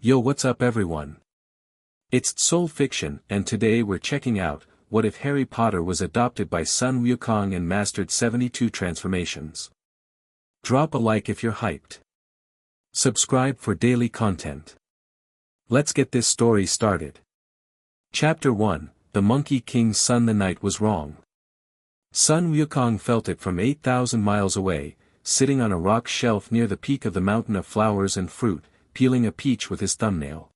Yo, what's up everyone? It's Soul Fiction, and today we're checking out, what if Harry Potter was adopted by Sun Wukong and mastered 72 transformations. Drop a like if you're hyped. Subscribe for daily content. Let's get this story started. Chapter 1, The Monkey King's Son. The night was wrong. Sun Wukong felt it from 8,000 miles away, sitting on a rock shelf near the peak of the mountain of flowers and fruit, peeling a peach with his thumbnail.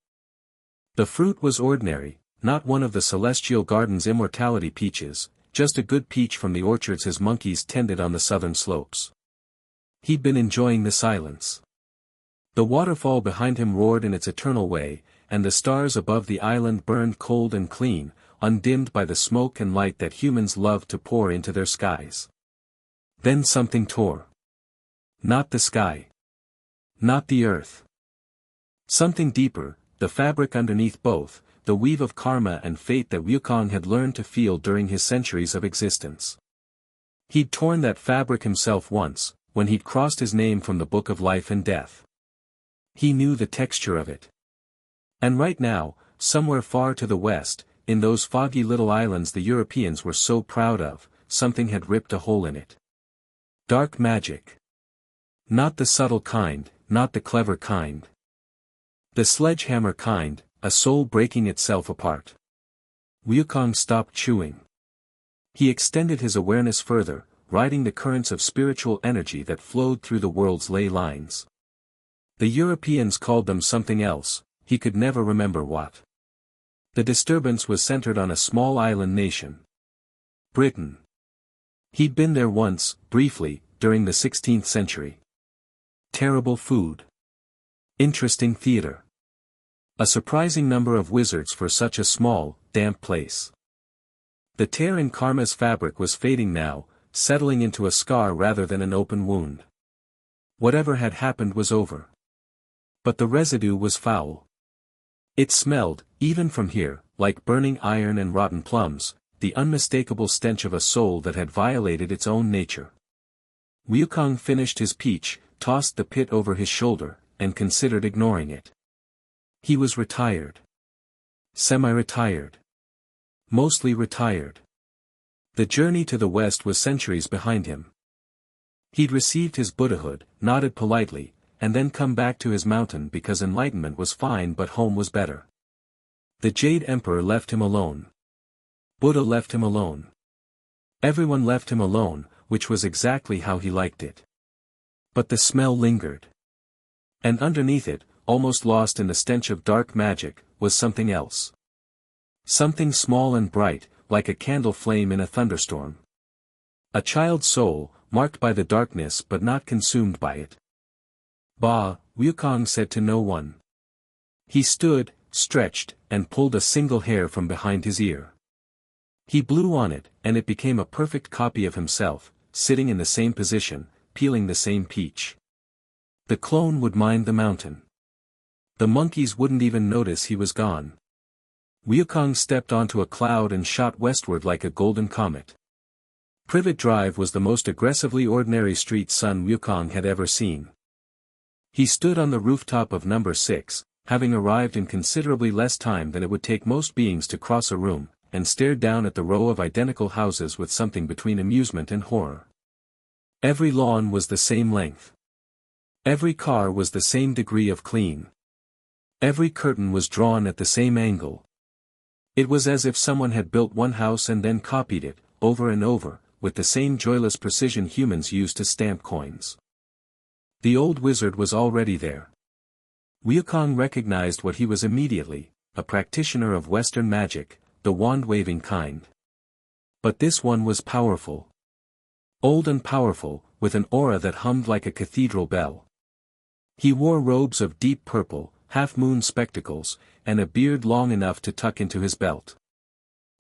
The fruit was ordinary, not one of the celestial garden's immortality peaches, just a good peach from the orchards his monkeys tended on the southern slopes. He'd been enjoying the silence. The waterfall behind him roared in its eternal way, and the stars above the island burned cold and clean, undimmed by the smoke and light that humans love to pour into their skies. Then something tore. Not the sky. Not the earth. Something deeper, the fabric underneath both, the weave of karma and fate that Wukong had learned to feel during his centuries of existence. He'd torn that fabric himself once, when he'd crossed his name from the book of life and death. He knew the texture of it. And right now, somewhere far to the west, in those foggy little islands the Europeans were so proud of, something had ripped a hole in it. Dark magic. Not the subtle kind, not the clever kind. The sledgehammer kind, a soul breaking itself apart. Wukong stopped chewing. He extended his awareness further, riding the currents of spiritual energy that flowed through the world's ley lines. The Europeans called them something else, he could never remember what. The disturbance was centered on a small island nation. Britain. He'd been there once, briefly, during the 16th century. Terrible food. Interesting theater. A surprising number of wizards for such a small, damp place. The tear in karma's fabric was fading now, settling into a scar rather than an open wound. Whatever had happened was over. But the residue was foul. It smelled, even from here, like burning iron and rotten plums, the unmistakable stench of a soul that had violated its own nature. Wukong finished his peach, tossed the pit over his shoulder, and considered ignoring it. He was retired. Semi-retired. Mostly retired. The journey to the west was centuries behind him. He'd received his Buddhahood, nodded politely, and then come back to his mountain because enlightenment was fine but home was better. The Jade Emperor left him alone. Buddha left him alone. Everyone left him alone, which was exactly how he liked it. But the smell lingered. And underneath it, almost lost in the stench of dark magic, was something else. Something small and bright, like a candle flame in a thunderstorm. A child's soul, marked by the darkness but not consumed by it. Bah, Wukong said to no one. He stood, stretched, and pulled a single hair from behind his ear. He blew on it, and it became a perfect copy of himself, sitting in the same position, peeling the same peach. The clone would mind the mountain. The monkeys wouldn't even notice he was gone. Wukong stepped onto a cloud and shot westward like a golden comet. Privet Drive was the most aggressively ordinary street Sun Wukong had ever seen. He stood on the rooftop of number 6, having arrived in considerably less time than it would take most beings to cross a room, and stared down at the row of identical houses with something between amusement and horror. Every lawn was the same length. Every car was the same degree of clean. Every curtain was drawn at the same angle. It was as if someone had built one house and then copied it, over and over, with the same joyless precision humans use to stamp coins. The old wizard was already there. Wukong recognized what he was immediately, a practitioner of Western magic, the wand-waving kind. But this one was powerful. Old and powerful, with an aura that hummed like a cathedral bell. He wore robes of deep purple, half-moon spectacles, and a beard long enough to tuck into his belt.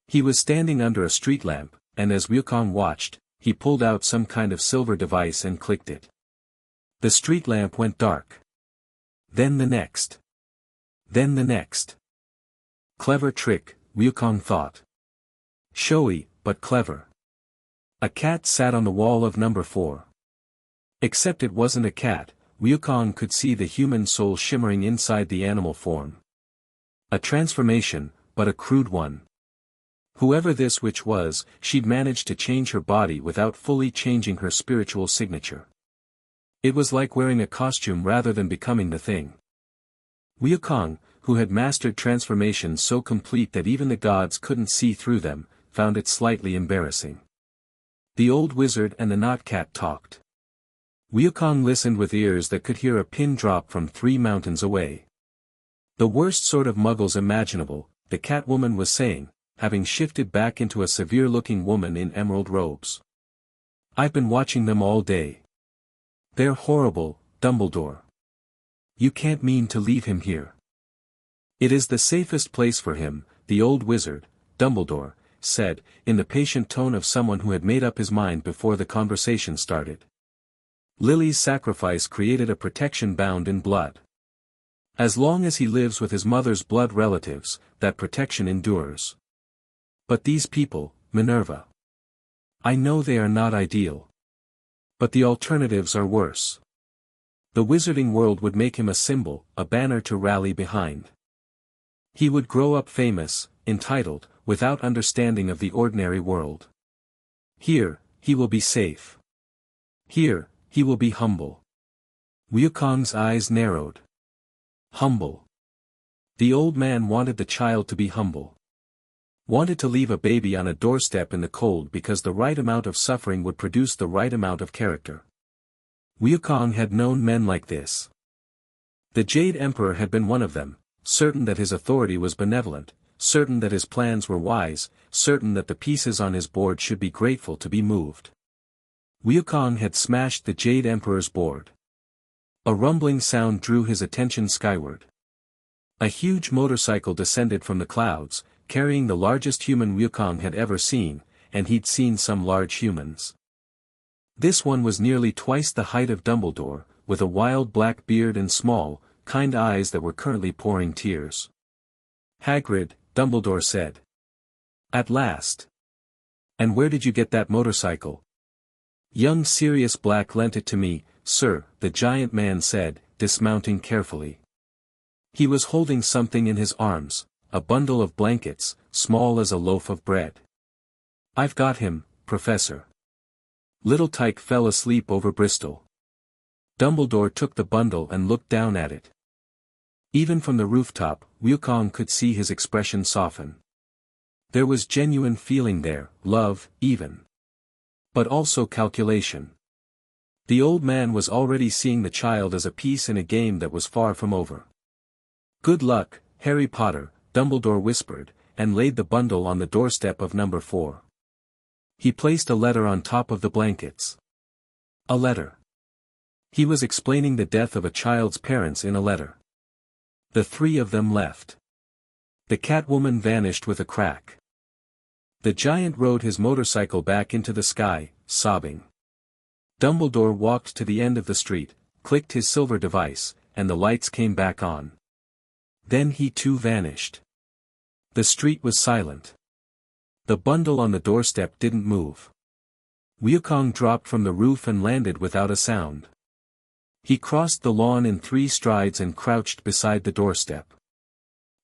He was standing under a street lamp, and as Wukong watched, he pulled out some kind of silver device and clicked it. The street lamp went dark. Then the next. Then the next. Clever trick, Wukong thought. Showy, but clever. A cat sat on the wall of number 4. Except it wasn't a cat, Wukong could see the human soul shimmering inside the animal form. A transformation, but a crude one. Whoever this witch was, she'd managed to change her body without fully changing her spiritual signature. It was like wearing a costume rather than becoming the thing. Wukong, who had mastered transformations so complete that even the gods couldn't see through them, found it slightly embarrassing. The old wizard and the knot cat talked. Wukong listened with ears that could hear a pin drop from 3 mountains away. The worst sort of muggles imaginable, the Catwoman was saying, having shifted back into a severe-looking woman in emerald robes. I've been watching them all day. They're horrible, Dumbledore. You can't mean to leave him here. It is the safest place for him, the old wizard, Dumbledore, said, in the patient tone of someone who had made up his mind before the conversation started. Lily's sacrifice created a protection bound in blood. As long as he lives with his mother's blood relatives, that protection endures. But these people, Minerva. I know they are not ideal. But the alternatives are worse. The wizarding world would make him a symbol, a banner to rally behind. He would grow up famous, entitled, without understanding of the ordinary world. Here, he will be safe. Here, he will be humble. Wukong's eyes narrowed. Humble. The old man wanted the child to be humble. Wanted to leave a baby on a doorstep in the cold because the right amount of suffering would produce the right amount of character. Wukong had known men like this. The Jade Emperor had been one of them, certain that his authority was benevolent, certain that his plans were wise, certain that the pieces on his board should be grateful to be moved. Wukong had smashed the Jade Emperor's board. A rumbling sound drew his attention skyward. A huge motorcycle descended from the clouds, carrying the largest human Wukong had ever seen, and he'd seen some large humans. This one was nearly twice the height of Dumbledore, with a wild black beard and small, kind eyes that were currently pouring tears. Hagrid, Dumbledore said. At last. And where did you get that motorcycle? Young Sirius Black lent it to me, sir, the giant man said, dismounting carefully. He was holding something in his arms, a bundle of blankets, small as a loaf of bread. I've got him, Professor. Little Tyke fell asleep over Bristol. Dumbledore took the bundle and looked down at it. Even from the rooftop, Wukong could see his expression soften. There was genuine feeling there, love, even. But also calculation. The old man was already seeing the child as a piece in a game that was far from over. Good luck, Harry Potter, Dumbledore whispered, and laid the bundle on the doorstep of number 4. He placed a letter on top of the blankets. A letter. He was explaining the death of a child's parents in a letter. The 3 of them left. The Catwoman vanished with a crack. The giant rode his motorcycle back into the sky, sobbing. Dumbledore walked to the end of the street, clicked his silver device, and the lights came back on. Then he too vanished. The street was silent. The bundle on the doorstep didn't move. Wukong dropped from the roof and landed without a sound. He crossed the lawn in 3 strides and crouched beside the doorstep.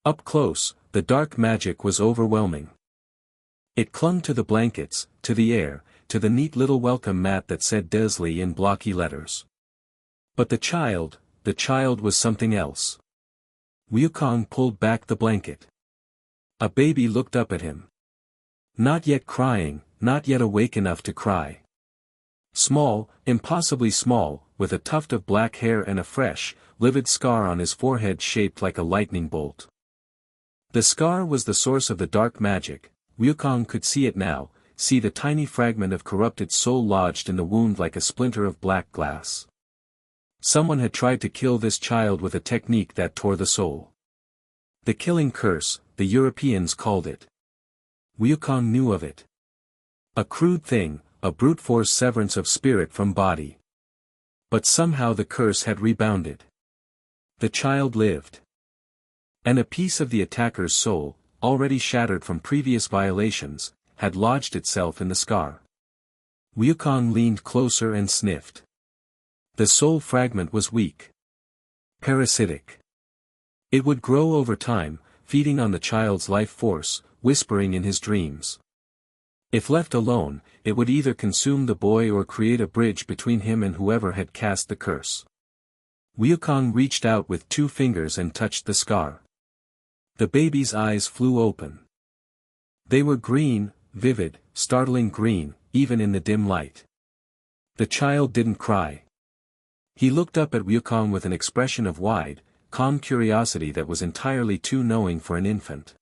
Up close, the dark magic was overwhelming. It clung to the blankets, to the air, to the neat little welcome mat that said Desley in blocky letters. But the child was something else. Wukong pulled back the blanket. A baby looked up at him. Not yet crying, not yet awake enough to cry. Small, impossibly small, with a tuft of black hair and a fresh, livid scar on his forehead shaped like a lightning bolt. The scar was the source of the dark magic. Wukong could see it now, see the tiny fragment of corrupted soul lodged in the wound like a splinter of black glass. Someone had tried to kill this child with a technique that tore the soul. The killing curse, the Europeans called it. Wukong knew of it. A crude thing, a brute force severance of spirit from body. But somehow the curse had rebounded. The child lived. And a piece of the attacker's soul, already shattered from previous violations, had lodged itself in the scar. Wukong leaned closer and sniffed. The soul fragment was weak. Parasitic. It would grow over time, feeding on the child's life force, whispering in his dreams. If left alone, it would either consume the boy or create a bridge between him and whoever had cast the curse. Wukong reached out with 2 fingers and touched the scar. The baby's eyes flew open. They were green, vivid, startling green, even in the dim light. The child didn't cry. He looked up at Wukong with an expression of wide, calm curiosity that was entirely too knowing for an infant.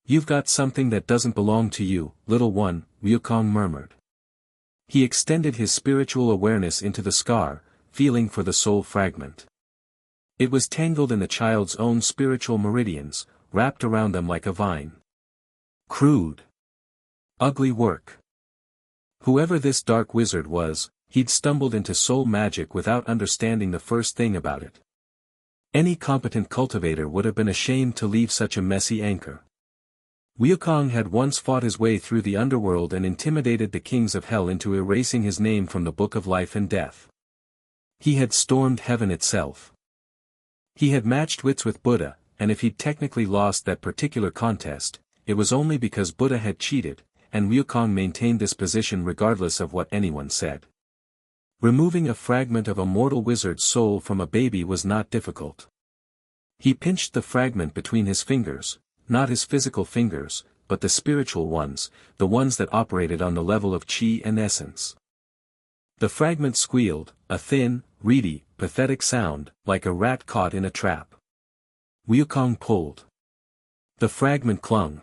"You've got something that doesn't belong to you, little one," Wukong murmured. He extended his spiritual awareness into the scar, feeling for the soul fragment. It was tangled in the child's own spiritual meridians, wrapped around them like a vine. Crude. Ugly work. Whoever this dark wizard was, he'd stumbled into soul magic without understanding the first thing about it. Any competent cultivator would have been ashamed to leave such a messy anchor. Wukong had once fought his way through the underworld and intimidated the kings of hell into erasing his name from the book of life and death. He had stormed heaven itself. He had matched wits with Buddha, and if he'd technically lost that particular contest, it was only because Buddha had cheated, and Wukong maintained this position regardless of what anyone said. Removing a fragment of a mortal wizard's soul from a baby was not difficult. He pinched the fragment between his fingers, not his physical fingers, but the spiritual ones, the ones that operated on the level of chi and essence. The fragment squealed, a thin, reedy, pathetic sound, like a rat caught in a trap. Wukong pulled. The fragment clung.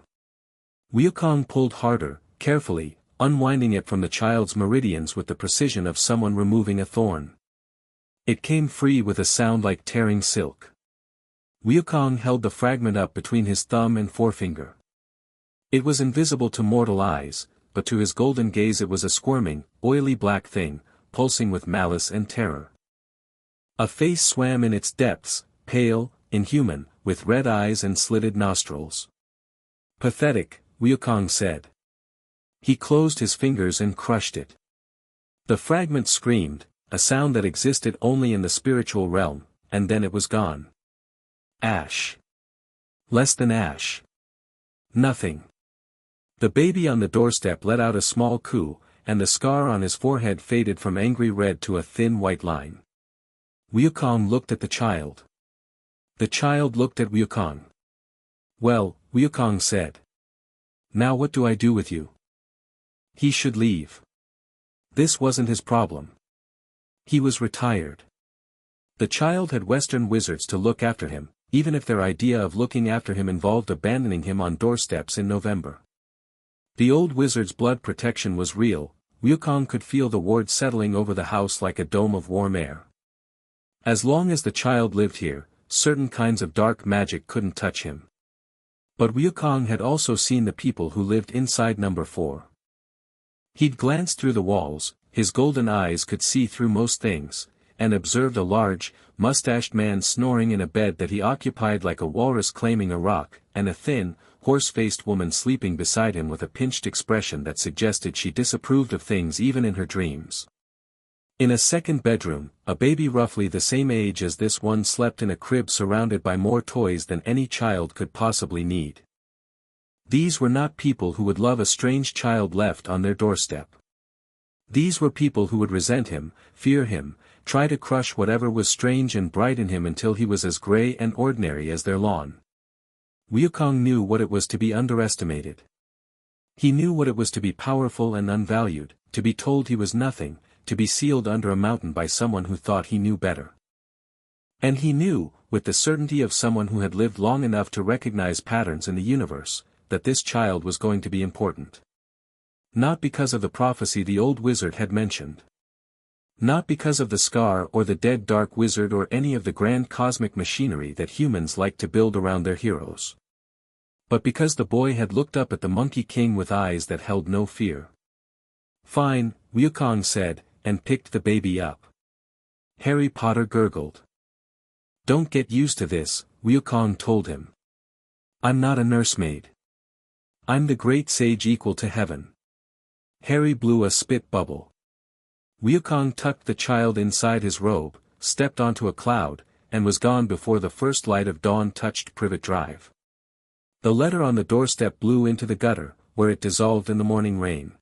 Wukong pulled harder, carefully, unwinding it from the child's meridians with the precision of someone removing a thorn. It came free with a sound like tearing silk. Wukong held the fragment up between his thumb and forefinger. It was invisible to mortal eyes, but to his golden gaze it was a squirming, oily black thing, pulsing with malice and terror. A face swam in its depths, pale, inhuman, with red eyes and slitted nostrils. "Pathetic," Wukong said. He closed his fingers and crushed it. The fragment screamed, a sound that existed only in the spiritual realm, and then it was gone. Ash. Less than ash. Nothing. The baby on the doorstep let out a small coo, and the scar on his forehead faded from angry red to a thin white line. Wukong looked at the child. The child looked at Wukong. "Well," Wukong said. "Now what do I do with you?" He should leave. This wasn't his problem. He was retired. The child had Western wizards to look after him, even if their idea of looking after him involved abandoning him on doorsteps in November. The old wizard's blood protection was real. Wukong could feel the ward settling over the house like a dome of warm air. As long as the child lived here, certain kinds of dark magic couldn't touch him. But Wukong had also seen the people who lived inside number 4. He'd glanced through the walls, his golden eyes could see through most things, and observed a large, mustached man snoring in a bed that he occupied like a walrus claiming a rock, and a thin, horse-faced woman sleeping beside him with a pinched expression that suggested she disapproved of things even in her dreams. In a second bedroom, a baby roughly the same age as this one slept in a crib surrounded by more toys than any child could possibly need. These were not people who would love a strange child left on their doorstep. These were people who would resent him, fear him, try to crush whatever was strange and bright in him until he was as gray and ordinary as their lawn. Wukong knew what it was to be underestimated. He knew what it was to be powerful and unvalued, to be told he was nothing, to be sealed under a mountain by someone who thought he knew better. And he knew, with the certainty of someone who had lived long enough to recognize patterns in the universe, that this child was going to be important. Not because of the prophecy the old wizard had mentioned. Not because of the scar or the dead dark wizard or any of the grand cosmic machinery that humans like to build around their heroes. But because the boy had looked up at the Monkey King with eyes that held no fear. "Fine," Wukong said, and picked the baby up. Harry Potter gurgled. "Don't get used to this," Wukong told him. "I'm not a nursemaid. I'm the great sage equal to heaven." Harry blew a spit bubble. Wukong tucked the child inside his robe, stepped onto a cloud, and was gone before the first light of dawn touched Privet Drive. The letter on the doorstep blew into the gutter, where it dissolved in the morning rain.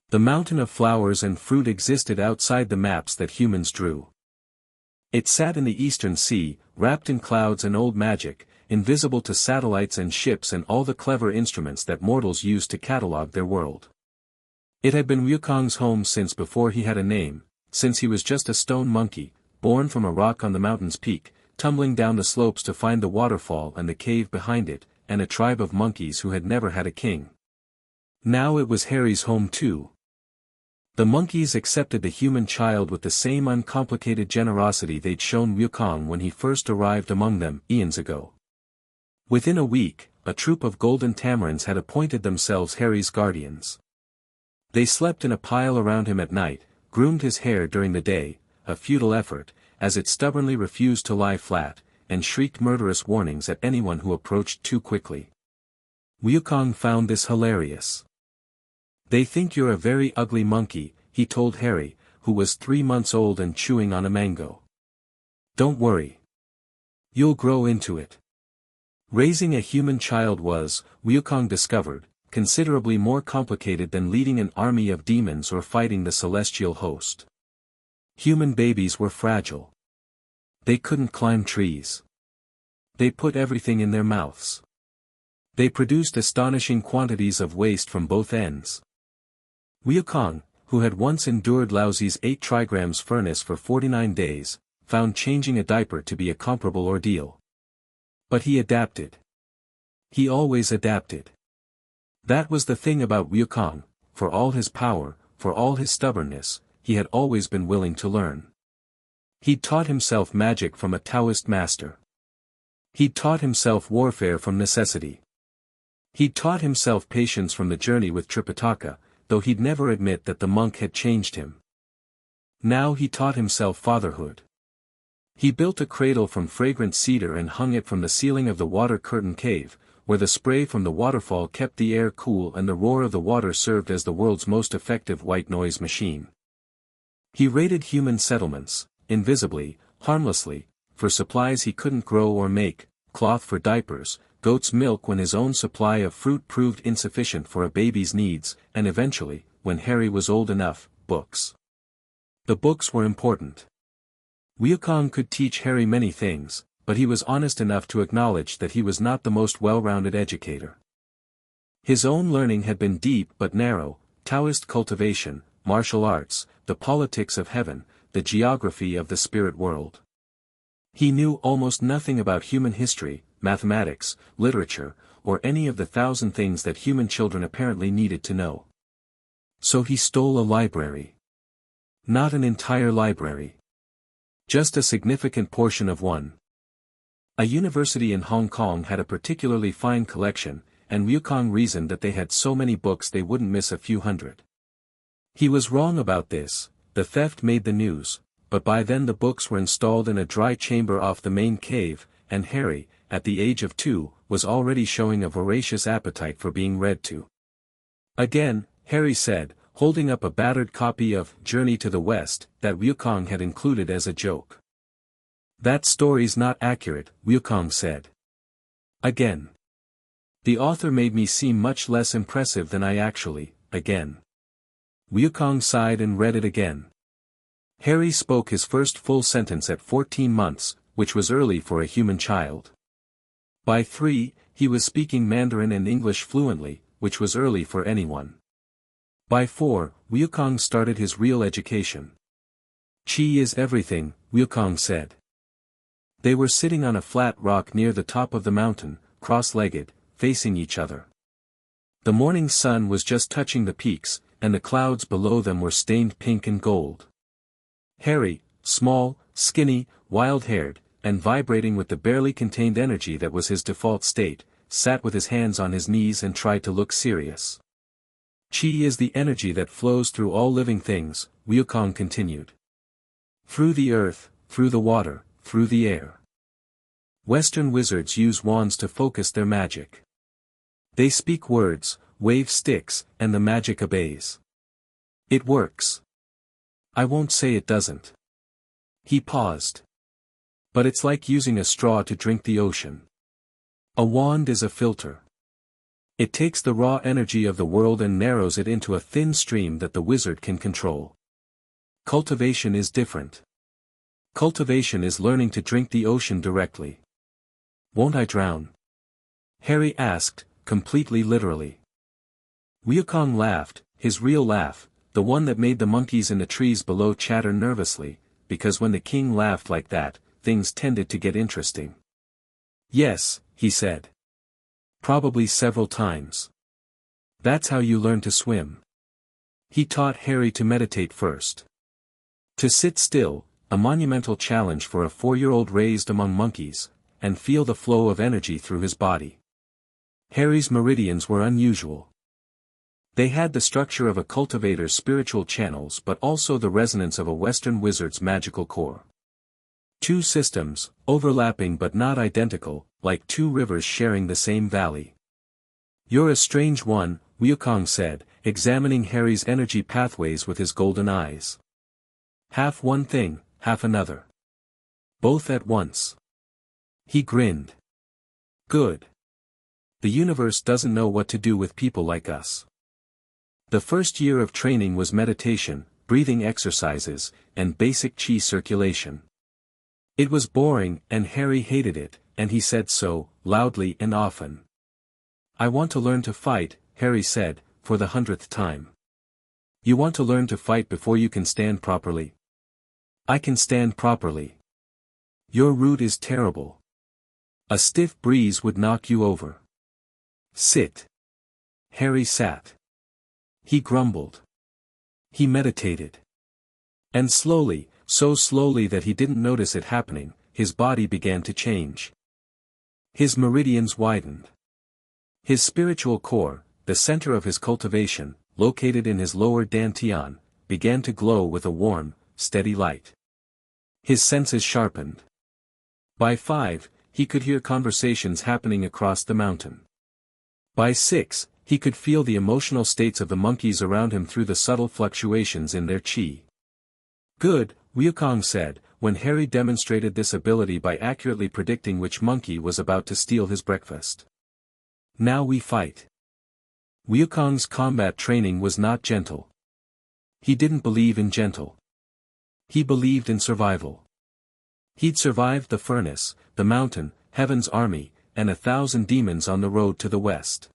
The mountain of flowers and fruit existed outside the maps that humans drew. It sat in the eastern sea, wrapped in clouds and old magic, invisible to satellites and ships and all the clever instruments that mortals use to catalogue their world. It had been Wukong's home since before he had a name, since he was just a stone monkey, born from a rock on the mountain's peak, tumbling down the slopes to find the waterfall and the cave behind it, and a tribe of monkeys who had never had a king. Now it was Harry's home too. The monkeys accepted the human child with the same uncomplicated generosity they'd shown Wukong when he first arrived among them eons ago. Within a week, a troop of golden tamarins had appointed themselves Harry's guardians. They slept in a pile around him at night, groomed his hair during the day, a futile effort, as it stubbornly refused to lie flat, and shrieked murderous warnings at anyone who approached too quickly. Wukong found this hilarious. "They think you're a very ugly monkey," he told Harry, who was 3 months old and chewing on a mango. "Don't worry. You'll grow into it." Raising a human child was, Wukong discovered, considerably more complicated than leading an army of demons or fighting the celestial host. Human babies were fragile. They couldn't climb trees. They put everything in their mouths. They produced astonishing quantities of waste from both ends. Wukong, who had once endured Laozi's 8 trigrams furnace for 49 days, found changing a diaper to be a comparable ordeal. But he adapted. He always adapted. That was the thing about Wukong, for all his power, for all his stubbornness, he had always been willing to learn. He'd taught himself magic from a Taoist master. He'd taught himself warfare from necessity. He'd taught himself patience from the journey with Tripitaka, though he'd never admit that the monk had changed him. Now he taught himself fatherhood. He built a cradle from fragrant cedar and hung it from the ceiling of the water curtain cave, where the spray from the waterfall kept the air cool and the roar of the water served as the world's most effective white noise machine. He raided human settlements, invisibly, harmlessly, for supplies he couldn't grow or make, cloth for diapers, goat's milk when his own supply of fruit proved insufficient for a baby's needs, and eventually, when Harry was old enough, books. The books were important. Wukong could teach Harry many things, but he was honest enough to acknowledge that he was not the most well-rounded educator. His own learning had been deep but narrow: Taoist cultivation, martial arts, the politics of heaven, the geography of the spirit world. He knew almost nothing about human history, mathematics, literature, or any of the 1,000 things that human children apparently needed to know. So he stole a library. Not an entire library. Just a significant portion of one. A university in Hong Kong had a particularly fine collection, and Wukong reasoned that they had so many books they wouldn't miss a few hundred. He was wrong about this. The theft made the news, but by then the books were installed in a dry chamber off the main cave, and Harry, at the age of 2, was already showing a voracious appetite for being read to. Again, Harry said, holding up a battered copy of Journey to the West, that Wukong had included as a joke. "That story's not accurate," Wukong said. Again. "The author made me seem much less impressive than I actually," again. Wukong sighed and read it again. Harry spoke his first full sentence at 14 months, which was early for a human child. By 3, he was speaking Mandarin and English fluently, which was early for anyone. By 4, Wukong started his real education. "Qi is everything," Wukong said. They were sitting on a flat rock near the top of the mountain, cross-legged, facing each other. The morning sun was just touching the peaks, and the clouds below them were stained pink and gold. Harry, small, skinny, wild-haired, and vibrating with the barely contained energy that was his default state, sat with his hands on his knees and tried to look serious. "Qi is the energy that flows through all living things," Wukong continued. "Through the earth, through the water, through the air. Western wizards use wands to focus their magic. They speak words, wave sticks, and the magic obeys. It works. I won't say it doesn't. He paused. But it's like using a straw to drink the ocean. A wand is a filter. It takes the raw energy of the world and narrows it into a thin stream that the wizard can control. Cultivation is different. Cultivation is learning to drink the ocean directly. Won't I drown? Harry asked, completely literally. Wukong laughed, his real laugh, the one that made the monkeys in the trees below chatter nervously, because when the king laughed like that, things tended to get interesting. Yes, he said. Probably several times. That's how you learn to swim. He taught Harry to meditate first. To sit still, a monumental challenge for a 4-year-old raised among monkeys, and feel the flow of energy through his body. Harry's meridians were unusual. They had the structure of a cultivator's spiritual channels but also the resonance of a Western wizard's magical core. Two systems, overlapping but not identical, like two rivers sharing the same valley. You're a strange one, Wukong said, examining Harry's energy pathways with his golden eyes. Half one thing, half another. Both at once. He grinned. Good. The universe doesn't know what to do with people like us. The first year of training was meditation, breathing exercises, and basic chi circulation. It was boring, and Harry hated it, and he said so, loudly and often. I want to learn to fight, Harry said, for the 100th time. You want to learn to fight before you can stand properly? I can stand properly. Your route is terrible. A stiff breeze would knock you over. Sit. Harry sat. He grumbled. He meditated. And slowly, so slowly that he didn't notice it happening, his body began to change. His meridians widened. His spiritual core, the center of his cultivation, located in his lower dantian, began to glow with a warm, steady light. His senses sharpened. By 5, he could hear conversations happening across the mountain. By 6, he could feel the emotional states of the monkeys around him through the subtle fluctuations in their chi. Good, Wukong said, when Harry demonstrated this ability by accurately predicting which monkey was about to steal his breakfast. Now we fight. Wukong's combat training was not gentle. He didn't believe in gentle. He believed in survival. He'd survived the furnace, the mountain, Heaven's army, and 1,000 demons on the road to the west.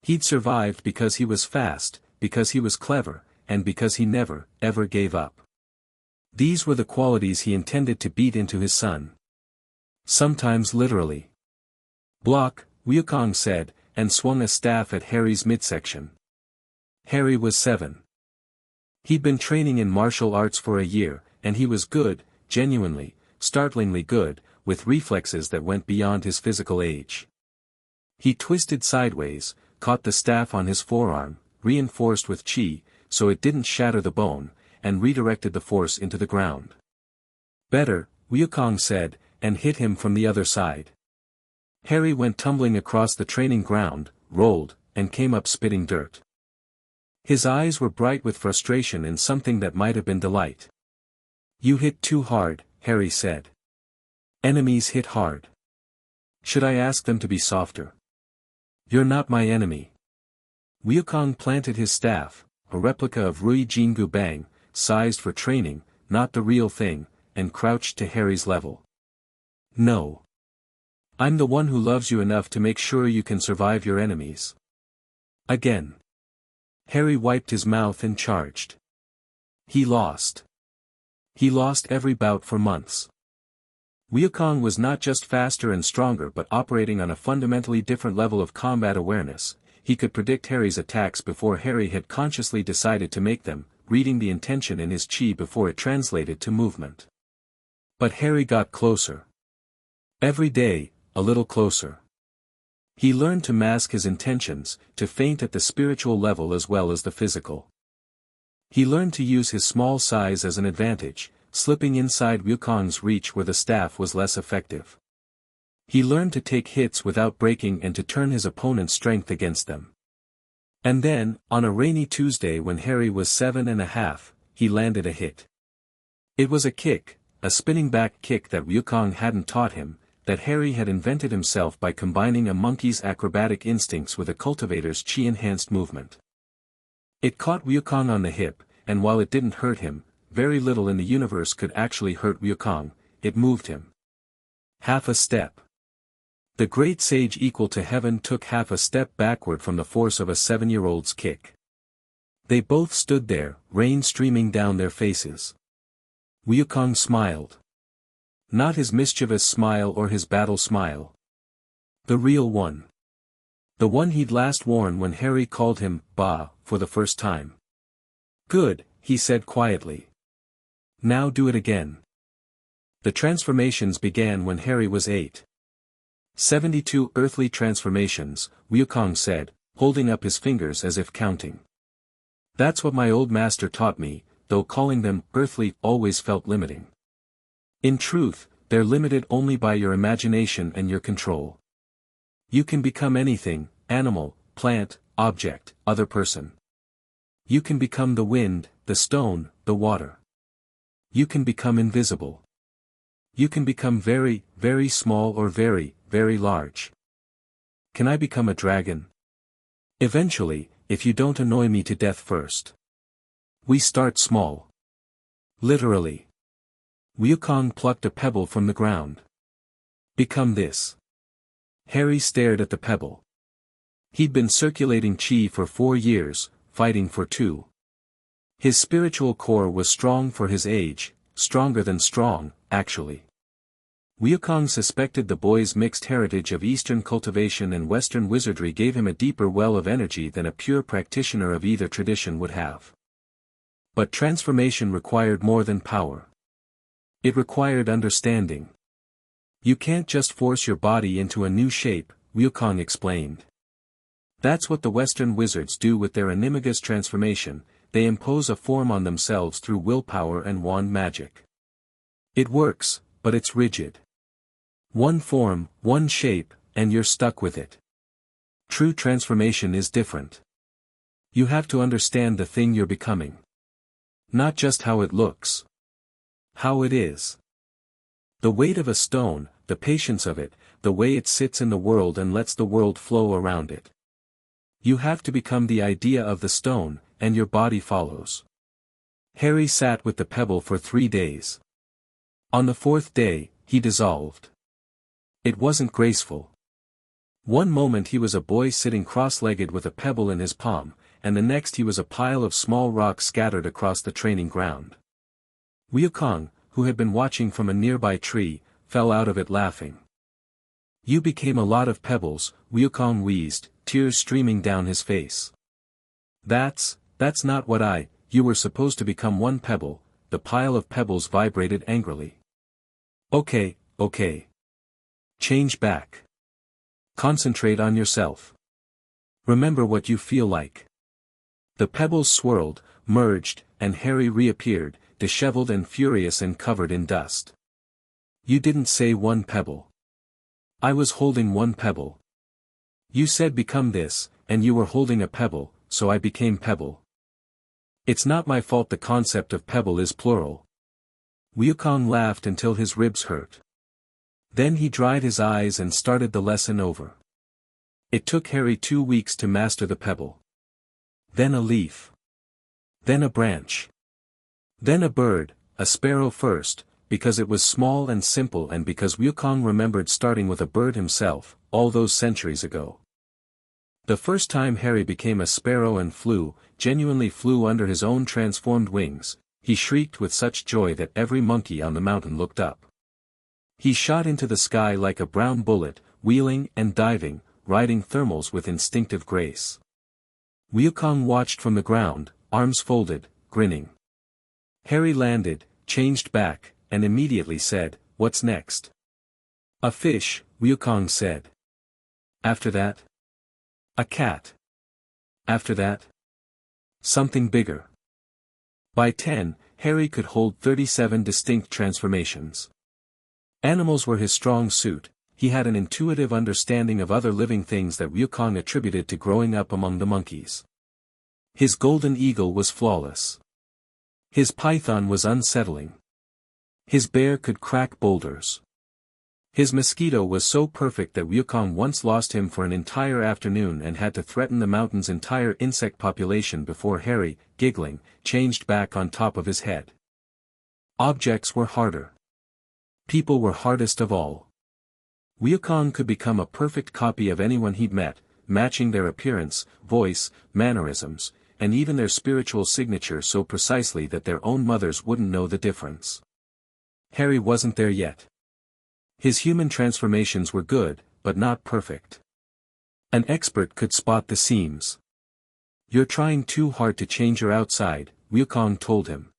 He'd survived because he was fast, because he was clever, and because he never, ever gave up. These were the qualities he intended to beat into his son. Sometimes literally. Block, Wukong said, and swung a staff at Harry's midsection. Harry was 7. He'd been training in martial arts for a year, and he was good, genuinely, startlingly good, with reflexes that went beyond his physical age. He twisted sideways, caught the staff on his forearm, reinforced with chi, so it didn't shatter the bone, and redirected the force into the ground. Better, Wukong said, and hit him from the other side. Harry went tumbling across the training ground, rolled, and came up spitting dirt. His eyes were bright with frustration and something that might have been delight. You hit too hard, Harry said. Enemies hit hard. Should I ask them to be softer? You're not my enemy. Wukong planted his staff, a replica of Rui Jingu Bang, sized for training, not the real thing, and crouched to Harry's level. No. I'm the one who loves you enough to make sure you can survive your enemies. Again. Harry wiped his mouth and charged. He lost. He lost every bout for months. Wukong was not just faster and stronger but operating on a fundamentally different level of combat awareness. He could predict Harry's attacks before Harry had consciously decided to make them, reading the intention in his chi before it translated to movement. But Harry got closer. Every day, a little closer. He learned to mask his intentions, to feint at the spiritual level as well as the physical. He learned to use his small size as an advantage, slipping inside Wukong's reach where the staff was less effective. He learned to take hits without breaking and to turn his opponent's strength against them. And then, on a rainy Tuesday when Harry was 7 and a half, he landed a hit. It was a kick, a spinning back kick that Wukong hadn't taught him, that Harry had invented himself by combining a monkey's acrobatic instincts with a cultivator's chi-enhanced movement. It caught Wukong on the hip, and while it didn't hurt him, very little in the universe could actually hurt Wukong, it moved him. Half a step. The great sage equal to heaven took half a step backward from the force of a 7-year-old's kick. They both stood there, rain streaming down their faces. Wukong smiled. Not his mischievous smile or his battle smile. The real one. The one he'd last worn when Harry called him, Ba, for the first time. Good, he said quietly. Now do it again. The transformations began when Harry was 8. 72 earthly transformations, Wukong said, holding up his fingers as if counting. That's what my old master taught me, though calling them earthly always felt limiting. In truth, they're limited only by your imagination and your control. You can become anything, animal, plant, object, other person. You can become the wind, the stone, the water. You can become invisible. You can become very, very small or very, very large. Can I become a dragon? Eventually, if you don't annoy me to death first. We start small. Literally. Wukong plucked a pebble from the ground. Become this. Harry stared at the pebble. He'd been circulating chi for 4 years, fighting for 2. His spiritual core was strong for his age, stronger than strong, actually. Wukong suspected the boy's mixed heritage of Eastern cultivation and Western wizardry gave him a deeper well of energy than a pure practitioner of either tradition would have. But transformation required more than power. It required understanding. You can't just force your body into a new shape, Wukong explained. That's what the Western wizards do with their animagus transformation, they impose a form on themselves through willpower and wand magic. It works, but it's rigid. One form, one shape, and you're stuck with it. True transformation is different. You have to understand the thing you're becoming. Not just how it looks. How it is. The weight of a stone, the patience of it, the way it sits in the world and lets the world flow around it. You have to become the idea of the stone, and your body follows. Harry sat with the pebble for 3 days. On the 4th day, he dissolved. It wasn't graceful. One moment he was a boy sitting cross-legged with a pebble in his palm, and the next he was a pile of small rocks scattered across the training ground. Wukong, who had been watching from a nearby tree, fell out of it laughing. You became a lot of pebbles, Wukong wheezed, tears streaming down his face. That's not what you were supposed to become one pebble, the pile of pebbles vibrated angrily. Okay. Change back. Concentrate on yourself. Remember what you feel like. The pebbles swirled, merged, and Harry reappeared, disheveled and furious and covered in dust. You didn't say one pebble. I was holding one pebble. You said become this, and you were holding a pebble, so I became pebble. It's not my fault the concept of pebble is plural. Wukong laughed until his ribs hurt. Then he dried his eyes and started the lesson over. It took Harry 2 weeks to master the pebble. Then a leaf. Then a branch. Then a bird, a sparrow first, because it was small and simple and because Wukong remembered starting with a bird himself, all those centuries ago. The first time Harry became a sparrow and genuinely flew under his own transformed wings, he shrieked with such joy that every monkey on the mountain looked up. He shot into the sky like a brown bullet, wheeling and diving, riding thermals with instinctive grace. Wukong watched from the ground, arms folded, grinning. Harry landed, changed back, and immediately said, "What's next?" "A fish," Wukong said. "After that?" "A cat." "After that?" "Something bigger." By 10, Harry could hold 37 distinct transformations. Animals were his strong suit, he had an intuitive understanding of other living things that Wukong attributed to growing up among the monkeys. His golden eagle was flawless. His python was unsettling. His bear could crack boulders. His mosquito was so perfect that Wukong once lost him for an entire afternoon and had to threaten the mountain's entire insect population before Harry, giggling, changed back on top of his head. Objects were harder. People were hardest of all. Wukong could become a perfect copy of anyone he'd met, matching their appearance, voice, mannerisms, and even their spiritual signature so precisely that their own mothers wouldn't know the difference. Harry wasn't there yet. His human transformations were good, but not perfect. An expert could spot the seams. "You're trying too hard to change your outside," Wukong told him.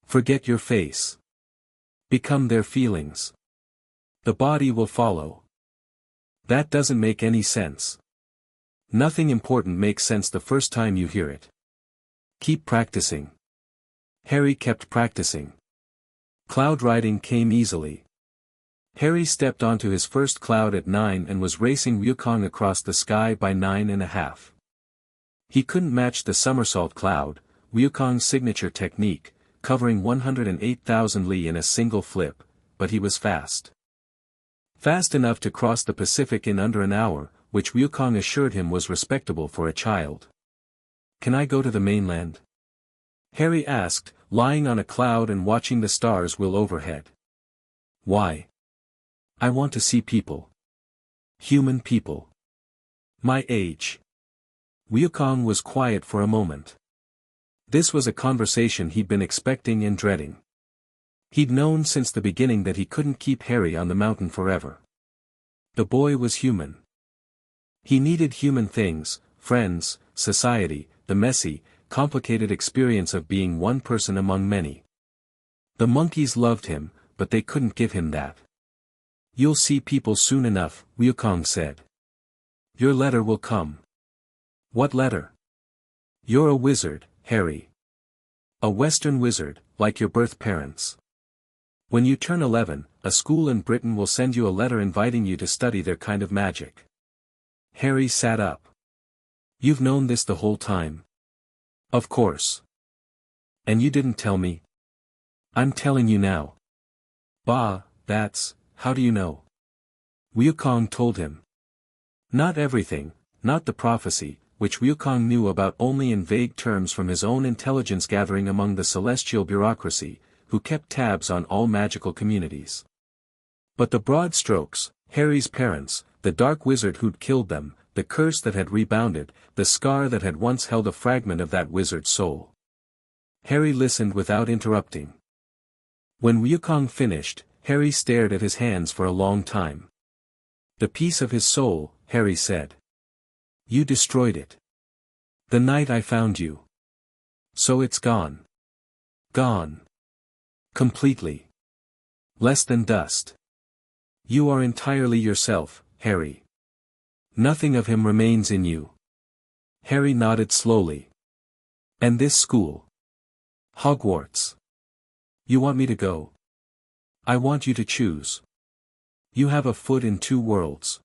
"Forget your face. Become their feelings. The body will follow." That doesn't make any sense. Nothing important makes sense the first time you hear it. Keep practicing. Harry kept practicing. Cloud riding came easily. Harry stepped onto his first cloud at 9 and was racing Wukong across the sky by 9.5. He couldn't match the somersault cloud, Wukong's signature technique, covering 108,000 li in a single flip, but he was fast. Fast enough to cross the Pacific in under an hour, which Wukong assured him was respectable for a child. "Can I go to the mainland?" Harry asked, lying on a cloud and watching the stars wheel overhead. "Why?" "I want to see people. Human people. My age." Wukong was quiet for a moment. This was a conversation he'd been expecting and dreading. He'd known since the beginning that he couldn't keep Harry on the mountain forever. The boy was human. He needed human things, friends, society, the messy, complicated experience of being one person among many. The monkeys loved him, but they couldn't give him that. "You'll see people soon enough," Wukong said. "Your letter will come." "What letter?" "You're a wizard, Harry. A Western wizard, like your birth parents. When you turn 11, a school in Britain will send you a letter inviting you to study their kind of magic." Harry sat up. "You've known this the whole time?" "Of course. And you didn't tell me?" "I'm telling you now." "Bah, how do you know?" Wukong told him. Not everything, not the prophecy, which Wukong knew about only in vague terms from his own intelligence gathering among the celestial bureaucracy, who kept tabs on all magical communities. But the broad strokes, Harry's parents, the dark wizard who'd killed them, the curse that had rebounded, the scar that had once held a fragment of that wizard's soul. Harry listened without interrupting. When Wukong finished, Harry stared at his hands for a long time. "The piece of his soul," Harry said. "You destroyed it. The night I found you. So it's gone. Gone. Completely. Less than dust. You are entirely yourself, Harry. Nothing of him remains in you." Harry nodded slowly. "And this school? Hogwarts. You want me to go? I want you to choose. You have a foot in two worlds.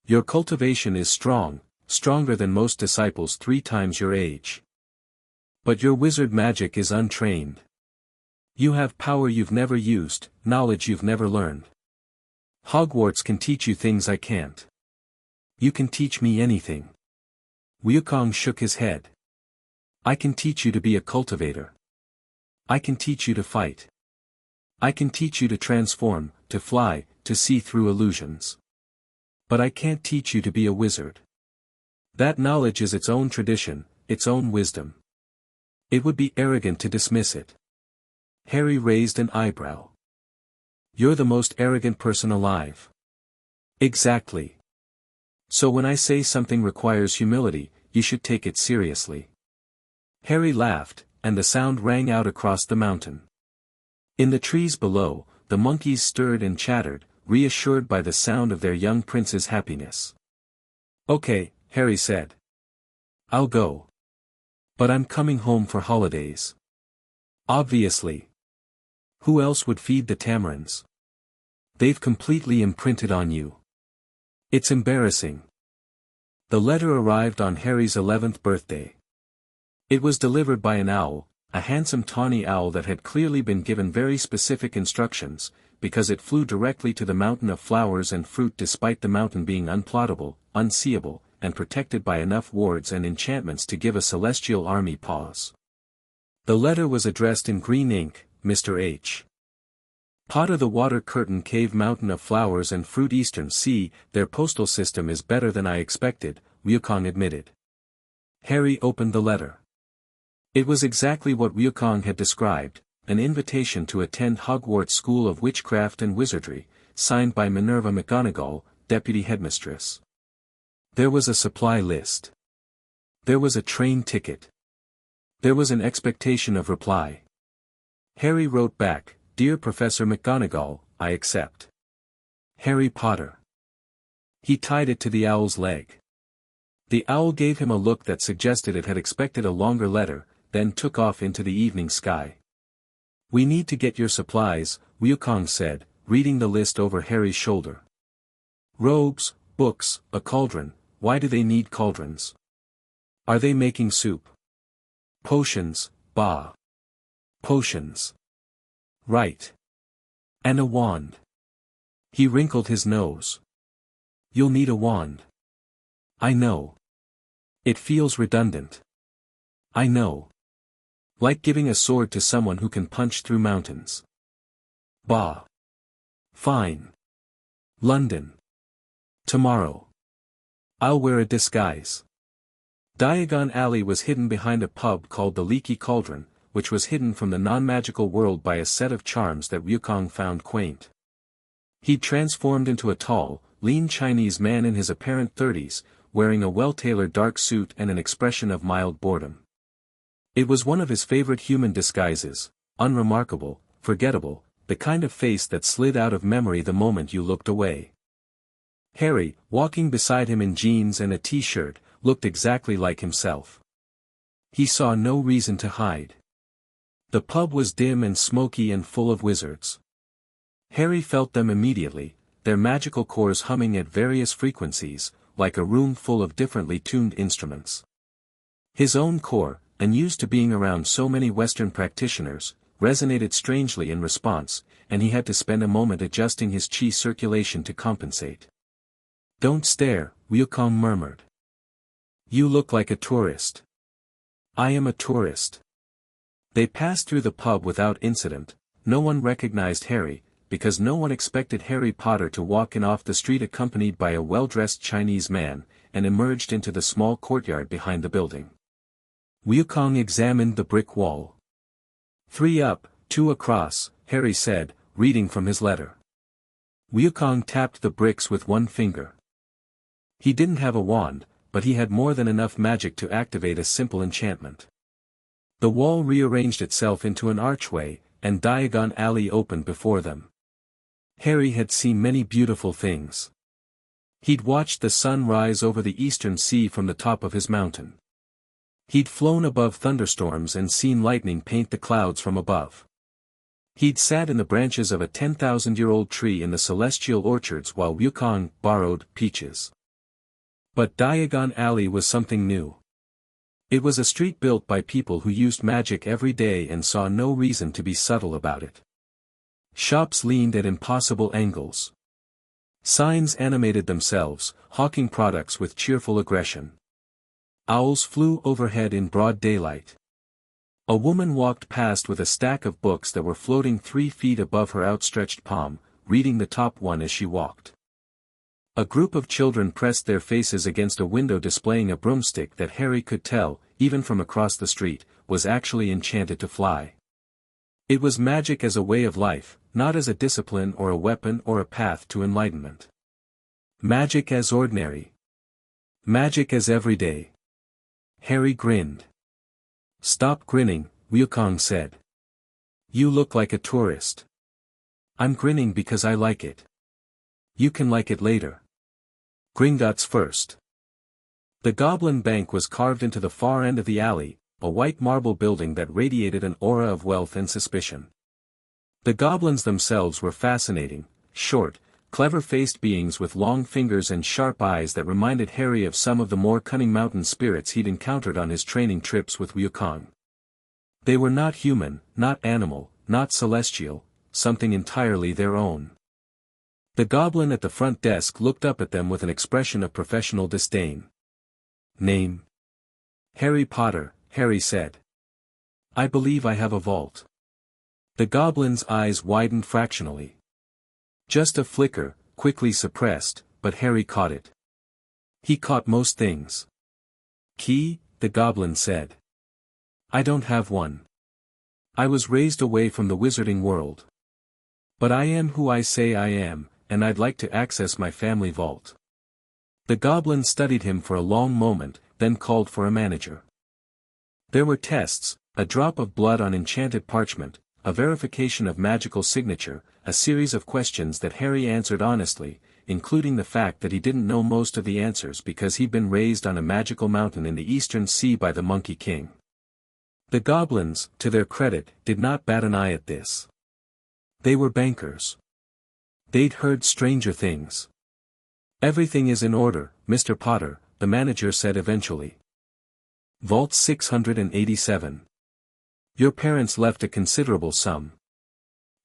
Your cultivation is strong, stronger than most disciples 3 times your age. But your wizard magic is untrained. You have power you've never used, knowledge you've never learned. Hogwarts can teach you things I can't. You can teach me anything." Wukong shook his head. "I can teach you to be a cultivator. I can teach you to fight. I can teach you to transform, to fly, to see through illusions. But I can't teach you to be a wizard. That knowledge is its own tradition, its own wisdom. It would be arrogant to dismiss it." Harry raised an eyebrow. "You're the most arrogant person alive." "Exactly. So when I say something requires humility, you should take it seriously." Harry laughed, and the sound rang out across the mountain. In the trees below, the monkeys stirred and chattered, reassured by the sound of their young prince's happiness. "Okay," Harry said. "I'll go. But I'm coming home for holidays." "Obviously. Who else would feed the tamarins? They've completely imprinted on you. It's embarrassing." The letter arrived on Harry's 11th birthday. It was delivered by an owl, a handsome tawny owl that had clearly been given very specific instructions, because it flew directly to the mountain of flowers and fruit despite the mountain being unplottable, unseeable, and protected by enough wards and enchantments to give a celestial army pause. The letter was addressed in green ink, Mr. H. Potter, the Water Curtain Cave, Mountain of Flowers and Fruit, Eastern Sea. Their postal system is better than I expected, Wukong admitted. Harry opened the letter. It was exactly what Wukong had described, an invitation to attend Hogwarts School of Witchcraft and Wizardry, signed by Minerva McGonagall, Deputy Headmistress. There was a supply list. There was a train ticket. There was an expectation of reply. Harry wrote back, "Dear Professor McGonagall, I accept. Harry Potter." He tied it to the owl's leg. The owl gave him a look that suggested it had expected a longer letter, then took off into the evening sky. "We need to get your supplies," Wukong said, reading the list over Harry's shoulder. "Robes, books, a cauldron. Why do they need cauldrons? Are they making soup? Potions, bah. Potions. Right. And a wand." He wrinkled his nose. "You'll need a wand. I know. It feels redundant. I know. Like giving a sword to someone who can punch through mountains. Bah. Fine. London. Tomorrow. I'll wear a disguise." Diagon Alley was hidden behind a pub called the Leaky Cauldron, which was hidden from the non-magical world by a set of charms that Wukong found quaint. He'd transformed into a tall, lean Chinese man in his apparent 30s, wearing a well-tailored dark suit and an expression of mild boredom. It was one of his favorite human disguises, unremarkable, forgettable, the kind of face that slid out of memory the moment you looked away. Harry, walking beside him in jeans and a t-shirt, looked exactly like himself. He saw no reason to hide. The pub was dim and smoky and full of wizards. Harry felt them immediately, their magical cores humming at various frequencies, like a room full of differently tuned instruments. His own core, unused to being around so many Western practitioners, resonated strangely in response, and he had to spend a moment adjusting his chi circulation to compensate. "Don't stare," Wukong murmured. "You look like a tourist." "I am a tourist." They passed through the pub without incident. No one recognized Harry, because no one expected Harry Potter to walk in off the street accompanied by a well-dressed Chinese man, and emerged into the small courtyard behind the building. Wukong examined the brick wall. "3 up, 2 across," Harry said, reading from his letter. Wukong tapped the bricks with one finger. He didn't have a wand, but he had more than enough magic to activate a simple enchantment. The wall rearranged itself into an archway, and Diagon Alley opened before them. Harry had seen many beautiful things. He'd watched the sun rise over the eastern sea from the top of his mountain. He'd flown above thunderstorms and seen lightning paint the clouds from above. He'd sat in the branches of a 10,000-year-old tree in the celestial orchards while Wukong borrowed peaches. But Diagon Alley was something new. It was a street built by people who used magic every day and saw no reason to be subtle about it. Shops leaned at impossible angles. Signs animated themselves, hawking products with cheerful aggression. Owls flew overhead in broad daylight. A woman walked past with a stack of books that were floating 3 feet above her outstretched palm, reading the top one as she walked. A group of children pressed their faces against a window displaying a broomstick that Harry could tell, even from across the street, was actually enchanted to fly. It was magic as a way of life, not as a discipline or a weapon or a path to enlightenment. Magic as ordinary. Magic as everyday. Harry grinned. "Stop grinning," Wukong said. "You look like a tourist." "I'm grinning because I like it. You can like it later. Gringotts first." The Goblin Bank was carved into the far end of the alley, a white marble building that radiated an aura of wealth and suspicion. The goblins themselves were fascinating, short, clever-faced beings with long fingers and sharp eyes that reminded Harry of some of the more cunning mountain spirits he'd encountered on his training trips with Wukong. They were not human, not animal, not celestial, something entirely their own. The goblin at the front desk looked up at them with an expression of professional disdain. "Name?" "Harry Potter," Harry said. "I believe I have a vault." The goblin's eyes widened fractionally. Just a flicker, quickly suppressed, but Harry caught it. He caught most things. "Key?" the goblin said. "I don't have one. I was raised away from the wizarding world. But I am who I say I am, and I'd like to access my family vault." The goblin studied him for a long moment, then called for a manager. There were tests, a drop of blood on enchanted parchment, a verification of magical signature, a series of questions that Harry answered honestly, including the fact that he didn't know most of the answers because he'd been raised on a magical mountain in the eastern sea by the Monkey King. The goblins, to their credit, did not bat an eye at this. They were bankers. They'd heard stranger things. "Everything is in order, Mr. Potter," the manager said eventually. "Vault 687. Your parents left a considerable sum.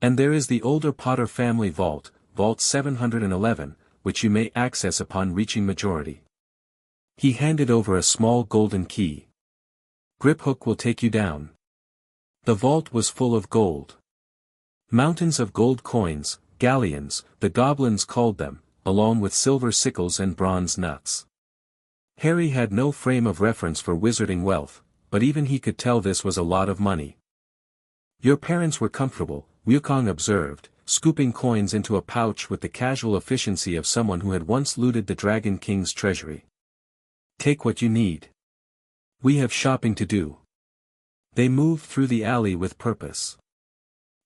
And there is the older Potter family vault, Vault 711, which you may access upon reaching majority." He handed over a small golden key. "Griphook will take you down." The vault was full of gold. Mountains of gold coins, galleons, the goblins called them, along with silver sickles and bronze nuts. Harry had no frame of reference for wizarding wealth, but even he could tell this was a lot of money. "Your parents were comfortable," Wukong observed, scooping coins into a pouch with the casual efficiency of someone who had once looted the Dragon King's treasury. "Take what you need. We have shopping to do." They moved through the alley with purpose.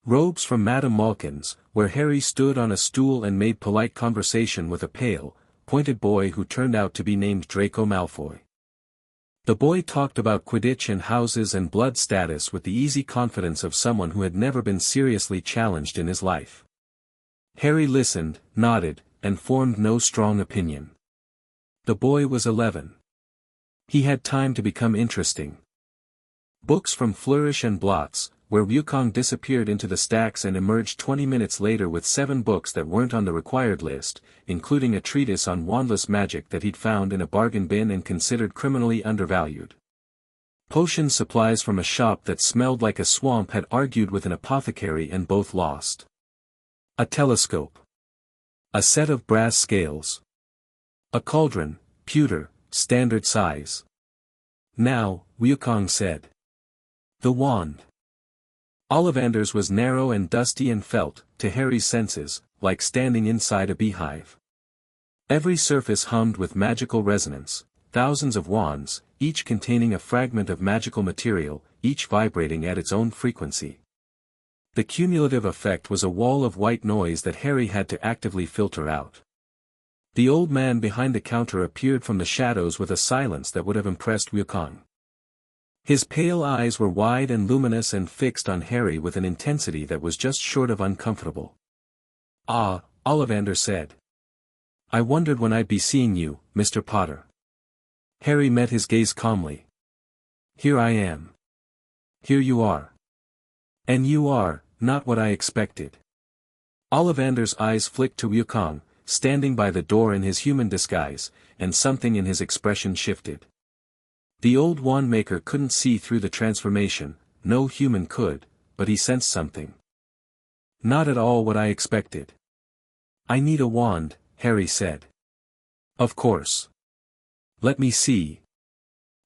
Robes from Madame Malkin's, where Harry stood on a stool and made polite conversation with a pale, pointed boy who turned out to be named Draco Malfoy. The boy talked about Quidditch and houses and blood status with the easy confidence of someone who had never been seriously challenged in his life. Harry listened, nodded, and formed no strong opinion. The boy was 11. He had time to become interesting. Books from Flourish and Blots, where Wukong disappeared into the stacks and emerged 20 minutes later with 7 books that weren't on the required list, including a treatise on wandless magic that he'd found in a bargain bin and considered criminally undervalued. Potion supplies from a shop that smelled like a swamp had argued with an apothecary and both lost. A telescope. A set of brass scales. A cauldron, pewter, standard size. "Now," Wukong said. The wand. Ollivander's was narrow and dusty and felt, to Harry's senses, like standing inside a beehive. Every surface hummed with magical resonance, thousands of wands, each containing a fragment of magical material, each vibrating at its own frequency. The cumulative effect was a wall of white noise that Harry had to actively filter out. The old man behind the counter appeared from the shadows with a silence that would have impressed Wukong. His pale eyes were wide and luminous and fixed on Harry with an intensity that was just short of uncomfortable. "Ah," Ollivander said. "I wondered when I'd be seeing you, Mr. Potter." Harry met his gaze calmly. "Here I am. Here you are. And you are, not what I expected." Ollivander's eyes flicked to Wukong, standing by the door in his human disguise, and something in his expression shifted. The old wand-maker couldn't see through the transformation, no human could, but he sensed something. "Not at all what I expected." "I need a wand," Harry said. "Of course. Let me see."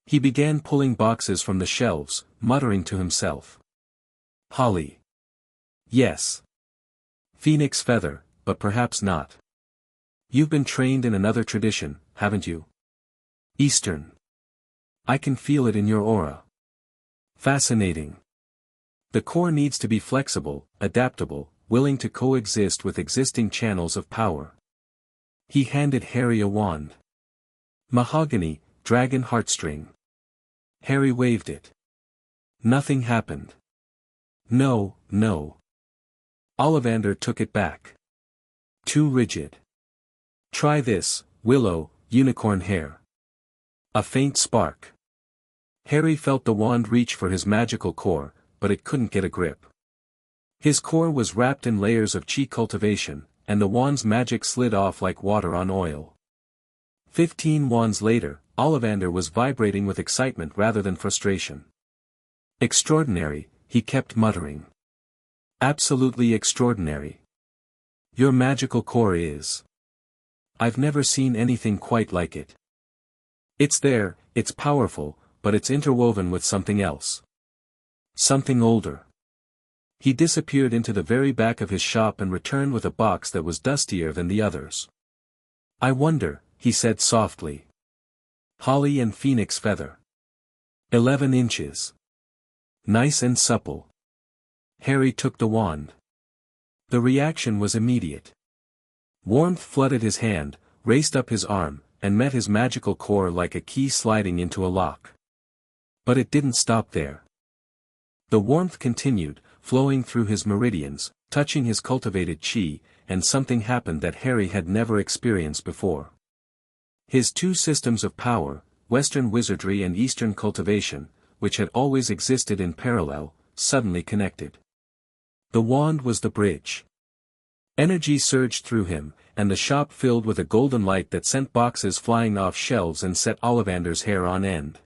He began pulling boxes from the shelves, muttering to himself. "Holly. Yes. Phoenix feather, but perhaps not. You've been trained in another tradition, haven't you? Eastern. I can feel it in your aura. Fascinating. The core needs to be flexible, adaptable, willing to coexist with existing channels of power." He handed Harry a wand. "Mahogany, dragon heartstring." Harry waved it. Nothing happened. "No, no." Ollivander took it back. "Too rigid. Try this, willow, unicorn hair." A faint spark. Harry felt the wand reach for his magical core, but it couldn't get a grip. His core was wrapped in layers of chi cultivation, and the wand's magic slid off like water on oil. 15 wands later, Ollivander was vibrating with excitement rather than frustration. Extraordinary, he kept muttering. Absolutely extraordinary. Your magical core is. I've never seen anything quite like it. It's there, it's powerful, but it's interwoven with something else. Something older. He disappeared into the very back of his shop and returned with a box that was dustier than the others. I wonder, he said softly. Holly and phoenix feather. 11 inches. Nice and supple. Harry took the wand. The reaction was immediate. Warmth flooded his hand, raced up his arm, and met his magical core like a key sliding into a lock. But it didn't stop there. The warmth continued, flowing through his meridians, touching his cultivated chi, and something happened that Harry had never experienced before. His two systems of power, Western wizardry and Eastern cultivation, which had always existed in parallel, suddenly connected. The wand was the bridge. Energy surged through him, and the shop filled with a golden light that sent boxes flying off shelves and set Ollivander's hair on end.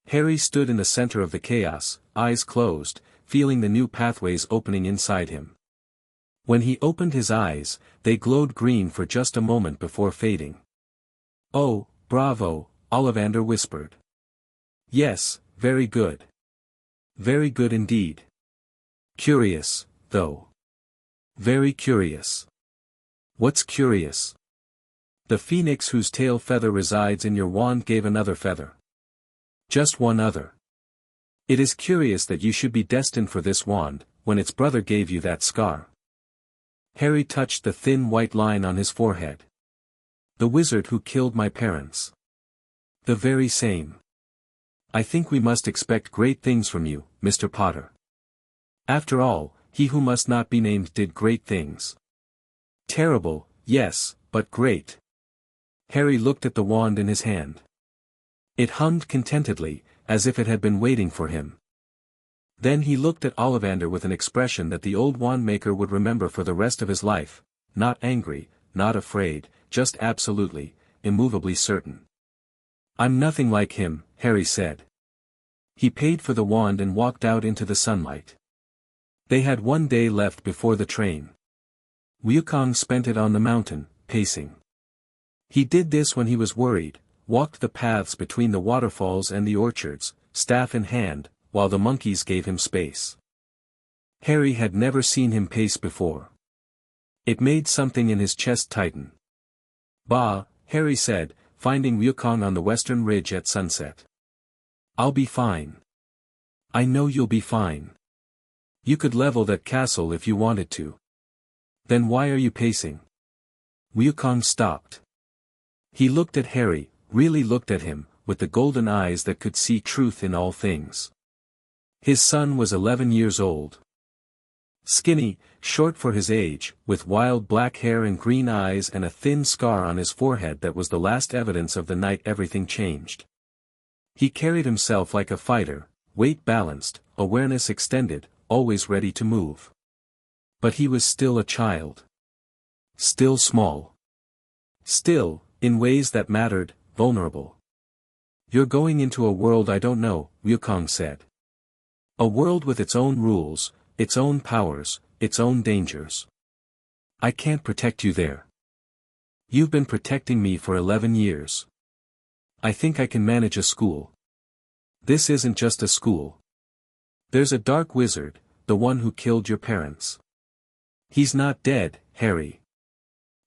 Harry stood in the center of the chaos, eyes closed, feeling the new pathways opening inside him. When he opened his eyes, they glowed green for just a moment before fading. Oh, bravo, Ollivander whispered. Yes, very good. Very good indeed. Curious, though. Very curious. What's curious? The phoenix whose tail feather resides in your wand gave another feather. Just one other. It is curious that you should be destined for this wand, when its brother gave you that scar. Harry touched the thin white line on his forehead. The wizard who killed my parents. The very same. I think we must expect great things from you, Mr. Potter. After all, he who must not be named did great things. Terrible, yes, but great. Harry looked at the wand in his hand. It hummed contentedly, as if it had been waiting for him. Then he looked at Ollivander with an expression that the old wand maker would remember for the rest of his life, not angry, not afraid, just absolutely, immovably certain. I'm nothing like him, Harry said. He paid for the wand and walked out into the sunlight. They had one day left before the train. Wukong spent it on the mountain, pacing. He did this when he was worried, walked the paths between the waterfalls and the orchards, staff in hand, while the monkeys gave him space. Harry had never seen him pace before. It made something in his chest tighten. Bah, Harry said, finding Wukong on the western ridge at sunset. I'll be fine. I know you'll be fine. You could level that castle if you wanted to. Then why are you pacing? Wukong stopped. He looked at Harry, really looked at him, with the golden eyes that could see truth in all things. His son was 11 years old. Skinny, short for his age, with wild black hair and green eyes and a thin scar on his forehead that was the last evidence of the night everything changed. He carried himself like a fighter, weight balanced, awareness extended, always ready to move. But he was still a child. Still small. Still, in ways that mattered, vulnerable. You're going into a world I don't know, Wukong said. A world with its own rules, its own powers, its own dangers. I can't protect you there. You've been protecting me for 11 years. I think I can manage a school. This isn't just a school. There's a dark wizard, the one who killed your parents. He's not dead, Harry.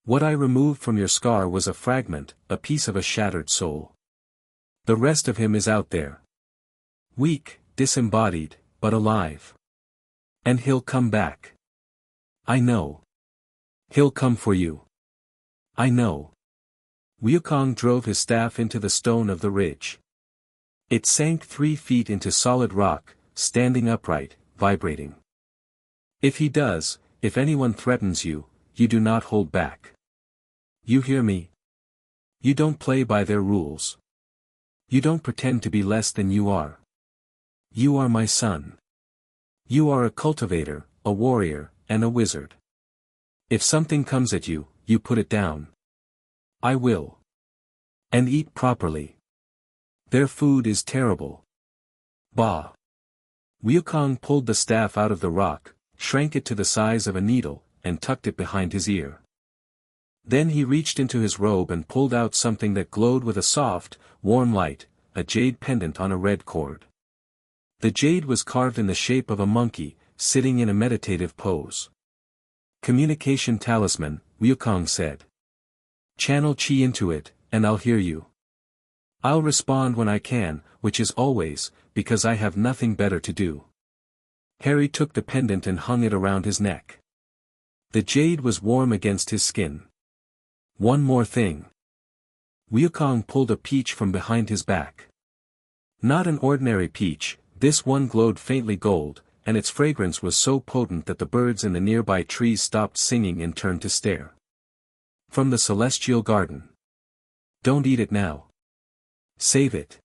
What I removed from your scar was a fragment, a piece of a shattered soul. The rest of him is out there. Weak, disembodied, but alive. And he'll come back. I know. He'll come for you. I know. Wukong drove his staff into the stone of the ridge. It sank 3 feet into solid rock, standing upright, vibrating. If he does, if anyone threatens you, you do not hold back. You hear me? You don't play by their rules. You don't pretend to be less than you are. You are my son. You are a cultivator, a warrior, and a wizard. If something comes at you, you put it down. I will. And eat properly. Their food is terrible. Bah. Wukong pulled the staff out of the rock, shrank it to the size of a needle, and tucked it behind his ear. Then he reached into his robe and pulled out something that glowed with a soft, warm light, a jade pendant on a red cord. The jade was carved in the shape of a monkey, sitting in a meditative pose. Communication talisman, Wukong said. Channel chi into it, and I'll hear you. I'll respond when I can, which is always, because I have nothing better to do. Harry took the pendant and hung it around his neck. The jade was warm against his skin. One more thing. Wukong pulled a peach from behind his back. Not an ordinary peach, this one glowed faintly gold, and its fragrance was so potent that the birds in the nearby trees stopped singing and turned to stare. From the celestial garden. Don't eat it now. Save it.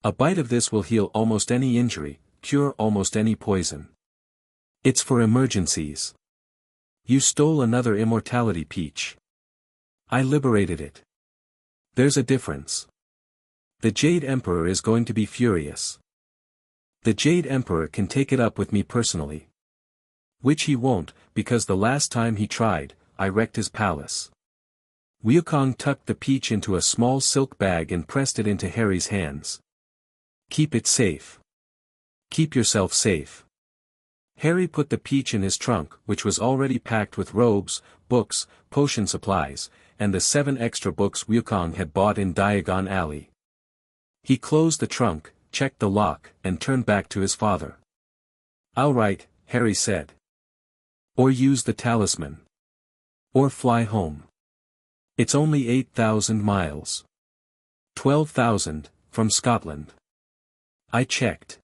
A bite of this will heal almost any injury, cure almost any poison. It's for emergencies. You stole another immortality peach. I liberated it. There's a difference. The Jade Emperor is going to be furious. The Jade Emperor can take it up with me personally. Which he won't, because the last time he tried, I wrecked his palace. Wukong tucked the peach into a small silk bag and pressed it into Harry's hands. Keep it safe. Keep yourself safe. Harry put the peach in his trunk, which was already packed with robes, books, potion supplies, and the 7 extra books Wukong had bought in Diagon Alley. He closed the trunk, checked the lock, and turned back to his father. All right, Harry said. Or use the talisman. Or fly home. It's only 8,000 miles. 12,000, from Scotland. I checked.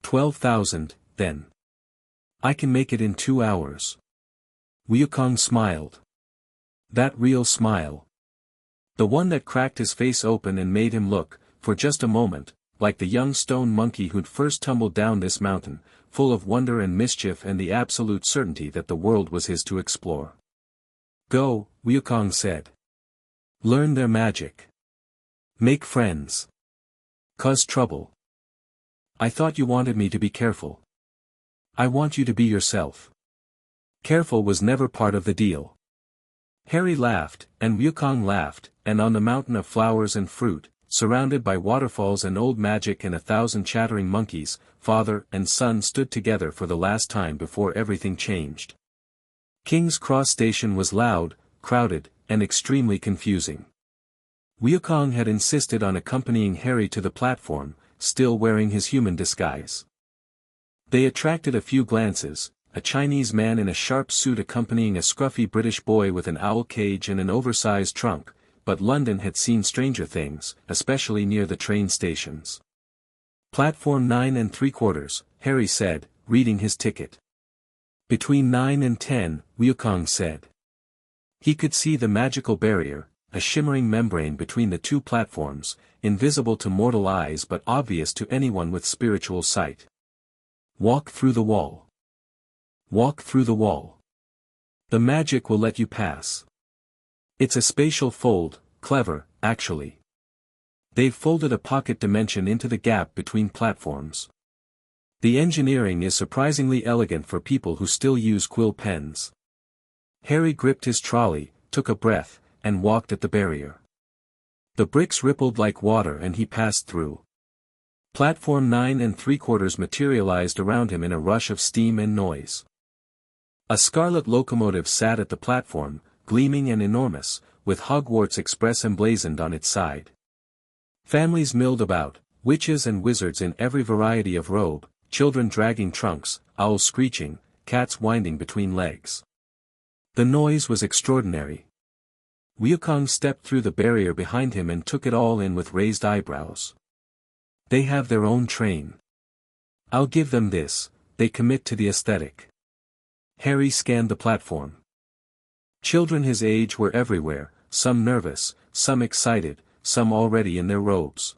12,000, then. I can make it in 2 hours. Wukong smiled. That real smile. The one that cracked his face open and made him look, for just a moment, like the young stone monkey who'd first tumbled down this mountain, full of wonder and mischief and the absolute certainty that the world was his to explore. Go, Wukong said. Learn their magic. Make friends. Cause trouble. I thought you wanted me to be careful. I want you to be yourself. Careful was never part of the deal. Harry laughed, and Wukong laughed, and on the mountain of flowers and fruit, surrounded by waterfalls and old magic and 1,000 chattering monkeys, father and son stood together for the last time before everything changed. King's Cross Station was loud, crowded, and extremely confusing. Wukong had insisted on accompanying Harry to the platform, still wearing his human disguise. They attracted a few glances, a Chinese man in a sharp suit accompanying a scruffy British boy with an owl cage and an oversized trunk, but London had seen stranger things, especially near the train stations. Platform 9 3/4, Harry said, reading his ticket. Between 9 and 10, Wukong said. He could see the magical barrier, a shimmering membrane between the 2 platforms, invisible to mortal eyes but obvious to anyone with spiritual sight. Walk through the wall. Walk through the wall. The magic will let you pass. It's a spatial fold, clever, actually. They've folded a pocket dimension into the gap between platforms. The engineering is surprisingly elegant for people who still use quill pens. Harry gripped his trolley, took a breath, and walked at the barrier. The bricks rippled like water and he passed through. Platform 9 3/4 materialized around him in a rush of steam and noise. A scarlet locomotive sat at the platform, gleaming and enormous, with Hogwarts Express emblazoned on its side. Families milled about, witches and wizards in every variety of robe, children dragging trunks, owls screeching, cats winding between legs. The noise was extraordinary. Wukong stepped through the barrier behind him and took it all in with raised eyebrows. They have their own train. I'll give them this, they commit to the aesthetic. Harry scanned the platform. Children his age were everywhere, some nervous, some excited, some already in their robes.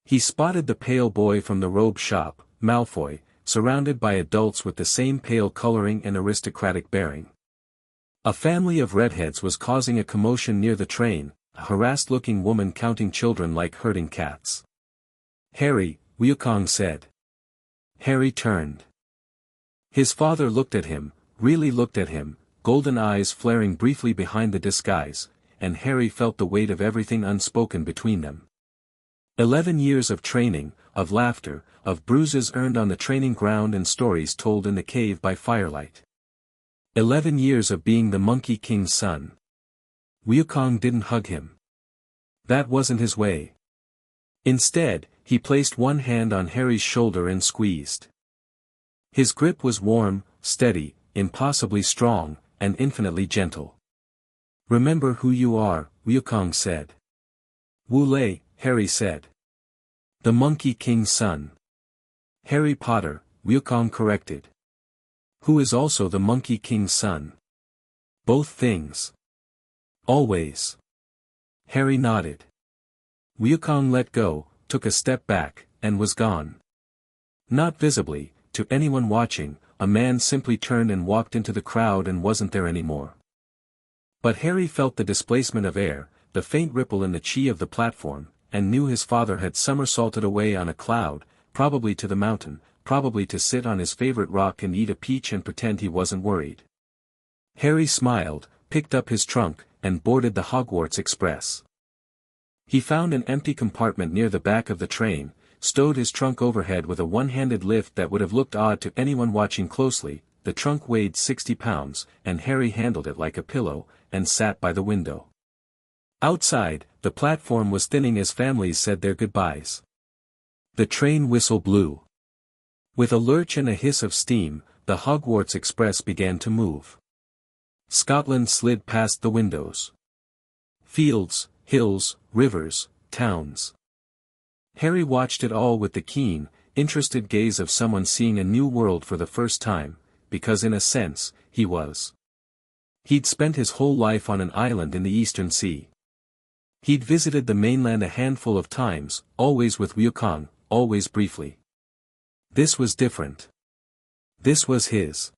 He spotted the pale boy from the robe shop, Malfoy, surrounded by adults with the same pale coloring and aristocratic bearing. A family of redheads was causing a commotion near the train, a harassed-looking woman counting children like herding cats. "Harry," Wukong said. Harry turned. His father looked at him, really looked at him, golden eyes flaring briefly behind the disguise, and Harry felt the weight of everything unspoken between them. 11 years of training, of laughter, of bruises earned on the training ground and stories told in the cave by firelight. 11 years of being the Monkey King's son. Wukong didn't hug him. That wasn't his way. Instead, he placed one hand on Harry's shoulder and squeezed. His grip was warm, steady, impossibly strong, and infinitely gentle. "Remember who you are," Wukong said. "Wu Lei," Harry said. "The Monkey King's son." "Harry Potter," Wukong corrected. "Who is also the Monkey King's son." "Both things." "Always." Harry nodded. Wukong let go, took a step back, and was gone. Not visibly, to anyone watching, a man simply turned and walked into the crowd and wasn't there anymore. But Harry felt the displacement of air, the faint ripple in the chi of the platform, and knew his father had somersaulted away on a cloud, probably to the mountain, probably to sit on his favorite rock and eat a peach and pretend he wasn't worried. Harry smiled, picked up his trunk, and boarded the Hogwarts Express. He found an empty compartment near the back of the train, stowed his trunk overhead with a one-handed lift that would have looked odd to anyone watching closely. The trunk weighed 60 pounds, and Harry handled it like a pillow, and sat by the window. Outside, the platform was thinning as families said their goodbyes. The train whistle blew. With a lurch and a hiss of steam, the Hogwarts Express began to move. Scotland slid past the windows. Fields, hills, rivers, towns. Harry watched it all with the keen, interested gaze of someone seeing a new world for the first time, because in a sense, he was. He'd spent his whole life on an island in the Eastern Sea. He'd visited the mainland a handful of times, always with Wukong, always briefly. This was different. This was his.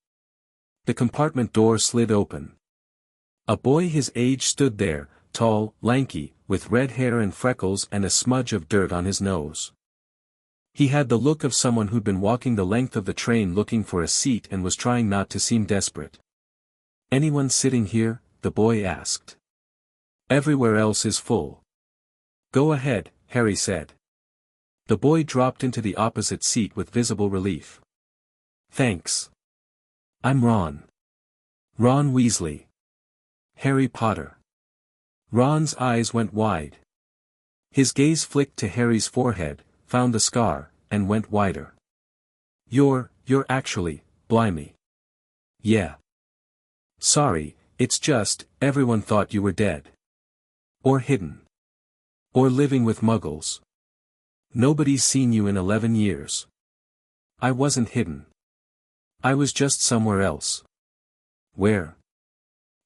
The compartment door slid open. A boy his age stood there, tall, lanky, with red hair and freckles and a smudge of dirt on his nose. He had the look of someone who'd been walking the length of the train looking for a seat and was trying not to seem desperate. "Anyone sitting here?" the boy asked. "Everywhere else is full." "Go ahead," Harry said. The boy dropped into the opposite seat with visible relief. "Thanks. I'm Ron. Ron Weasley. Harry Potter." Ron's eyes went wide. His gaze flicked to Harry's forehead, found the scar, and went wider. You're actually, blimey. Yeah. Sorry, it's just, everyone thought you were dead. Or hidden. Or living with muggles. Nobody's seen you in 11 years. I wasn't hidden. I was just somewhere else. Where?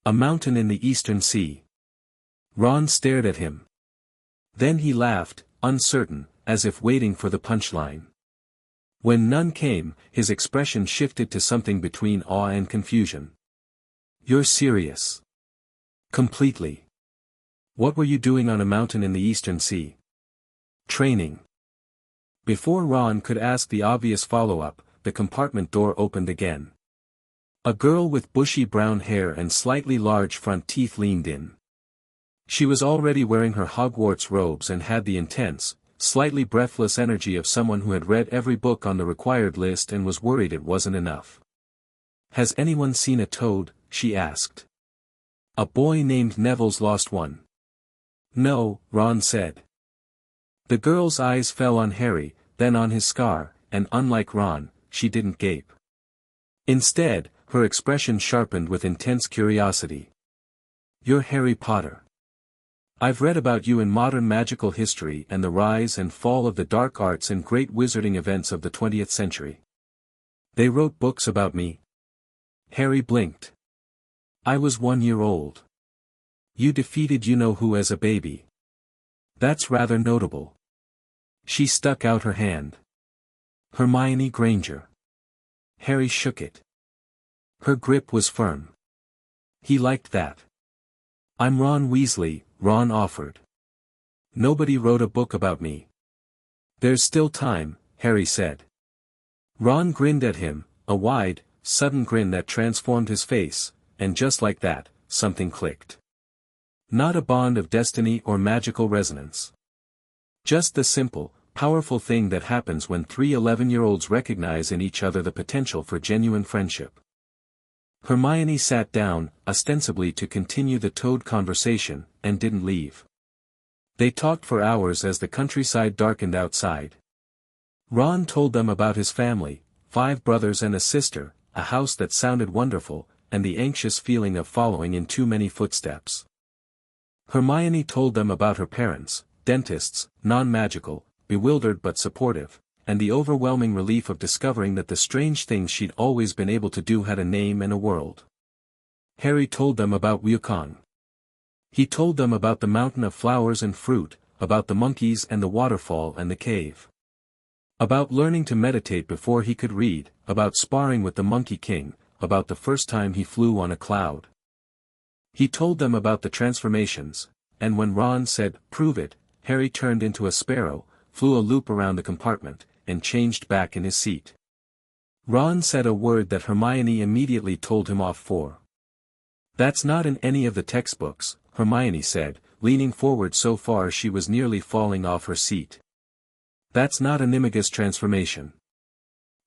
A mountain in the Eastern Sea. Ron stared at him. Then he laughed, uncertain, as if waiting for the punchline. When none came, his expression shifted to something between awe and confusion. "You're serious." "Completely." "What were you doing on a mountain in the Eastern Sea?" "Training." Before Ron could ask the obvious follow-up, the compartment door opened again. A girl with bushy brown hair and slightly large front teeth leaned in. She was already wearing her Hogwarts robes and had the intense, slightly breathless energy of someone who had read every book on the required list and was worried it wasn't enough. "Has anyone seen a toad?" she asked. "A boy named Neville's lost one." "No," Ron said. The girl's eyes fell on Harry, then on his scar, and unlike Ron, she didn't gape. Instead, her expression sharpened with intense curiosity. "You're Harry Potter. I've read about you in modern magical history and the rise and fall of the dark arts and great wizarding events of the 20th century. They wrote books about me." Harry blinked. "I was 1 year old. You defeated you-know-who as a baby. That's rather notable." She stuck out her hand. Hermione Granger. Harry shook it. Her grip was firm. He liked that. I'm Ron Weasley, Ron offered. Nobody wrote a book about me. There's still time, Harry said. Ron grinned at him, a wide, sudden grin that transformed his face, and just like that, something clicked. Not a bond of destiny or magical resonance. Just the simple, powerful thing that happens when three 11-year-olds recognize in each other the potential for genuine friendship. Hermione sat down, ostensibly to continue the Toad conversation, and didn't leave. They talked for hours as the countryside darkened outside. Ron told them about his family, 5 brothers and a sister, a house that sounded wonderful, and the anxious feeling of following in too many footsteps. Hermione told them about her parents, dentists, non-magical, bewildered but supportive, and the overwhelming relief of discovering that the strange things she'd always been able to do had a name and a world. Harry told them about Wukong. He told them about the mountain of flowers and fruit, about the monkeys and the waterfall and the cave. About learning to meditate before he could read, about sparring with the Monkey King, about the first time he flew on a cloud. He told them about the transformations, and when Ron said, "Prove it," Harry turned into a sparrow, flew a loop around the compartment, and changed back in his seat. Ron said a word that Hermione immediately told him off for. "That's not in any of the textbooks," Hermione said, leaning forward so far she was nearly falling off her seat. "That's not an Animagus transformation.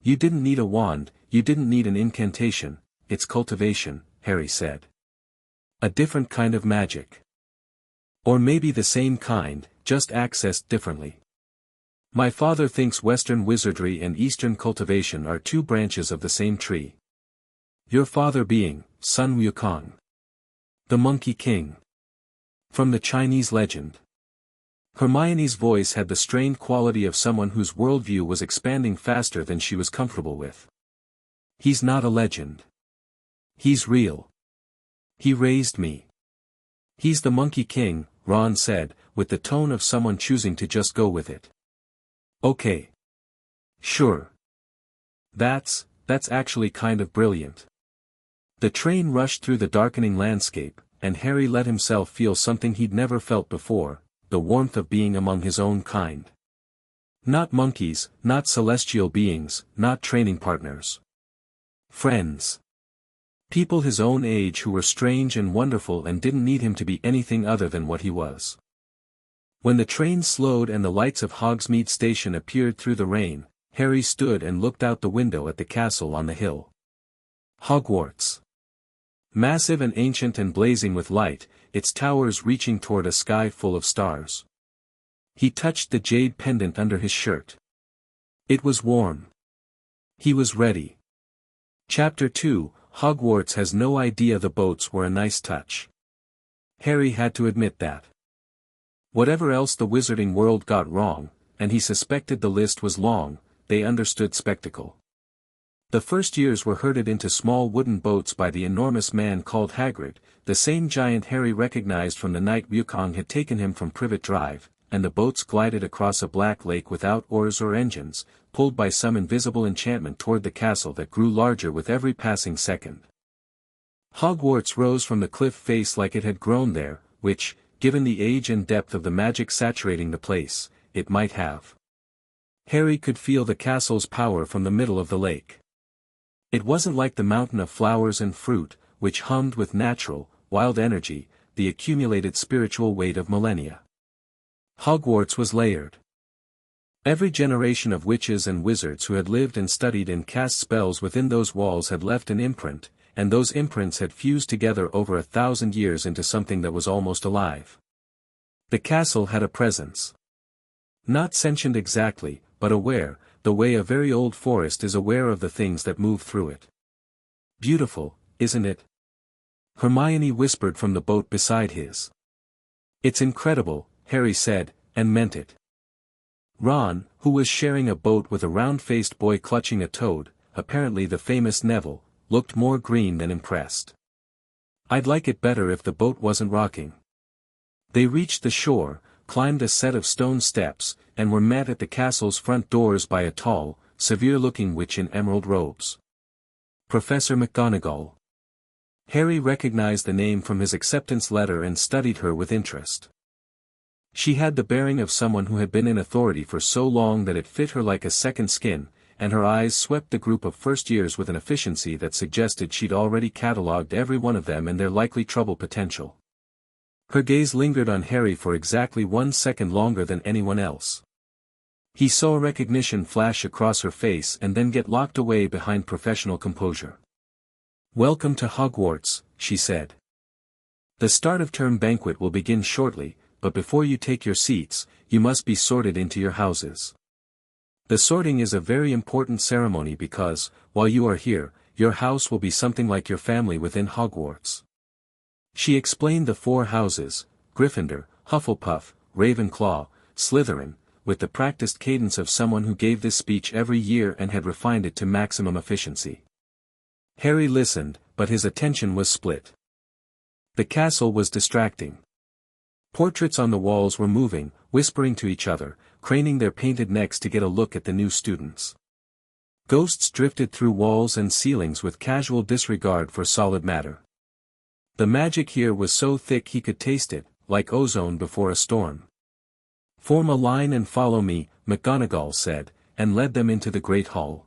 You didn't need a wand, you didn't need an incantation, it's cultivation," Harry said. "A different kind of magic. Or maybe the same kind, just accessed differently. My father thinks Western wizardry and Eastern cultivation are 2 branches of the same tree. Your father being, Sun Wukong. The Monkey King. From the Chinese legend." Hermione's voice had the strained quality of someone whose worldview was expanding faster than she was comfortable with. "He's not a legend. He's real. He raised me. He's the Monkey King," Ron said, with the tone of someone choosing to just go with it. "Okay. Sure. That's actually kind of brilliant." The train rushed through the darkening landscape, and Harry let himself feel something he'd never felt before, the warmth of being among his own kind. Not monkeys, not celestial beings, not training partners. Friends. People his own age who were strange and wonderful and didn't need him to be anything other than what he was. When the train slowed and the lights of Hogsmeade Station appeared through the rain, Harry stood and looked out the window at the castle on the hill. Hogwarts. Massive and ancient and blazing with light, its towers reaching toward a sky full of stars. He touched the jade pendant under his shirt. It was warm. He was ready. Chapter 2, Hogwarts has no idea the boats were a nice touch. Harry had to admit that. Whatever else the wizarding world got wrong, and he suspected the list was long, they understood spectacle. The first years were herded into small wooden boats by the enormous man called Hagrid, the same giant Harry recognized from the night Wukong had taken him from Privet Drive, and the boats glided across a black lake without oars or engines, pulled by some invisible enchantment toward the castle that grew larger with every passing second. Hogwarts rose from the cliff face like it had grown there, which, given the age and depth of the magic saturating the place, it might have. Harry could feel the castle's power from the middle of the lake. It wasn't like the mountain of flowers and fruit, which hummed with natural, wild energy, the accumulated spiritual weight of millennia. Hogwarts was layered. Every generation of witches and wizards who had lived and studied and cast spells within those walls had left an imprint, and those imprints had fused together over 1,000 years into something that was almost alive. The castle had a presence. Not sentient exactly, but aware, the way a very old forest is aware of the things that move through it. "Beautiful, isn't it?" Hermione whispered from the boat beside his. "It's incredible," Harry said, and meant it. Ron, who was sharing a boat with a round-faced boy clutching a toad, apparently the famous Neville, looked more green than impressed. "I'd like it better if the boat wasn't rocking." They reached the shore, climbed a set of stone steps, and were met at the castle's front doors by a tall, severe-looking witch in emerald robes. Professor McGonagall. Harry recognized the name from his acceptance letter and studied her with interest. She had the bearing of someone who had been in authority for so long that it fit her like a second skin, and her eyes swept the group of first years with an efficiency that suggested she'd already catalogued every one of them and their likely trouble potential. Her gaze lingered on Harry for exactly 1 second longer than anyone else. He saw recognition flash across her face and then get locked away behind professional composure. "Welcome to Hogwarts," she said. "The start-of-term banquet will begin shortly, but before you take your seats, you must be sorted into your houses. The sorting is a very important ceremony because, while you are here, your house will be something like your family within Hogwarts." She explained the 4 houses: Gryffindor, Hufflepuff, Ravenclaw, Slytherin, with the practiced cadence of someone who gave this speech every year and had refined it to maximum efficiency. Harry listened, but his attention was split. The castle was distracting. Portraits on the walls were moving, whispering to each other, craning their painted necks to get a look at the new students. Ghosts drifted through walls and ceilings with casual disregard for solid matter. The magic here was so thick he could taste it, like ozone before a storm. "Form a line and follow me," McGonagall said, and led them into the great hall.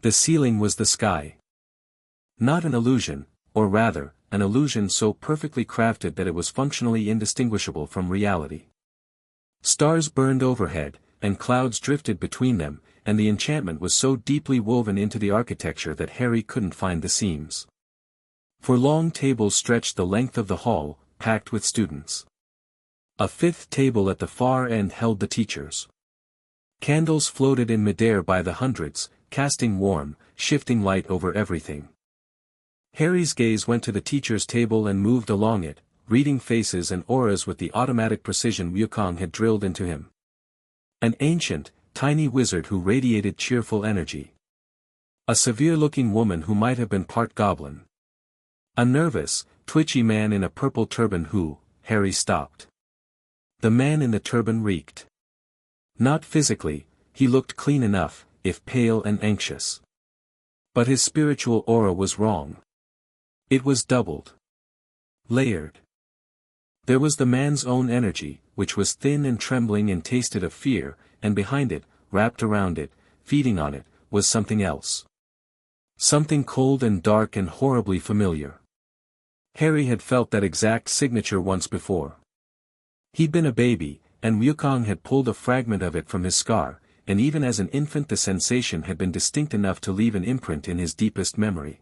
The ceiling was the sky. Not an illusion, or rather, an illusion so perfectly crafted that it was functionally indistinguishable from reality. Stars burned overhead, and clouds drifted between them, and the enchantment was so deeply woven into the architecture that Harry couldn't find the seams. 4 long tables stretched the length of the hall, packed with students. A 5th table at the far end held the teachers. Candles floated in midair by the hundreds, casting warm, shifting light over everything. Harry's gaze went to the teacher's table and moved along it, reading faces and auras with the automatic precision Wukong had drilled into him. An ancient, tiny wizard who radiated cheerful energy. A severe-looking woman who might have been part goblin. A nervous, twitchy man in a purple turban who, Harry stopped. The man in the turban reeked. Not physically, he looked clean enough, if pale and anxious. But his spiritual aura was wrong. It was doubled. Layered. There was the man's own energy, which was thin and trembling and tasted of fear, and behind it, wrapped around it, feeding on it, was something else. Something cold and dark and horribly familiar. Harry had felt that exact signature once before. He'd been a baby, and Wukong had pulled a fragment of it from his scar, and even as an infant the sensation had been distinct enough to leave an imprint in his deepest memory.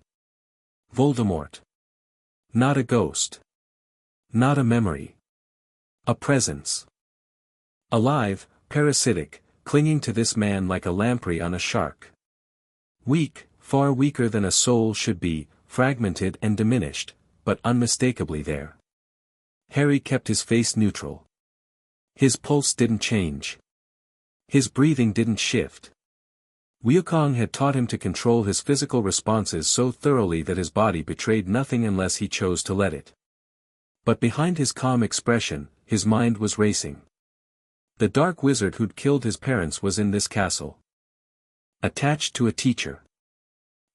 Voldemort. Not a ghost. Not a memory. A presence. Alive, parasitic, clinging to this man like a lamprey on a shark. Weak, far weaker than a soul should be, fragmented and diminished, but unmistakably there. Harry kept his face neutral. His pulse didn't change. His breathing didn't shift. Wukong had taught him to control his physical responses so thoroughly that his body betrayed nothing unless he chose to let it. But behind his calm expression, his mind was racing. The dark wizard who'd killed his parents was in this castle. Attached to a teacher.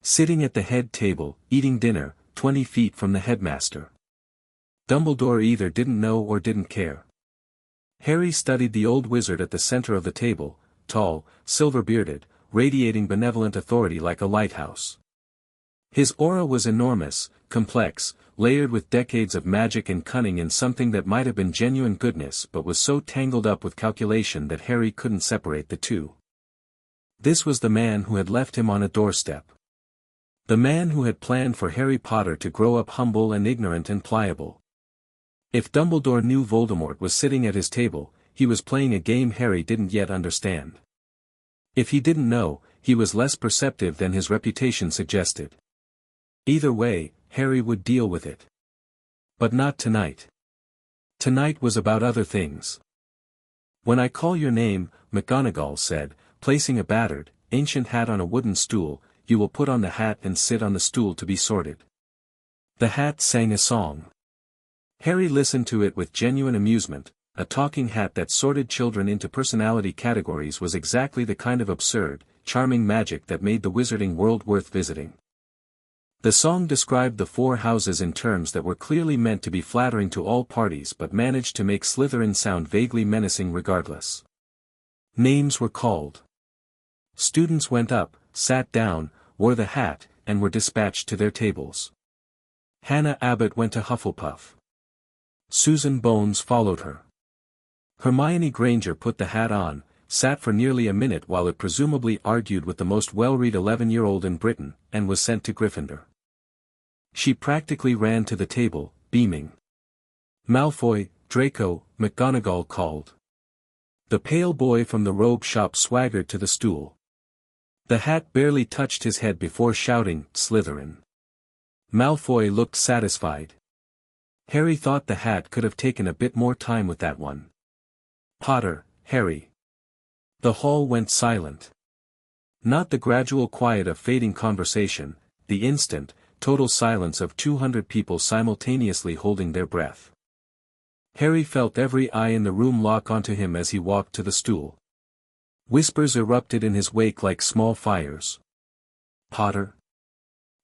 Sitting at the head table, eating dinner, 20 feet from the headmaster. Dumbledore either didn't know or didn't care. Harry studied the old wizard at the center of the table, tall, silver-bearded, radiating benevolent authority like a lighthouse. His aura was enormous, complex, layered with decades of magic and cunning in something that might have been genuine goodness but was so tangled up with calculation that Harry couldn't separate the two. This was the man who had left him on a doorstep. The man who had planned for Harry Potter to grow up humble and ignorant and pliable. If Dumbledore knew Voldemort was sitting at his table, he was playing a game Harry didn't yet understand. If he didn't know, he was less perceptive than his reputation suggested. Either way, Harry would deal with it. But not tonight. Tonight was about other things. "When I call your name," McGonagall said, placing a battered, ancient hat on a wooden stool, "you will put on the hat and sit on the stool to be sorted." The hat sang a song. Harry listened to it with genuine amusement, a talking hat that sorted children into personality categories was exactly the kind of absurd, charming magic that made the wizarding world worth visiting. The song described the 4 houses in terms that were clearly meant to be flattering to all parties but managed to make Slytherin sound vaguely menacing regardless. Names were called. Students went up, sat down, wore the hat, and were dispatched to their tables. Hannah Abbott went to Hufflepuff. Susan Bones followed her. Hermione Granger put the hat on, sat for nearly a minute while it presumably argued with the most well-read 11-year-old in Britain, and was sent to Gryffindor. She practically ran to the table, beaming. Malfoy, Draco, McGonagall called. The pale boy from the robe shop swaggered to the stool. The hat barely touched his head before shouting, Slytherin. Malfoy looked satisfied. Harry thought the hat could have taken a bit more time with that one. Potter, Harry. The hall went silent. Not the gradual quiet of fading conversation, the instant, total silence of 200 people simultaneously holding their breath. Harry felt every eye in the room lock onto him as he walked to the stool. Whispers erupted in his wake like small fires. Potter?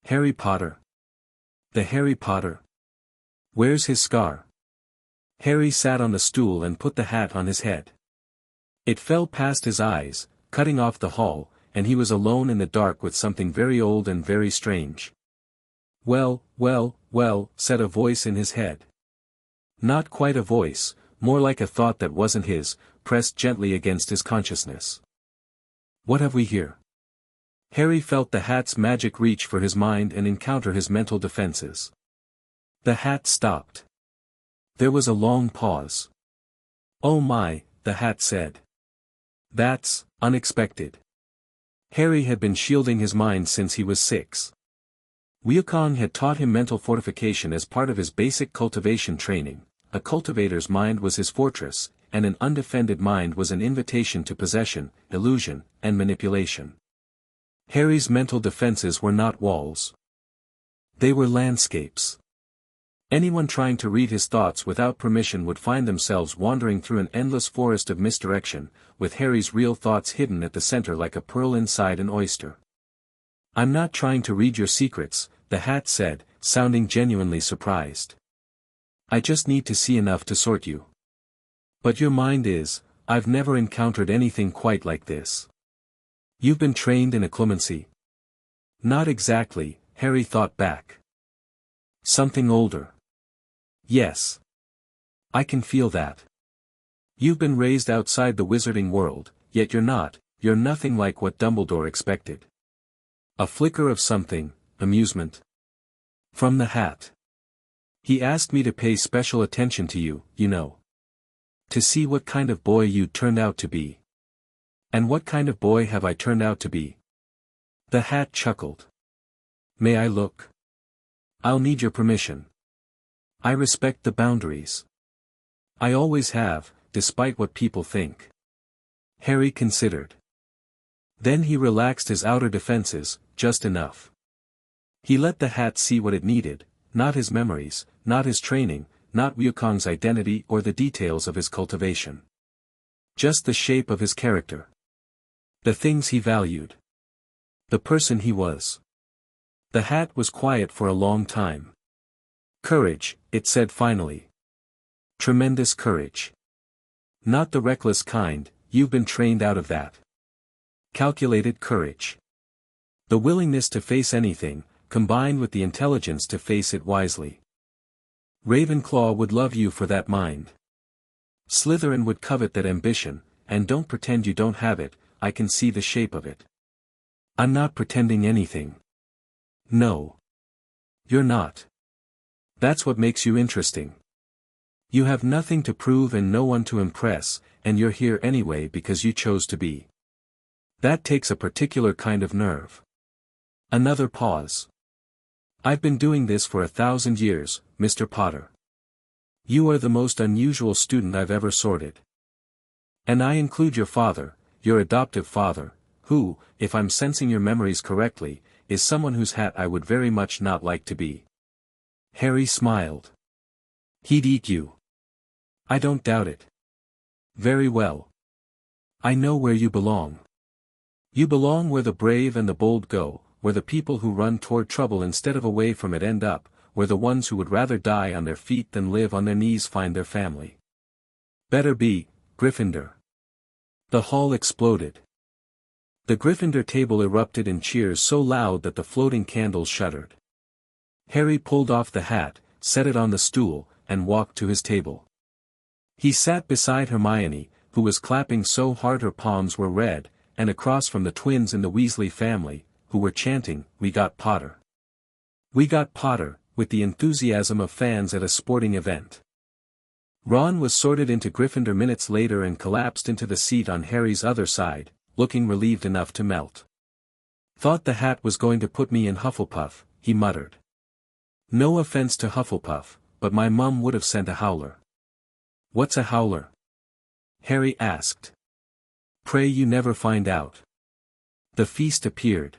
Harry Potter? The Harry Potter? Where's his scar? Harry sat on the stool and put the hat on his head. It fell past his eyes, cutting off the hall, and he was alone in the dark with something very old and very strange. Well, well, well, said a voice in his head. Not quite a voice, more like a thought that wasn't his, pressed gently against his consciousness. What have we here? Harry felt the hat's magic reach for his mind and encounter his mental defenses. The hat stopped. There was a long pause. Oh my, the hat said. That's unexpected. Harry had been shielding his mind since he was 6. Wukong had taught him mental fortification as part of his basic cultivation training. A cultivator's mind was his fortress, and an undefended mind was an invitation to possession, illusion, and manipulation. Harry's mental defenses were not walls. They were landscapes. Anyone trying to read his thoughts without permission would find themselves wandering through an endless forest of misdirection, with Harry's real thoughts hidden at the center like a pearl inside an oyster. I'm not trying to read your secrets, the hat said, sounding genuinely surprised. I just need to see enough to sort you. But your mind is, I've never encountered anything quite like this. You've been trained in occlumency? Not exactly, Harry thought back. Something older. Yes. I can feel that. You've been raised outside the wizarding world, yet you're nothing like what Dumbledore expected. A flicker of something, amusement. From the hat. He asked me to pay special attention to you, you know. To see what kind of boy you turned out to be. And what kind of boy have I turned out to be? The hat chuckled. May I look? I'll need your permission. I respect the boundaries. I always have, despite what people think. Harry considered. Then he relaxed his outer defenses, just enough. He let the hat see what it needed, not his memories, not his training, not Wukong's identity or the details of his cultivation. Just the shape of his character. The things he valued. The person he was. The hat was quiet for a long time. Courage, it said finally. Tremendous courage. Not the reckless kind, you've been trained out of that. Calculated courage. The willingness to face anything, combined with the intelligence to face it wisely. Ravenclaw would love you for that mind. Slytherin would covet that ambition, and don't pretend you don't have it, I can see the shape of it. I'm not pretending anything. No. You're not. That's what makes you interesting. You have nothing to prove and no one to impress, and you're here anyway because you chose to be. That takes a particular kind of nerve. Another pause. I've been doing this for 1,000 years, Mr. Potter. You are the most unusual student I've ever sorted. And I include your father, your adoptive father, who, if I'm sensing your memories correctly, is someone whose hat I would very much not like to be. Harry smiled. He'd eat you. I don't doubt it. Very well. I know where you belong. You belong where the brave and the bold go, where the people who run toward trouble instead of away from it end up, where the ones who would rather die on their feet than live on their knees find their family. Better be, Gryffindor. The hall exploded. The Gryffindor table erupted in cheers so loud that the floating candles shuddered. Harry pulled off the hat, set it on the stool, and walked to his table. He sat beside Hermione, who was clapping so hard her palms were red, and across from the twins in the Weasley family, who were chanting, "We got Potter. We got Potter," with the enthusiasm of fans at a sporting event. Ron was sorted into Gryffindor minutes later and collapsed into the seat on Harry's other side, looking relieved enough to melt. "Thought the hat was going to put me in Hufflepuff," he muttered. "No offense to Hufflepuff, but my mum would have sent a howler." "What's a howler?" Harry asked. "Pray you never find out." The feast appeared.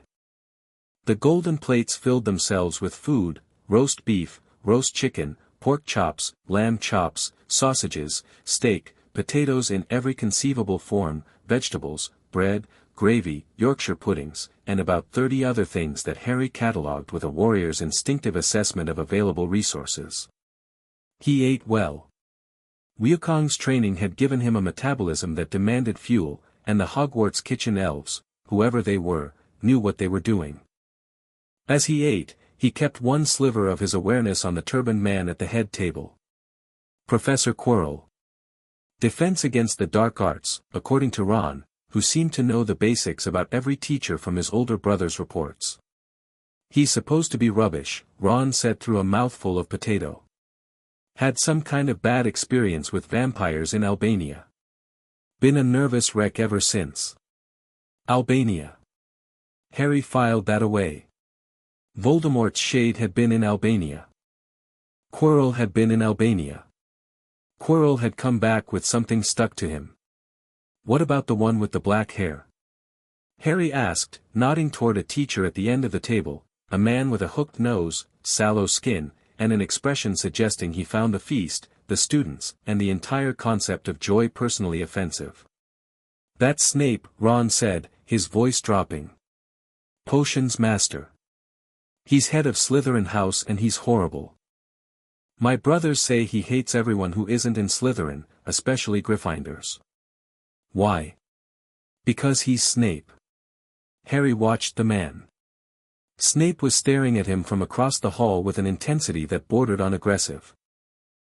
The golden plates filled themselves with food: roast beef, roast chicken, pork chops, lamb chops, sausages, steak, potatoes in every conceivable form, vegetables, bread, gravy, Yorkshire puddings, and about 30 other things that Harry catalogued with a warrior's instinctive assessment of available resources. He ate well. Wukong's training had given him a metabolism that demanded fuel, and the Hogwarts kitchen elves, whoever they were, knew what they were doing. As he ate, he kept one sliver of his awareness on the turbaned man at the head table. Professor Quirrell. Defense against the dark arts, according to Ron, who seemed to know the basics about every teacher from his older brother's reports. "He's supposed to be rubbish," Ron said through a mouthful of potato. "Had some kind of bad experience with vampires in Albania. Been a nervous wreck ever since." Albania. Harry filed that away. Voldemort's shade had been in Albania. Quirrell had been in Albania. Quirrell had come back with something stuck to him. What about the one with the black hair? Harry asked, nodding toward a teacher at the end of the table, a man with a hooked nose, sallow skin, and an expression suggesting he found the feast, the students, and the entire concept of joy personally offensive. "That's Snape," Ron said, his voice dropping. "Potions master. He's head of Slytherin House and he's horrible. My brothers say he hates everyone who isn't in Slytherin, especially Gryffindors." "Why?" "Because he's Snape." Harry watched the man. Snape was staring at him from across the hall with an intensity that bordered on aggressive.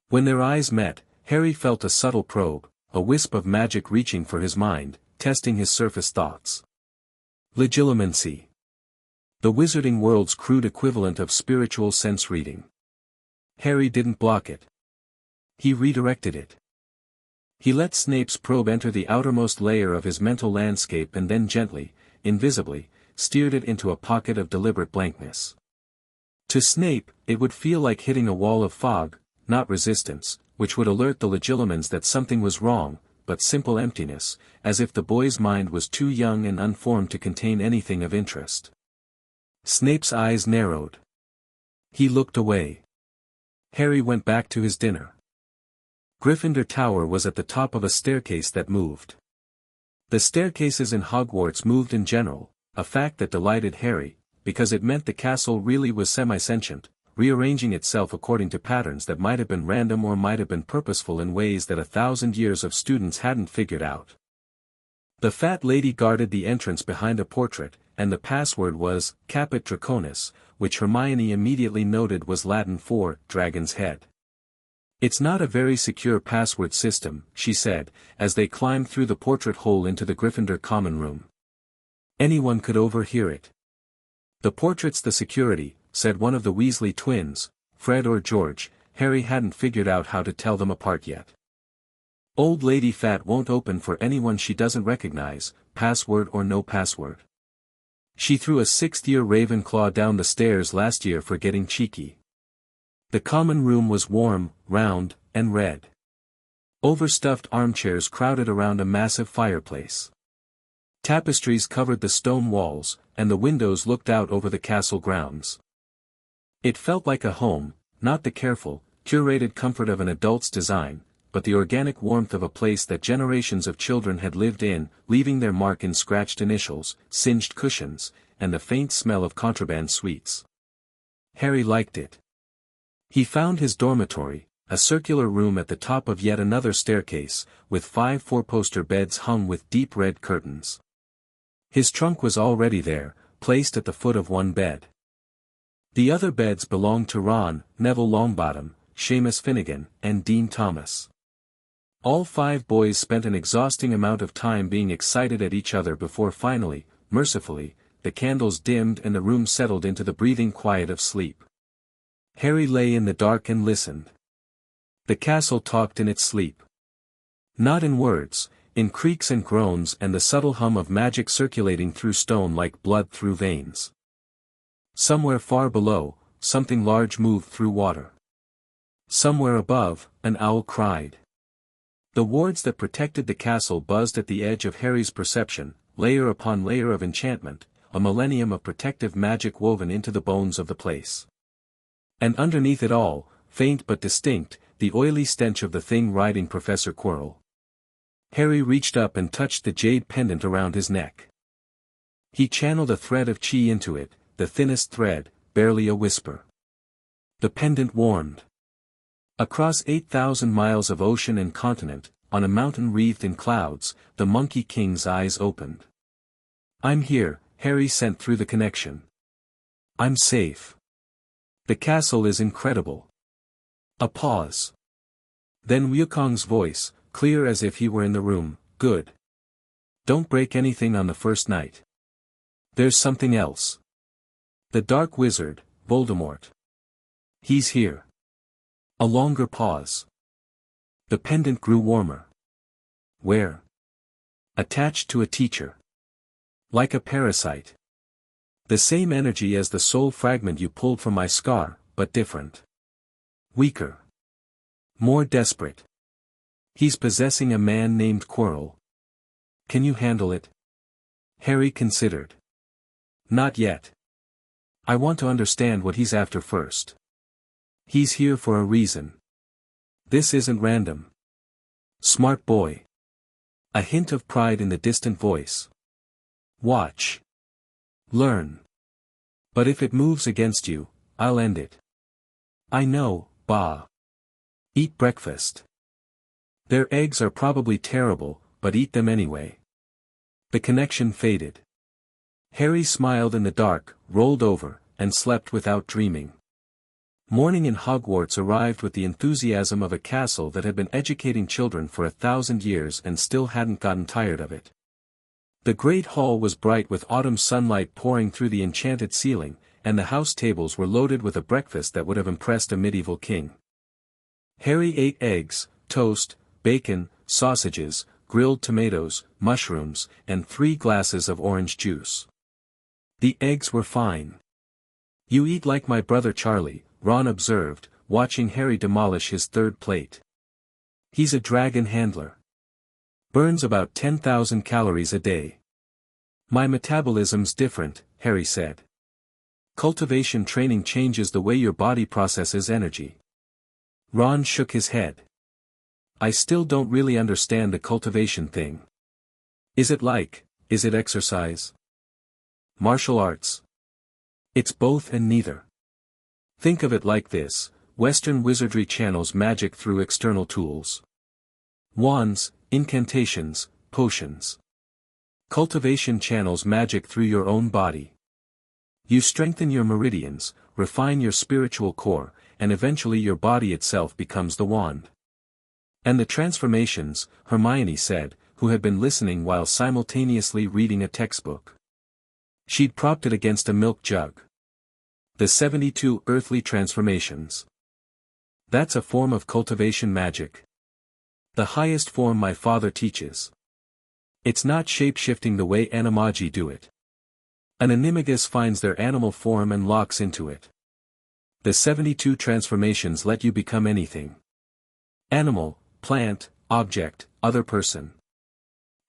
When their eyes met, Harry felt a subtle probe, a wisp of magic reaching for his mind, testing his surface thoughts. Legilimency. The wizarding world's crude equivalent of spiritual sense reading. Harry didn't block it. He redirected it. He let Snape's probe enter the outermost layer of his mental landscape and then gently, invisibly, steered it into a pocket of deliberate blankness. To Snape, it would feel like hitting a wall of fog, not resistance, which would alert the Legilimens that something was wrong, but simple emptiness, as if the boy's mind was too young and unformed to contain anything of interest. Snape's eyes narrowed. He looked away. Harry went back to his dinner. Gryffindor Tower was at the top of a staircase that moved. The staircases in Hogwarts moved in general, a fact that delighted Harry, because it meant the castle really was semi-sentient, rearranging itself according to patterns that might have been random or might have been purposeful in ways that 1,000 years of students hadn't figured out. The fat lady guarded the entrance behind a portrait, and the password was Caput Draconis, which Hermione immediately noted was Latin for dragon's head. "It's not a very secure password system," she said, as they climbed through the portrait hole into the Gryffindor common room. "Anyone could overhear it." "The portrait's the security," said one of the Weasley twins, Fred or George. Harry hadn't figured out how to tell them apart yet. "Old Lady Fat won't open for anyone she doesn't recognize, password or no password. She threw a 6th-year Ravenclaw down the stairs last year for getting cheeky." The common room was warm, round, and red. Overstuffed armchairs crowded around a massive fireplace. Tapestries covered the stone walls, and the windows looked out over the castle grounds. It felt like a home, not the careful, curated comfort of an adult's design, but the organic warmth of a place that generations of children had lived in, leaving their mark in scratched initials, singed cushions, and the faint smell of contraband sweets. Harry liked it. He found his dormitory, a circular room at the top of yet another staircase, with 5 four-poster beds hung with deep red curtains. His trunk was already there, placed at the foot of one bed. The other beds belonged to Ron, Neville Longbottom, Seamus Finnegan, and Dean Thomas. All 5 boys spent an exhausting amount of time being excited at each other before finally, mercifully, the candles dimmed and the room settled into the breathing quiet of sleep. Harry lay in the dark and listened. The castle talked in its sleep. Not in words, in creaks and groans and the subtle hum of magic circulating through stone like blood through veins. Somewhere far below, something large moved through water. Somewhere above, an owl cried. The wards that protected the castle buzzed at the edge of Harry's perception, layer upon layer of enchantment, a millennium of protective magic woven into the bones of the place. And underneath it all, faint but distinct, the oily stench of the thing riding Professor Quirrell. Harry reached up and touched the jade pendant around his neck. He channeled a thread of chi into it, the thinnest thread, barely a whisper. The pendant warmed. Across 8,000 miles of ocean and continent, on a mountain wreathed in clouds, the Monkey King's eyes opened. "I'm here," Harry sent through the connection. "I'm safe. The castle is incredible." A pause. Then Wukong's voice, clear as if he were in the room, "Good. Don't break anything on the first night. There's something else. The Dark Wizard, Voldemort. He's here." A longer pause. The pendant grew warmer. "Where?" "Attached to a teacher. Like a parasite. The same energy as the soul fragment you pulled from my scar, but different. Weaker. More desperate. He's possessing a man named Quirrell. Can you handle it?" Harry considered. "Not yet. I want to understand what he's after first. He's here for a reason. This isn't random. Smart boy." A hint of pride in the distant voice. "Watch. Learn. But if it moves against you, I'll end it." "I know, Bah. Eat breakfast. Their eggs are probably terrible, but eat them anyway." The connection faded. Harry smiled in the dark, rolled over, and slept without dreaming. Morning in Hogwarts arrived with the enthusiasm of a castle that had been educating children for 1,000 years and still hadn't gotten tired of it. The great hall was bright with autumn sunlight pouring through the enchanted ceiling, and the house tables were loaded with a breakfast that would have impressed a medieval king. Harry ate eggs, toast, bacon, sausages, grilled tomatoes, mushrooms, and 3 glasses of orange juice. The eggs were fine. "You eat like my brother Charlie," Ron observed, watching Harry demolish his 3rd plate. "He's a dragon handler. Burns about 10,000 calories a day." "My metabolism's different," Harry said. "Cultivation training changes the way your body processes energy." Ron shook his head. "I still don't really understand the cultivation thing. Is it exercise? Martial arts?" "It's both and neither. Think of it like this, Western wizardry channels magic through external tools. Wands, incantations, potions. Cultivation channels magic through your own body. You strengthen your meridians, refine your spiritual core, and eventually your body itself becomes the wand." "And the transformations," Hermione said, who had been listening while simultaneously reading a textbook. She'd propped it against a milk jug. "The 72 earthly transformations. That's a form of cultivation magic. The highest form my father teaches. It's not shape-shifting the way animagi do it. An animagus finds their animal form and locks into it. The 72 transformations let you become anything. Animal, plant, object, other person.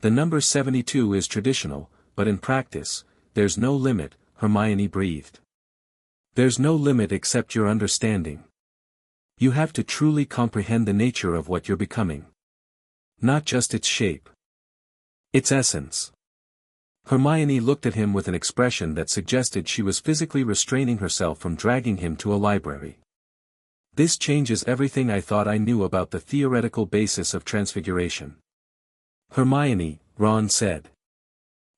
The number 72 is traditional, but in practice, there's no limit," Hermione breathed. "There's no limit except your understanding. You have to truly comprehend the nature of what you're becoming. Not just its shape. Its essence. Hermione looked at him with an expression that suggested she was physically restraining herself from dragging him to a library. This changes everything I thought I knew about the theoretical basis of transfiguration. Hermione, Ron said.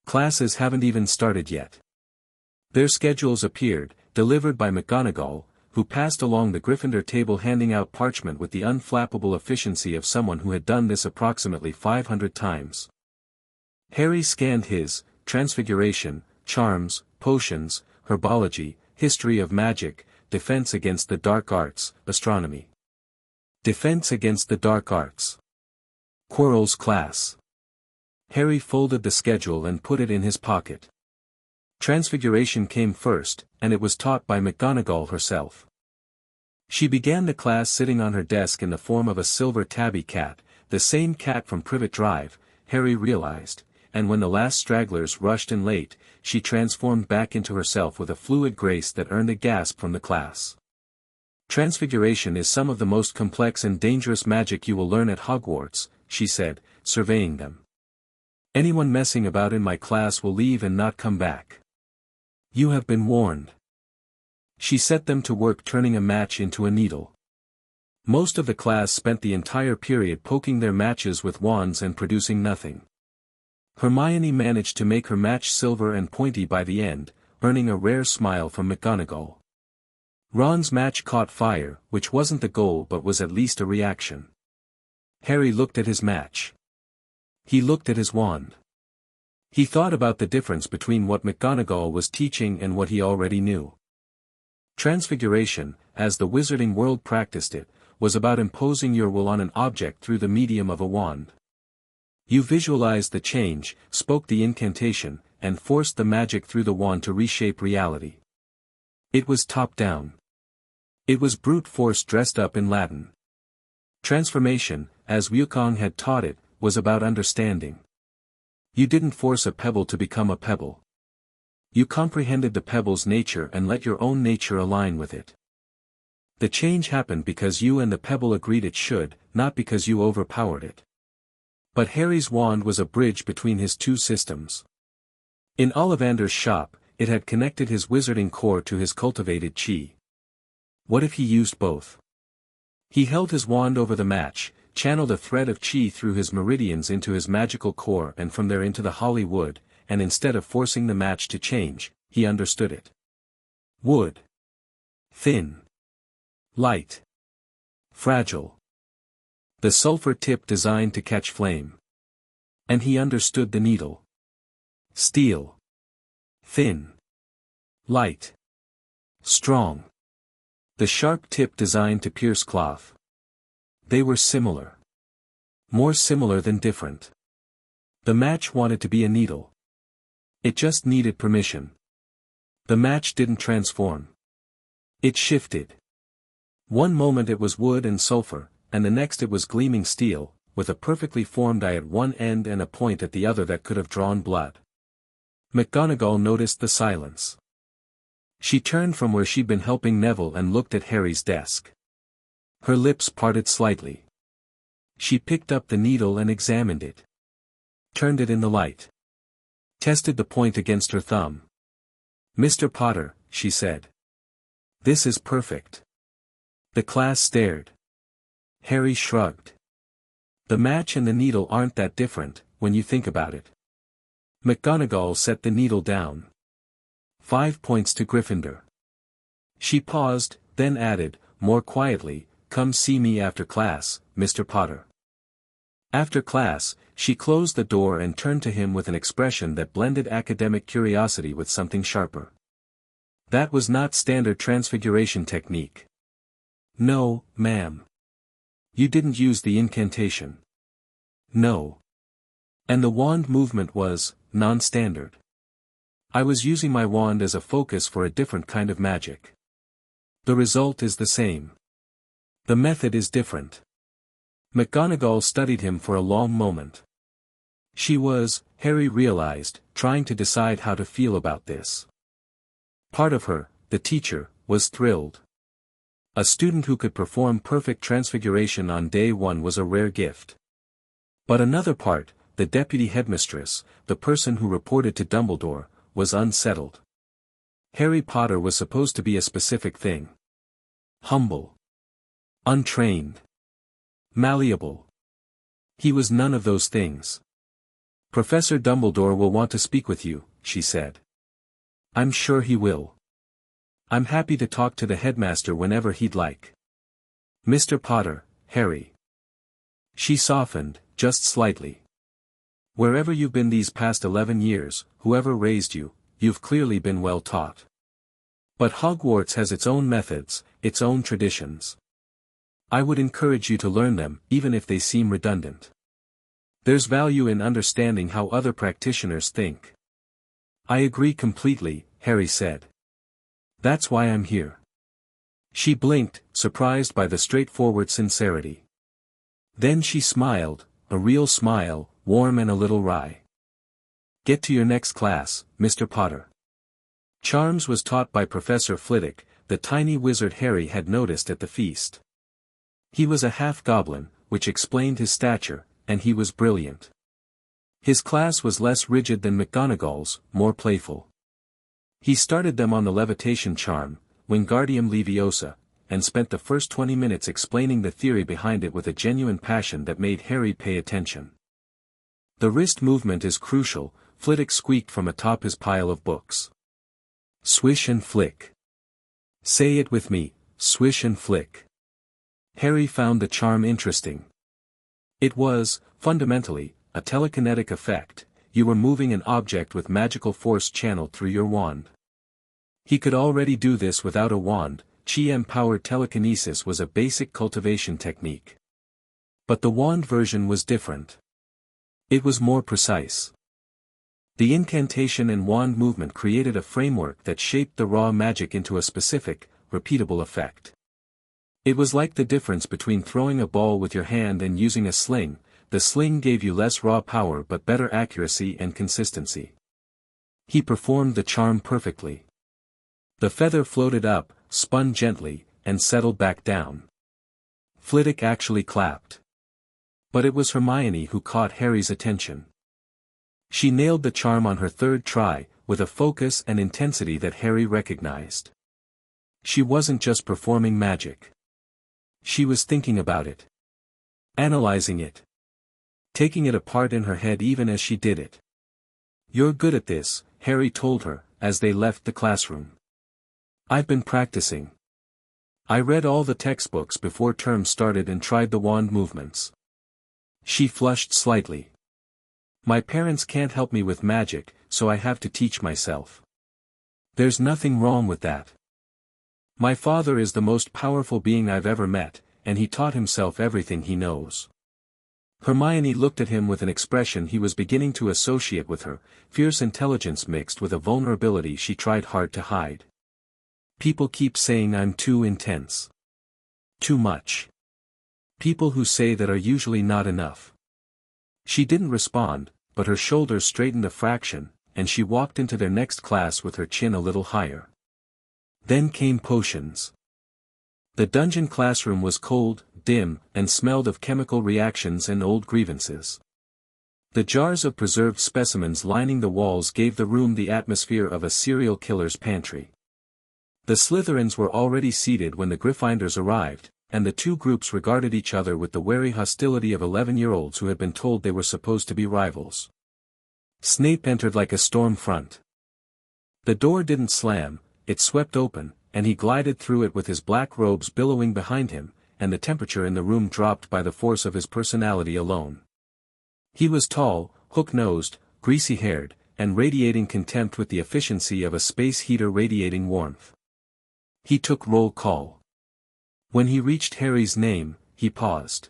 Classes haven't even started yet. Their schedules appeared, delivered by McGonagall, who passed along the Gryffindor table handing out parchment with the unflappable efficiency of someone who had done this approximately 500 times. Harry scanned his, transfiguration, charms, potions, herbology, history of magic, defense against the dark arts, astronomy. Defense against the dark arts. Quirrell's class. Harry folded the schedule and put it in his pocket. Transfiguration came first, and it was taught by McGonagall herself. She began the class sitting on her desk in the form of a silver tabby cat, the same cat from Privet Drive, Harry realized, and when the last stragglers rushed in late, she transformed back into herself with a fluid grace that earned a gasp from the class. Transfiguration is some of the most complex and dangerous magic you will learn at Hogwarts, she said, surveying them. Anyone messing about in my class will leave and not come back. You have been warned. She set them to work turning a match into a needle. Most of the class spent the entire period poking their matches with wands and producing nothing. Hermione managed to make her match silver and pointy by the end, earning a rare smile from McGonagall. Ron's match caught fire, which wasn't the goal but was at least a reaction. Harry looked at his match. He looked at his wand. He thought about the difference between what McGonagall was teaching and what he already knew. Transfiguration, as the wizarding world practiced it, was about imposing your will on an object through the medium of a wand. You visualized the change, spoke the incantation, and forced the magic through the wand to reshape reality. It was top-down. It was brute force dressed up in Latin. Transformation, as Wukong had taught it, was about understanding. You didn't force a pebble to become a pebble. You comprehended the pebble's nature and let your own nature align with it. The change happened because you and the pebble agreed it should, not because you overpowered it. But Harry's wand was a bridge between his two systems. In Ollivander's shop, it had connected his wizarding core to his cultivated chi. What if he used both? He held his wand over the match, channeled a thread of chi through his meridians into his magical core and from there into the holly wood, and instead of forcing the match to change, he understood it. Wood. Thin. Light. Fragile. The sulfur tip designed to catch flame. And he understood the needle. Steel. Thin. Light. Strong. The sharp tip designed to pierce cloth. They were similar. More similar than different. The match wanted to be a needle. It just needed permission. The match didn't transform. It shifted. One moment it was wood and sulfur, and the next it was gleaming steel, with a perfectly formed eye at one end and a point at the other that could have drawn blood. McGonagall noticed the silence. She turned from where she'd been helping Neville and looked at Harry's desk. Her lips parted slightly. She picked up the needle and examined it. Turned it in the light. Tested the point against her thumb. "Mr. Potter," she said. "This is perfect." The class stared. Harry shrugged. The match and the needle aren't that different, when you think about it. McGonagall set the needle down. 5 points to Gryffindor. She paused, then added, more quietly, "Come see me after class, Mr. Potter." After class, she closed the door and turned to him with an expression that blended academic curiosity with something sharper. That was not standard transfiguration technique. "No, ma'am. You didn't use the incantation." "No. And the wand movement was non-standard. I was using my wand as a focus for a different kind of magic. The result is the same. The method is different." McGonagall studied him for a long moment. She was, Harry realized, trying to decide how to feel about this. Part of her, the teacher, was thrilled. A student who could perform perfect transfiguration on day one was a rare gift. But another part, the deputy headmistress, the person who reported to Dumbledore, was unsettled. Harry Potter was supposed to be a specific thing. Humble. Untrained. Malleable. He was none of those things. "Professor Dumbledore will want to speak with you," she said. "I'm sure he will. I'm happy to talk to the headmaster whenever he'd like." "Mr. Potter, Harry." She softened, just slightly. "Wherever you've been these past 11 years, whoever raised you, you've clearly been well taught. But Hogwarts has its own methods, its own traditions. I would encourage you to learn them, even if they seem redundant. There's value in understanding how other practitioners think." "I agree completely," Harry said. "That's why I'm here." She blinked, surprised by the straightforward sincerity. Then she smiled, a real smile, warm and a little wry. "Get to your next class, Mr. Potter." Charms was taught by Professor Flitwick, the tiny wizard Harry had noticed at the feast. He was a half-goblin, which explained his stature, and he was brilliant. His class was less rigid than McGonagall's, more playful. He started them on the levitation charm, Wingardium Leviosa, and spent the first 20 minutes explaining the theory behind it with a genuine passion that made Harry pay attention. "The wrist movement is crucial," Flitwick squeaked from atop his pile of books. "Swish and flick. Say it with me, swish and flick." Harry found the charm interesting. It was, fundamentally, a telekinetic effect. You were moving an object with magical force channeled through your wand. He could already do this without a wand. Chi-empowered telekinesis was a basic cultivation technique. But the wand version was different. It was more precise. The incantation and wand movement created a framework that shaped the raw magic into a specific, repeatable effect. It was like the difference between throwing a ball with your hand and using a sling. The sling gave you less raw power but better accuracy and consistency. He performed the charm perfectly. The feather floated up, spun gently, and settled back down. Flitwick actually clapped. But it was Hermione who caught Harry's attention. She nailed the charm on her third try, with a focus and intensity that Harry recognized. She wasn't just performing magic. She was thinking about it. Analyzing it. Taking it apart in her head even as she did it. "You're good at this," Harry told her, as they left the classroom. "I've been practicing. I read all the textbooks before term started and tried the wand movements." She flushed slightly. "My parents can't help me with magic, so I have to teach myself. There's nothing wrong with that. My father is the most powerful being I've ever met, and he taught himself everything he knows." Hermione looked at him with an expression he was beginning to associate with her, fierce intelligence mixed with a vulnerability she tried hard to hide. "People keep saying I'm too intense. Too much. People who say that are usually not enough." She didn't respond, but her shoulders straightened a fraction, and she walked into their next class with her chin a little higher. Then came potions. The dungeon classroom was cold, dim, and smelled of chemical reactions and old grievances. The jars of preserved specimens lining the walls gave the room the atmosphere of a serial killer's pantry. The Slytherins were already seated when the Gryffindors arrived, and the two groups regarded each other with the wary hostility of 11-year-olds who had been told they were supposed to be rivals. Snape entered like a storm front. The door didn't slam, it swept open, and he glided through it with his black robes billowing behind him, and the temperature in the room dropped by the force of his personality alone. He was tall, hook-nosed, greasy-haired, and radiating contempt with the efficiency of a space heater radiating warmth. He took roll call. When he reached Harry's name, he paused.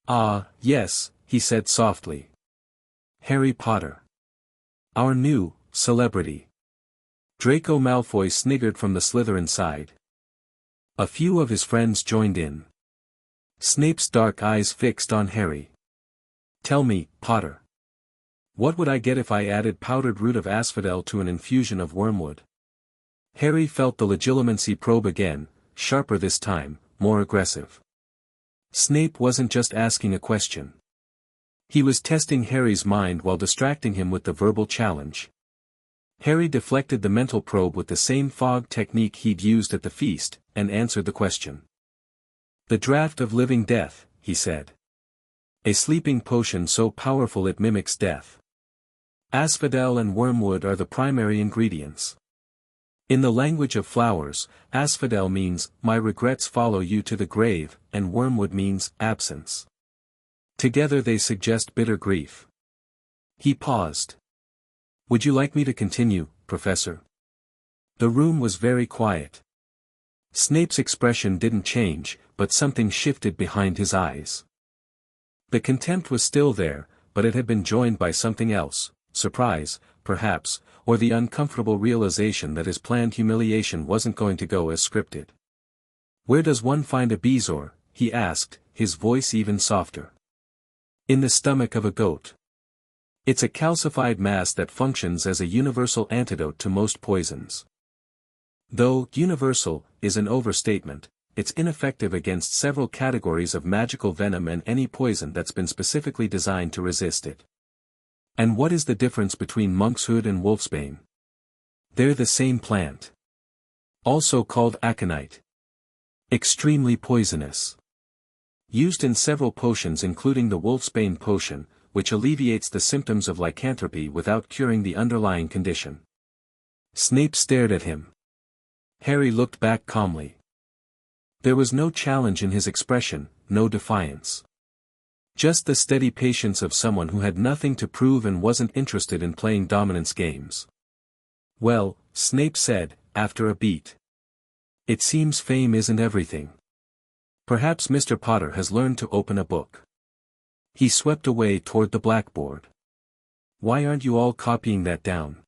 "Ah, yes," he said softly. "Harry Potter. Our new celebrity." Draco Malfoy sniggered from the Slytherin side. A few of his friends joined in. Snape's dark eyes fixed on Harry. "Tell me, Potter. What would I get if I added powdered root of asphodel to an infusion of wormwood?" Harry felt the legilimency probe again, sharper this time, more aggressive. Snape wasn't just asking a question. He was testing Harry's mind while distracting him with the verbal challenge. Harry deflected the mental probe with the same fog technique he'd used at the feast, and answered the question. "The draught of living death," he said. "A sleeping potion so powerful it mimics death. Asphodel and wormwood are the primary ingredients. In the language of flowers, asphodel means, 'My regrets follow you to the grave,' and wormwood means, 'absence.' Together they suggest bitter grief." He paused. "Would you like me to continue, Professor?" The room was very quiet. Snape's expression didn't change, but something shifted behind his eyes. The contempt was still there, but it had been joined by something else, surprise, perhaps, or the uncomfortable realization that his planned humiliation wasn't going to go as scripted. "Where does one find a bezoar?" he asked, his voice even softer. "In the stomach of a goat. It's a calcified mass that functions as a universal antidote to most poisons. Though universal is an overstatement, it's ineffective against several categories of magical venom and any poison that's been specifically designed to resist it." "And what is the difference between monkshood and wolfsbane?" "They're the same plant. Also called aconite. Extremely poisonous. Used in several potions including the wolfsbane potion, which alleviates the symptoms of lycanthropy without curing the underlying condition." Snape stared at him. Harry looked back calmly. There was no challenge in his expression, no defiance. Just the steady patience of someone who had nothing to prove and wasn't interested in playing dominance games. "Well," Snape said, after a beat. "It seems fame isn't everything. Perhaps Mr. Potter has learned to open a book." He swept away toward the blackboard. "Why aren't you all copying that down?"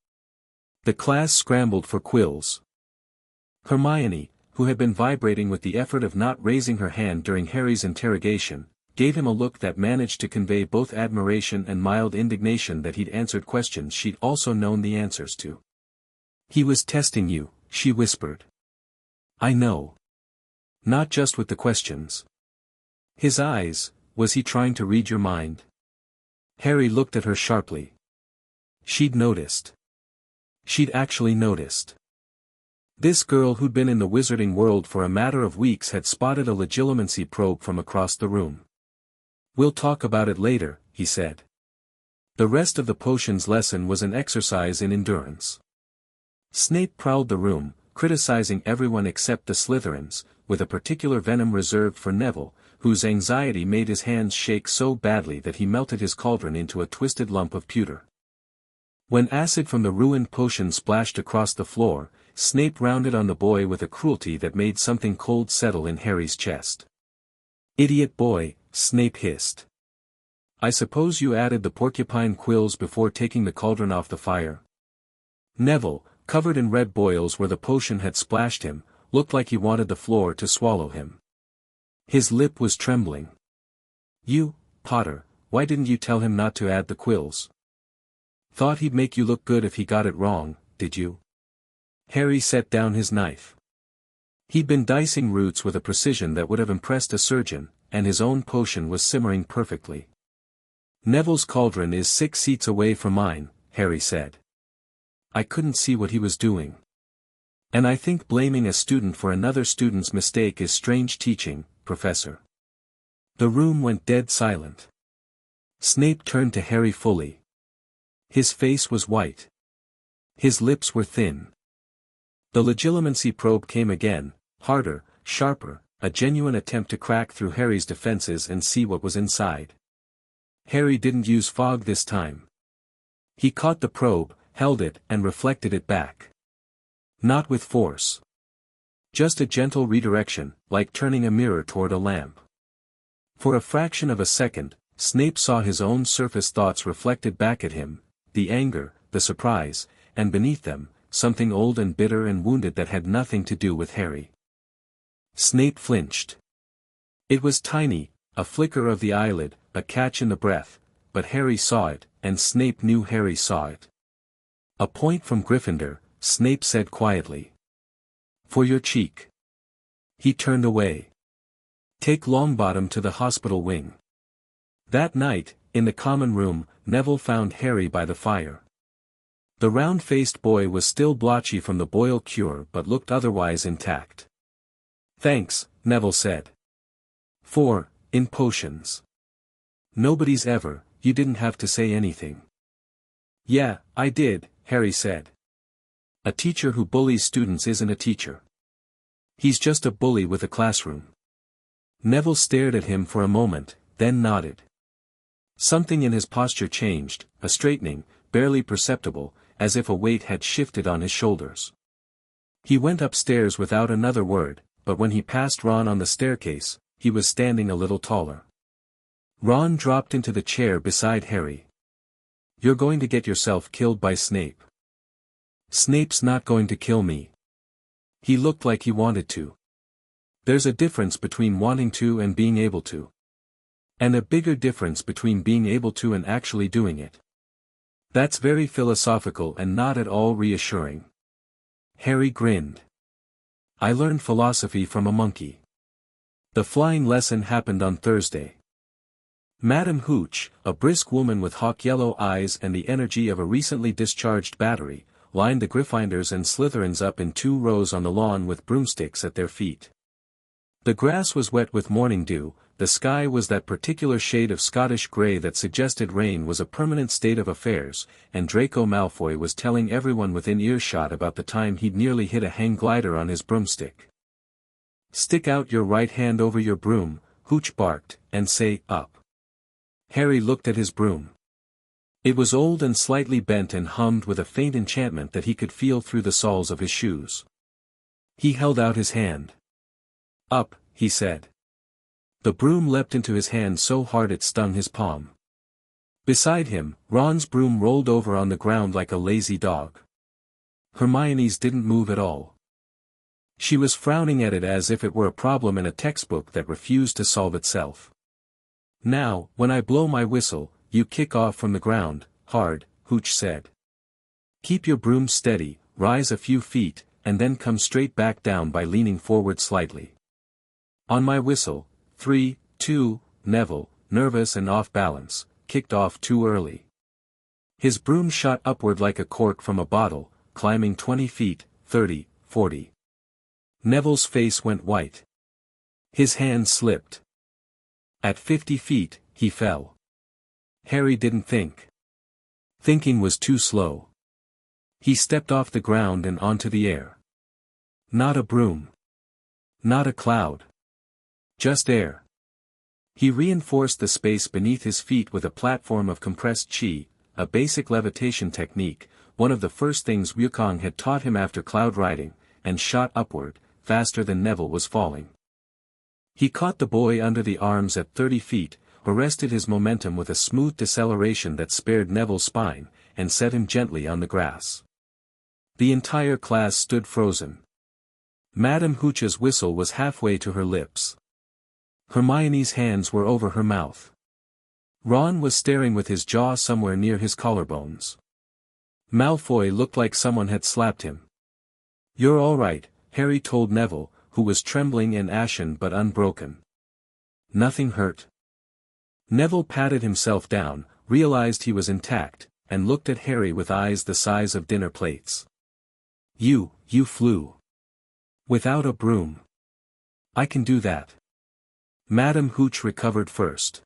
The class scrambled for quills. Hermione, who had been vibrating with the effort of not raising her hand during Harry's interrogation, gave him a look that managed to convey both admiration and mild indignation that he'd answered questions she'd also known the answers to. "He was testing you," she whispered. "I know. Not just with the questions. His eyes, was he trying to read your mind?" Harry looked at her sharply. She'd noticed. She'd actually noticed. This girl who'd been in the wizarding world for a matter of weeks had spotted a legilimency probe from across the room. "We'll talk about it later," he said. The rest of the potions lesson was an exercise in endurance. Snape prowled the room, criticizing everyone except the Slytherins, with a particular venom reserved for Neville, whose anxiety made his hands shake so badly that he melted his cauldron into a twisted lump of pewter. When acid from the ruined potion splashed across the floor, Snape rounded on the boy with a cruelty that made something cold settle in Harry's chest. "Idiot boy," Snape hissed. "I suppose you added the porcupine quills before taking the cauldron off the fire?" Neville, covered in red boils where the potion had splashed him, looked like he wanted the floor to swallow him. His lip was trembling. "You, Potter, why didn't you tell him not to add the quills? Thought he'd make you look good if he got it wrong, did you?" Harry set down his knife. He'd been dicing roots with a precision that would have impressed a surgeon, and his own potion was simmering perfectly. "Neville's cauldron is 6 seats away from mine," Harry said. I couldn't see what he was doing. "And I think blaming a student for another student's mistake is strange teaching, Professor." The room went dead silent. Snape turned to Harry fully. His face was white. His lips were thin. The legilimency probe came again, harder, sharper, a genuine attempt to crack through Harry's defenses and see what was inside. Harry didn't use fog this time. He caught the probe, held it and reflected it back. Not with force. Just a gentle redirection, like turning a mirror toward a lamp. For a fraction of a second, Snape saw his own surface thoughts reflected back at him, the anger, the surprise, and beneath them, something old and bitter and wounded that had nothing to do with Harry. Snape flinched. It was tiny, a flicker of the eyelid, a catch in the breath, but Harry saw it, and Snape knew Harry saw it. "A point from Gryffindor," Snape said quietly. "For your cheek." He turned away. Take Longbottom to the hospital wing. That night, in the common room, Neville found Harry by the fire. The round-faced boy was still blotchy from the boil cure but looked otherwise intact. Thanks, Neville said. In potions. Nobody's ever, you didn't have to say anything. Yeah, I did, Harry said. A teacher who bullies students isn't a teacher. He's just a bully with a classroom. Neville stared at him for a moment, then nodded. Something in his posture changed, a straightening, barely perceptible, as if a weight had shifted on his shoulders. He went upstairs without another word, but when he passed Ron on the staircase, he was standing a little taller. Ron dropped into the chair beside Harry. You're going to get yourself killed by Snape. Snape's not going to kill me. He looked like he wanted to. There's a difference between wanting to and being able to. And a bigger difference between being able to and actually doing it. That's very philosophical and not at all reassuring. Harry grinned. I learned philosophy from a monkey. The flying lesson happened on Thursday. Madame Hooch, a brisk woman with hawk-yellow eyes and the energy of a recently discharged battery, lined the Gryffindors and Slytherins up in 2 rows on the lawn with broomsticks at their feet. The grass was wet with morning dew, the sky was that particular shade of Scottish grey that suggested rain was a permanent state of affairs, and Draco Malfoy was telling everyone within earshot about the time he'd nearly hit a hang glider on his broomstick. Stick out your right hand over your broom, Hooch barked, and say, up. Harry looked at his broom. It was old and slightly bent and hummed with a faint enchantment that he could feel through the soles of his shoes. He held out his hand. Up, he said. The broom leapt into his hand so hard it stung his palm. Beside him, Ron's broom rolled over on the ground like a lazy dog. Hermione's didn't move at all. She was frowning at it as if it were a problem in a textbook that refused to solve itself. Now, when I blow my whistle, you kick off from the ground, hard, Hooch said. Keep your broom steady, rise a few feet, and then come straight back down by leaning forward slightly. On my whistle, 3, 2, Neville, nervous and off balance, kicked off too early. His broom shot upward like a cork from a bottle, climbing 20 feet, 30, 40. Neville's face went white. His hand slipped. At 50 feet, he fell. Harry didn't think. Thinking was too slow. He stepped off the ground and onto the air. Not a broom. Not a cloud. Just air. He reinforced the space beneath his feet with a platform of compressed chi, a basic levitation technique, one of the first things Wukong had taught him after cloud riding, and shot upward, faster than Neville was falling. He caught the boy under the arms at 30 feet, arrested his momentum with a smooth deceleration that spared Neville's spine, and set him gently on the grass. The entire class stood frozen. Madame Hooch's whistle was halfway to her lips. Hermione's hands were over her mouth. Ron was staring with his jaw somewhere near his collarbones. Malfoy looked like someone had slapped him. You're all right, Harry told Neville, who was trembling and ashen but unbroken. Nothing hurt. Neville patted himself down, realized he was intact, and looked at Harry with eyes the size of dinner plates. You flew. Without a broom. I can do that. Madame Hooch recovered first.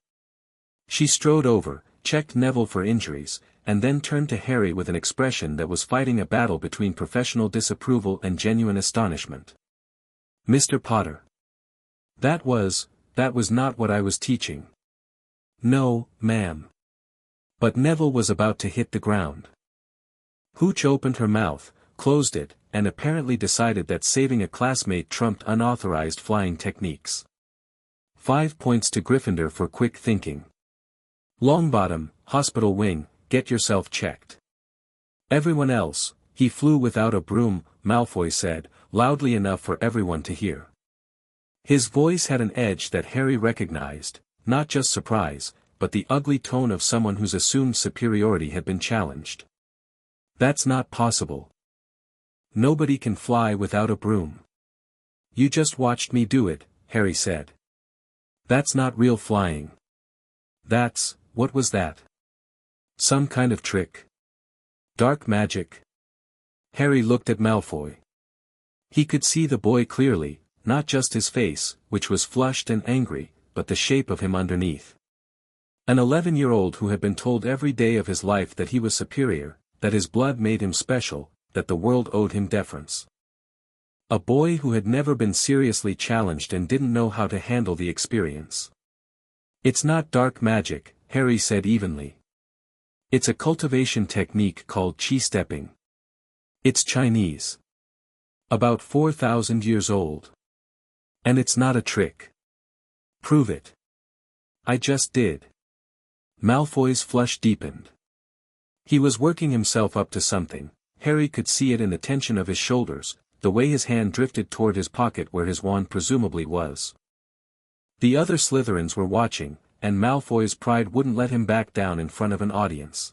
She strode over, checked Neville for injuries, and then turned to Harry with an expression that was fighting a battle between professional disapproval and genuine astonishment. Mr. Potter. That was not what I was teaching. No, ma'am. But Neville was about to hit the ground. Hooch opened her mouth, closed it, and apparently decided that saving a classmate trumped unauthorized flying techniques. 5 points to Gryffindor for quick thinking. Longbottom, hospital wing, get yourself checked. Everyone else, he flew without a broom, Malfoy said, loudly enough for everyone to hear. His voice had an edge that Harry recognized, not just surprise, but the ugly tone of someone whose assumed superiority had been challenged. That's not possible. Nobody can fly without a broom. You just watched me do it, Harry said. That's not real flying. What was that? Some kind of trick? Dark magic? Harry looked at Malfoy. He could see the boy clearly, not just his face, which was flushed and angry, but the shape of him underneath. An 11-year-old who had been told every day of his life that he was superior, that his blood made him special, that the world owed him deference. A boy who had never been seriously challenged and didn't know how to handle the experience. It's not dark magic, Harry said evenly. It's a cultivation technique called chi stepping. It's Chinese. About 4,000 years old. And it's not a trick. Prove it. I just did. Malfoy's flush deepened. He was working himself up to something. Harry could see it in the tension of his shoulders, the way his hand drifted toward his pocket where his wand presumably was. The other Slytherins were watching, and Malfoy's pride wouldn't let him back down in front of an audience.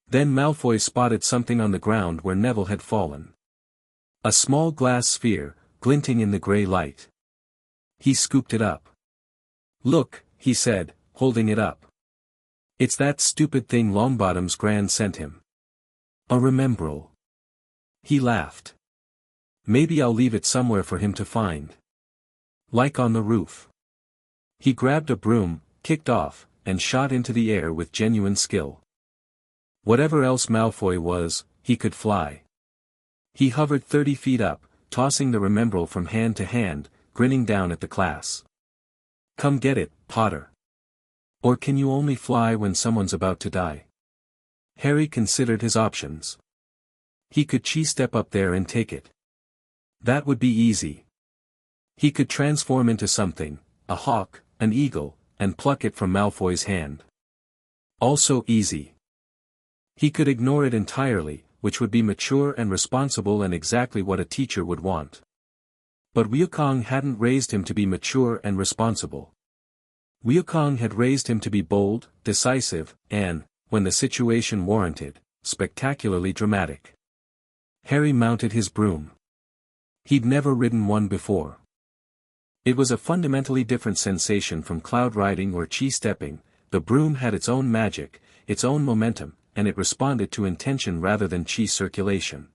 Then Malfoy spotted something on the ground where Neville had fallen. A small glass sphere, glinting in the grey light. He scooped it up. Look, he said, holding it up. It's that stupid thing Longbottom's Gran sent him. A remembrall. He laughed. Maybe I'll leave it somewhere for him to find. Like on the roof. He grabbed a broom, kicked off, and shot into the air with genuine skill. Whatever else Malfoy was, he could fly. He hovered 30 feet up, tossing the remembrall from hand to hand, grinning down at the class. Come get it, Potter. Or can you only fly when someone's about to die? Harry considered his options. He could chi step up there and take it. That would be easy. He could transform into something, a hawk, an eagle, and pluck it from Malfoy's hand. Also easy. He could ignore it entirely, which would be mature and responsible and exactly what a teacher would want. But Wukong hadn't raised him to be mature and responsible. Wukong had raised him to be bold, decisive, and, when the situation warranted, spectacularly dramatic. Harry mounted his broom. He'd never ridden one before. It was a fundamentally different sensation from cloud riding or chi stepping. The broom had its own magic, its own momentum, and it responded to intention rather than chi circulation.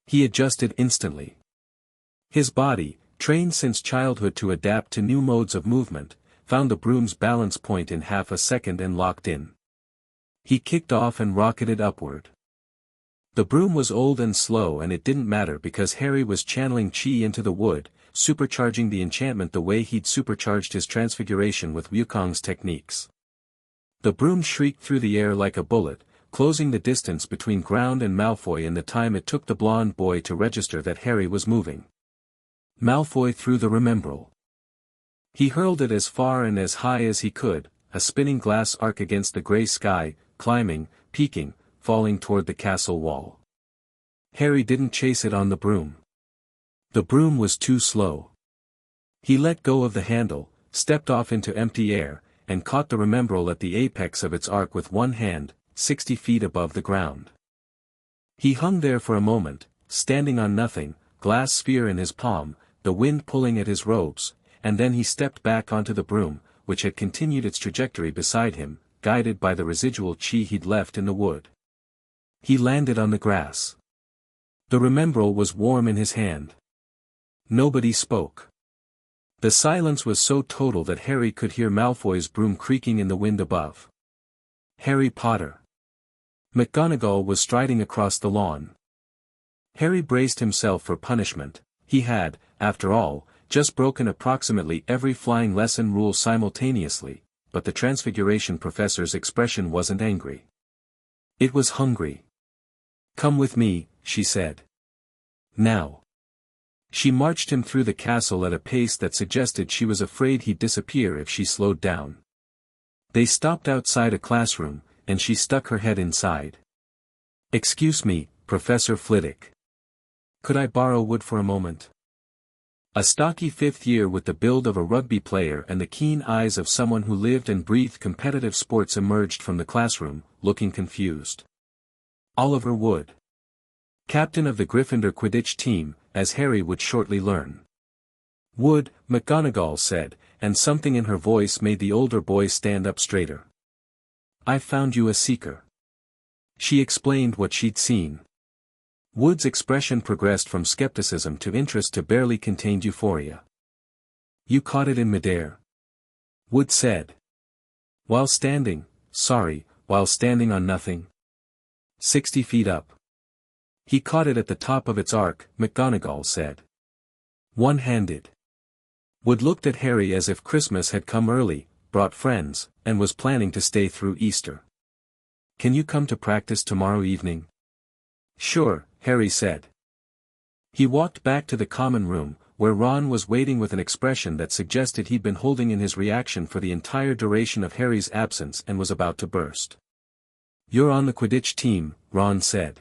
He adjusted instantly. His body, trained since childhood to adapt to new modes of movement, found the broom's balance point in half a second and locked in. He kicked off and rocketed upward. The broom was old and slow, and it didn't matter because Harry was channeling chi into the wood, supercharging the enchantment the way he'd supercharged his transfiguration with Wukong's techniques. The broom shrieked through the air like a bullet, closing the distance between ground and Malfoy in the time it took the blonde boy to register that Harry was moving. Malfoy threw the remembrall. He hurled it as far and as high as he could, a spinning glass arc against the grey sky, climbing, peaking, falling toward the castle wall. Harry didn't chase it on the broom. The broom was too slow. He let go of the handle, stepped off into empty air, and caught the remembrall at the apex of its arc with one hand, 60 feet above the ground. He hung there for a moment, standing on nothing, glass sphere in his palm, the wind pulling at his robes, and then he stepped back onto the broom, which had continued its trajectory beside him, guided by the residual chi he'd left in the wood. He landed on the grass. The remembrall was warm in his hand. Nobody spoke. The silence was so total that Harry could hear Malfoy's broom creaking in the wind above. Harry Potter. McGonagall was striding across the lawn. Harry braced himself for punishment. He had, after all, just broken approximately every flying lesson rule simultaneously, but the Transfiguration professor's expression wasn't angry. It was hungry. Come with me, she said. Now. She marched him through the castle at a pace that suggested she was afraid he'd disappear if she slowed down. They stopped outside a classroom, and she stuck her head inside. Excuse me, Professor Flitwick. Could I borrow wood for a moment? A stocky fifth year with the build of a rugby player and the keen eyes of someone who lived and breathed competitive sports emerged from the classroom, looking confused. Oliver Wood. Captain of the Gryffindor Quidditch team, as Harry would shortly learn. Would, McGonagall said, and something in her voice made the older boy stand up straighter. I've found you a seeker. She explained what she'd seen. Wood's expression progressed from skepticism to interest to barely contained euphoria. You caught it in midair. Wood said. While standing on nothing. 60 feet up. He caught it at the top of its arc, McGonagall said. One-handed. Wood looked at Harry as if Christmas had come early, brought friends, and was planning to stay through Easter. Can you come to practice tomorrow evening? Sure, Harry said. He walked back to the common room, where Ron was waiting with an expression that suggested he'd been holding in his reaction for the entire duration of Harry's absence and was about to burst. You're on the Quidditch team, Ron said.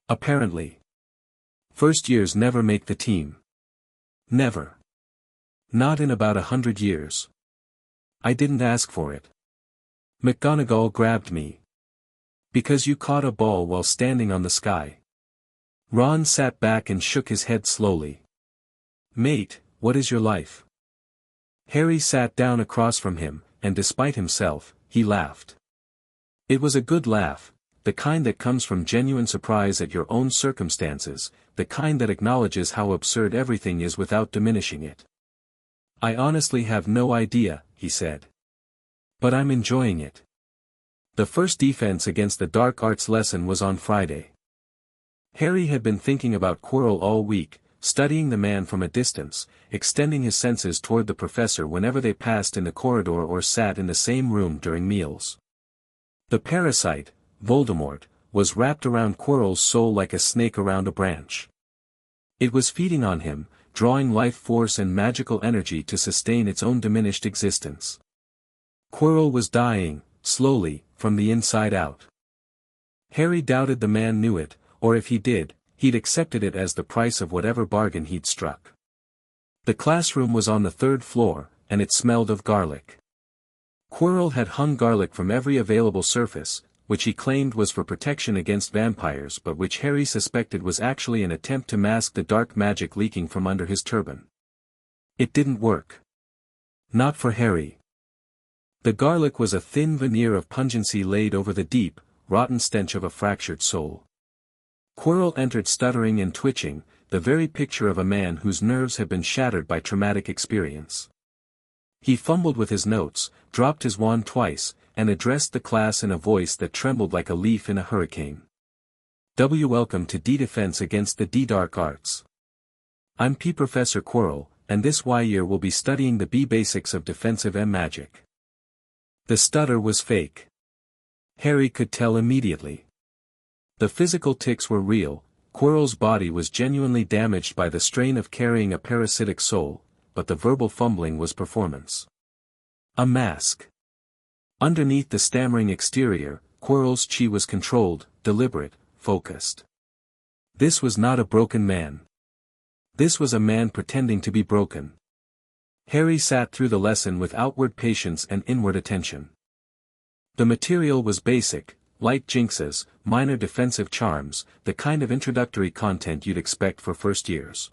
Apparently. First years never make the team. Never. Not in about 100 years. I didn't ask for it. McGonagall grabbed me. Because you caught a ball while standing on the sky. Ron sat back and shook his head slowly. Mate, what is your life? Harry sat down across from him, and despite himself, he laughed. It was a good laugh, the kind that comes from genuine surprise at your own circumstances, the kind that acknowledges how absurd everything is without diminishing it. I honestly have no idea, he said. But I'm enjoying it. The first defense against the dark arts lesson was on Friday. Harry had been thinking about Quirrell all week, studying the man from a distance, extending his senses toward the professor whenever they passed in the corridor or sat in the same room during meals. The parasite, Voldemort, was wrapped around Quirrell's soul like a snake around a branch. It was feeding on him, drawing life force and magical energy to sustain its own diminished existence. Quirrell was dying, slowly, from the inside out. Harry doubted the man knew it, or if he did, he'd accepted it as the price of whatever bargain he'd struck. The classroom was on the 3rd floor, and it smelled of garlic. Quirrell had hung garlic from every available surface, which he claimed was for protection against vampires but which Harry suspected was actually an attempt to mask the dark magic leaking from under his turban. It didn't work. Not for Harry. The garlic was a thin veneer of pungency laid over the deep, rotten stench of a fractured soul. Quirrell entered stuttering and twitching, the very picture of a man whose nerves had been shattered by traumatic experience. He fumbled with his notes, dropped his wand twice, and addressed the class in a voice that trembled like a leaf in a hurricane. Welcome to D-Defense against the D-Dark Arts. I'm P. Professor Quirrell, and this Y-year will be studying the B basics of defensive magic. The stutter was fake. Harry could tell immediately. The physical tics were real, Quirrell's body was genuinely damaged by the strain of carrying a parasitic soul, but the verbal fumbling was performance. A mask. Underneath the stammering exterior, Quirrell's chi was controlled, deliberate, focused. This was not a broken man. This was a man pretending to be broken. Harry sat through the lesson with outward patience and inward attention. The material was basic, light jinxes, minor defensive charms, the kind of introductory content you'd expect for first years.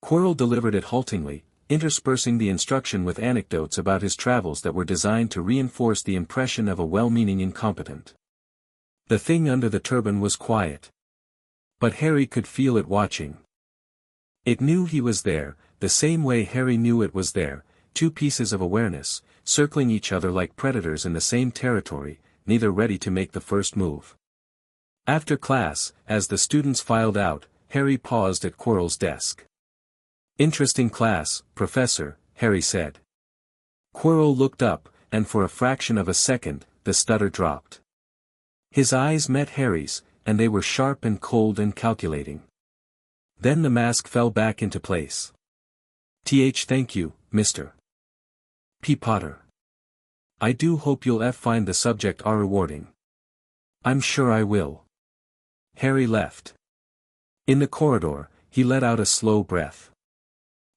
Quirrell delivered it haltingly, interspersing the instruction with anecdotes about his travels that were designed to reinforce the impression of a well-meaning incompetent. The thing under the turban was quiet. But Harry could feel it watching. It knew he was there, the same way Harry knew it was there, two pieces of awareness, circling each other like predators in the same territory, neither ready to make the first move. After class, as the students filed out, Harry paused at Quirrell's desk. Interesting class, Professor, Harry said. Quirrell looked up, and for a fraction of a second, the stutter dropped. His eyes met Harry's, and they were sharp and cold and calculating. Then the mask fell back into place. Thank you, Mr. P. Potter. I do hope you'll find the subject rewarding. I'm sure I will. Harry left. In the corridor, he let out a slow breath.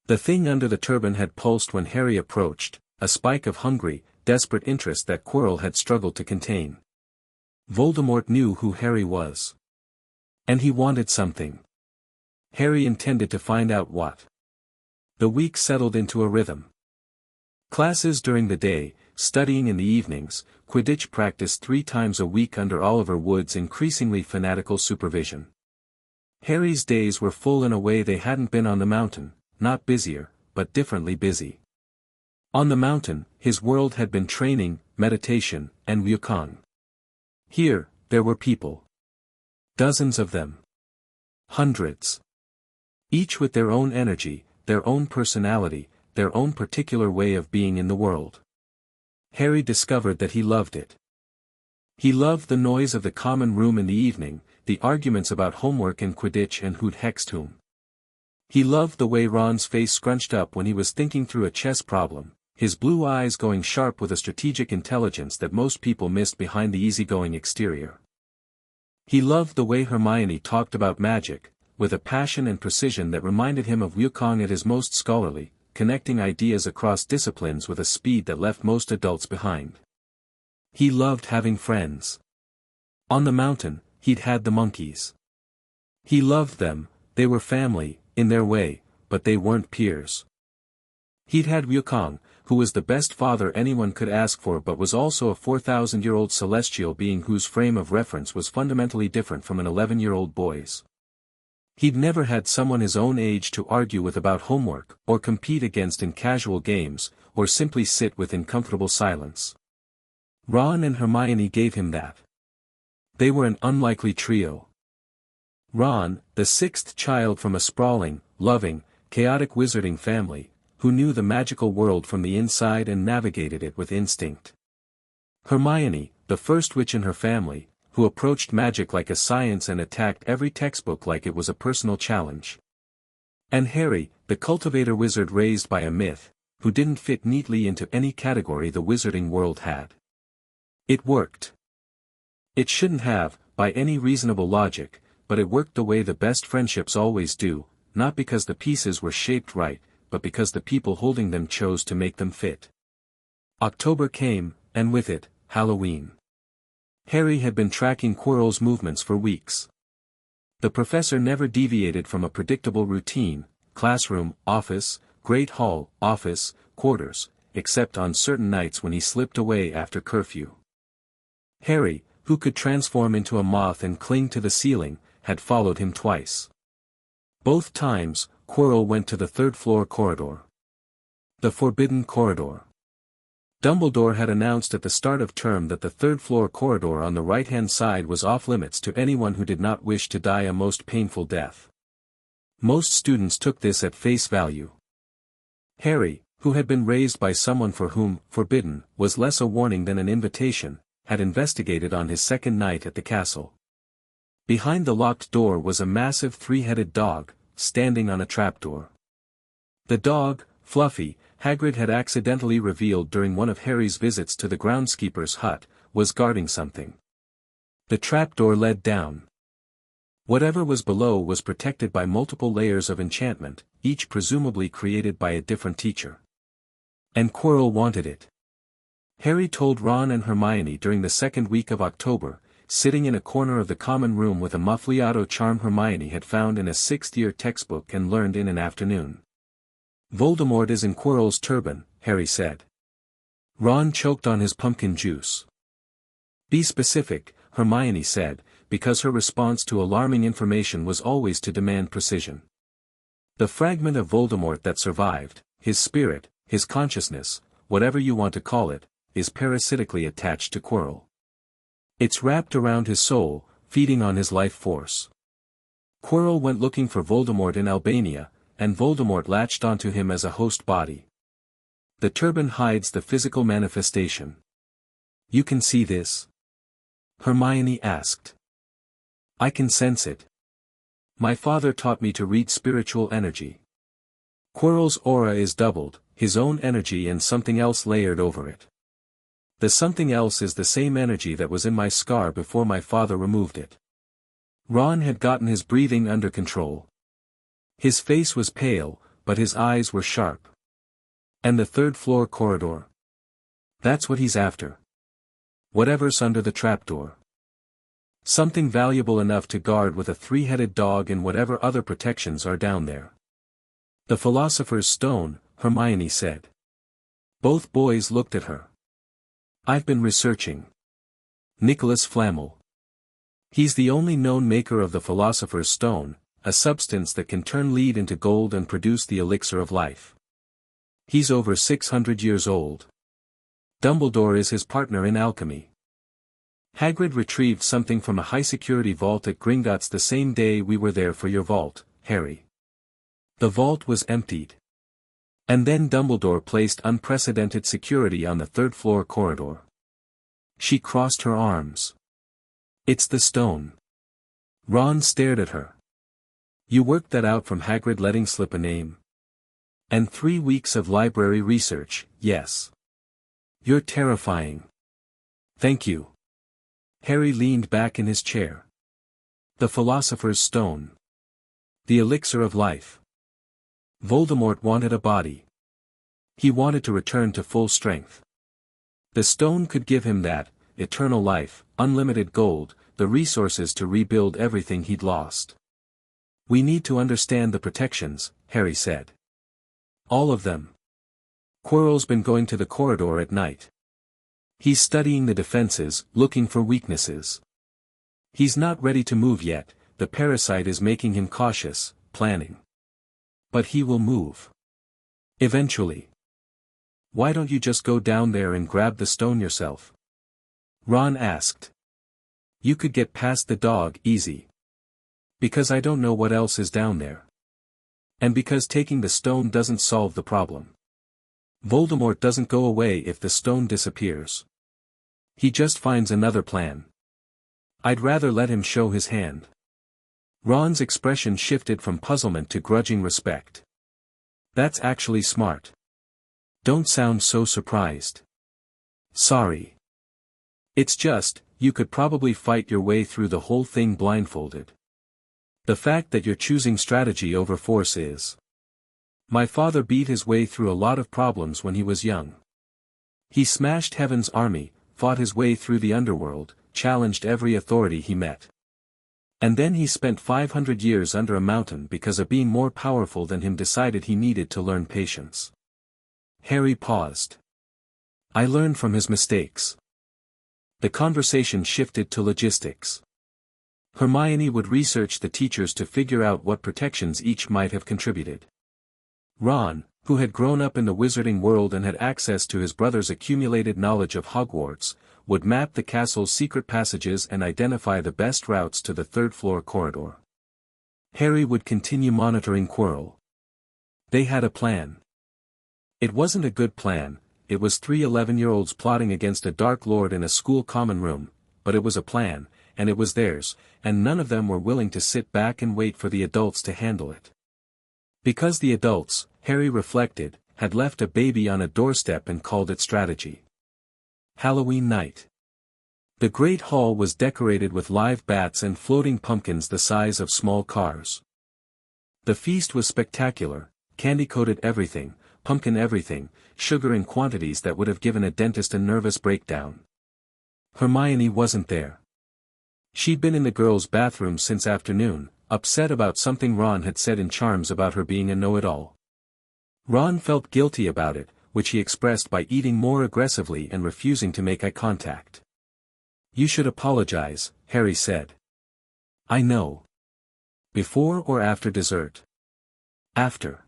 The thing under the turban had pulsed when Harry approached, a spike of hungry, desperate interest that Quirrell had struggled to contain. Voldemort knew who Harry was. And he wanted something. Harry intended to find out what. The week settled into a rhythm. Classes during the day, studying in the evenings, Quidditch practice 3 times a week under Oliver Wood's increasingly fanatical supervision. Harry's days were full in a way they hadn't been on the mountain, not busier, but differently busy. On the mountain, his world had been training, meditation, and Wukong. Here, there were people. Dozens of them. Hundreds. Each with their own energy, their own personality, their own particular way of being in the world. Harry discovered that he loved it. He loved the noise of the common room in the evening, the arguments about homework and Quidditch and who'd hexed whom. He loved the way Ron's face scrunched up when he was thinking through a chess problem, his blue eyes going sharp with a strategic intelligence that most people missed behind the easygoing exterior. He loved the way Hermione talked about magic, with a passion and precision that reminded him of Wukong at his most scholarly, connecting ideas across disciplines with a speed that left most adults behind. He loved having friends. On the mountain, he'd had the monkeys. He loved them, they were family, in their way, but they weren't peers. He'd had Wukong, who was the best father anyone could ask for but was also a 4,000-year-old celestial being whose frame of reference was fundamentally different from an 11-year-old boy's. He'd never had someone his own age to argue with about homework, or compete against in casual games, or simply sit with in comfortable silence. Ron and Hermione gave him that. They were an unlikely trio. Ron, the 6th child from a sprawling, loving, chaotic wizarding family, who knew the magical world from the inside and navigated it with instinct. Hermione, the first witch in her family, who approached magic like a science and attacked every textbook like it was a personal challenge. And Harry, the cultivator wizard raised by a myth, who didn't fit neatly into any category the wizarding world had. It worked. It shouldn't have, by any reasonable logic, but it worked the way the best friendships always do, not because the pieces were shaped right, but because the people holding them chose to make them fit. October came, and with it, Halloween. Harry had been tracking Quirrell's movements for weeks. The professor never deviated from a predictable routine: classroom, office, great hall, office, quarters, except on certain nights when he slipped away after curfew. Harry, who could transform into a moth and cling to the ceiling, had followed him twice. Both times, Quirrell went to the 3rd-floor corridor. The Forbidden Corridor. Dumbledore had announced at the start of term that the 3rd-floor corridor on the right-hand side was off-limits to anyone who did not wish to die a most painful death. Most students took this at face value. Harry, who had been raised by someone for whom forbidden was less a warning than an invitation, had investigated on his second night at the castle. Behind the locked door was a massive 3-headed dog, standing on a trapdoor. The dog, Fluffy, Hagrid had accidentally revealed during one of Harry's visits to the groundskeeper's hut, was guarding something. The trapdoor led down. Whatever was below was protected by multiple layers of enchantment, each presumably created by a different teacher. And Quirrell wanted it. Harry told Ron and Hermione during the 2nd week of October, sitting in a corner of the common room with a Muffliato charm Hermione had found in a 6th-year textbook and learned in an afternoon. "Voldemort is in Quirrell's turban," Harry said. Ron choked on his pumpkin juice. "Be specific," Hermione said, because her response to alarming information was always to demand precision. "The fragment of Voldemort that survived, his spirit, his consciousness, whatever you want to call it, is parasitically attached to Quirrell. It's wrapped around his soul, feeding on his life force. Quirrell went looking for Voldemort in Albania, and Voldemort latched onto him as a host body. The turban hides the physical manifestation. You can see this?" Hermione asked. "I can sense it. My father taught me to read spiritual energy. Quirrell's aura is doubled, his own energy and something else layered over it. The something else is the same energy that was in my scar before my father removed it." Ron had gotten his breathing under control. His face was pale, but his eyes were sharp. "And the 3rd-floor corridor? That's what he's after. Whatever's under the trapdoor. Something valuable enough to guard with a 3-headed dog and whatever other protections are down there." The Philosopher's Stone, Hermione said. Both boys looked at her. I've been researching. Nicholas Flamel. He's the only known maker of the Philosopher's Stone, a substance that can turn lead into gold and produce the elixir of life. He's over 600 years old. Dumbledore is his partner in alchemy. Hagrid retrieved something from a high-security vault at Gringotts the same day we were there for your vault, Harry. The vault was emptied. And then Dumbledore placed unprecedented security on the third-floor corridor. She crossed her arms. It's the stone. Ron stared at her. You worked that out from Hagrid letting slip a name? And 3 weeks of library research, yes. You're terrifying. Thank you. Harry leaned back in his chair. The Philosopher's Stone. The elixir of life. Voldemort wanted a body. He wanted to return to full strength. The stone could give him that, eternal life, unlimited gold, the resources to rebuild everything he'd lost. We need to understand the protections, Harry said. All of them. Quirrell's been going to the corridor at night. He's studying the defenses, looking for weaknesses. He's not ready to move yet, the parasite is making him cautious, planning. But he will move. Eventually. Why don't you just go down there and grab the stone yourself? Ron asked. You could get past the dog easy. Because I don't know what else is down there. And because taking the stone doesn't solve the problem. Voldemort doesn't go away if the stone disappears. He just finds another plan. I'd rather let him show his hand. Ron's expression shifted from puzzlement to grudging respect. That's actually smart. Don't sound so surprised. Sorry. It's just, you could probably fight your way through the whole thing blindfolded. The fact that you're choosing strategy over force is. My father beat his way through a lot of problems when he was young. He smashed Heaven's army, fought his way through the underworld, challenged every authority he met. And then he spent 500 years under a mountain because a being more powerful than him decided he needed to learn patience. Harry paused. I learned from his mistakes. The conversation shifted to logistics. Hermione would research the teachers to figure out what protections each might have contributed. Ron, who had grown up in the wizarding world and had access to his brother's accumulated knowledge of Hogwarts, would map the castle's secret passages and identify the best routes to the third-floor corridor. Harry would continue monitoring Quirrell. They had a plan. It wasn't a good plan, it was 3 11-year-olds plotting against a Dark Lord in a school common room, but it was a plan, and it was theirs, and none of them were willing to sit back and wait for the adults to handle it. Because the adults, Harry reflected, had left a baby on a doorstep and called it strategy. Halloween night. The Great Hall was decorated with live bats and floating pumpkins the size of small cars. The feast was spectacular, candy-coated everything, pumpkin everything, sugar in quantities that would have given a dentist a nervous breakdown. Hermione wasn't there. She'd been in the girls' bathroom since afternoon, upset about something Ron had said in Charms about her being a know-it-all. Ron felt guilty about it, which he expressed by eating more aggressively and refusing to make eye contact. You should apologize, Harry said. I know. Before or after dessert? After.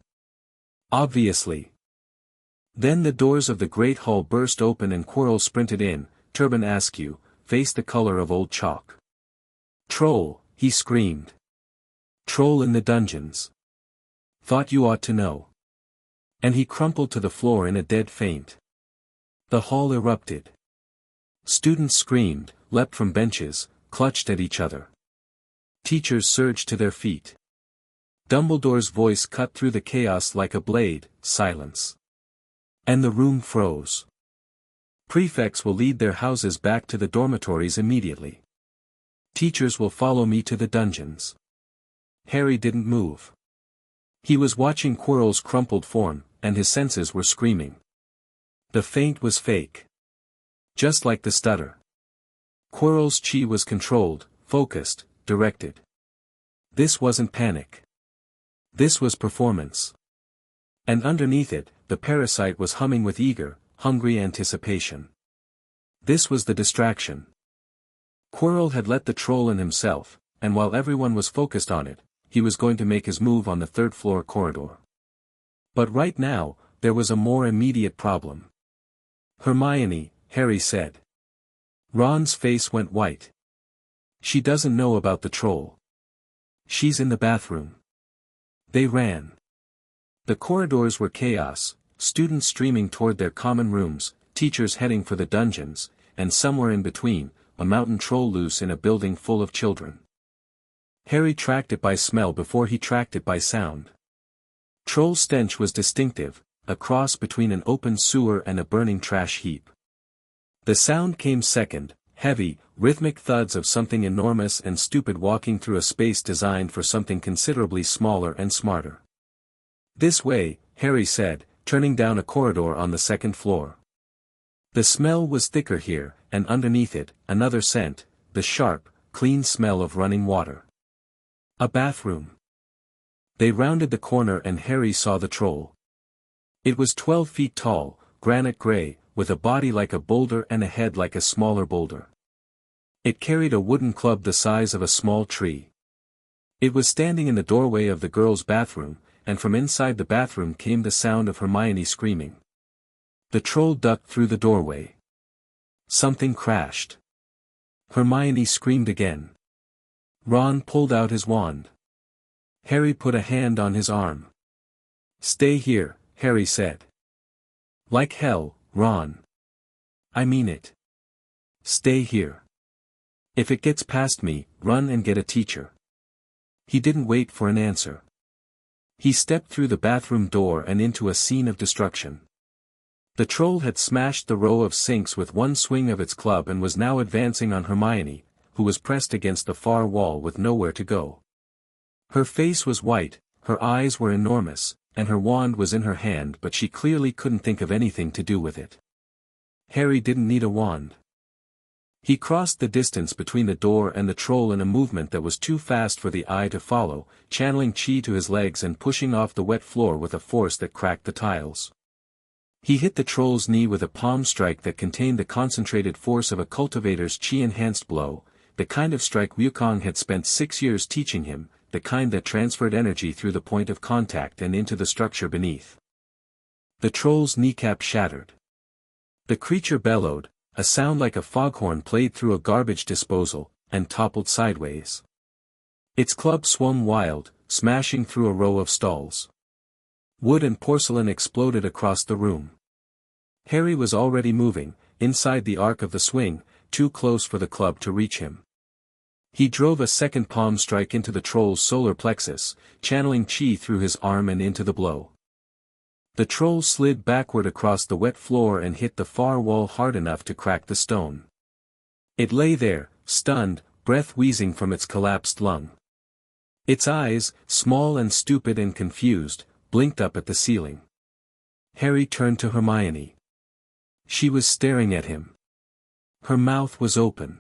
Obviously. Then the doors of the Great Hall burst open and Quirrell sprinted in, turban askew, face the color of old chalk. Troll, he screamed. Troll in the dungeons. Thought you ought to know. And he crumpled to the floor in a dead faint. The hall erupted. Students screamed, leapt from benches, clutched at each other. Teachers surged to their feet. Dumbledore's voice cut through the chaos like a blade, silence. And the room froze. Prefects will lead their houses back to the dormitories immediately. Teachers will follow me to the dungeons. Harry didn't move. He was watching Quirrell's crumpled form, and his senses were screaming. The faint was fake. Just like the stutter. Quirrell's chi was controlled, focused, directed. This wasn't panic. This was performance. And underneath it, the parasite was humming with eager, hungry anticipation. This was the distraction. Quirrell had let the troll in himself, and while everyone was focused on it, he was going to make his move on the third-floor corridor. But right now, there was a more immediate problem. Hermione, Harry said. Ron's face went white. She doesn't know about the troll. She's in the bathroom. They ran. The corridors were chaos, students streaming toward their common rooms, teachers heading for the dungeons, and somewhere in between, a mountain troll loose in a building full of children. Harry tracked it by smell before he tracked it by sound. Troll stench was distinctive, a cross between an open sewer and a burning trash heap. The sound came second, heavy, rhythmic thuds of something enormous and stupid walking through a space designed for something considerably smaller and smarter. This way, Harry said, turning down a corridor on the second floor. The smell was thicker here, and underneath it, another scent, the sharp, clean smell of running water. A bathroom. They rounded the corner and Harry saw the troll. It was 12 feet tall, granite gray, with a body like a boulder and a head like a smaller boulder. It carried a wooden club the size of a small tree. It was standing in the doorway of the girls' bathroom, and from inside the bathroom came the sound of Hermione screaming. The troll ducked through the doorway. Something crashed. Hermione screamed again. Ron pulled out his wand. Harry put a hand on his arm. Stay here, Harry said. Like hell, Ron. I mean it. Stay here. If it gets past me, run and get a teacher. He didn't wait for an answer. He stepped through the bathroom door and into a scene of destruction. The troll had smashed the row of sinks with one swing of its club and was now advancing on Hermione, who was pressed against the far wall with nowhere to go. Her face was white, her eyes were enormous, and her wand was in her hand, but she clearly couldn't think of anything to do with it. Harry didn't need a wand. He crossed the distance between the door and the troll in a movement that was too fast for the eye to follow, channeling chi to his legs and pushing off the wet floor with a force that cracked the tiles. He hit the troll's knee with a palm strike that contained the concentrated force of a cultivator's chi-enhanced blow, the kind of strike Wukong had spent 6 years teaching him, the kind that transferred energy through the point of contact and into the structure beneath. The troll's kneecap shattered. The creature bellowed, a sound like a foghorn played through a garbage disposal, and toppled sideways. Its club swung wild, smashing through a row of stalls. Wood and porcelain exploded across the room. Harry was already moving, inside the arc of the swing, too close for the club to reach him. He drove a second palm strike into the troll's solar plexus, channeling chi through his arm and into the blow. The troll slid backward across the wet floor and hit the far wall hard enough to crack the stone. It lay there, stunned, breath wheezing from its collapsed lung. Its eyes, small and stupid and confused, blinked up at the ceiling. Harry turned to Hermione. She was staring at him. Her mouth was open.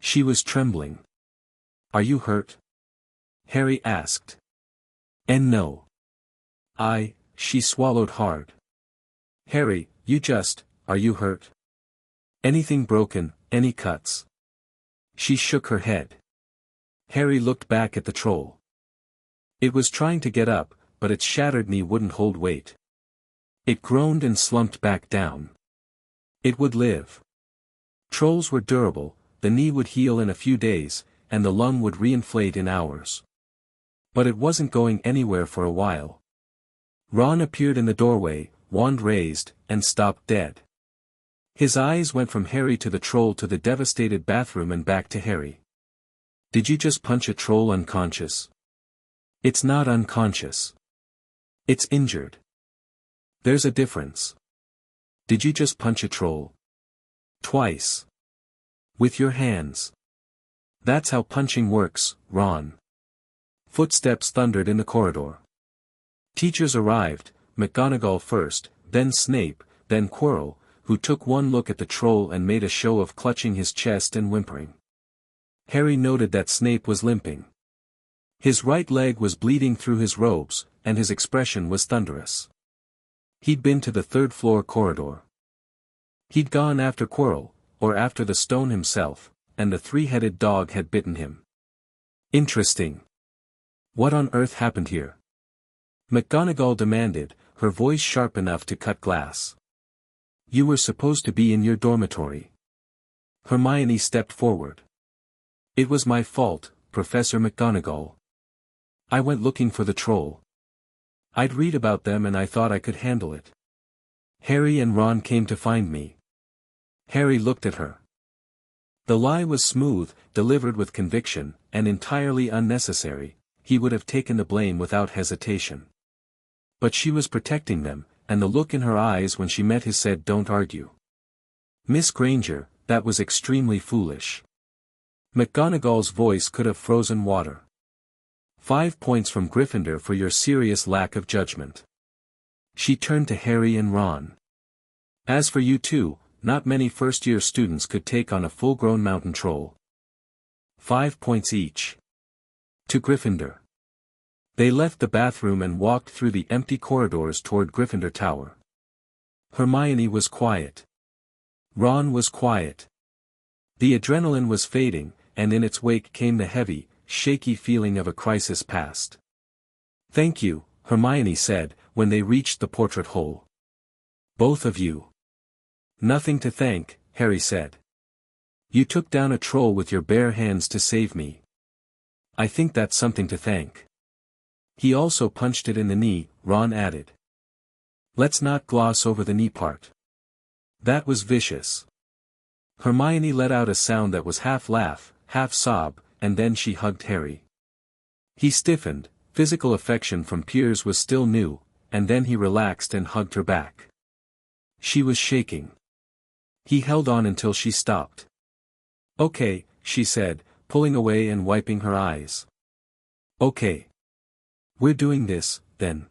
She was trembling. Are you hurt? Harry asked. And no. She swallowed hard. Harry, are you hurt? Anything broken, any cuts? She shook her head. Harry looked back at the troll. It was trying to get up, but its shattered knee wouldn't hold weight. It groaned and slumped back down. It would live. Trolls were durable, the knee would heal in a few days, and the lung would reinflate in hours. But it wasn't going anywhere for a while. Ron appeared in the doorway, wand raised, and stopped dead. His eyes went from Harry to the troll to the devastated bathroom and back to Harry. Did you just punch a troll unconscious? It's not unconscious. It's injured. There's a difference. Did you just punch a troll? Twice. With your hands. That's how punching works, Ron. Footsteps thundered in the corridor. Teachers arrived, McGonagall first, then Snape, then Quirrell, who took one look at the troll and made a show of clutching his chest and whimpering. Harry noted that Snape was limping. His right leg was bleeding through his robes, and his expression was thunderous. He'd been to the third-floor corridor. He'd gone after Quirrell, or after the stone himself, and the three-headed dog had bitten him. Interesting. What on earth happened here? McGonagall demanded, her voice sharp enough to cut glass. You were supposed to be in your dormitory. Hermione stepped forward. It was my fault, Professor McGonagall. I went looking for the troll. I'd read about them and I thought I could handle it. Harry and Ron came to find me. Harry looked at her. The lie was smooth, delivered with conviction, and entirely unnecessary. He would have taken the blame without hesitation. But she was protecting them, and the look in her eyes when she met his said, "Don't argue. Miss Granger, that was extremely foolish." McGonagall's voice could have frozen water. 5 points from Gryffindor for your serious lack of judgment. She turned to Harry and Ron. As for you two, not many first-year students could take on a full-grown mountain troll. 5 points each. To Gryffindor. They left the bathroom and walked through the empty corridors toward Gryffindor Tower. Hermione was quiet. Ron was quiet. The adrenaline was fading, and in its wake came the heavy, shaky feeling of a crisis past. "Thank you," Hermione said, when they reached the portrait hole. "Both of you." "Nothing to thank," Harry said. "You took down a troll with your bare hands to save me. I think that's something to thank." "He also punched it in the knee," Ron added. "Let's not gloss over the knee part. That was vicious." Hermione let out a sound that was half laugh, half sob, and then she hugged Harry. He stiffened, physical affection from Piers was still new, and then he relaxed and hugged her back. She was shaking. He held on until she stopped. "Okay," she said, pulling away and wiping her eyes. "Okay. We're doing this, then.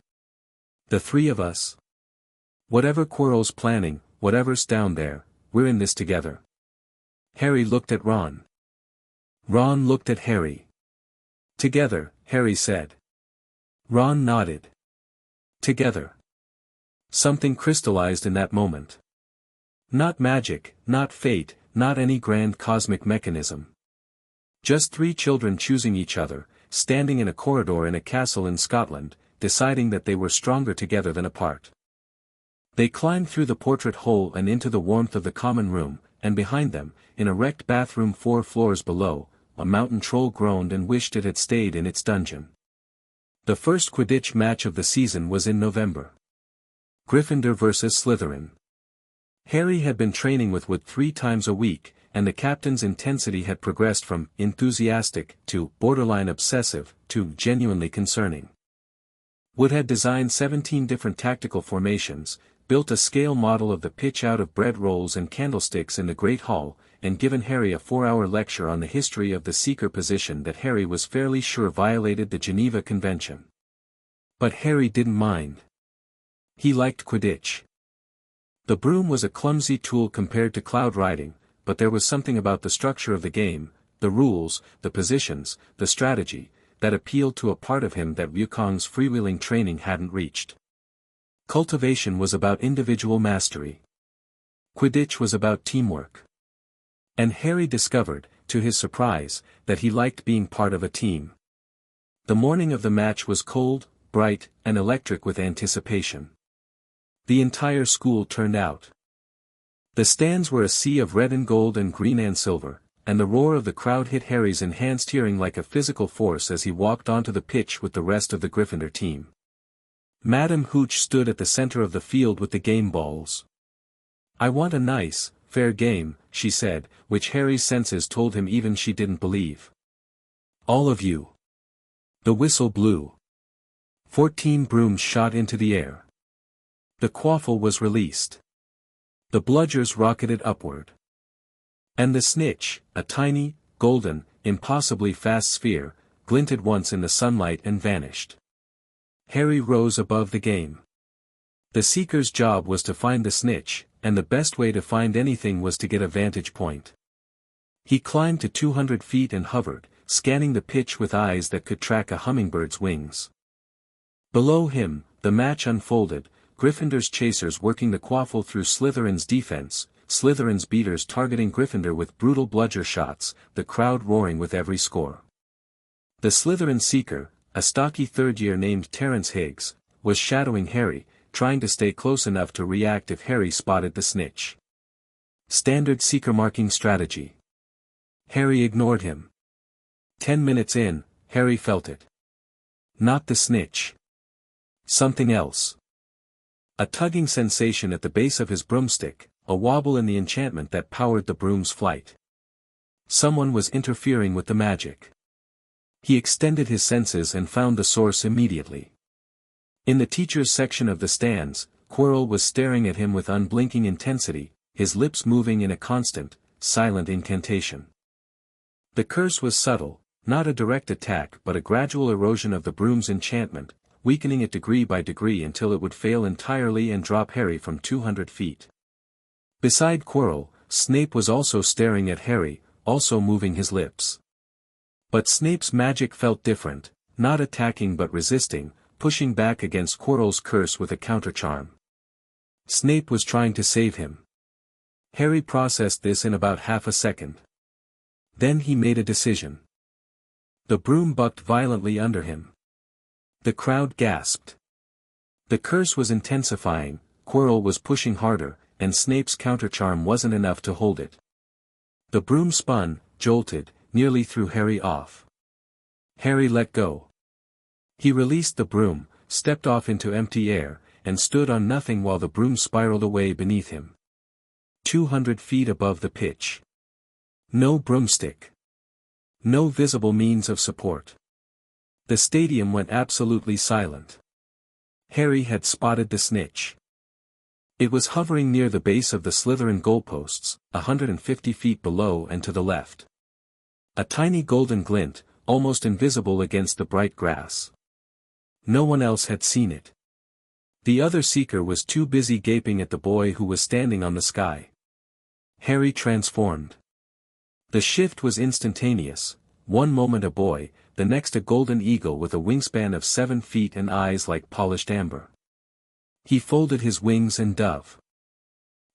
The three of us. Whatever Quirrell's planning, whatever's down there, we're in this together." Harry looked at Ron. Ron looked at Harry. "Together," Harry said. Ron nodded. "Together." Something crystallized in that moment. Not magic, not fate, not any grand cosmic mechanism. Just three children choosing each other, standing in a corridor in a castle in Scotland, deciding that they were stronger together than apart. They climbed through the portrait hole and into the warmth of the common room, and behind them, in a wrecked bathroom 4 floors below, a mountain troll groaned and wished it had stayed in its dungeon. The first Quidditch match of the season was in November. Gryffindor vs. Slytherin. Harry had been training with Wood 3 times a week, and the captain's intensity had progressed from enthusiastic to borderline obsessive to genuinely concerning. Wood had designed 17 different tactical formations, built a scale model of the pitch out of bread rolls and candlesticks in the Great Hall, and given Harry a 4-hour lecture on the history of the seeker position that Harry was fairly sure violated the Geneva Convention. But Harry didn't mind. He liked Quidditch. The broom was a clumsy tool compared to cloud riding, but there was something about the structure of the game, the rules, the positions, the strategy, that appealed to a part of him that Wukong's freewheeling training hadn't reached. Cultivation was about individual mastery. Quidditch was about teamwork. And Harry discovered, to his surprise, that he liked being part of a team. The morning of the match was cold, bright, and electric with anticipation. The entire school turned out. The stands were a sea of red and gold and green and silver, and the roar of the crowd hit Harry's enhanced hearing like a physical force as he walked onto the pitch with the rest of the Gryffindor team. Madame Hooch stood at the center of the field with the game balls. "I want a nice, fair game," she said, which Harry's senses told him even she didn't believe. "All of you." The whistle blew. 14 brooms shot into the air. The quaffle was released. The bludgers rocketed upward. And the snitch, a tiny, golden, impossibly fast sphere, glinted once in the sunlight and vanished. Harry rose above the game. The seeker's job was to find the snitch, and the best way to find anything was to get a vantage point. He climbed to 200 feet and hovered, scanning the pitch with eyes that could track a hummingbird's wings. Below him, the match unfolded, Gryffindor's chasers working the quaffle through Slytherin's defense, Slytherin's beaters targeting Gryffindor with brutal bludger shots, the crowd roaring with every score. The Slytherin Seeker, a stocky third-year named Terence Higgs, was shadowing Harry, trying to stay close enough to react if Harry spotted the snitch. Standard Seeker marking strategy. Harry ignored him. 10 minutes in, Harry felt it. Not the snitch. Something else. A tugging sensation at the base of his broomstick, a wobble in the enchantment that powered the broom's flight. Someone was interfering with the magic. He extended his senses and found the source immediately. In the teacher's section of the stands, Quirrell was staring at him with unblinking intensity, his lips moving in a constant, silent incantation. The curse was subtle, not a direct attack but a gradual erosion of the broom's enchantment, weakening it degree by degree until it would fail entirely and drop Harry from 200 feet. Beside Quirrell, Snape was also staring at Harry, also moving his lips. But Snape's magic felt different, not attacking but resisting, pushing back against Quirrell's curse with a countercharm. Snape was trying to save him. Harry processed this in about half a second. Then he made a decision. The broom bucked violently under him. The crowd gasped. The curse was intensifying, Quirrell was pushing harder, and Snape's countercharm wasn't enough to hold it. The broom spun, jolted, nearly threw Harry off. Harry let go. He released the broom, stepped off into empty air, and stood on nothing while the broom spiraled away beneath him. 200 feet above the pitch. No broomstick. No visible means of support. The stadium went absolutely silent. Harry had spotted the snitch. It was hovering near the base of the Slytherin goalposts, 150 feet below and to the left. A tiny golden glint, almost invisible against the bright grass. No one else had seen it. The other seeker was too busy gaping at the boy who was standing on the sky. Harry transformed. The shift was instantaneous, one moment a boy, the next a golden eagle with a wingspan of 7 feet and eyes like polished amber. He folded his wings and dove.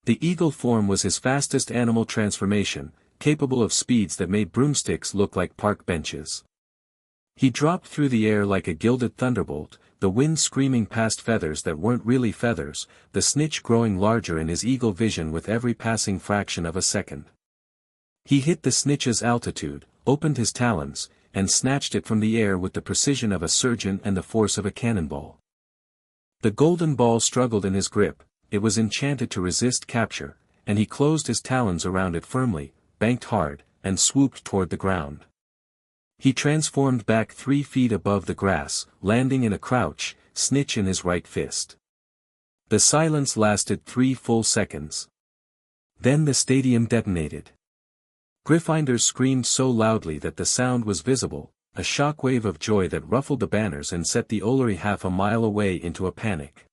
The eagle form was his fastest animal transformation, capable of speeds that made broomsticks look like park benches. He dropped through the air like a gilded thunderbolt, the wind screaming past feathers that weren't really feathers, the snitch growing larger in his eagle vision with every passing fraction of a second. He hit the snitch's altitude, opened his talons, and snatched it from the air with the precision of a surgeon and the force of a cannonball. The golden ball struggled in his grip, it was enchanted to resist capture, and he closed his talons around it firmly, banked hard, and swooped toward the ground. He transformed back 3 feet above the grass, landing in a crouch, snitch in his right fist. The silence lasted 3 full seconds. Then the stadium detonated. Gryffindors screamed so loudly that the sound was visible, a shockwave of joy that ruffled the banners and set the Ollery half a mile away into a panic.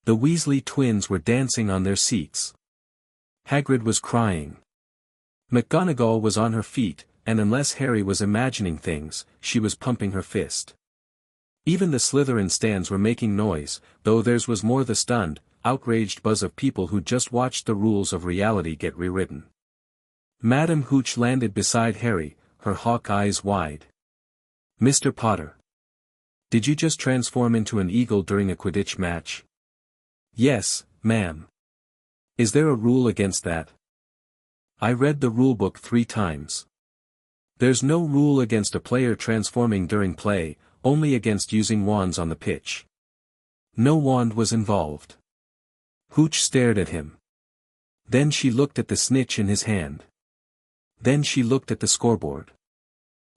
The Weasley twins were dancing on their seats. Hagrid was crying. McGonagall was on her feet, and unless Harry was imagining things, she was pumping her fist. Even the Slytherin stands were making noise, though theirs was more the stunned, outraged buzz of people who just watched the rules of reality get rewritten. Madame Hooch landed beside Harry, her hawk eyes wide. "Mr. Potter. Did you just transform into an eagle during a Quidditch match?" "Yes, ma'am." "Is there a rule against that?" "I read the rulebook 3 times. There's no rule against a player transforming during play, only against using wands on the pitch." No wand was involved. Hooch stared at him. Then she looked at the snitch in his hand. Then she looked at the scoreboard.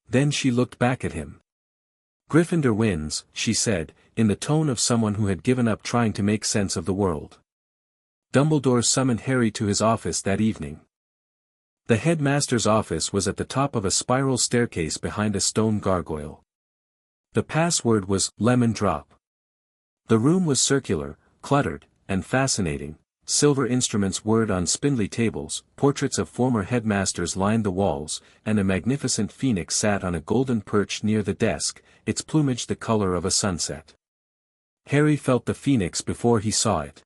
Then she looked back at him. "Gryffindor wins," she said, in the tone of someone who had given up trying to make sense of the world. Dumbledore summoned Harry to his office that evening. The headmaster's office was at the top of a spiral staircase behind a stone gargoyle. The password was "Lemon Drop." The room was circular, cluttered, and fascinating. Silver instruments whirred on spindly tables, portraits of former headmasters lined the walls, and a magnificent phoenix sat on a golden perch near the desk, its plumage the color of a sunset. Harry felt the phoenix before he saw it.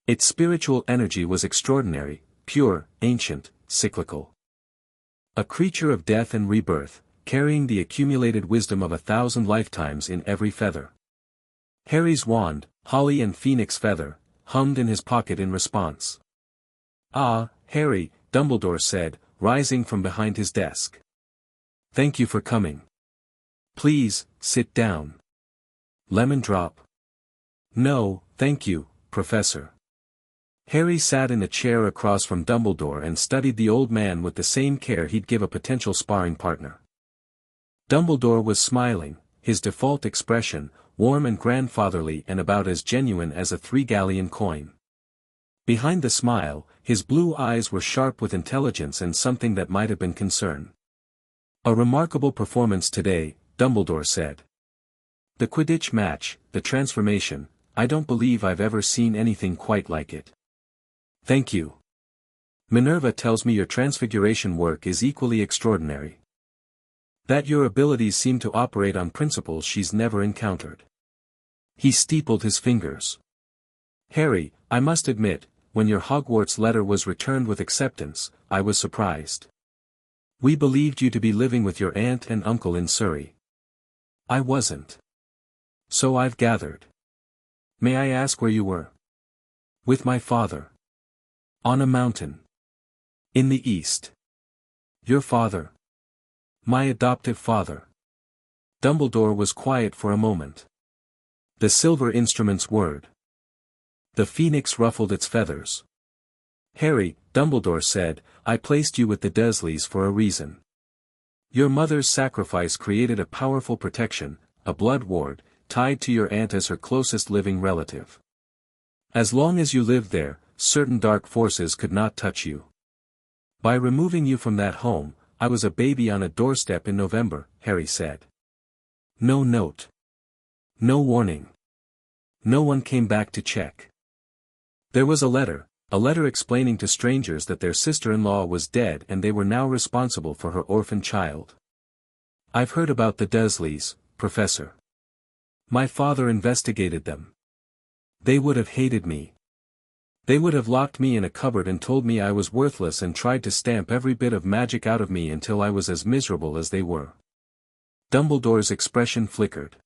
Its spiritual energy was extraordinary, pure, ancient, cyclical. A creature of death and rebirth, carrying the accumulated wisdom of 1,000 lifetimes in every feather. Harry's wand, holly and phoenix feather, hummed in his pocket in response. "Ah, Harry," Dumbledore said, rising from behind his desk. "Thank you for coming. Please, sit down. Lemon drop?" "No, thank you, Professor." Harry sat in a chair across from Dumbledore and studied the old man with the same care he'd give a potential sparring partner. Dumbledore was smiling, his default expression, warm and grandfatherly and about as genuine as a 3-galleon coin. Behind the smile, his blue eyes were sharp with intelligence and something that might have been concern. "A remarkable performance today," Dumbledore said. "The Quidditch match, the transformation, I don't believe I've ever seen anything quite like it." "Thank you. Minerva tells me your transfiguration work is equally extraordinary. That your abilities seem to operate on principles she's never encountered." He steepled his fingers. "Harry, I must admit, when your Hogwarts letter was returned with acceptance, I was surprised. We believed you to be living with your aunt and uncle in Surrey." "I wasn't. So I've gathered." "May I ask where you were?" "With my father. On a mountain. In the east." "Your father?" "My adoptive father." Dumbledore was quiet for a moment. The silver instrument's whirred. The phoenix ruffled its feathers. "Harry," Dumbledore said, "I placed you with the Dursleys for a reason. Your mother's sacrifice created a powerful protection, a blood ward, tied to your aunt as her closest living relative. As long as you lived there, certain dark forces could not touch you. By removing you from that home, I was a baby on a doorstep in November," Harry said. "No note. No warning. No one came back to check. There was a letter explaining to strangers that their sister-in-law was dead and they were now responsible for her orphan child. I've heard about the Dursleys, Professor. My father investigated them. They would have hated me. They would have locked me in a cupboard and told me I was worthless and tried to stamp every bit of magic out of me until I was as miserable as they were." Dumbledore's expression flickered.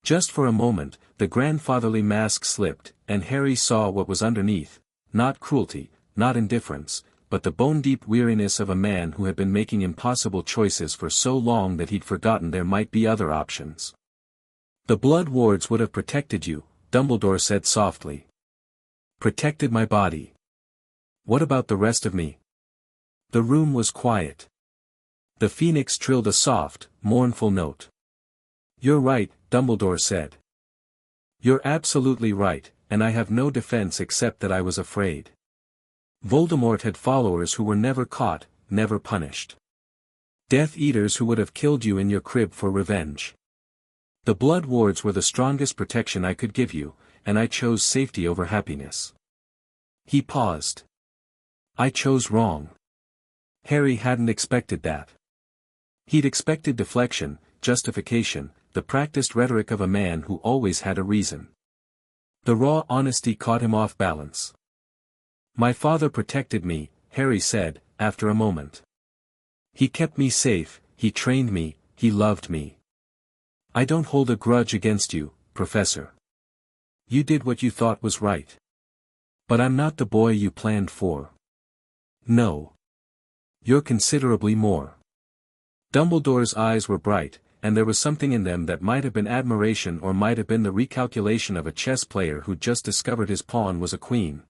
Just for a moment, the grandfatherly mask slipped, and Harry saw what was underneath, not cruelty, not indifference, but the bone-deep weariness of a man who had been making impossible choices for so long that he'd forgotten there might be other options. "The blood wards would have protected you," Dumbledore said softly. "Protected my body. What about the rest of me?" The room was quiet. The phoenix trilled a soft, mournful note. "You're right," Dumbledore said. "You're absolutely right, and I have no defense except that I was afraid. Voldemort had followers who were never caught, never punished. Death Eaters who would have killed you in your crib for revenge. The blood wards were the strongest protection I could give you, and I chose safety over happiness." He paused. "I chose wrong." Harry hadn't expected that. He'd expected deflection, justification, the practiced rhetoric of a man who always had a reason. The raw honesty caught him off balance. "My father protected me," Harry said, after a moment. "He kept me safe, he trained me, he loved me. I don't hold a grudge against you, Professor. You did what you thought was right. But I'm not the boy you planned for. No. You're considerably more." Dumbledore's eyes were bright, and there was something in them that might have been admiration or might have been the recalculation of a chess player who'd just discovered his pawn was a queen.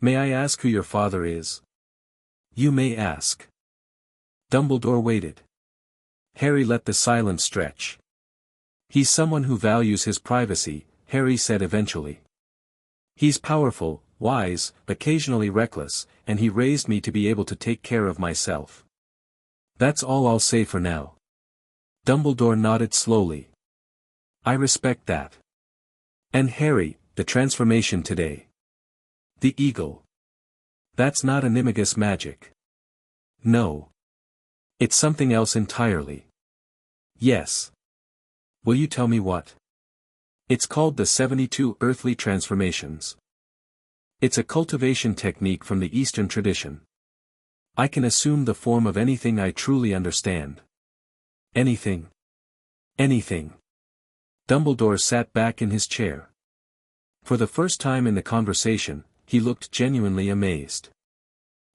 "May I ask who your father is?" "You may ask." Dumbledore waited. Harry let the silence stretch. "He's someone who values his privacy," Harry said eventually. "He's powerful, wise, occasionally reckless, and he raised me to be able to take care of myself. That's all I'll say for now." Dumbledore nodded slowly. "I respect that. And Harry, the transformation today. The eagle. That's not animagus magic. No. It's something else entirely." "Yes. Will you tell me what?" It's called the 72 Earthly Transformations. It's a cultivation technique from the Eastern tradition. I can assume the form of anything I truly understand. Anything. Anything. Dumbledore sat back in his chair. For the first time in the conversation, he looked genuinely amazed.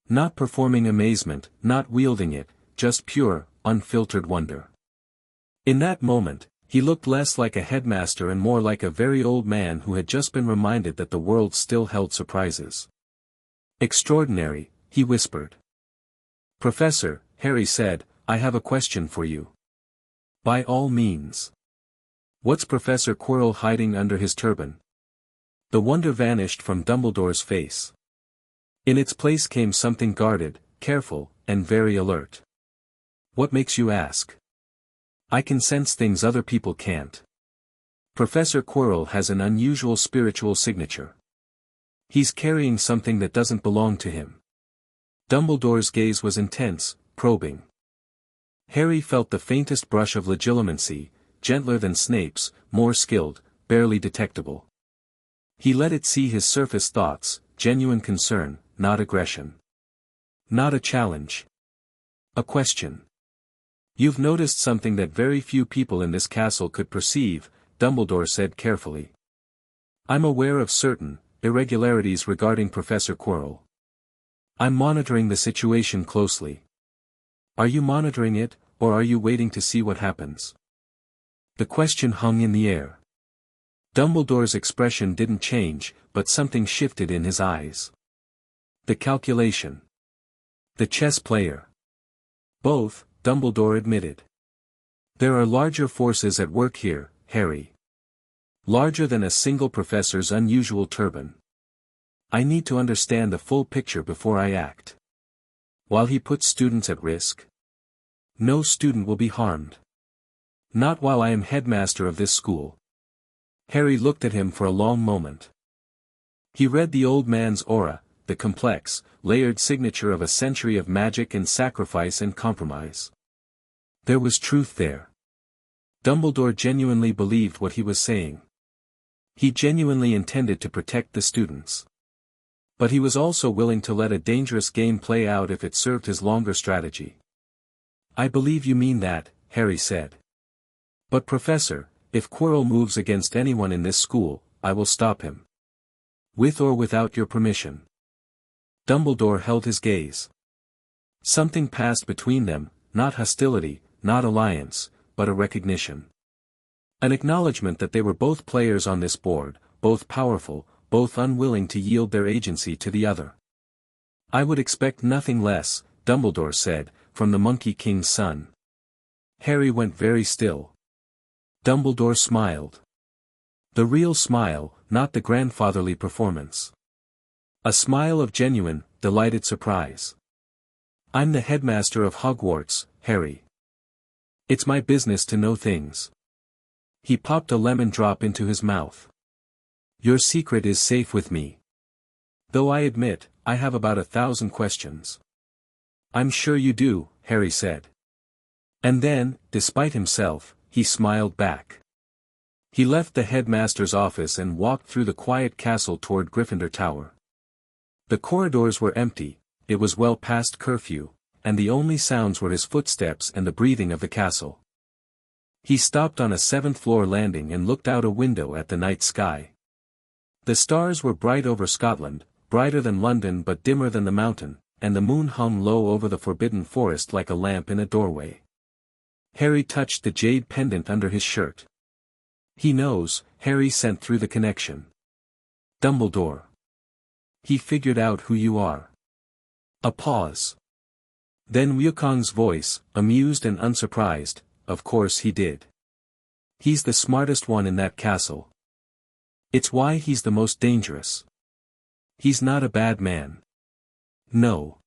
Not performing amazement, not wielding it, just pure, unfiltered wonder. In that moment, he looked less like a headmaster and more like a very old man who had just been reminded that the world still held surprises. Extraordinary, he whispered. Professor, Harry said, I have a question for you. By all means. What's Professor Quirrell hiding under his turban? The wonder vanished from Dumbledore's face. In its place came something guarded, careful, and very alert. What makes you ask? I can sense things other people can't. Professor Quirrell has an unusual spiritual signature. He's carrying something that doesn't belong to him. Dumbledore's gaze was intense, probing. Harry felt the faintest brush of legitimacy, gentler than Snape's, more skilled, barely detectable. He let it see his surface thoughts, genuine concern, not aggression. Not a challenge. A question. You've noticed something that very few people in this castle could perceive, Dumbledore said carefully. I'm aware of certain irregularities regarding Professor Quirrell. I'm monitoring the situation closely. Are you monitoring it, or are you waiting to see what happens? The question hung in the air. Dumbledore's expression didn't change, but something shifted in his eyes. The calculation. The chess player. Both, Dumbledore admitted. There are larger forces at work here, Harry. Larger than a single professor's unusual turban. I need to understand the full picture before I act. While he puts students at risk, no student will be harmed. Not while I am headmaster of this school. Harry looked at him for a long moment. He read the old man's aura, the complex, layered signature of a century of magic and sacrifice and compromise. There was truth there. Dumbledore genuinely believed what he was saying. He genuinely intended to protect the students. But he was also willing to let a dangerous game play out if it served his longer strategy. I believe you mean that, Harry said. But Professor, if Quirrell moves against anyone in this school, I will stop him. With or without your permission. Dumbledore held his gaze. Something passed between them, not hostility, not alliance, but a recognition. An acknowledgement that they were both players on this board, both powerful, both unwilling to yield their agency to the other. I would expect nothing less, Dumbledore said, from the Monkey King's son. Harry went very still. Dumbledore smiled. The real smile, not the grandfatherly performance. A smile of genuine, delighted surprise. I'm the headmaster of Hogwarts, Harry. It's my business to know things. He popped a lemon drop into his mouth. Your secret is safe with me. Though I admit, I have about 1,000 questions. I'm sure you do, Harry said. And then, despite himself, he smiled back. He left the headmaster's office and walked through the quiet castle toward Gryffindor Tower. The corridors were empty, it was well past curfew, and the only sounds were his footsteps and the breathing of the castle. He stopped on a 7th-floor landing and looked out a window at the night sky. The stars were bright over Scotland, brighter than London but dimmer than the mountain, and the moon hung low over the forbidden forest like a lamp in a doorway. Harry touched the jade pendant under his shirt. He knows, Harry sent through the connection. Dumbledore. He figured out who you are. A pause. Then Wukong's voice, amused and unsurprised, of course he did. He's the smartest one in that castle. It's why he's the most dangerous. He's not a bad man. No.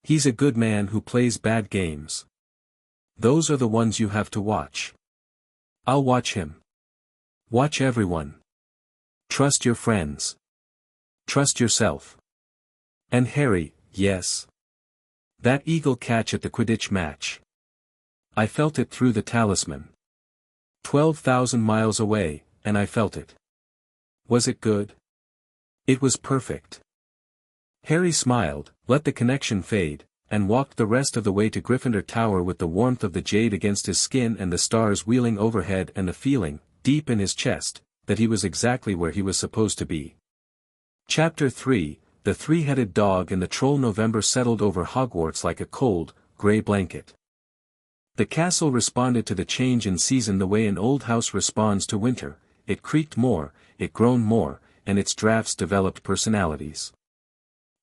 He's a good man who plays bad games. Those are the ones you have to watch. I'll watch him. Watch everyone. Trust your friends. Trust yourself. And Harry, yes. That eagle catch at the Quidditch match. I felt it through the talisman. 12,000 miles away, and I felt it. Was it good? It was perfect. Harry smiled, let the connection fade, and walked the rest of the way to Gryffindor Tower with the warmth of the jade against his skin and the stars wheeling overhead and the feeling, deep in his chest, that he was exactly where he was supposed to be. Chapter 3, The Three-Headed Dog and the Troll. November settled over Hogwarts like a cold, grey blanket. The castle responded to the change in season the way an old house responds to winter. It creaked more, it groaned more, and its drafts developed personalities.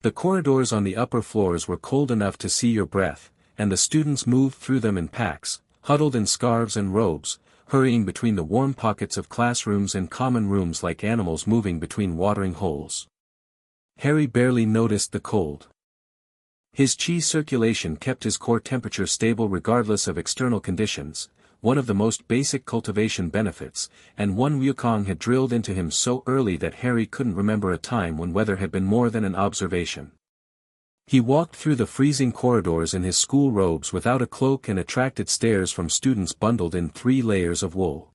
The corridors on the upper floors were cold enough to see your breath, and the students moved through them in packs, huddled in scarves and robes, hurrying between the warm pockets of classrooms and common rooms like animals moving between watering holes. Harry barely noticed the cold. His chi circulation kept his core temperature stable regardless of external conditions, one of the most basic cultivation benefits, and one Wukong had drilled into him so early that Harry couldn't remember a time when weather had been more than an observation. He walked through the freezing corridors in his school robes without a cloak and attracted stares from students bundled in 3 layers of wool.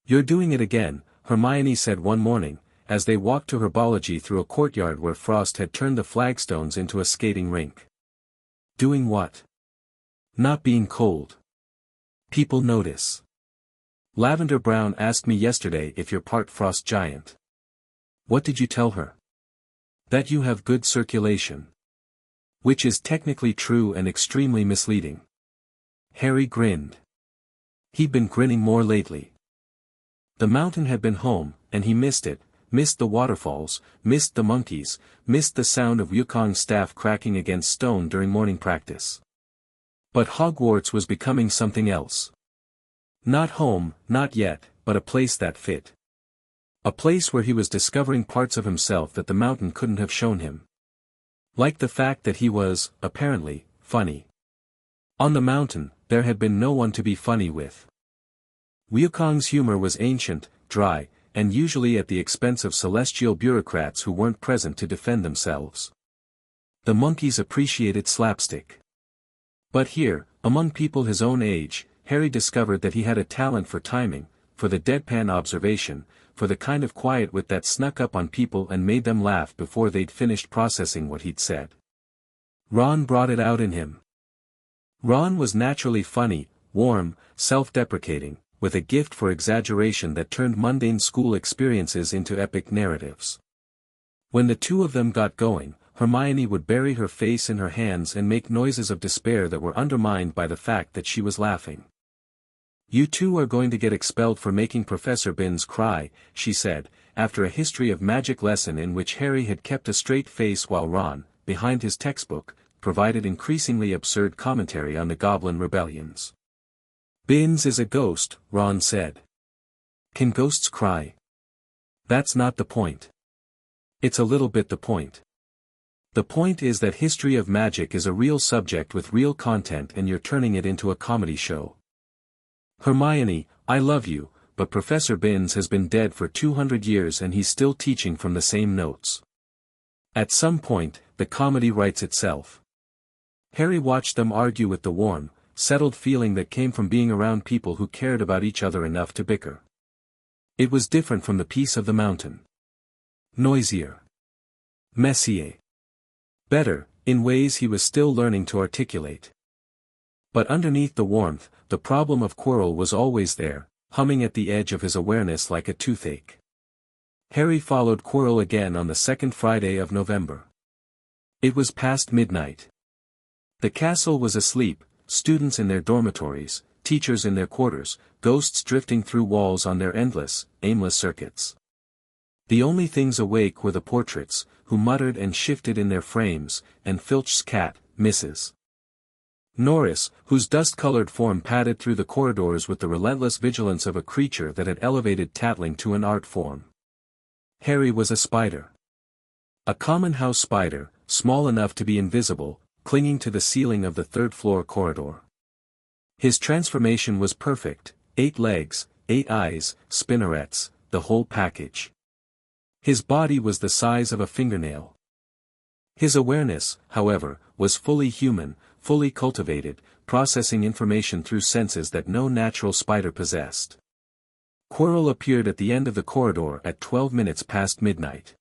"You're doing it again," Hermione said one morning, as they walked to herbology through a courtyard where frost had turned the flagstones into a skating rink. "Doing what?" "Not being cold. People notice. Lavender Brown asked me yesterday if you're part frost giant." "What did you tell her?" "That you have good circulation." Which is technically true and extremely misleading. Harry grinned. He'd been grinning more lately. The mountain had been home, and he missed it, missed the waterfalls, missed the monkeys, missed the sound of Wukong's staff cracking against stone during morning practice. But Hogwarts was becoming something else. Not home, not yet, but a place that fit. A place where he was discovering parts of himself that the mountain couldn't have shown him. Like the fact that he was, apparently, funny. On the mountain, there had been no one to be funny with. Wukong's humor was ancient, dry, and usually at the expense of celestial bureaucrats who weren't present to defend themselves. The monkeys appreciated slapstick. But here, among people his own age, Harry discovered that he had a talent for timing, for the deadpan observation, for the kind of quiet wit that snuck up on people and made them laugh before they'd finished processing what he'd said. Ron brought it out in him. Ron was naturally funny, warm, self-deprecating, with a gift for exaggeration that turned mundane school experiences into epic narratives. When the two of them got going, Hermione would bury her face in her hands and make noises of despair that were undermined by the fact that she was laughing. "You two are going to get expelled for making Professor Binns cry," she said, after a history of magic lesson in which Harry had kept a straight face while Ron, behind his textbook, provided increasingly absurd commentary on the Goblin rebellions. "Binns is a ghost," Ron said. "Can ghosts cry?" "That's not the point." "It's a little bit the point. The point is that history of magic is a real subject with real content and you're turning it into a comedy show. Hermione, I love you, but Professor Binns has been dead for 200 years and he's still teaching from the same notes. At some point, the comedy writes itself." Harry watched them argue with the warm, settled feeling that came from being around people who cared about each other enough to bicker. It was different from the peace of the mountain. Noisier. Messier. Better, in ways he was still learning to articulate. But underneath the warmth, the problem of Quirrell was always there, humming at the edge of his awareness like a toothache. Harry followed Quirrell again on the second Friday of November. It was past midnight. The castle was asleep, students in their dormitories, teachers in their quarters, ghosts drifting through walls on their endless, aimless circuits. The only things awake were the portraits, who muttered and shifted in their frames, and Filch's cat, Mrs. Norris, whose dust-colored form padded through the corridors with the relentless vigilance of a creature that had elevated tattling to an art form. Harry was a spider. A common house spider, small enough to be invisible, clinging to the ceiling of the third-floor corridor. His transformation was perfect, 8 legs, 8 eyes, spinnerets, the whole package. His body was the size of a fingernail. His awareness, however, was fully human, fully cultivated, processing information through senses that no natural spider possessed. Quirrell appeared at the end of the corridor at 12 minutes past midnight.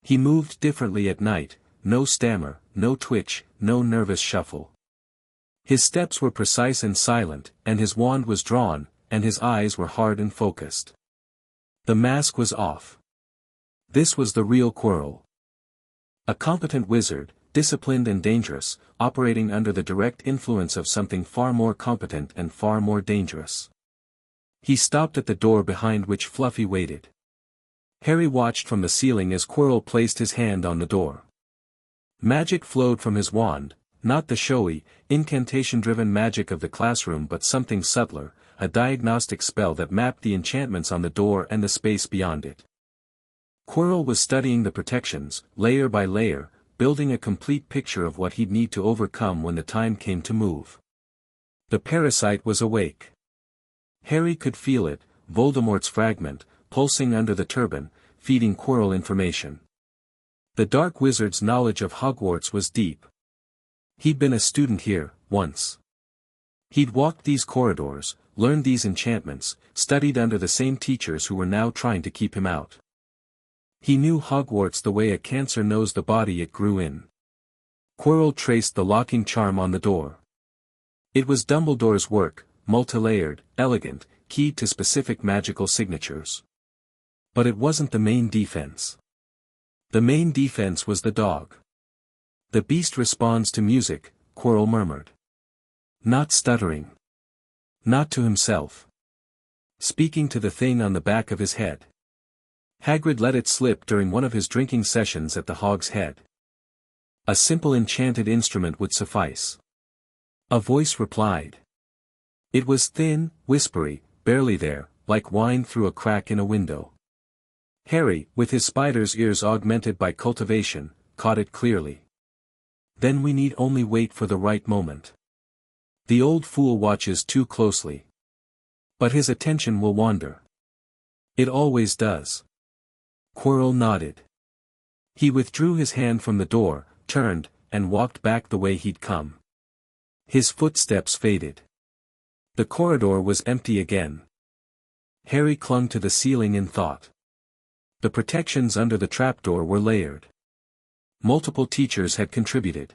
He moved differently at night, no stammer, no twitch, no nervous shuffle. His steps were precise and silent, and his wand was drawn, and his eyes were hard and focused. The mask was off. This was the real Quirrell. A competent wizard, disciplined and dangerous, operating under the direct influence of something far more competent and far more dangerous. He stopped at the door behind which Fluffy waited. Harry watched from the ceiling as Quirrell placed his hand on the door. Magic flowed from his wand, not the showy, incantation-driven magic of the classroom but something subtler, a diagnostic spell that mapped the enchantments on the door and the space beyond it. Quirrell was studying the protections, layer by layer, building a complete picture of what he'd need to overcome when the time came to move. The parasite was awake. Harry could feel it, Voldemort's fragment, pulsing under the turban, feeding Quirrell information. The Dark Wizard's knowledge of Hogwarts was deep. He'd been a student here, once. He'd walked these corridors, learned these enchantments, studied under the same teachers who were now trying to keep him out. He knew Hogwarts the way a cancer knows the body it grew in. Quirrell traced the locking charm on the door. It was Dumbledore's work, multilayered, elegant, keyed to specific magical signatures. But it wasn't the main defense. The main defense was the dog. The beast responds to music, Quirrell murmured. Not stuttering. Not to himself. Speaking to the thing on the back of his head. Hagrid let it slip during one of his drinking sessions at the Hog's Head. A simple enchanted instrument would suffice. A voice replied. It was thin, whispery, barely there, like wine through a crack in a window. Harry, with his spider's ears augmented by cultivation, caught it clearly. Then we need only wait for the right moment. The old fool watches too closely. But his attention will wander. It always does. Quirrell nodded. He withdrew his hand from the door, turned, and walked back the way he'd come. His footsteps faded. The corridor was empty again. Harry clung to the ceiling in thought. The protections under the trapdoor were layered. Multiple teachers had contributed.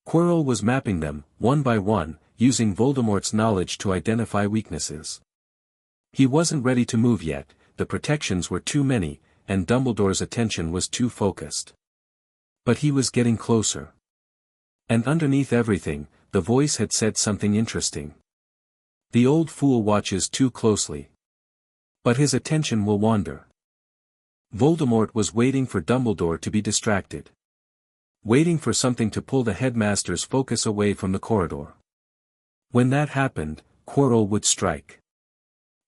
Quirrell was mapping them, one by one, using Voldemort's knowledge to identify weaknesses. He wasn't ready to move yet, the protections were too many, and Dumbledore's attention was too focused. But he was getting closer. And underneath everything, the voice had said something interesting. The old fool watches too closely. But his attention will wander. Voldemort was waiting for Dumbledore to be distracted. Waiting for something to pull the headmaster's focus away from the corridor. When that happened, Quirrell would strike.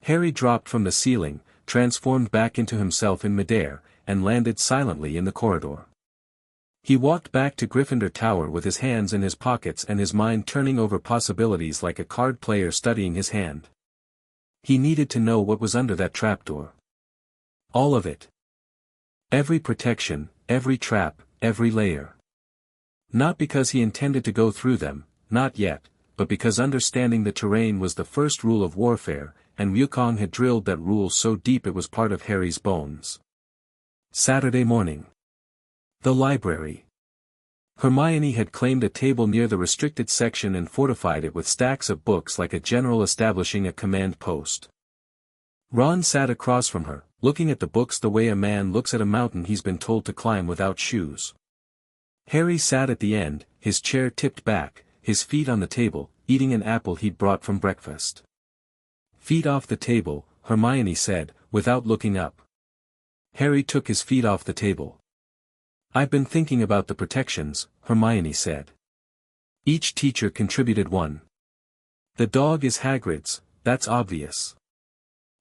Harry dropped from the ceiling, transformed back into himself in midair, and landed silently in the corridor. He walked back to Gryffindor Tower with his hands in his pockets and his mind turning over possibilities like a card player studying his hand. He needed to know what was under that trapdoor. All of it. Every protection, every trap, every layer. Not because he intended to go through them, not yet, but because understanding the terrain was the first rule of warfare, and Wukong had drilled that rule so deep it was part of Harry's bones. Saturday morning. The library. Hermione had claimed a table near the restricted section and fortified it with stacks of books like a general establishing a command post. Ron sat across from her, looking at the books the way a man looks at a mountain he's been told to climb without shoes. Harry sat at the end, his chair tipped back, his feet on the table, eating an apple he'd brought from breakfast. Feet off the table, Hermione said, without looking up. Harry took his feet off the table. I've been thinking about the protections, Hermione said. Each teacher contributed one. The dog is Hagrid's, that's obvious.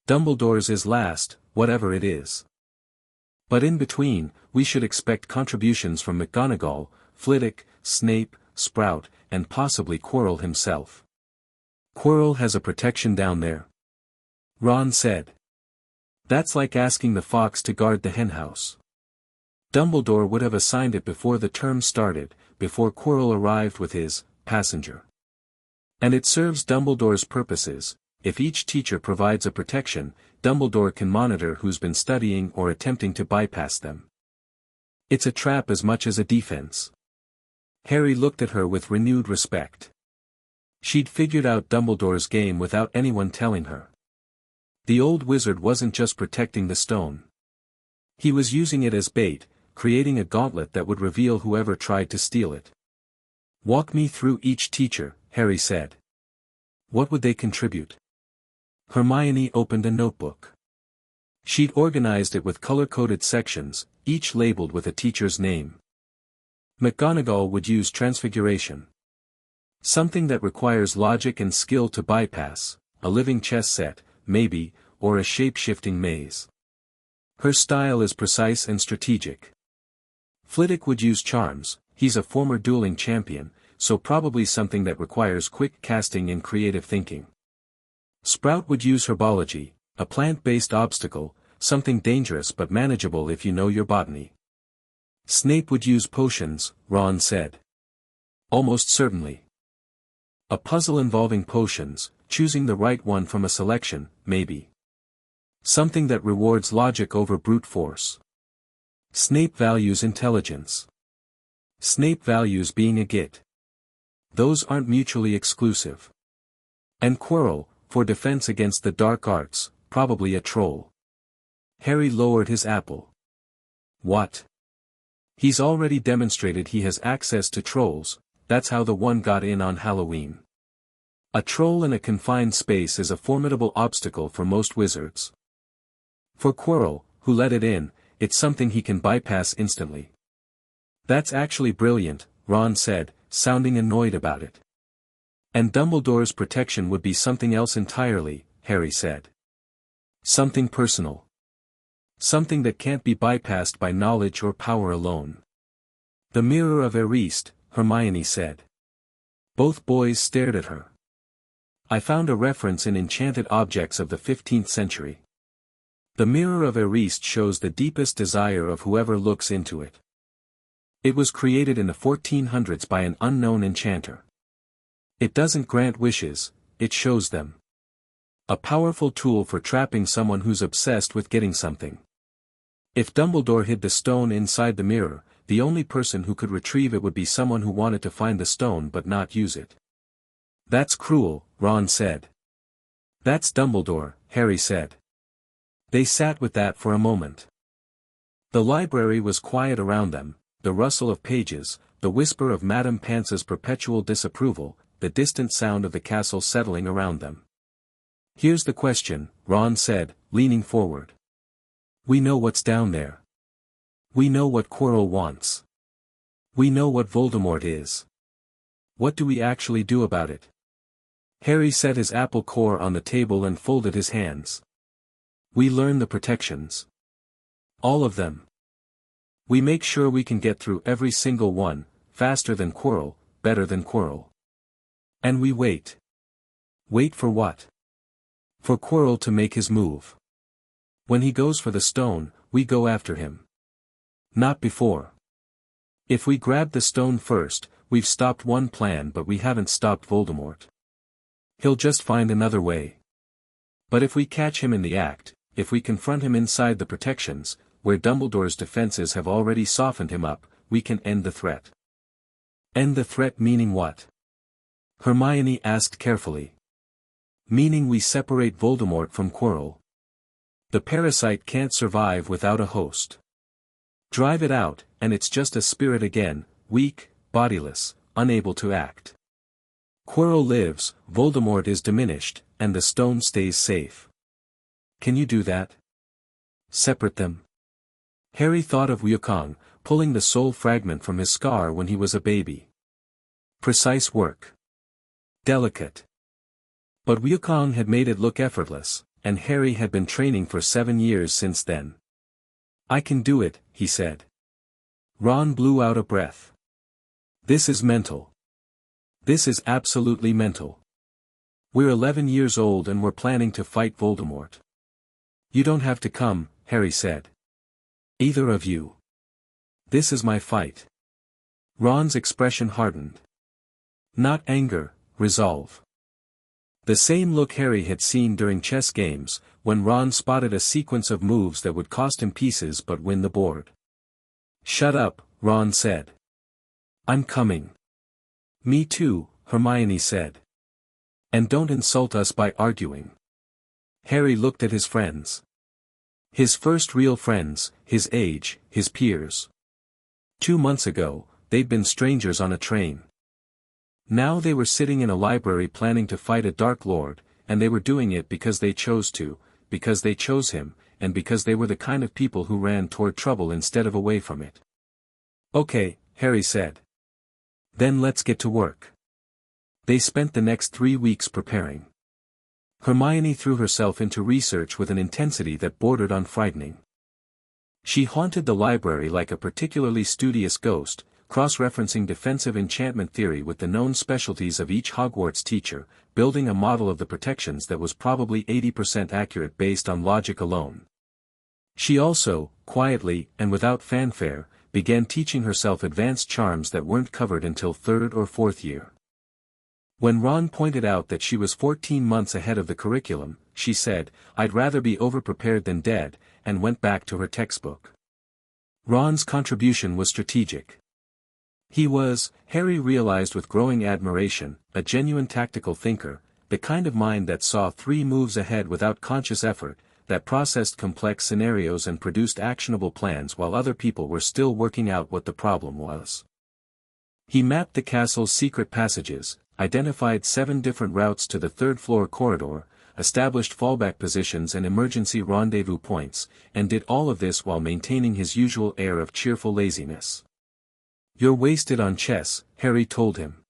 Dumbledore's is last, whatever it is. But in between, we should expect contributions from McGonagall, Flitwick, Snape, Sprout, and possibly Quirrell himself. Quirrell has a protection down there. Ron said. That's like asking the fox to guard the henhouse. Dumbledore would have assigned it before the term started, before Quirrell arrived with his passenger. And it serves Dumbledore's purposes, if each teacher provides a protection, Dumbledore can monitor who's been studying or attempting to bypass them. It's a trap as much as a defense. Harry looked at her with renewed respect. She'd figured out Dumbledore's game without anyone telling her. The old wizard wasn't just protecting the stone. He was using it as bait, creating a gauntlet that would reveal whoever tried to steal it. "Walk me through each teacher," Harry said. "What would they contribute?" Hermione opened a notebook. She'd organized it with color-coded sections, each labeled with a teacher's name. McGonagall would use transfiguration. Something that requires logic and skill to bypass, a living chess set, maybe, or a shape-shifting maze. Her style is precise and strategic. Flitwick would use charms, he's a former dueling champion, so probably something that requires quick casting and creative thinking. Sprout would use herbology, a plant-based obstacle, something dangerous but manageable if you know your botany. Snape would use potions, Ron said. Almost certainly. A puzzle involving potions, choosing the right one from a selection, maybe. Something that rewards logic over brute force. Snape values intelligence. Snape values being a git. Those aren't mutually exclusive. And Quirrell, for defense against the dark arts, probably a troll. Harry lowered his apple. What? He's already demonstrated he has access to trolls, that's how the one got in on Halloween. A troll in a confined space is a formidable obstacle for most wizards. For Quirrell, who let it in, it's something he can bypass instantly. That's actually brilliant, Ron said, sounding annoyed about it. And Dumbledore's protection would be something else entirely, Harry said. Something personal. Something that can't be bypassed by knowledge or power alone. The Mirror of Erist, Hermione said. Both boys stared at her. I found a reference in Enchanted Objects of the 15th century. The Mirror of Erist shows the deepest desire of whoever looks into it. It was created in the 1400s by an unknown enchanter. It doesn't grant wishes, it shows them. A powerful tool for trapping someone who's obsessed with getting something. If Dumbledore hid the stone inside the mirror, the only person who could retrieve it would be someone who wanted to find the stone but not use it. That's cruel, Ron said. That's Dumbledore, Harry said. They sat with that for a moment. The library was quiet around them, the rustle of pages, the whisper of Madame Pance's perpetual disapproval, the distant sound of the castle settling around them. Here's the question, Ron said, leaning forward. We know what's down there. We know what Quirrell wants. We know what Voldemort is. What do we actually do about it? Harry set his apple core on the table and folded his hands. We learn the protections. All of them. We make sure we can get through every single one, faster than Quirrell, better than Quirrell. And we wait. Wait for what? For Quirrell to make his move. When he goes for the stone, we go after him. Not before. If we grab the stone first, we've stopped one plan but we haven't stopped Voldemort. He'll just find another way. But if we catch him in the act, if we confront him inside the protections, where Dumbledore's defenses have already softened him up, we can end the threat. End the threat meaning what? Hermione asked carefully. Meaning we separate Voldemort from Quirrell. The parasite can't survive without a host. Drive it out, and it's just a spirit again, weak, bodiless, unable to act. Quirrell lives, Voldemort is diminished, and the stone stays safe. Can you do that? Separate them? Harry thought of Wukong, pulling the soul fragment from his scar when he was a baby. Precise work. Delicate. But Wukong had made it look effortless, and Harry had been training for 7 years since then. I can do it, he said. Ron blew out a breath. This is mental. This is absolutely mental. We're 11 years old and we're planning to fight Voldemort. You don't have to come, Harry said. Either of you. This is my fight. Ron's expression hardened. Not anger, resolve. The same look Harry had seen during chess games, when Ron spotted a sequence of moves that would cost him pieces but win the board. "Shut up," Ron said. "I'm coming." "Me too," Hermione said. "And don't insult us by arguing." Harry looked at his friends. His first real friends, his age, his peers. 2 months ago, they'd been strangers on a train. Now they were sitting in a library planning to fight a Dark Lord, and they were doing it because they chose to, because they chose him, and because they were the kind of people who ran toward trouble instead of away from it. "Okay," Harry said. "Then let's get to work." They spent the next 3 weeks preparing. Hermione threw herself into research with an intensity that bordered on frightening. She haunted the library like a particularly studious ghost, cross-referencing defensive enchantment theory with the known specialties of each Hogwarts teacher, building a model of the protections that was probably 80% accurate based on logic alone. She also, quietly and without fanfare, began teaching herself advanced charms that weren't covered until 3rd or 4th year. When Ron pointed out that she was 14 months ahead of the curriculum, she said, "I'd rather be overprepared than dead," and went back to her textbook. Ron's contribution was strategic. He was, Harry realized with growing admiration, a genuine tactical thinker, the kind of mind that saw 3 moves ahead without conscious effort, that processed complex scenarios and produced actionable plans while other people were still working out what the problem was. He mapped the castle's secret passages, identified 7 different routes to the 3rd-floor corridor, established fallback positions and emergency rendezvous points, and did all of this while maintaining his usual air of cheerful laziness. "You're wasted on chess," Harry told him.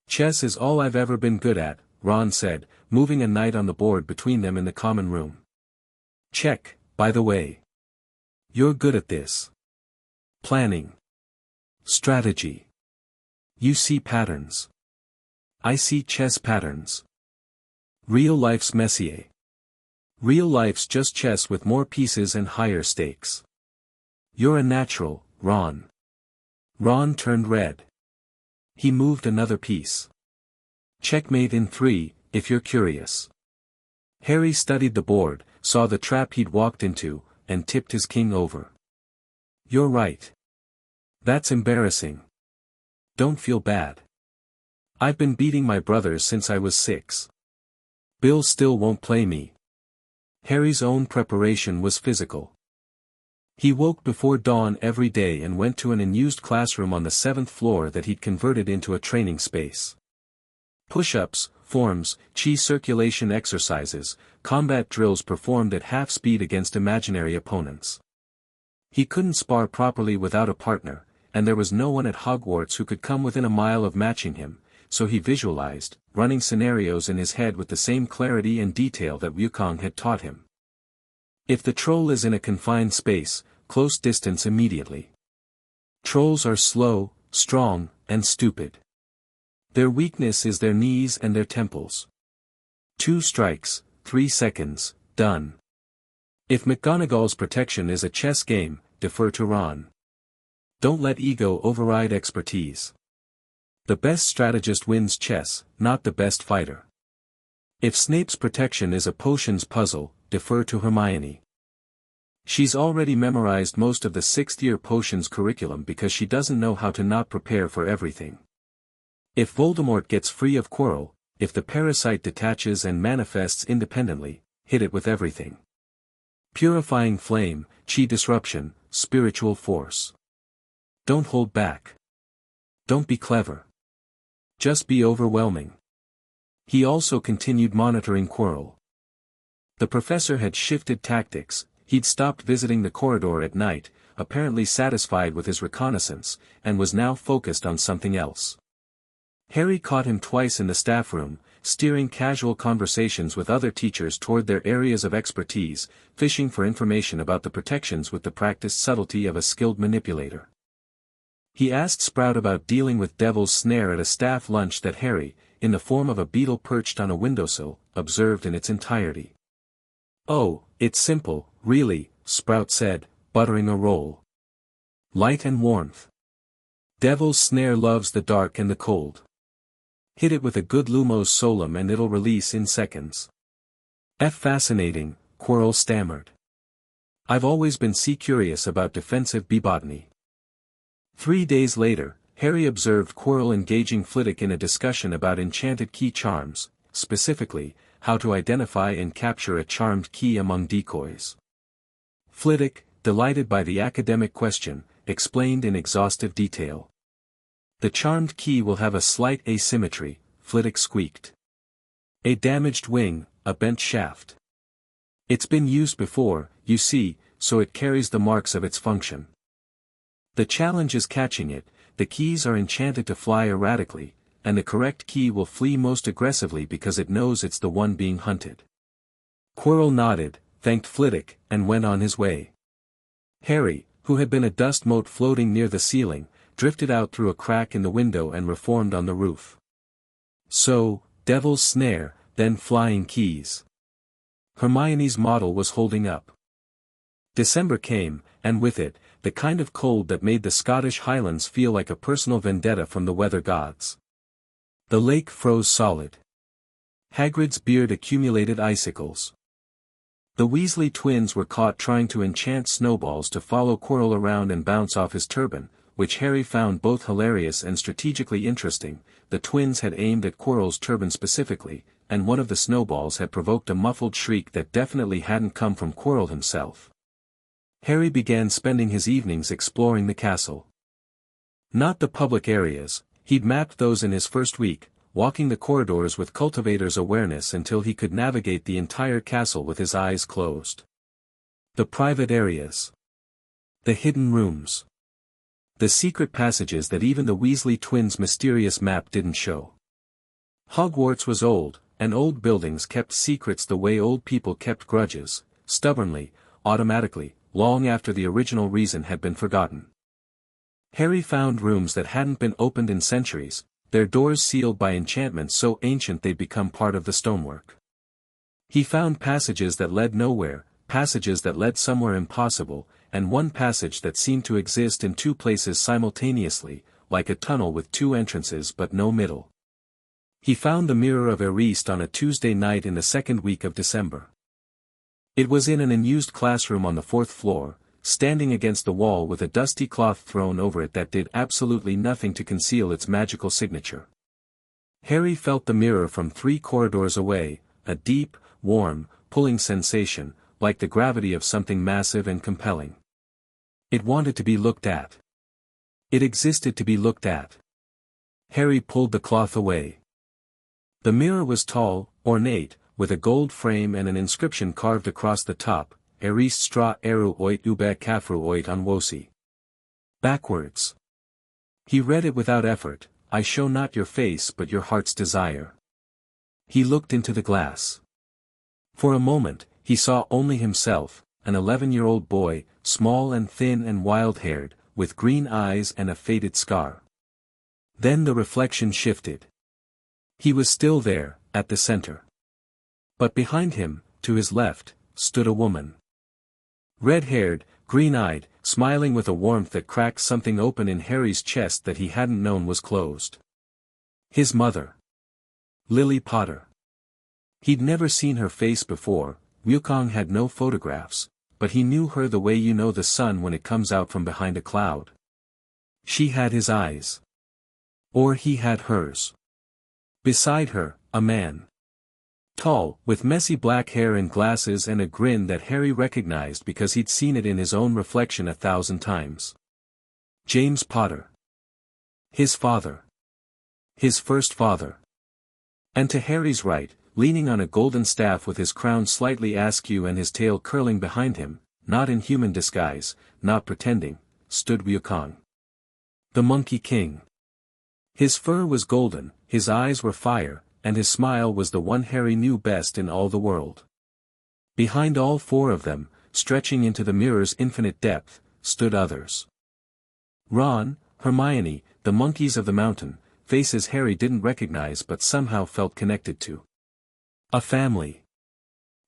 "Chess is all I've ever been good at," Ron said, moving a knight on the board between them in the common room. "Check, by the way. You're good at this. Planning. Strategy. You see patterns. I see chess patterns. Real life's Messier. Real life's just chess with more pieces and higher stakes. You're a natural, Ron." Ron turned red. He moved another piece. "Checkmate in 3, if you're curious." Harry studied the board, saw the trap he'd walked into, and tipped his king over. "You're right. That's embarrassing. Don't feel bad. I've been beating my brothers since I was 6. Bill still won't play me." Harry's own preparation was physical. He woke before dawn every day and went to an unused classroom on the 7th floor that he'd converted into a training space. Push-ups, forms, chi circulation exercises, combat drills performed at half speed against imaginary opponents. He couldn't spar properly without a partner, and there was no one at Hogwarts who could come within a mile of matching him, so he visualized, running scenarios in his head with the same clarity and detail that Wukong had taught him. If the troll is in a confined space, close distance immediately. Trolls are slow, strong, and stupid. Their weakness is their knees and their temples. 2 strikes, 3 seconds, done. If McGonagall's protection is a chess game, defer to Ron. Don't let ego override expertise. The best strategist wins chess, not the best fighter. If Snape's protection is a potions puzzle, defer to Hermione. She's already memorized most of the 6th-year potions curriculum because she doesn't know how to not prepare for everything. If Voldemort gets free of Quirrell, if the parasite detaches and manifests independently, hit it with everything. Purifying flame, chi disruption, spiritual force. Don't hold back. Don't be clever. Just be overwhelming. He also continued monitoring Quirrell. The professor had shifted tactics, he'd stopped visiting the corridor at night, apparently satisfied with his reconnaissance, and was now focused on something else. Harry caught him twice in the staff room, steering casual conversations with other teachers toward their areas of expertise, fishing for information about the protections with the practiced subtlety of a skilled manipulator. He asked Sprout about dealing with Devil's Snare at a staff lunch that Harry, in the form of a beetle perched on a windowsill, observed in its entirety. "Oh, it's simple, really," Sprout said, buttering a roll. "Light and warmth. Devil's Snare loves the dark and the cold. Hit it with a good Lumos Solum and it'll release in seconds. Fascinating, Quirrell stammered. I've always been curious about defensive bee botany. 3 days later, Harry observed Quirrell engaging Flitwick in a discussion about enchanted key charms, specifically, how to identify and capture a charmed key among decoys. Flitwick, delighted by the academic question, explained in exhaustive detail. The charmed key will have a slight asymmetry, Flitwick squeaked. A damaged wing, a bent shaft. It's been used before, you see, so it carries the marks of its function. The challenge is catching it. The keys are enchanted to fly erratically, and the correct key will flee most aggressively because it knows it's the one being hunted. Quirrell nodded, thanked Flitwick, and went on his way. Harry, who had been a dust mote floating near the ceiling, drifted out through a crack in the window and reformed on the roof. So, Devil's Snare, then Flying Keys. Hermione's model was holding up. December came, and with it, the kind of cold that made the Scottish Highlands feel like a personal vendetta from the weather gods. The lake froze solid. Hagrid's beard accumulated icicles. The Weasley twins were caught trying to enchant snowballs to follow Quirrell around and bounce off his turban, which Harry found both hilarious and strategically interesting. The twins had aimed at Quirrell's turban specifically, and one of the snowballs had provoked a muffled shriek that definitely hadn't come from Quirrell himself. Harry began spending his evenings exploring the castle. Not the public areas, he'd mapped those in his first week, walking the corridors with cultivator's awareness until he could navigate the entire castle with his eyes closed. The private areas. The hidden rooms. The secret passages that even the Weasley twins' mysterious map didn't show. Hogwarts was old, and old buildings kept secrets the way old people kept grudges, stubbornly, automatically, long after the original reason had been forgotten. Harry found rooms that hadn't been opened in centuries, their doors sealed by enchantments so ancient they'd become part of the stonework. He found passages that led nowhere, passages that led somewhere impossible, and one passage that seemed to exist in two places simultaneously, like a tunnel with two entrances but no middle. He found the Mirror of Erist on a Tuesday night in the second week of December. It was in an unused classroom on the 4th floor, standing against the wall with a dusty cloth thrown over it that did absolutely nothing to conceal its magical signature. Harry felt the mirror from 3 corridors away, a deep, warm, pulling sensation, like the gravity of something massive and compelling. It wanted to be looked at. It existed to be looked at. Harry pulled the cloth away. The mirror was tall, ornate, with a gold frame and an inscription carved across the top, Erist stra eru oit ube kafru oit anwosi. Backwards. He read it without effort, I show not your face but your heart's desire. He looked into the glass. For a moment, he saw only himself, an 11-year-old boy, small and thin and wild-haired, with green eyes and a faded scar. Then the reflection shifted. He was still there, at the center. But behind him, to his left, stood a woman. Red-haired, green-eyed, smiling with a warmth that cracked something open in Harry's chest that he hadn't known was closed. His mother. Lily Potter. He'd never seen her face before. Wukong had no photographs, but he knew her the way you know the sun when it comes out from behind a cloud. She had his eyes. Or he had hers. Beside her, a man. Tall, with messy black hair and glasses and a grin that Harry recognized because he'd seen it in his own reflection 1,000 times. James Potter. His father. His first father. And to Harry's right, leaning on a golden staff with his crown slightly askew and his tail curling behind him, not in human disguise, not pretending, stood Wukong. The Monkey King. His fur was golden, his eyes were fire, and his smile was the one Harry knew best in all the world. Behind all 4 of them, stretching into the mirror's infinite depth, stood others. Ron, Hermione, the monkeys of the mountain, faces Harry didn't recognize but somehow felt connected to. A family.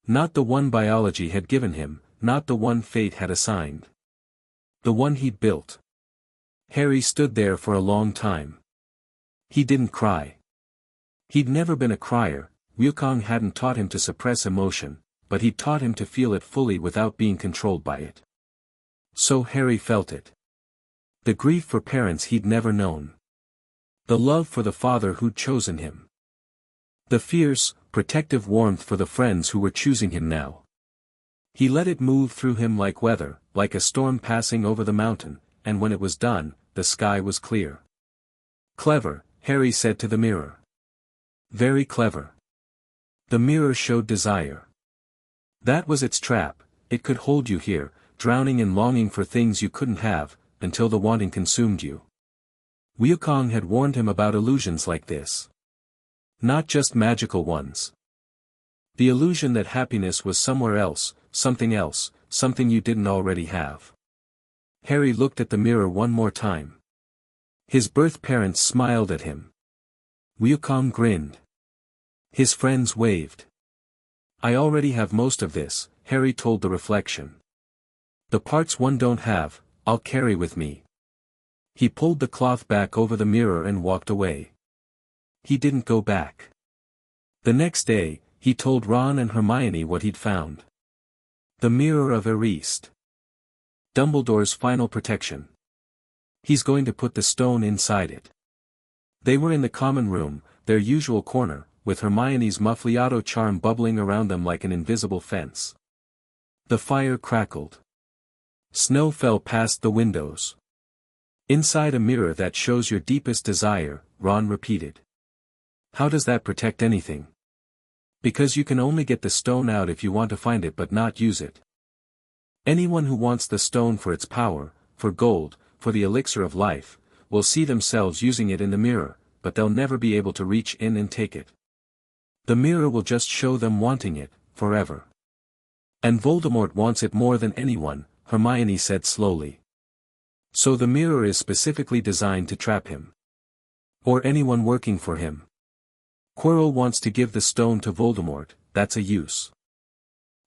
Not the one biology had given him, not the one fate had assigned. The one he'd built. Harry stood there for a long time. He didn't cry. He'd never been a crier. Wukong hadn't taught him to suppress emotion, but he'd taught him to feel it fully without being controlled by it. So Harry felt it. The grief for parents he'd never known. The love for the father who'd chosen him. The fierce, protective warmth for the friends who were choosing him now. He let it move through him like weather, like a storm passing over the mountain, and when it was done, the sky was clear. Clever, Harry said to the mirror. Very clever. The mirror showed desire. That was its trap. It could hold you here, drowning in longing for things you couldn't have, until the wanting consumed you. Wukong had warned him about illusions like this. Not just magical ones. The illusion that happiness was somewhere else, something you didn't already have. Harry looked at the mirror one more time. His birth parents smiled at him. Wukong grinned. His friends waved. I already have most of this, Harry told the reflection. The parts one don't have, I'll carry with me. He pulled the cloth back over the mirror and walked away. He didn't go back. The next day, he told Ron and Hermione what he'd found. The Mirror of Erist. Dumbledore's final protection. He's going to put the stone inside it. They were in the common room, their usual corner, with Hermione's Muffliato charm bubbling around them like an invisible fence. The fire crackled. Snow fell past the windows. Inside a mirror that shows your deepest desire, Ron repeated. How does that protect anything? Because you can only get the stone out if you want to find it but not use it. Anyone who wants the stone for its power, for gold, for the elixir of life, will see themselves using it in the mirror, but they'll never be able to reach in and take it. The mirror will just show them wanting it, forever. And Voldemort wants it more than anyone, Hermione said slowly. So the mirror is specifically designed to trap him. Or anyone working for him. Quirrell wants to give the stone to Voldemort, that's a use.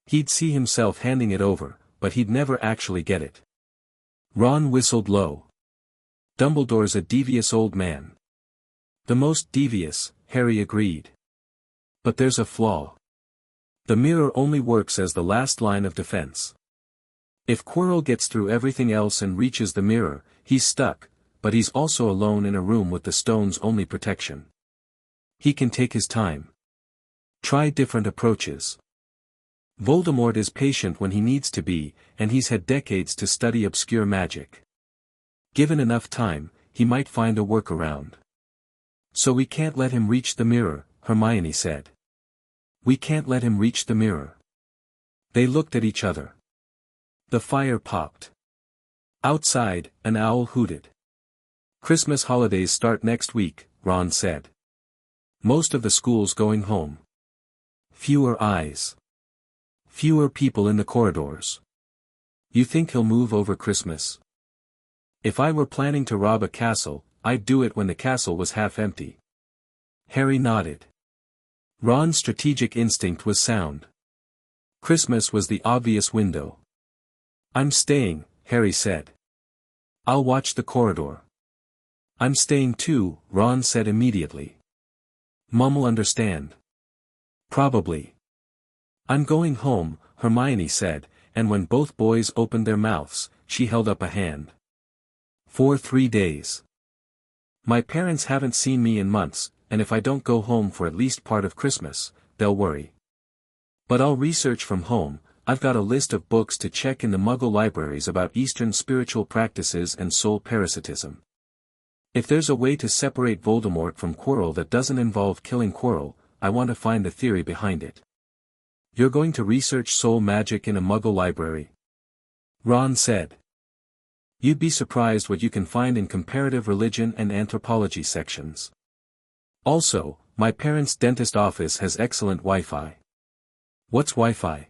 He'd see himself handing it over, but he'd never actually get it. Ron whistled low. Dumbledore's a devious old man. The most devious, Harry agreed. But there's a flaw. The mirror only works as the last line of defense. If Quirrell gets through everything else and reaches the mirror, he's stuck, but he's also alone in a room with the stone's only protection. He can take his time. Try different approaches. Voldemort is patient when he needs to be, and he's had decades to study obscure magic. Given enough time, he might find a workaround. So we can't let him reach the mirror, Hermione said. We can't let him reach the mirror. They looked at each other. The fire popped. Outside, an owl hooted. Christmas holidays start next week, Ron said. Most of the school's going home. Fewer eyes. Fewer people in the corridors. You think he'll move over Christmas? If I were planning to rob a castle, I'd do it when the castle was half empty. Harry nodded. Ron's strategic instinct was sound. Christmas was the obvious window. I'm staying, Harry said. I'll watch the corridor. I'm staying too, Ron said immediately. Mum'll understand. Probably. I'm going home, Hermione said, and when both boys opened their mouths, she held up a hand. For 3 days. My parents haven't seen me in months, and if I don't go home for at least part of Christmas, they'll worry. But I'll research from home. I've got a list of books to check in the Muggle libraries about Eastern spiritual practices and soul parasitism. If there's a way to separate Voldemort from Quirrell that doesn't involve killing Quirrell, I want to find the theory behind it. You're going to research soul magic in a Muggle library? Ron said. You'd be surprised what you can find in comparative religion and anthropology sections. Also, my parents' dentist office has excellent Wi-Fi. What's Wi-Fi?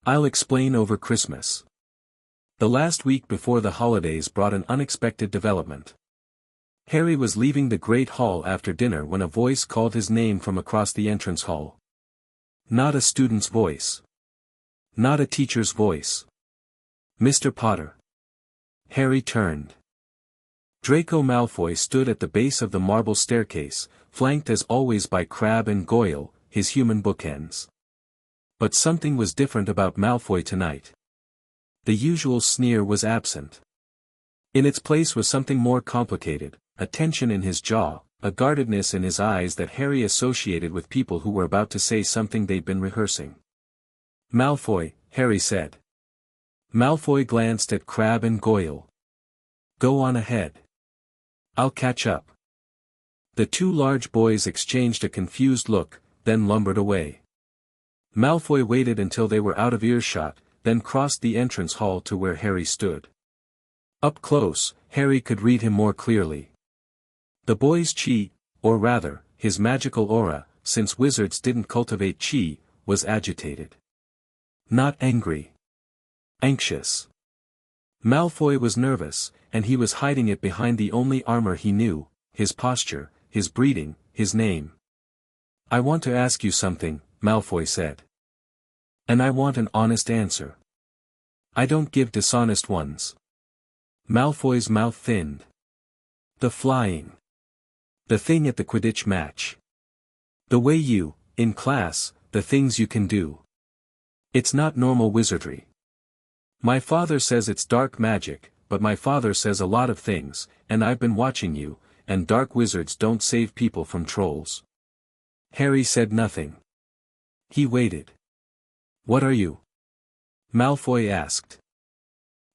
I'll explain over Christmas. The last week before the holidays brought an unexpected development. Harry was leaving the Great Hall after dinner when a voice called his name from across the entrance hall. Not a student's voice. Not a teacher's voice. Mr. Potter. Harry turned. Draco Malfoy stood at the base of the marble staircase, flanked as always by Crabbe and Goyle, his human bookends. But something was different about Malfoy tonight. The usual sneer was absent. In its place was something more complicated, a tension in his jaw, a guardedness in his eyes that Harry associated with people who were about to say something they'd been rehearsing. "Malfoy," Harry said. Malfoy glanced at Crabbe and Goyle. "Go on ahead. I'll catch up." The two large boys exchanged a confused look, then lumbered away. Malfoy waited until they were out of earshot, then crossed the entrance hall to where Harry stood. Up close, Harry could read him more clearly. The boy's chi, or rather, his magical aura, since wizards didn't cultivate chi, was agitated. Not angry. Anxious. Malfoy was nervous, and he was hiding it behind the only armor he knew, his posture, his breeding, his name. "I want to ask you something," Malfoy said. "And I want an honest answer. I don't give dishonest ones." Malfoy's mouth thinned. "The flying. The thing at the Quidditch match. The way you, in class, the things you can do. It's not normal wizardry. My father says it's dark magic, but my father says a lot of things, and I've been watching you, and dark wizards don't save people from trolls." Harry said nothing. He waited. "What are you?" Malfoy asked.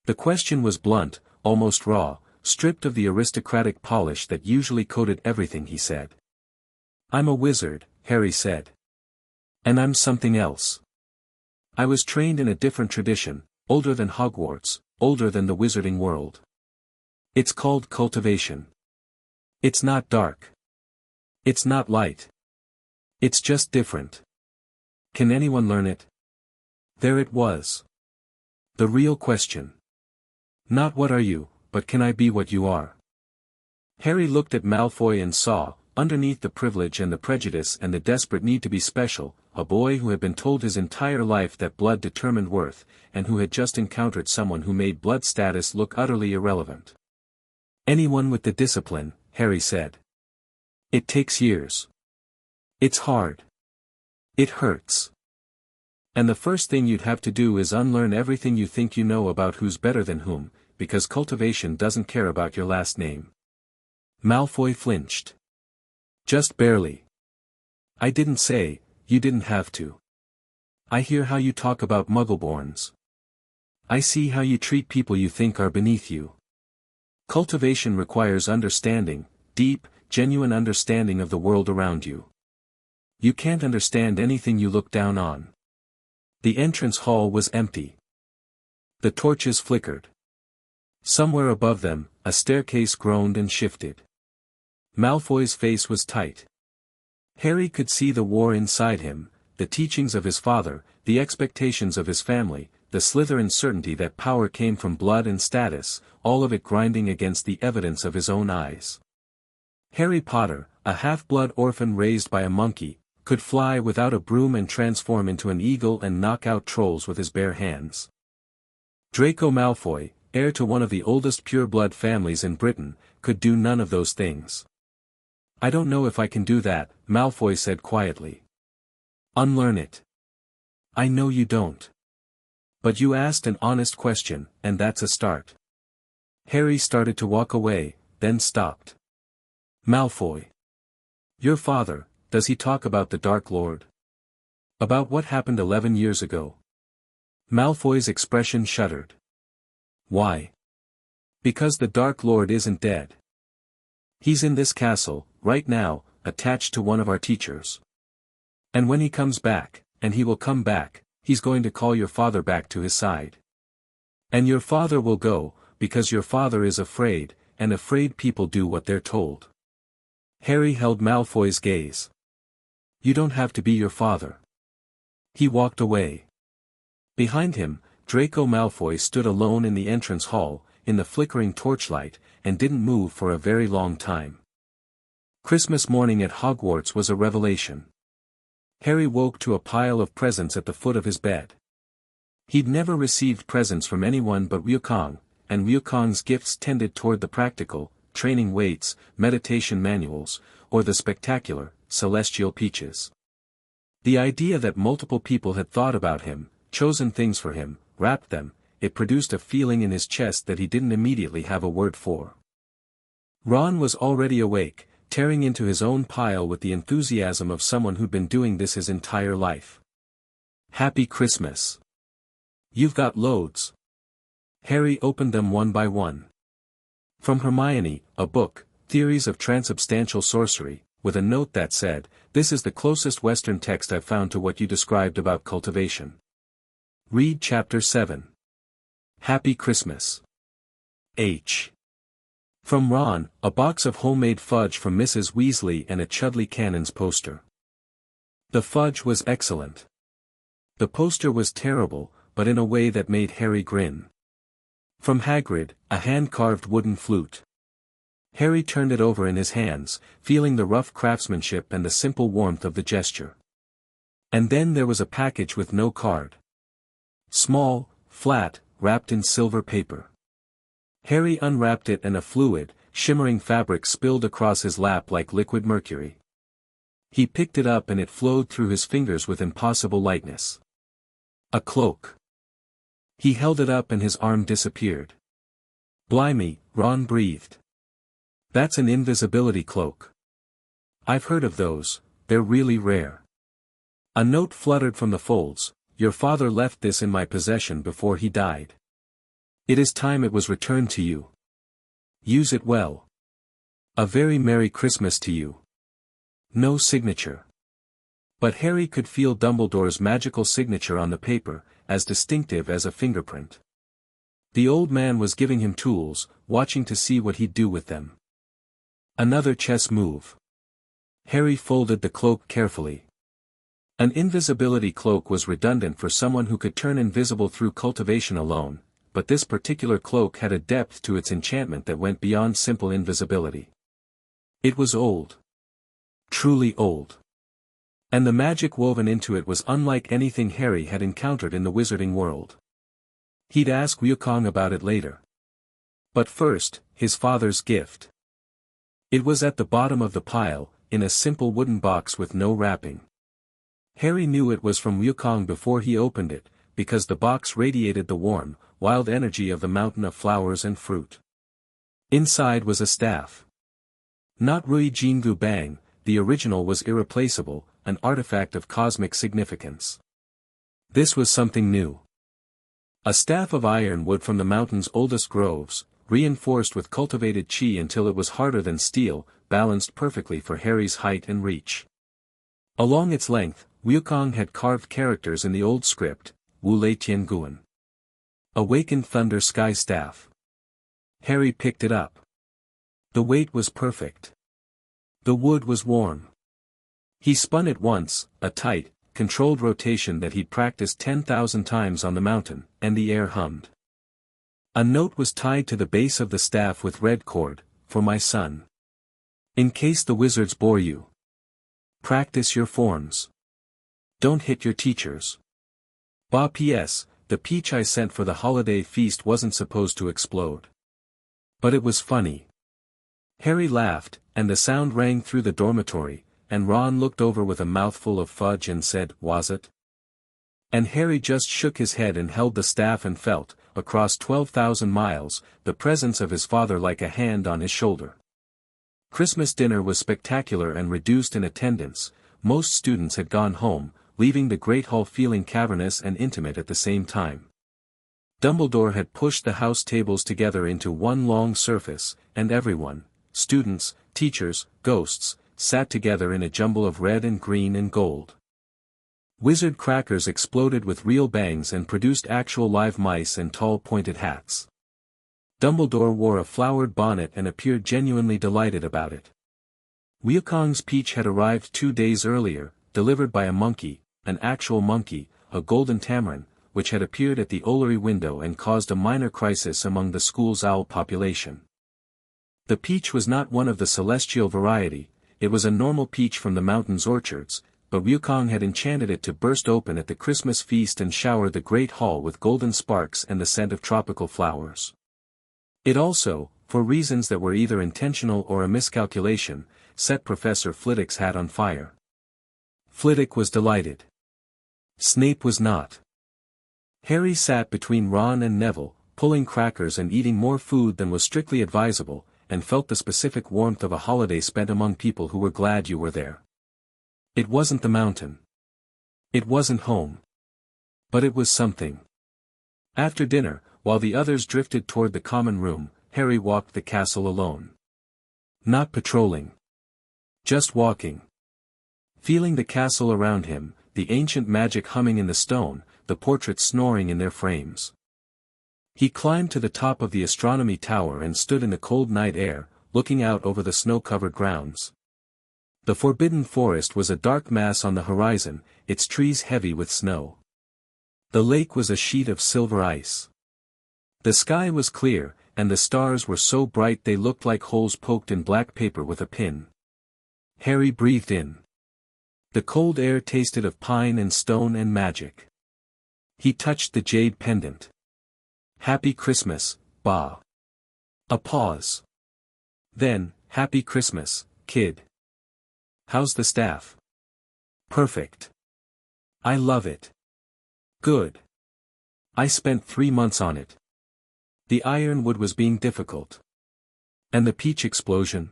The question was blunt, almost raw, stripped of the aristocratic polish that usually coated everything he said. "I'm a wizard," Harry said. "And I'm something else. I was trained in a different tradition, older than Hogwarts, older than the wizarding world. It's called cultivation. It's not dark. It's not light. It's just different. Can anyone learn it?" There it was. The real question. Not what are you, but can I be what you are? Harry looked at Malfoy and saw, underneath the privilege and the prejudice and the desperate need to be special, a boy who had been told his entire life that blood determined worth, and who had just encountered someone who made blood status look utterly irrelevant. "Anyone with the discipline," Harry said. "It takes years. It's hard. It hurts. And the first thing you'd have to do is unlearn everything you think you know about who's better than whom, because cultivation doesn't care about your last name." Malfoy flinched. "Just barely. I didn't say, you didn't have to. I hear how you talk about Muggleborns. I see how you treat people you think are beneath you. Cultivation requires understanding, deep, genuine understanding of the world around you. You can't understand anything you look down on." The entrance hall was empty. The torches flickered. Somewhere above them, a staircase groaned and shifted. Malfoy's face was tight. Harry could see the war inside him, the teachings of his father, the expectations of his family, the Slytherin certainty that power came from blood and status, all of it grinding against the evidence of his own eyes. Harry Potter, a half-blood orphan raised by a monkey, could fly without a broom and transform into an eagle and knock out trolls with his bare hands. Draco Malfoy, heir to one of the oldest pure-blood families in Britain, could do none of those things. "I don't know if I can do that," Malfoy said quietly. "Unlearn it." "I know you don't. But you asked an honest question, and that's a start." Harry started to walk away, then stopped. "Malfoy. Your father, does he talk about the Dark Lord? About what happened 11 years ago?" Malfoy's expression shuddered. "Why?" "Because the Dark Lord isn't dead. He's in this castle, right now, attached to one of our teachers. And when he comes back, and he will come back, he's going to call your father back to his side. And your father will go, because your father is afraid, and afraid people do what they're told." Harry held Malfoy's gaze. "You don't have to be your father." He walked away. Behind him, Draco Malfoy stood alone in the entrance hall, in the flickering torchlight, and didn't move for a very long time. Christmas morning at Hogwarts was a revelation. Harry woke to a pile of presents at the foot of his bed. He'd never received presents from anyone but Wukong, and Wukong's gifts tended toward the practical, training weights, meditation manuals, or the spectacular, celestial peaches. The idea that multiple people had thought about him, chosen things for him, wrapped them, it produced a feeling in his chest that he didn't immediately have a word for. Ron was already awake, tearing into his own pile with the enthusiasm of someone who'd been doing this his entire life. Happy Christmas. You've got loads. Harry opened them one by one. From Hermione, a book, Theories of Transubstantial Sorcery, with a note that said, "This is the closest Western text I've found to what you described about cultivation. Read Chapter 7. Happy Christmas. H." From Ron, a box of homemade fudge from Mrs. Weasley and a Chudley Cannons poster. The fudge was excellent. The poster was terrible, but in a way that made Harry grin. From Hagrid, a hand-carved wooden flute. Harry turned it over in his hands, feeling the rough craftsmanship and the simple warmth of the gesture. And then there was a package with no card. Small, flat, wrapped in silver paper. Harry unwrapped it and a fluid, shimmering fabric spilled across his lap like liquid mercury. He picked it up and it flowed through his fingers with impossible lightness. A cloak. He held it up and his arm disappeared. "Blimey," Ron breathed. "That's an invisibility cloak. I've heard of those, they're really rare." A note fluttered from the folds. "Your father left this in my possession before he died. It is time it was returned to you. Use it well. A very Merry Christmas to you." No signature. But Harry could feel Dumbledore's magical signature on the paper, as distinctive as a fingerprint. The old man was giving him tools, watching to see what he'd do with them. Another chess move. Harry folded the cloak carefully. An invisibility cloak was redundant for someone who could turn invisible through cultivation alone, but this particular cloak had a depth to its enchantment that went beyond simple invisibility. It was old. Truly old. And the magic woven into it was unlike anything Harry had encountered in the wizarding world. He'd ask Wukong about it later. But first, his father's gift. It was at the bottom of the pile, in a simple wooden box with no wrapping. Harry knew it was from Wukong before he opened it, because the box radiated the warm, wild energy of the mountain of flowers and fruit. Inside was a staff. Not Rui Jingu Bang, the original was irreplaceable, an artifact of cosmic significance. This was something new. A staff of ironwood from the mountain's oldest groves, reinforced with cultivated chi until it was harder than steel, balanced perfectly for Harry's height and reach. Along its length, Wukong had carved characters in the old script, Wu Lei Tian Guan. Awakened Thunder Sky Staff. Harry picked it up. The weight was perfect. The wood was warm. He spun it once, a tight, controlled rotation that he'd practiced 10,000 times on the mountain, and the air hummed. A note was tied to the base of the staff with red cord, "For my son. In case the wizards bore you. Practice your forms. Don't hit your teachers. Bah P.S. The peach I sent for the holiday feast wasn't supposed to explode. But it was funny." Harry laughed, and the sound rang through the dormitory, and Ron looked over with a mouthful of fudge and said, "Was it?" And Harry just shook his head and held the staff and felt, across 12,000 miles, the presence of his father like a hand on his shoulder. Christmas dinner was spectacular and reduced in attendance. Most students had gone home, leaving the Great Hall feeling cavernous and intimate at the same time. Dumbledore had pushed the house tables together into one long surface, and everyone, students, teachers, ghosts, sat together in a jumble of red and green and gold. Wizard crackers exploded with real bangs and produced actual live mice and tall pointed hats. Dumbledore wore a flowered bonnet and appeared genuinely delighted about it. Wukong's peach had arrived 2 days earlier, delivered by a monkey, an actual monkey, a golden tamarin, which had appeared at the Ollery window and caused a minor crisis among the school's owl population. The peach was not one of the celestial variety, it was a normal peach from the mountain's orchards, but Wukong had enchanted it to burst open at the Christmas feast and shower the Great Hall with golden sparks and the scent of tropical flowers. It also, for reasons that were either intentional or a miscalculation, set Professor Flitwick's hat on fire. Flitwick was delighted. Snape was not. Harry sat between Ron and Neville, pulling crackers and eating more food than was strictly advisable, and felt the specific warmth of a holiday spent among people who were glad you were there. It wasn't the mountain. It wasn't home. But it was something. After dinner, while the others drifted toward the common room, Harry walked the castle alone. Not patrolling. Just walking. Feeling the castle around him, the ancient magic humming in the stone, the portraits snoring in their frames. He climbed to the top of the astronomy tower and stood in the cold night air, looking out over the snow-covered grounds. The forbidden forest was a dark mass on the horizon, its trees heavy with snow. The lake was a sheet of silver ice. The sky was clear, and the stars were so bright they looked like holes poked in black paper with a pin. Harry breathed in. The cold air tasted of pine and stone and magic. He touched the jade pendant. Happy Christmas, Ba. A pause. Then, Happy Christmas, kid. How's the staff? Perfect. I love it. Good. I spent 3 months on it. The ironwood was being difficult. And the peach explosion?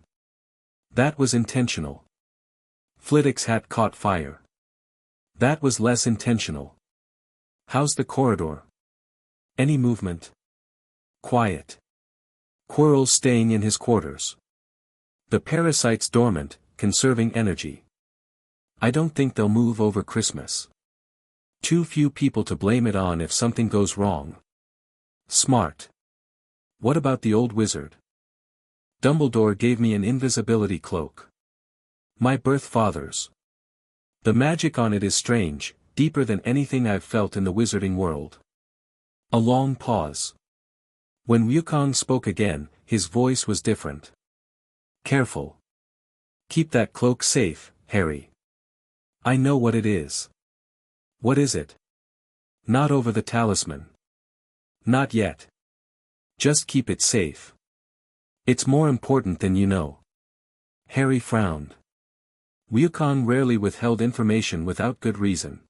That was intentional. Flitwick's hat caught fire. That was less intentional. How's the corridor? Any movement? Quiet. Quirrell's staying in his quarters. The parasite's dormant, conserving energy. I don't think they'll move over Christmas. Too few people to blame it on if something goes wrong. Smart. What about the old wizard? Dumbledore gave me an invisibility cloak. My birth father's. The magic on it is strange, deeper than anything I've felt in the wizarding world. A long pause. When Wukong spoke again, his voice was different. Careful. Keep that cloak safe, Harry. I know what it is. What is it? Not over the talisman. Not yet. Just keep it safe. It's more important than you know. Harry frowned. Wukong rarely withheld information without good reason.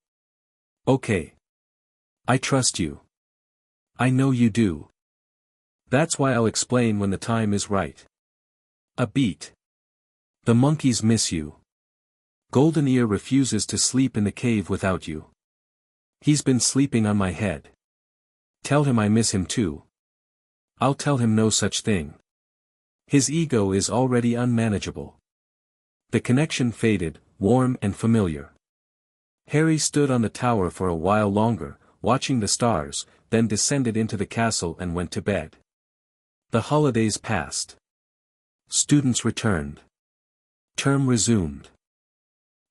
Okay. I trust you. I know you do. That's why I'll explain when the time is right. A beat. The monkeys miss you. Golden Ear refuses to sleep in the cave without you. He's been sleeping on my head. Tell him I miss him too. I'll tell him no such thing. His ego is already unmanageable. The connection faded, warm and familiar. Harry stood on the tower for a while longer, watching the stars, then descended into the castle and went to bed. The holidays passed. Students returned. Term resumed.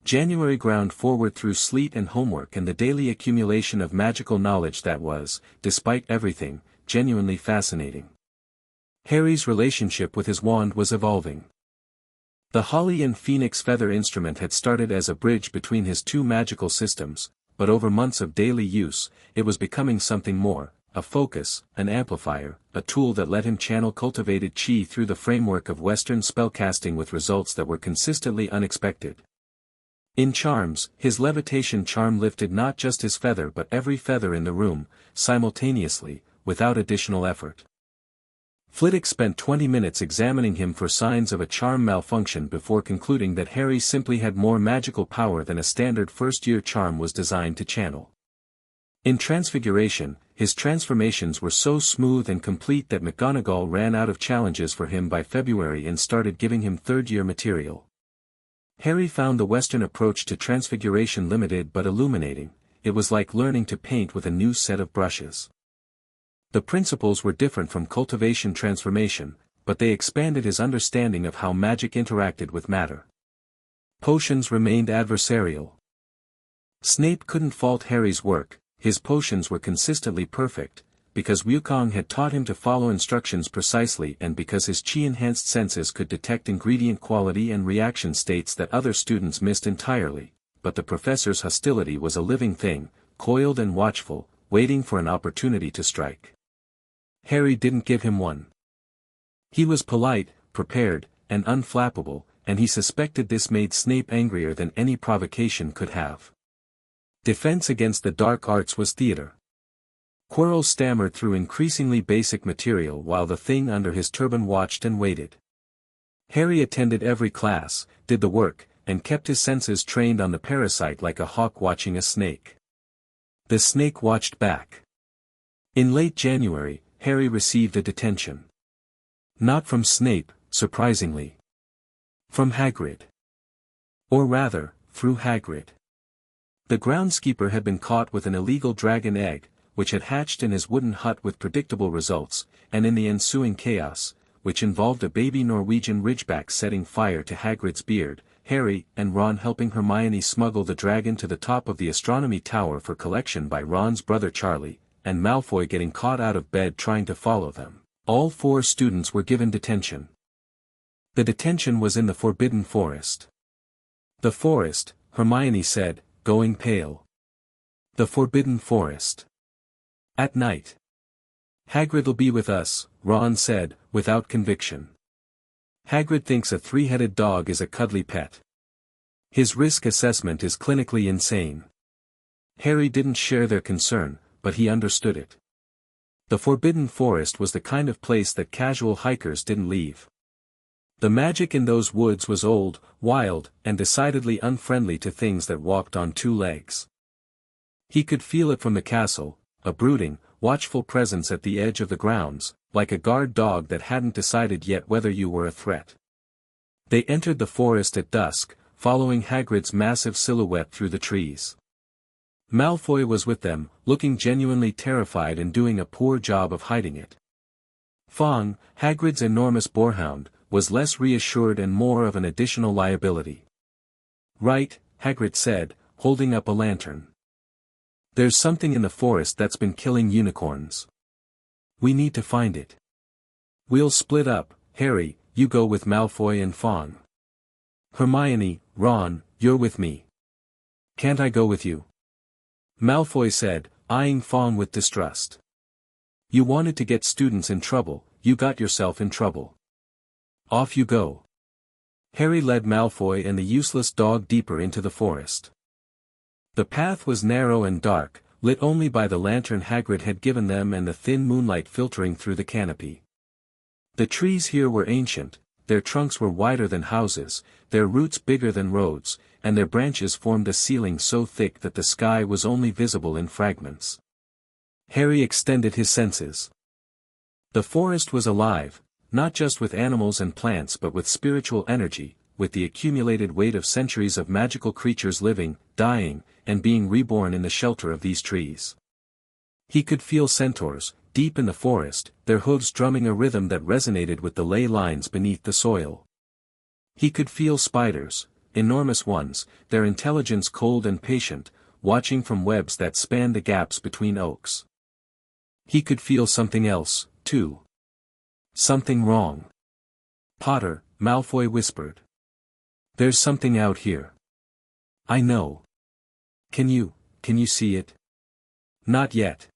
January ground forward through sleet and homework and the daily accumulation of magical knowledge that was, despite everything, genuinely fascinating. Harry's relationship with his wand was evolving. The holly and phoenix feather instrument had started as a bridge between his two magical systems, but over months of daily use, it was becoming something more, a focus, an amplifier, a tool that let him channel cultivated chi through the framework of Western spellcasting with results that were consistently unexpected. In charms, his levitation charm lifted not just his feather but every feather in the room, simultaneously, without additional effort. Flitwick spent 20 minutes examining him for signs of a charm malfunction before concluding that Harry simply had more magical power than a standard first-year charm was designed to channel. In Transfiguration, his transformations were so smooth and complete that McGonagall ran out of challenges for him by February and started giving him third-year material. Harry found the Western approach to Transfiguration limited but illuminating. It was like learning to paint with a new set of brushes. The principles were different from cultivation transformation, but they expanded his understanding of how magic interacted with matter. Potions remained adversarial. Snape couldn't fault Harry's work, his potions were consistently perfect, because Wukong had taught him to follow instructions precisely and because his chi-enhanced senses could detect ingredient quality and reaction states that other students missed entirely, but the professor's hostility was a living thing, coiled and watchful, waiting for an opportunity to strike. Harry didn't give him one. He was polite, prepared, and unflappable, and he suspected this made Snape angrier than any provocation could have. Defense against the dark arts was theater. Quirrell stammered through increasingly basic material while the thing under his turban watched and waited. Harry attended every class, did the work, and kept his senses trained on the parasite like a hawk watching a snake. The snake watched back. In late January, Harry received a detention. Not from Snape, surprisingly. From Hagrid. Or rather, through Hagrid. The groundskeeper had been caught with an illegal dragon egg, which had hatched in his wooden hut with predictable results, and in the ensuing chaos, which involved a baby Norwegian ridgeback setting fire to Hagrid's beard, Harry and Ron helping Hermione smuggle the dragon to the top of the astronomy tower for collection by Ron's brother Charlie, and Malfoy getting caught out of bed trying to follow them, all 4 students were given detention. The detention was in the Forbidden Forest. The forest, Hermione said, going pale. The Forbidden Forest. At night. Hagrid'll be with us, Ron said, without conviction. Hagrid thinks a 3-headed dog is a cuddly pet. His risk assessment is clinically insane. Harry didn't share their concern, but he understood it. The Forbidden Forest was the kind of place that casual hikers didn't leave. The magic in those woods was old, wild, and decidedly unfriendly to things that walked on 2 legs. He could feel it from the castle, a brooding, watchful presence at the edge of the grounds, like a guard dog that hadn't decided yet whether you were a threat. They entered the forest at dusk, following Hagrid's massive silhouette through the trees. Malfoy was with them, looking genuinely terrified and doing a poor job of hiding it. Fong, Hagrid's enormous boarhound, was less reassured and more of an additional liability. "Right," Hagrid said, holding up a lantern. "There's something in the forest that's been killing unicorns. We need to find it. We'll split up, Harry, you go with Malfoy and Fong. Hermione, Ron, you're with me. Can't I go with you?" Malfoy said, eyeing Fong with distrust. "You wanted to get students in trouble, you got yourself in trouble. Off you go." Harry led Malfoy and the useless dog deeper into the forest. The path was narrow and dark, lit only by the lantern Hagrid had given them and the thin moonlight filtering through the canopy. The trees here were ancient, their trunks were wider than houses, their roots bigger than roads, and their branches formed a ceiling so thick that the sky was only visible in fragments. Harry extended his senses. The forest was alive, not just with animals and plants but with spiritual energy, with the accumulated weight of centuries of magical creatures living, dying, and being reborn in the shelter of these trees. He could feel centaurs, deep in the forest, their hooves drumming a rhythm that resonated with the ley lines beneath the soil. He could feel spiders, enormous ones, their intelligence cold and patient, watching from webs that spanned the gaps between oaks. He could feel something else, too. Something wrong. "Potter," Malfoy whispered. "There's something out here." "I know. Can you see it?" "Not yet.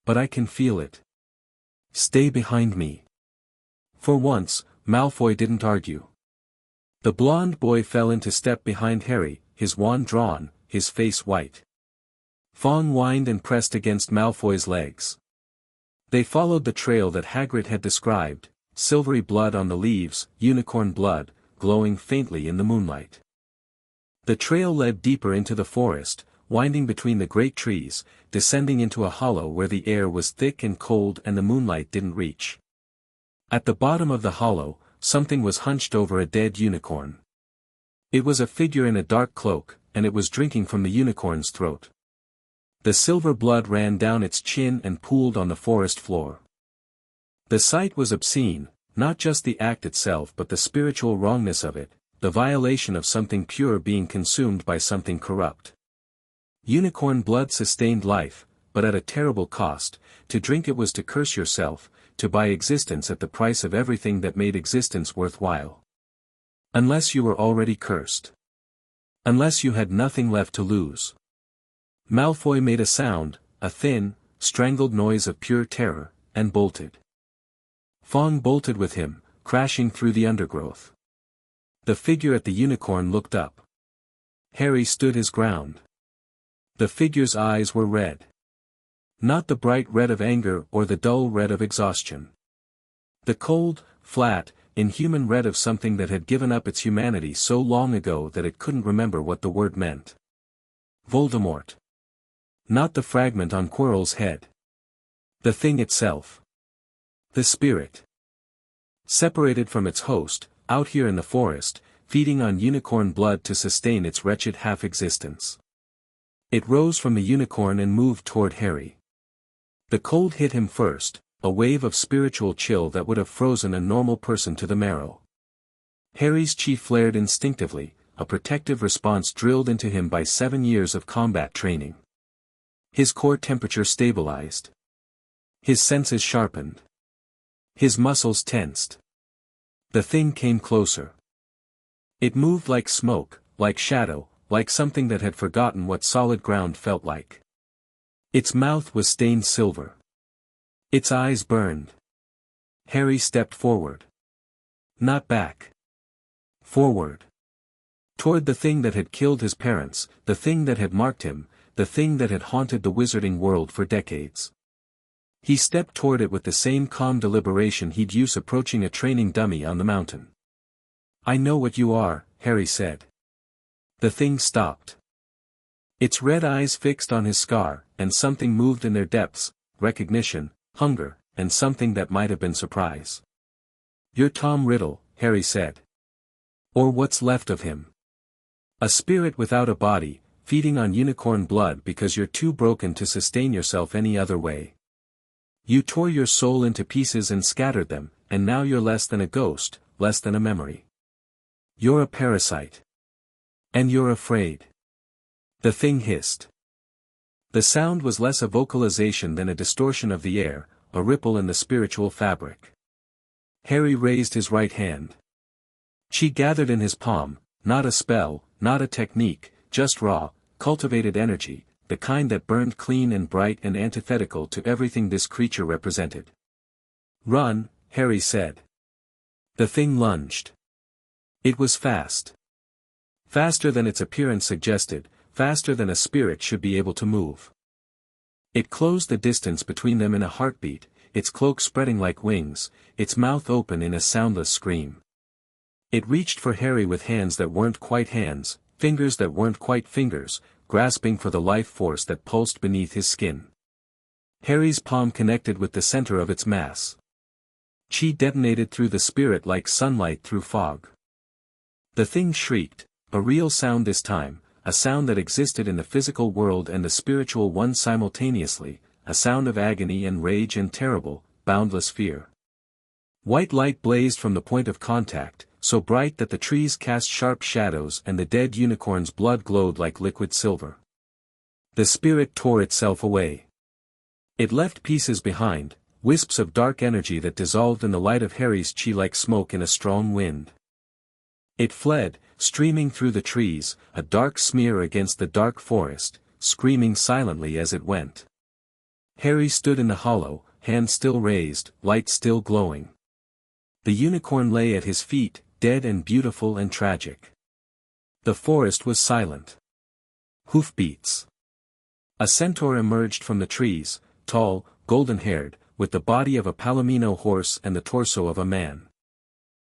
But I can feel it. Stay behind me." For once, Malfoy didn't argue. The blond boy fell into step behind Harry, his wand drawn, his face white. Fong whined and pressed against Malfoy's legs. They followed the trail that Hagrid had described, silvery blood on the leaves, unicorn blood, glowing faintly in the moonlight. The trail led deeper into the forest, winding between the great trees, descending into a hollow where the air was thick and cold and the moonlight didn't reach. At the bottom of the hollow, something was hunched over a dead unicorn. It was a figure in a dark cloak, and it was drinking from the unicorn's throat. The silver blood ran down its chin and pooled on the forest floor. The sight was obscene, not just the act itself but the spiritual wrongness of it, the violation of something pure being consumed by something corrupt. Unicorn blood sustained life, but at a terrible cost. To drink it was to curse yourself, to buy existence at the price of everything that made existence worthwhile. Unless you were already cursed. Unless you had nothing left to lose. Malfoy made a sound, a thin, strangled noise of pure terror, and bolted. Fong bolted with him, crashing through the undergrowth. The figure at the unicorn looked up. Harry stood his ground. The figure's eyes were red. Not the bright red of anger or the dull red of exhaustion. The cold, flat, inhuman red of something that had given up its humanity so long ago that it couldn't remember what the word meant. Voldemort. Not the fragment on Quirrell's head. The thing itself. The spirit. Separated from its host, out here in the forest, feeding on unicorn blood to sustain its wretched half-existence. It rose from the unicorn and moved toward Harry. The cold hit him first, a wave of spiritual chill that would have frozen a normal person to the marrow. Harry's chi flared instinctively, a protective response drilled into him by 7 years of combat training. His core temperature stabilized. His senses sharpened. His muscles tensed. The thing came closer. It moved like smoke, like shadow, like something that had forgotten what solid ground felt like. Its mouth was stained silver. Its eyes burned. Harry stepped forward. Not back. Forward. Toward the thing that had killed his parents, the thing that had marked him, the thing that had haunted the wizarding world for decades. He stepped toward it with the same calm deliberation he'd use approaching a training dummy on the mountain. "I know what you are," Harry said. The thing stopped. Its red eyes fixed on his scar, and something moved in their depths, recognition, hunger, and something that might have been surprise. "You're Tom Riddle," Harry said. "Or what's left of him. A spirit without a body, feeding on unicorn blood because you're too broken to sustain yourself any other way. You tore your soul into pieces and scattered them, and now you're less than a ghost, less than a memory. You're a parasite. And you're afraid." The thing hissed. The sound was less a vocalization than a distortion of the air, a ripple in the spiritual fabric. Harry raised his right hand. Chi gathered in his palm, not a spell, not a technique, just raw, cultivated energy, the kind that burned clean and bright and antithetical to everything this creature represented. "Run," Harry said. The thing lunged. It was fast. Faster than its appearance suggested, faster than a spirit should be able to move. It closed the distance between them in a heartbeat, its cloak spreading like wings, its mouth open in a soundless scream. It reached for Harry with hands that weren't quite hands, fingers that weren't quite fingers, grasping for the life force that pulsed beneath his skin. Harry's palm connected with the center of its mass. Chi detonated through the spirit like sunlight through fog. The thing shrieked, a real sound this time, a sound that existed in the physical world and the spiritual one simultaneously, a sound of agony and rage and terrible, boundless fear. White light blazed from the point of contact, so bright that the trees cast sharp shadows and the dead unicorn's blood glowed like liquid silver. The spirit tore itself away. It left pieces behind, wisps of dark energy that dissolved in the light of Harry's chi like smoke in a strong wind. It fled, streaming through the trees, a dark smear against the dark forest, screaming silently as it went. Harry stood in the hollow, hand still raised, light still glowing. The unicorn lay at his feet, dead and beautiful and tragic. The forest was silent. Hoofbeats. A centaur emerged from the trees, tall, golden-haired, with the body of a palomino horse and the torso of a man.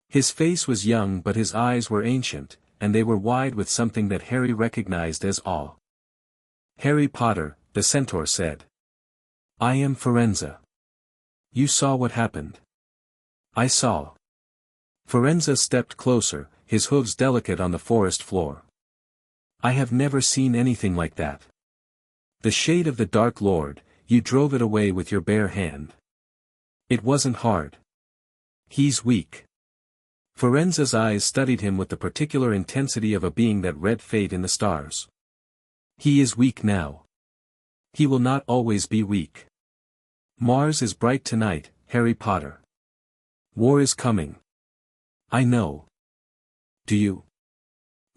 His face was young but his eyes were ancient, and they were wide with something that Harry recognized as awe. "Harry Potter," the centaur said. "I am Firenze. You saw what happened." "I saw." Firenze stepped closer, his hooves delicate on the forest floor. "I have never seen anything like that. The shade of the Dark Lord, you drove it away with your bare hand. It wasn't hard. He's weak." Firenze's eyes studied him with the particular intensity of a being that read fate in the stars. "He is weak now. He will not always be weak. Mars is bright tonight, Harry Potter. War is coming. I know. Do you?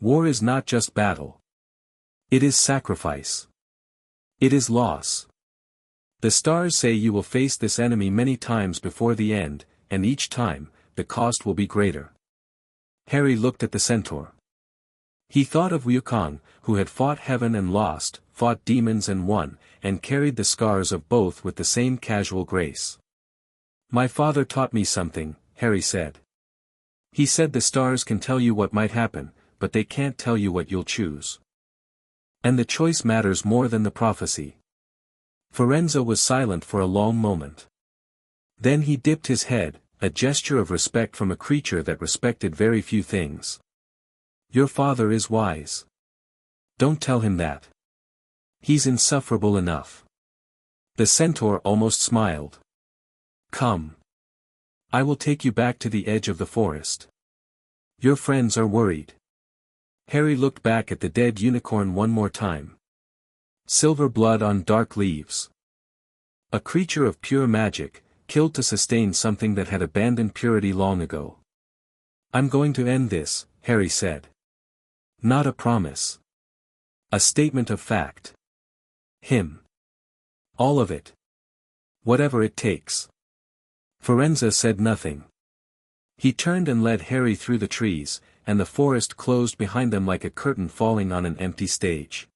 War is not just battle. It is sacrifice. It is loss. The stars say you will face this enemy many times before the end, and each time, the cost will be greater. Harry looked at the centaur. He thought of Wukong, who had fought heaven and lost, fought demons and won, and carried the scars of both with the same casual grace. "My father taught me something," Harry said. "He said the stars can tell you what might happen, but they can't tell you what you'll choose. And the choice matters more than the prophecy." Firenze was silent for a long moment. Then he dipped his head, a gesture of respect from a creature that respected very few things. "Your father is wise. Don't tell him that. He's insufferable enough." The centaur almost smiled. "Come. I will take you back to the edge of the forest. Your friends are worried." Harry looked back at the dead unicorn one more time. Silver blood on dark leaves. A creature of pure magic, killed to sustain something that had abandoned purity long ago. "I'm going to end this," Harry said. "Not a promise. A statement of fact. Him. All of it. Whatever it takes." Firenze said nothing. He turned and led Harry through the trees, and the forest closed behind them like a curtain falling on an empty stage.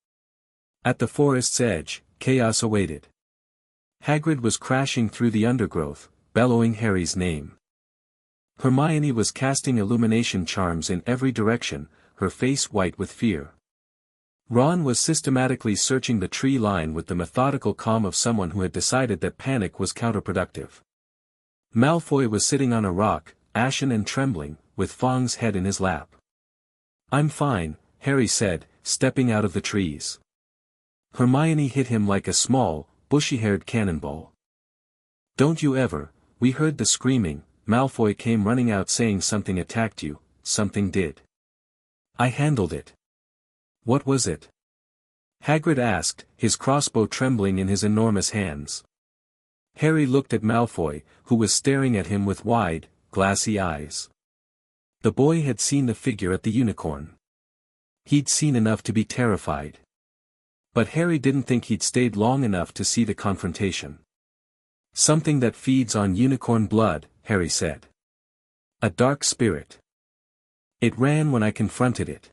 At the forest's edge, chaos awaited. Hagrid was crashing through the undergrowth, bellowing Harry's name. Hermione was casting illumination charms in every direction, her face white with fear. Ron was systematically searching the tree line with the methodical calm of someone who had decided that panic was counterproductive. Malfoy was sitting on a rock, ashen and trembling, with Fang's head in his lap. "I'm fine," Harry said, stepping out of the trees. Hermione hit him like a small, bushy-haired cannonball. "Don't you ever," we heard the screaming. Malfoy came running out saying something attacked you, something did. "I handled it." "What was it?" Hagrid asked, his crossbow trembling in his enormous hands. Harry looked at Malfoy, who was staring at him with wide, glassy eyes. The boy had seen the figure at the unicorn. He'd seen enough to be terrified. But Harry didn't think he'd stayed long enough to see the confrontation. "Something that feeds on unicorn blood," Harry said. "A dark spirit. It ran when I confronted it."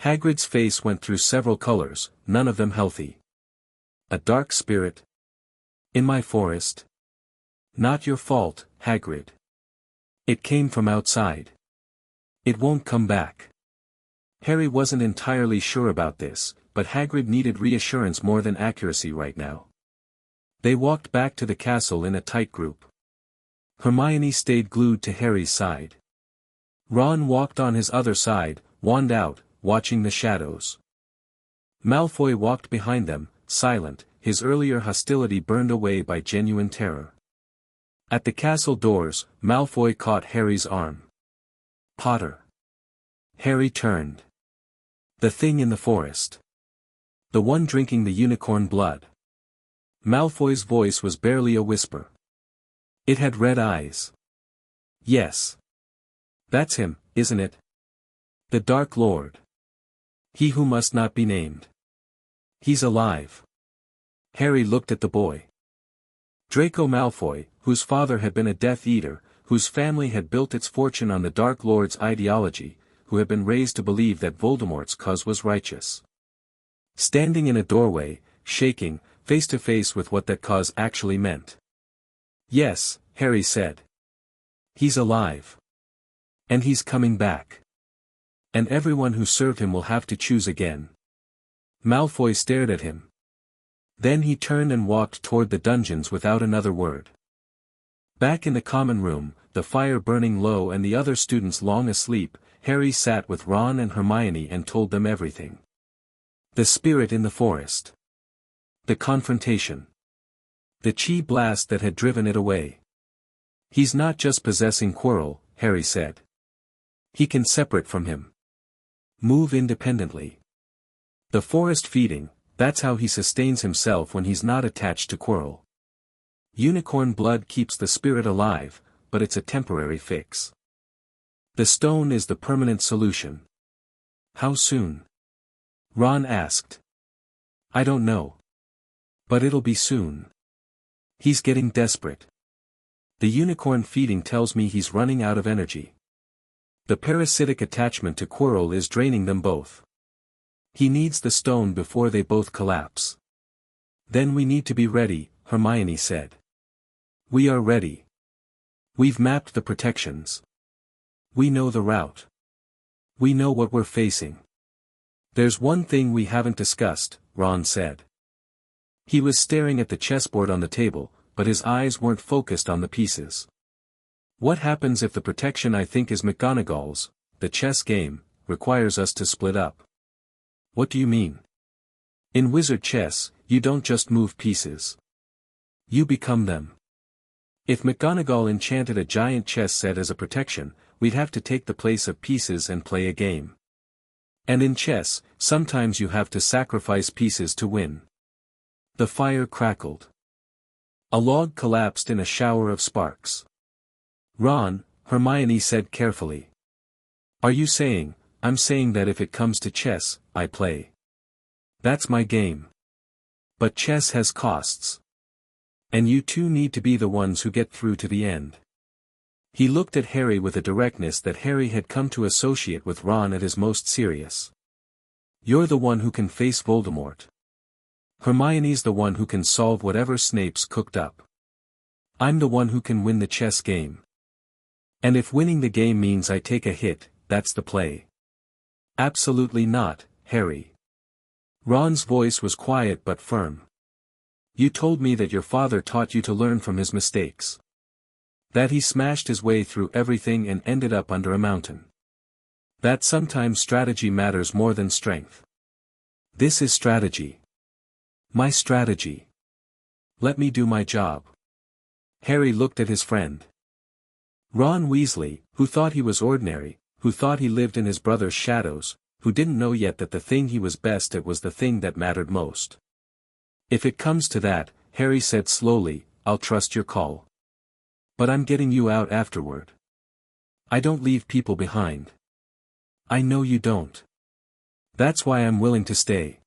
Hagrid's face went through several colors, none of them healthy. "A dark spirit? In my forest? Not your fault, Hagrid. It came from outside. It won't come back." Harry wasn't entirely sure about this, but Hagrid needed reassurance more than accuracy right now. They walked back to the castle in a tight group. Hermione stayed glued to Harry's side. Ron walked on his other side, wand out, watching the shadows. Malfoy walked behind them, silent, his earlier hostility burned away by genuine terror. At the castle doors, Malfoy caught Harry's arm. "Potter." Harry turned. "The thing in the forest. The one drinking the unicorn blood." Malfoy's voice was barely a whisper. "It had red eyes." "Yes. That's him, isn't it? The Dark Lord. He who must not be named. He's alive." Harry looked at the boy. Draco Malfoy, whose father had been a Death Eater, whose family had built its fortune on the Dark Lord's ideology, who had been raised to believe that Voldemort's cause was righteous. Standing in a doorway, shaking, face to face with what that cause actually meant. "Yes," Harry said. "He's alive. And he's coming back. And everyone who served him will have to choose again." Malfoy stared at him. Then he turned and walked toward the dungeons without another word. Back in the common room, the fire burning low and the other students long asleep, Harry sat with Ron and Hermione and told them everything. The spirit in the forest. The confrontation. The chi blast that had driven it away. "He's not just possessing Quirrell," Harry said. "He can separate from him. Move independently. The forest feeding, that's how he sustains himself when he's not attached to Quirrell. Unicorn blood keeps the spirit alive, but it's a temporary fix. The stone is the permanent solution." "How soon?" Ron asked. "I don't know. But it'll be soon. He's getting desperate." The unicorn feeding tells me he's running out of energy. The parasitic attachment to Quirrell is draining them both. He needs the stone before they both collapse. Then we need to be ready, Hermione said. We are ready. We've mapped the protections. We know the route. We know what we're facing. There's one thing we haven't discussed, Ron said. He was staring at the chessboard on the table, but his eyes weren't focused on the pieces. What happens if the protection I think is McGonagall's, the chess game, requires us to split up? What do you mean? In wizard chess, you don't just move pieces. You become them. If McGonagall enchanted a giant chess set as a protection, we'd have to take the place of pieces and play a game. And in chess, sometimes you have to sacrifice pieces to win. The fire crackled. A log collapsed in a shower of sparks. Ron, Hermione said carefully. Are you saying, I'm saying that if it comes to chess, I play. That's my game. But chess has costs. And you two need to be the ones who get through to the end. He looked at Harry with a directness that Harry had come to associate with Ron at his most serious. You're the one who can face Voldemort. Hermione's the one who can solve whatever Snape's cooked up. I'm the one who can win the chess game. And if winning the game means I take a hit, that's the play. Absolutely not, Harry. Ron's voice was quiet but firm. You told me that your father taught you to learn from his mistakes. That he smashed his way through everything and ended up under a mountain. That sometimes strategy matters more than strength. This is strategy. My strategy. Let me do my job. Harry looked at his friend. Ron Weasley, who thought he was ordinary, who thought he lived in his brother's shadows, who didn't know yet that the thing he was best at was the thing that mattered most. If it comes to that, Harry said slowly, I'll trust your call. But I'm getting you out afterward. I don't leave people behind. I know you don't. That's why I'm willing to stay.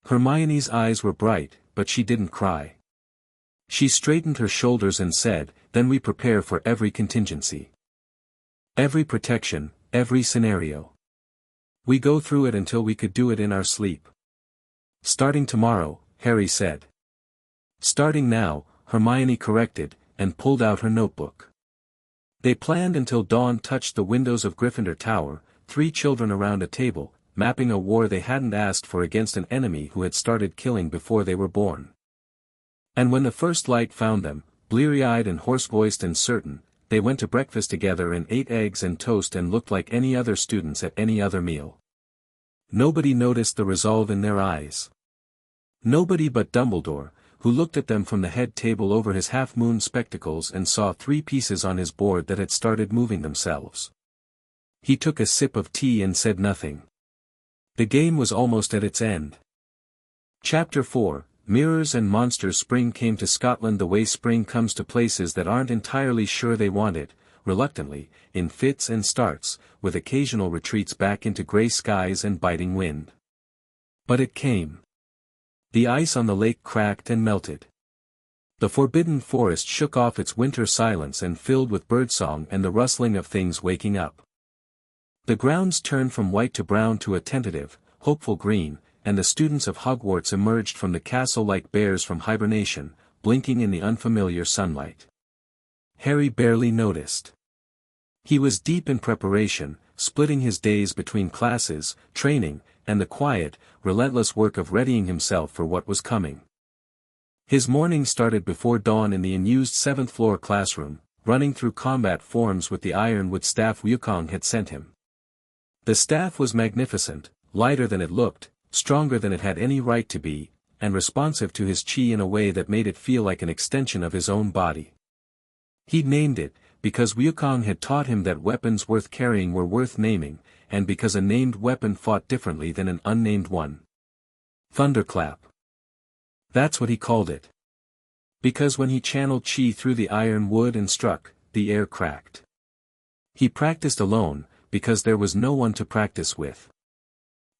Hermione's eyes were bright, but she didn't cry. She straightened her shoulders and said, then we prepare for every contingency. Every protection, every scenario. We go through it until we could do it in our sleep. Starting tomorrow, Harry said. Starting now, Hermione corrected, and pulled out her notebook. They planned until dawn touched the windows of Gryffindor Tower, 3 children around a table, mapping a war they hadn't asked for against an enemy who had started killing before they were born. And when the first light found them, bleary-eyed and hoarse-voiced and certain, they went to breakfast together and ate eggs and toast and looked like any other students at any other meal. Nobody noticed the resolve in their eyes. Nobody but Dumbledore, who looked at them from the head table over his half-moon spectacles and saw 3 pieces on his board that had started moving themselves. He took a sip of tea and said nothing. The game was almost at its end. Chapter 4, Mirrors and Monsters. Spring came to Scotland the way spring comes to places that aren't entirely sure they want it, reluctantly, in fits and starts, with occasional retreats back into grey skies and biting wind. But it came. The ice on the lake cracked and melted. The forbidden forest shook off its winter silence and filled with birdsong and the rustling of things waking up. The grounds turned from white to brown to a tentative, hopeful green, and the students of Hogwarts emerged from the castle like bears from hibernation, blinking in the unfamiliar sunlight. Harry barely noticed. He was deep in preparation, splitting his days between classes, training, and the quiet, relentless work of readying himself for what was coming. His morning started before dawn in the unused 7th-floor classroom, running through combat forms with the ironwood staff Wukong had sent him. The staff was magnificent, lighter than it looked, stronger than it had any right to be, and responsive to his chi in a way that made it feel like an extension of his own body. He'd named it, because Wukong had taught him that weapons worth carrying were worth naming, and because a named weapon fought differently than an unnamed one. Thunderclap. That's what he called it. Because when he channeled chi through the iron wood and struck, the air cracked. He practiced alone, because there was no one to practice with.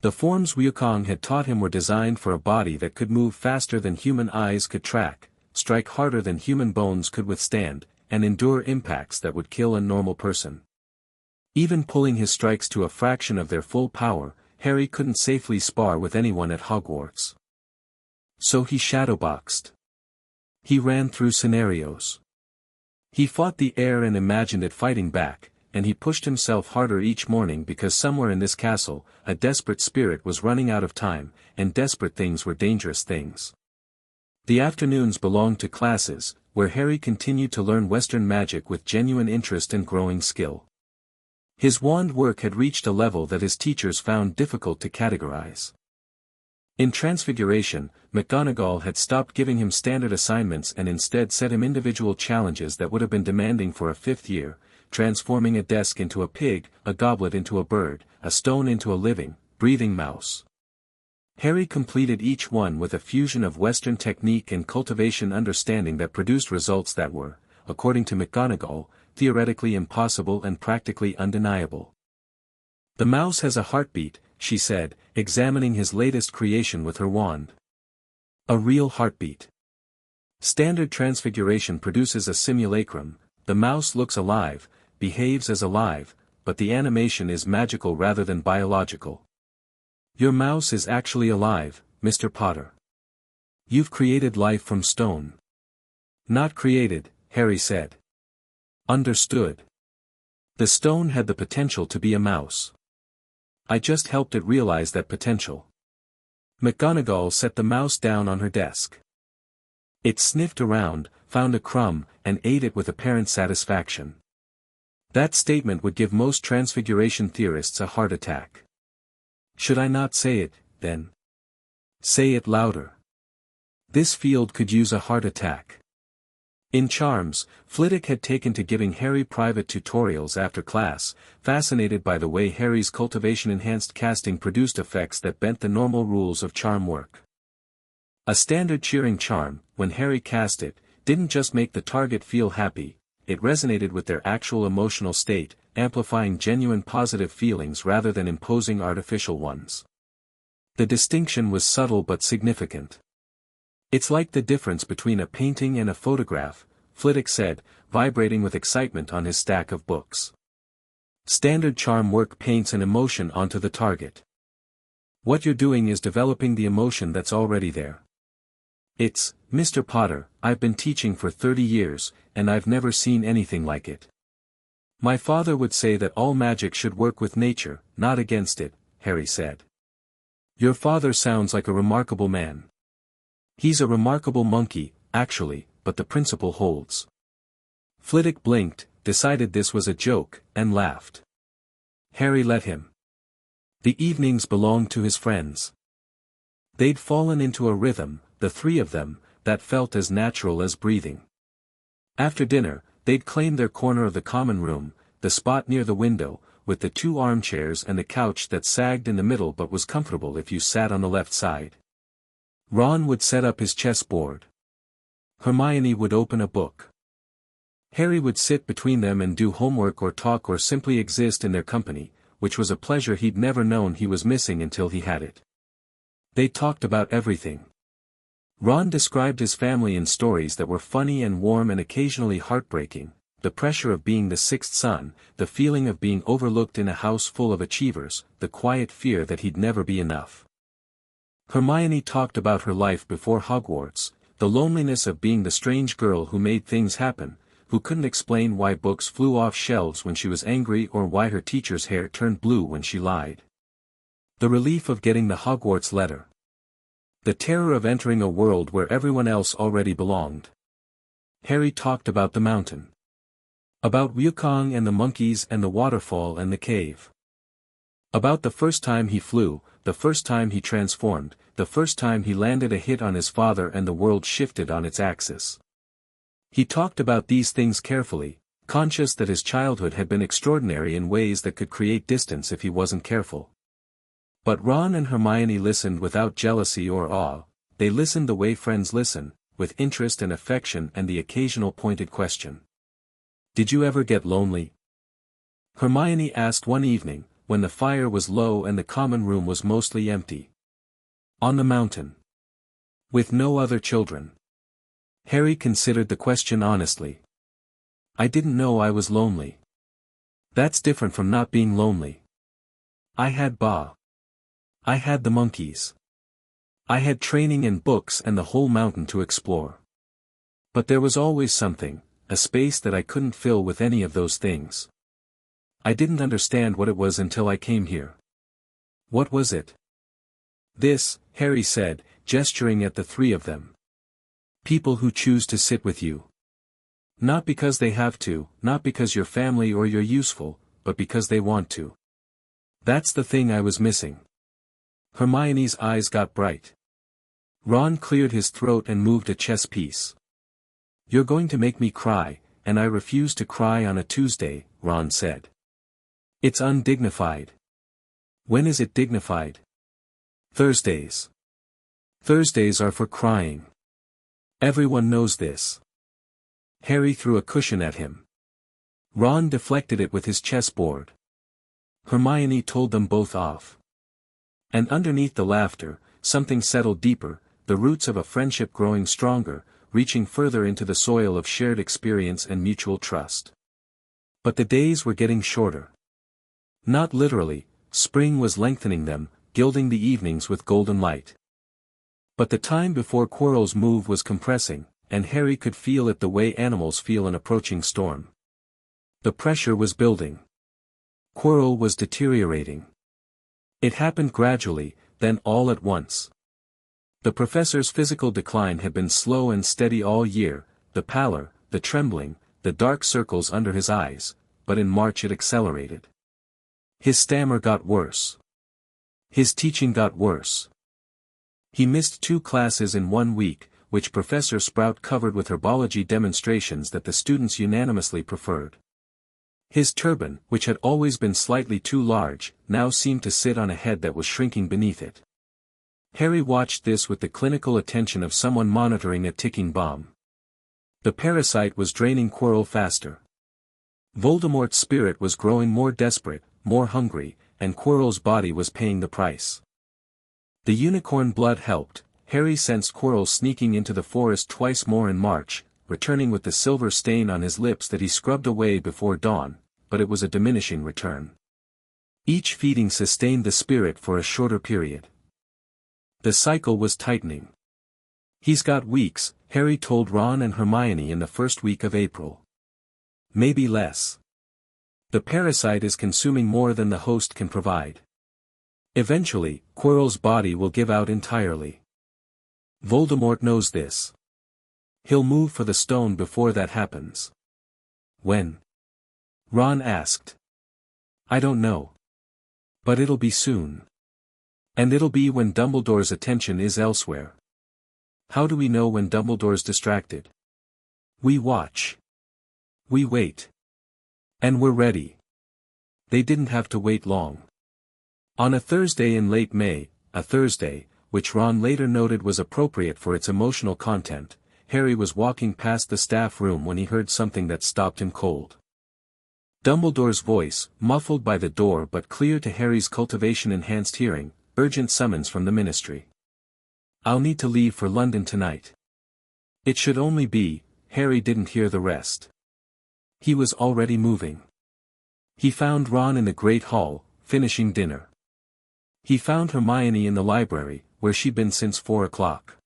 The forms Wukong had taught him were designed for a body that could move faster than human eyes could track, strike harder than human bones could withstand, and endure impacts that would kill a normal person. Even pulling his strikes to a fraction of their full power, Harry couldn't safely spar with anyone at Hogwarts. So he shadowboxed. He ran through scenarios. He fought the air and imagined it fighting back, and he pushed himself harder each morning because somewhere in this castle, a desperate spirit was running out of time, and desperate things were dangerous things. The afternoons belonged to classes, where Harry continued to learn Western magic with genuine interest and growing skill. His wand work had reached a level that his teachers found difficult to categorize. In Transfiguration, McGonagall had stopped giving him standard assignments and instead set him individual challenges that would have been demanding for a fifth year, transforming a desk into a pig, a goblet into a bird, a stone into a living, breathing mouse. Harry completed each one with a fusion of Western technique and cultivation understanding that produced results that were, according to McGonagall, theoretically impossible and practically undeniable. "The mouse has a heartbeat," she said, examining his latest creation with her wand. "A real heartbeat. Standard Transfiguration produces a simulacrum, the mouse looks alive, behaves as alive, but the animation is magical rather than biological. Your mouse is actually alive, Mr. Potter. You've created life from stone." "Not created," Harry said. "Understood. The stone had the potential to be a mouse. I just helped it realize that potential." McGonagall set the mouse down on her desk. It sniffed around, found a crumb, and ate it with apparent satisfaction. That statement would give most Transfiguration theorists a heart attack. "Should I not say it, then?" "Say it louder. This field could use a heart attack." In Charms, Flitwick had taken to giving Harry private tutorials after class, fascinated by the way Harry's cultivation-enhanced casting produced effects that bent the normal rules of charm work. A standard cheering charm, when Harry cast it, didn't just make the target feel happy, it resonated with their actual emotional state, amplifying genuine positive feelings rather than imposing artificial ones. The distinction was subtle but significant. "It's like the difference between a painting and a photograph," Flitwick said, vibrating with excitement on his stack of books. "Standard charm work paints an emotion onto the target. What you're doing is developing the emotion that's already there. It's, Mr. Potter, I've been teaching for 30 years, and I've never seen anything like it. My father would say that all magic should work with nature, not against it," Harry said. "Your father sounds like a remarkable man. He's a remarkable monkey, actually, but the principle holds." Flitwick blinked, decided this was a joke, and laughed. Harry let him. The evenings belonged to his friends. They'd fallen into a rhythm, the three of them, that felt as natural as breathing. After dinner, they'd claim their corner of the common room, the spot near the window, with the two armchairs and the couch that sagged in the middle but was comfortable if you sat on the left side. Ron would set up his chessboard. Hermione would open a book. Harry would sit between them and do homework or talk or simply exist in their company, which was a pleasure he'd never known he was missing until he had it. They talked about everything. Ron described his family in stories that were funny and warm and occasionally heartbreaking, the pressure of being the sixth son, the feeling of being overlooked in a house full of achievers, the quiet fear that he'd never be enough. Hermione talked about her life before Hogwarts, the loneliness of being the strange girl who made things happen, who couldn't explain why books flew off shelves when she was angry or why her teacher's hair turned blue when she lied. The relief of getting the Hogwarts letter. The terror of entering a world where everyone else already belonged. Harry talked about the mountain. About Wukong and the monkeys and the waterfall and the cave. About the first time he flew, the first time he transformed, the first time he landed a hit on his father and the world shifted on its axis. He talked about these things carefully, conscious that his childhood had been extraordinary in ways that could create distance if he wasn't careful. But Ron and Hermione listened without jealousy or awe, they listened the way friends listen, with interest and affection and the occasional pointed question. "Did you ever get lonely?" Hermione asked one evening, when the fire was low and the common room was mostly empty. "On the mountain. With no other children." Harry considered the question honestly. I didn't know I was lonely. That's different from not being lonely. I had Ba. I had the monkeys. I had training and books and the whole mountain to explore. But there was always something, a space that I couldn't fill with any of those things. I didn't understand what it was until I came here. What was it? This, Harry said, gesturing at the three of them. People who choose to sit with you. Not because they have to, not because you're family or you're useful, but because they want to. That's the thing I was missing. Hermione's eyes got bright. Ron cleared his throat and moved a chess piece. You're going to make me cry, and I refuse to cry on a Tuesday, Ron said. It's undignified. When is it dignified? Thursdays. Thursdays are for crying. Everyone knows this. Harry threw a cushion at him. Ron deflected it with his chessboard. Hermione told them both off. And underneath the laughter, something settled deeper, the roots of a friendship growing stronger, reaching further into the soil of shared experience and mutual trust. But the days were getting shorter. Not literally, spring was lengthening them, gilding the evenings with golden light. But the time before Quirrell's move was compressing, and Harry could feel it the way animals feel an approaching storm. The pressure was building. Quirrell was deteriorating. It happened gradually, then all at once. The professor's physical decline had been slow and steady all year, the pallor, the trembling, the dark circles under his eyes, but in March it accelerated. His stammer got worse. His teaching got worse. He missed 2 classes in 1 week, which Professor Sprout covered with herbology demonstrations that the students unanimously preferred. His turban, which had always been slightly too large, now seemed to sit on a head that was shrinking beneath it. Harry watched this with the clinical attention of someone monitoring a ticking bomb. The parasite was draining Quirrell faster. Voldemort's spirit was growing more desperate, more hungry, and Quirrell's body was paying the price. The unicorn blood helped. Harry sensed Quirrell sneaking into the forest twice more in March, returning with the silver stain on his lips that he scrubbed away before dawn, but it was a diminishing return. Each feeding sustained the spirit for a shorter period. The cycle was tightening. He's got weeks, Harry told Ron and Hermione in the first week of April. Maybe less. The parasite is consuming more than the host can provide. Eventually, Quirrell's body will give out entirely. Voldemort knows this. He'll move for the stone before that happens. When? Ron asked. I don't know. But it'll be soon. And it'll be when Dumbledore's attention is elsewhere. How do we know when Dumbledore's distracted? We watch. We wait. And we're ready. They didn't have to wait long. On a Thursday in late May, a Thursday, which Ron later noted was appropriate for its emotional content, Harry was walking past the staff room when he heard something that stopped him cold. Dumbledore's voice, muffled by the door but clear to Harry's cultivation-enhanced hearing, urgent summons from the ministry. I'll need to leave for London tonight. It should only be, Harry didn't hear the rest. He was already moving. He found Ron in the Great Hall, finishing dinner. He found Hermione in the library, where she'd been since 4 o'clock.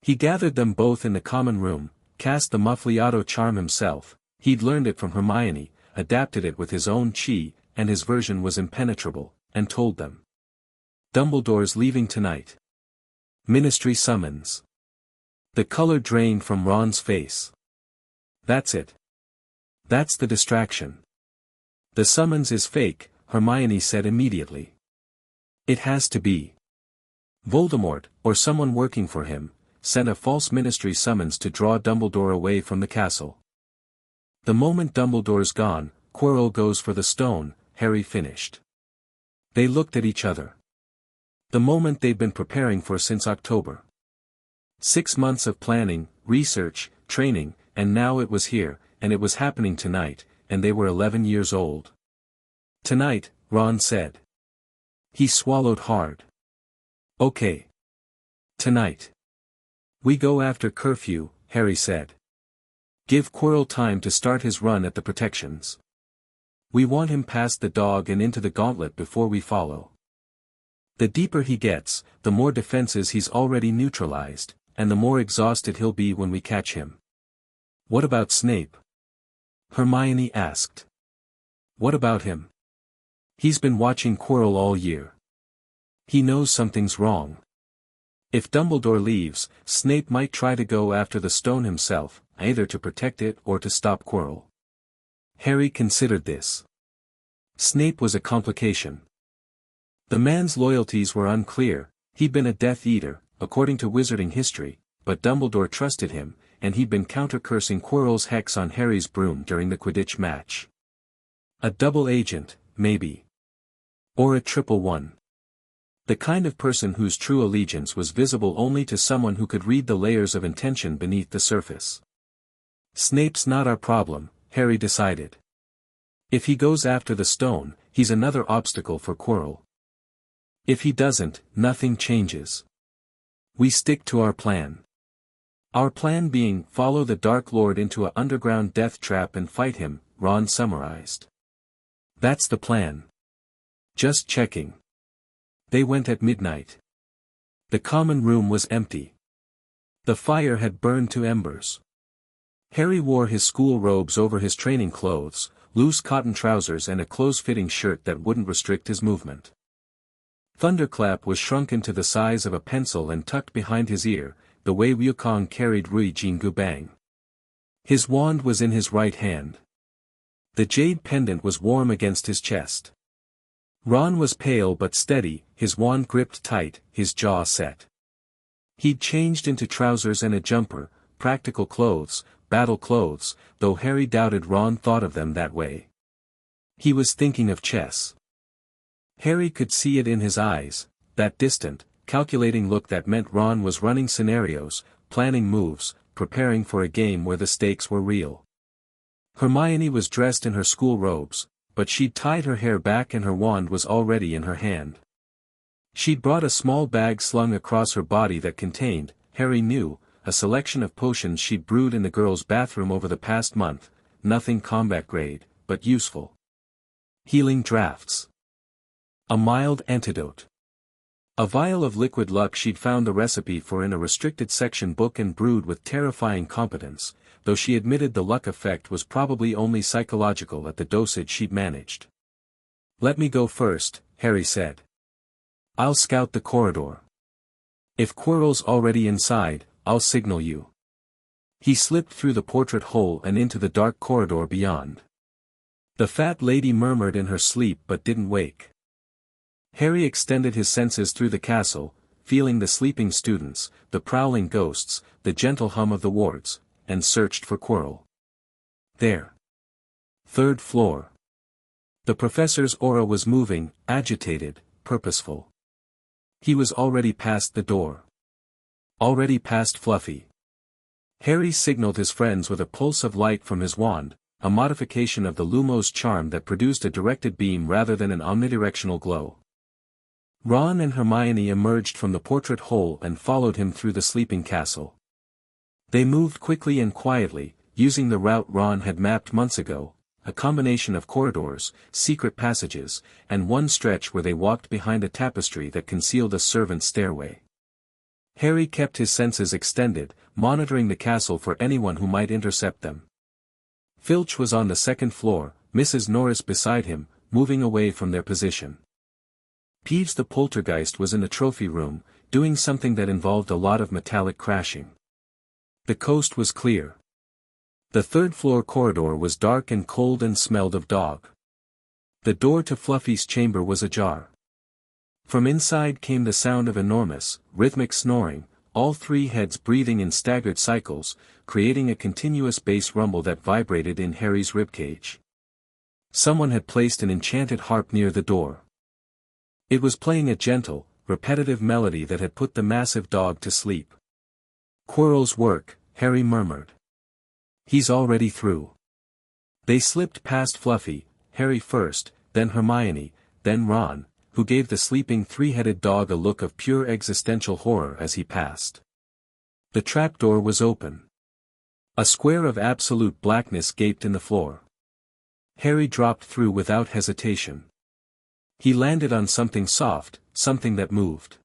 He gathered them both in the common room, cast the Muffliato charm himself. He'd learned it from Hermione, adapted it with his own chi, and his version was impenetrable, and told them. Dumbledore's leaving tonight. Ministry summons. The color drained from Ron's face. That's it. That's the distraction. The summons is fake, Hermione said immediately. It has to be. Voldemort, or someone working for him, sent a false ministry summons to draw Dumbledore away from the castle. The moment Dumbledore's gone, Quirrell goes for the stone, Harry finished. They looked at each other. The moment they'd been preparing for since October. 6 months of planning, research, training, and now it was here, and it was happening tonight, and they were 11 years old. Tonight, Ron said. He swallowed hard. Okay. Tonight. We go after curfew, Harry said. Give Quirrell time to start his run at the protections. We want him past the dog and into the gauntlet before we follow. The deeper he gets, the more defenses he's already neutralized, and the more exhausted he'll be when we catch him. What about Snape? Hermione asked. What about him? He's been watching Quirrell all year. He knows something's wrong. If Dumbledore leaves, Snape might try to go after the stone himself, either to protect it or to stop Quirrell. Harry considered this. Snape was a complication. The man's loyalties were unclear. He'd been a Death Eater, according to wizarding history, but Dumbledore trusted him, and he'd been counter-cursing Quirrell's hex on Harry's broom during the Quidditch match. A double agent, maybe. Or a triple one. The kind of person whose true allegiance was visible only to someone who could read the layers of intention beneath the surface. Snape's not our problem, Harry decided. If he goes after the stone, he's another obstacle for Quirrell. If he doesn't, nothing changes. We stick to our plan. Our plan being, follow the Dark Lord into an underground death trap and fight him, Ron summarized. That's the plan. Just checking. They went at midnight. The common room was empty. The fire had burned to embers. Harry wore his school robes over his training clothes, loose cotton trousers and a close-fitting shirt that wouldn't restrict his movement. Thunderclap was shrunken to the size of a pencil and tucked behind his ear, the way Wukong carried Rui Jingubang. His wand was in his right hand. The jade pendant was warm against his chest. Ron was pale but steady, his wand gripped tight, his jaw set. He'd changed into trousers and a jumper, practical clothes, battle clothes, though Harry doubted Ron thought of them that way. He was thinking of chess. Harry could see it in his eyes, that distant, calculating look that meant Ron was running scenarios, planning moves, preparing for a game where the stakes were real. Hermione was dressed in her school robes, but she'd tied her hair back and her wand was already in her hand. She'd brought a small bag slung across her body that contained, Harry knew, a selection of potions she'd brewed in the girls' bathroom over the past month, nothing combat grade, but useful. Healing drafts. A mild antidote. A vial of liquid luck she'd found the recipe for in a restricted section book and brewed with terrifying competence, though she admitted the luck effect was probably only psychological at the dosage she'd managed. Let me go first, Harry said. I'll scout the corridor. If Quirrell's already inside, I'll signal you. He slipped through the portrait hole and into the dark corridor beyond. The fat lady murmured in her sleep but didn't wake. Harry extended his senses through the castle, feeling the sleeping students, the prowling ghosts, the gentle hum of the wards, and searched for Quirrell. There. Third floor. The professor's aura was moving, agitated, purposeful. He was already past the door. Already past Fluffy. Harry signaled his friends with a pulse of light from his wand, a modification of the Lumos charm that produced a directed beam rather than an omnidirectional glow. Ron and Hermione emerged from the portrait hole and followed him through the sleeping castle. They moved quickly and quietly, using the route Ron had mapped months ago, a combination of corridors, secret passages, and one stretch where they walked behind a tapestry that concealed a servant's stairway. Harry kept his senses extended, monitoring the castle for anyone who might intercept them. Filch was on the second floor, Mrs. Norris beside him, moving away from their position. Peeves the poltergeist was in the trophy room, doing something that involved a lot of metallic crashing. The coast was clear. The third-floor corridor was dark and cold and smelled of dog. The door to Fluffy's chamber was ajar. From inside came the sound of enormous, rhythmic snoring, all three heads breathing in staggered cycles, creating a continuous bass rumble that vibrated in Harry's ribcage. Someone had placed an enchanted harp near the door. It was playing a gentle, repetitive melody that had put the massive dog to sleep. Quirrell's work, Harry murmured. He's already through. They slipped past Fluffy, Harry first, then Hermione, then Ron, who gave the sleeping three-headed dog a look of pure existential horror as he passed. The trapdoor was open. A square of absolute blackness gaped in the floor. Harry dropped through without hesitation. He landed on something soft, something that moved.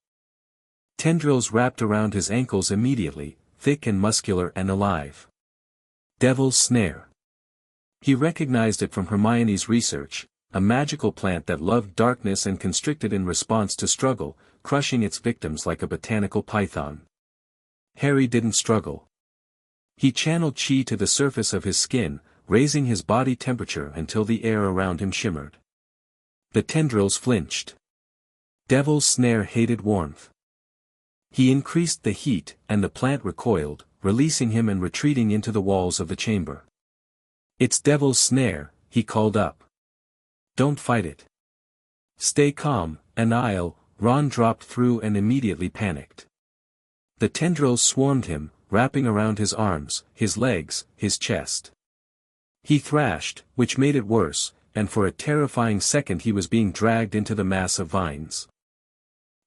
Tendrils wrapped around his ankles immediately, thick and muscular and alive. Devil's Snare. He recognized it from Hermione's research, a magical plant that loved darkness and constricted in response to struggle, crushing its victims like a botanical python. Harry didn't struggle. He channeled chi to the surface of his skin, raising his body temperature until the air around him shimmered. The tendrils flinched. Devil's Snare hated warmth. He increased the heat, and the plant recoiled, releasing him and retreating into the walls of the chamber. "It's Devil's Snare," he called up. "Don't fight it. Stay calm, and Ron dropped through and immediately panicked. The tendrils swarmed him, wrapping around his arms, his legs, his chest. He thrashed, which made it worse, and for a terrifying second he was being dragged into the mass of vines.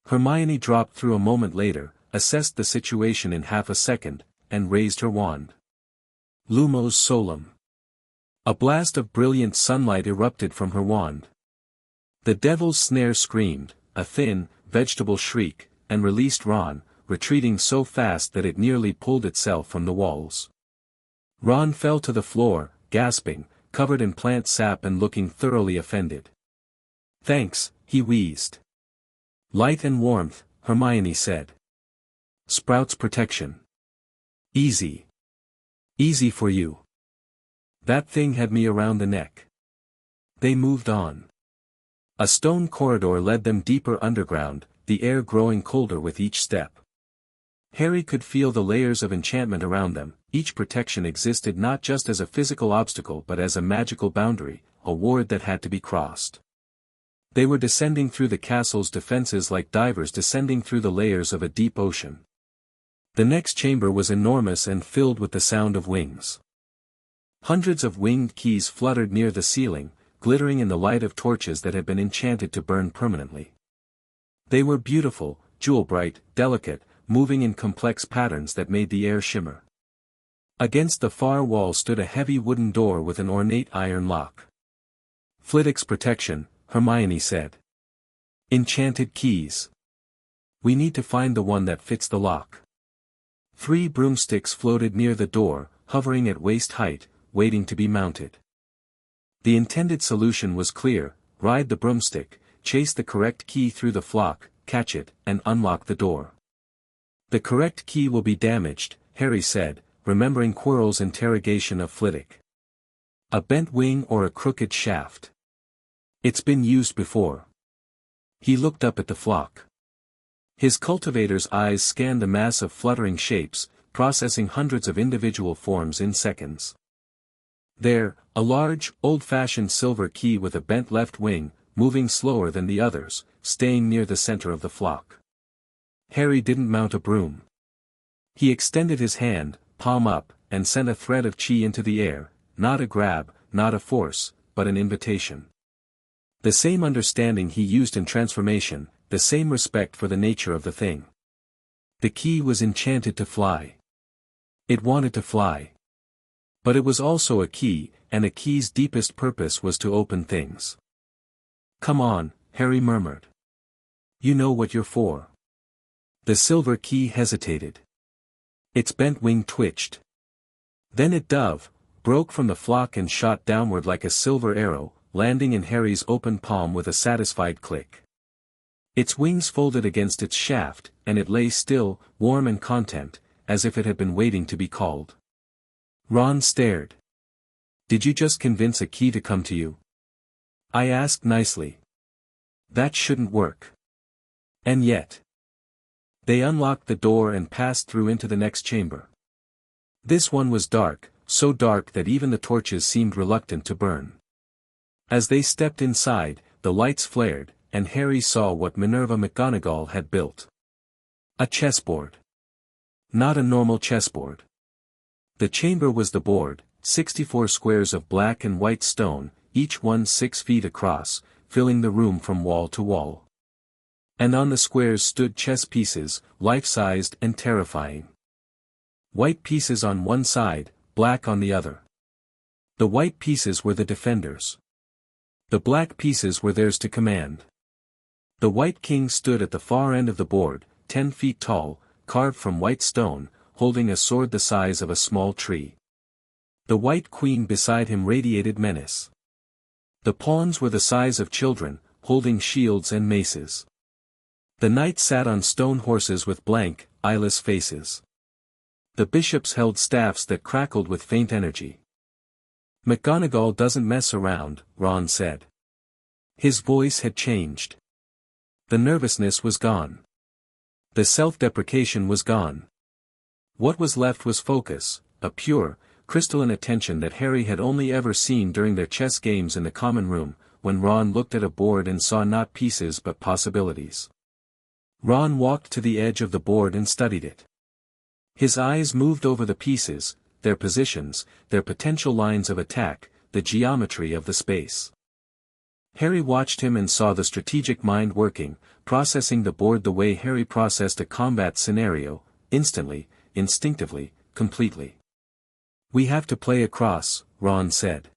Hermione dropped through a moment later, assessed the situation in half a second, and raised her wand. Lumos Solum. A blast of brilliant sunlight erupted from her wand. The Devil's Snare screamed, a thin, vegetable shriek, and released Ron, retreating so fast that it nearly pulled itself from the walls. Ron fell to the floor, gasping, covered in plant sap and looking thoroughly offended. "Thanks," he wheezed. "Light and warmth," Hermione said. "Sprouts protection. Easy. Easy for you. That thing had me around the neck." They moved on. A stone corridor led them deeper underground, the air growing colder with each step. Harry could feel the layers of enchantment around them. Each protection existed not just as a physical obstacle but as a magical boundary, a ward that had to be crossed. They were descending through the castle's defenses like divers descending through the layers of a deep ocean. The next chamber was enormous and filled with the sound of wings. Hundreds of winged keys fluttered near the ceiling, glittering in the light of torches that had been enchanted to burn permanently. They were beautiful, jewel-bright, delicate, moving in complex patterns that made the air shimmer. Against the far wall stood a heavy wooden door with an ornate iron lock. "Flitwick's protection," Hermione said. "Enchanted keys. We need to find the one that fits the lock." 3 broomsticks floated near the door, hovering at waist height, waiting to be mounted. The intended solution was clear: ride the broomstick, chase the correct key through the flock, catch it, and unlock the door. "The correct key will be damaged," Harry said, remembering Quirrell's interrogation of Flitwick. "A bent wing or a crooked shaft. It's been used before." He looked up at the flock. His cultivator's eyes scanned the mass of fluttering shapes, processing hundreds of individual forms in seconds. There, a large, old-fashioned silver key with a bent left wing, moving slower than the others, staying near the center of the flock. Harry didn't mount a broom. He extended his hand, palm up, and sent a thread of chi into the air, not a grab, not a force, but an invitation. The same understanding he used in transformation, the same respect for the nature of the thing. The key was enchanted to fly. It wanted to fly. But it was also a key, and a key's deepest purpose was to open things. "Come on," Harry murmured. "You know what you're for." The silver key hesitated. Its bent wing twitched. Then it broke from the flock and shot downward like a silver arrow, landing in Harry's open palm with a satisfied click. Its wings folded against its shaft, and it lay still, warm and content, as if it had been waiting to be called. Ron stared. "Did you just convince a key to come to you?" I asked nicely. "That shouldn't work." And yet. They unlocked the door and passed through into the next chamber. This one was dark, so dark that even the torches seemed reluctant to burn. As they stepped inside, the lights flared, and Harry saw what Minerva McGonagall had built. A chessboard. Not a normal chessboard. The chamber was the board, 64 squares of black and white stone, each one 6 feet across, filling the room from wall to wall. And on the squares stood chess pieces, life-sized and terrifying. White pieces on one side, black on the other. The white pieces were the defenders. The black pieces were theirs to command. The white king stood at the far end of the board, 10 feet tall, carved from white stone, holding a sword the size of a small tree. The white queen beside him radiated menace. The pawns were the size of children, holding shields and maces. The knights sat on stone horses with blank, eyeless faces. The bishops held staffs that crackled with faint energy. "McGonagall doesn't mess around," Ron said. His voice had changed. The nervousness was gone. The self-deprecation was gone. What was left was focus, a pure, crystalline attention that Harry had only ever seen during their chess games in the common room, when Ron looked at a board and saw not pieces but possibilities. Ron walked to the edge of the board and studied it. His eyes moved over the pieces, their positions, their potential lines of attack, the geometry of the space. Harry watched him and saw the strategic mind working, processing the board the way Harry processed a combat scenario, instantly, instinctively, completely. "We have to play across," Ron said.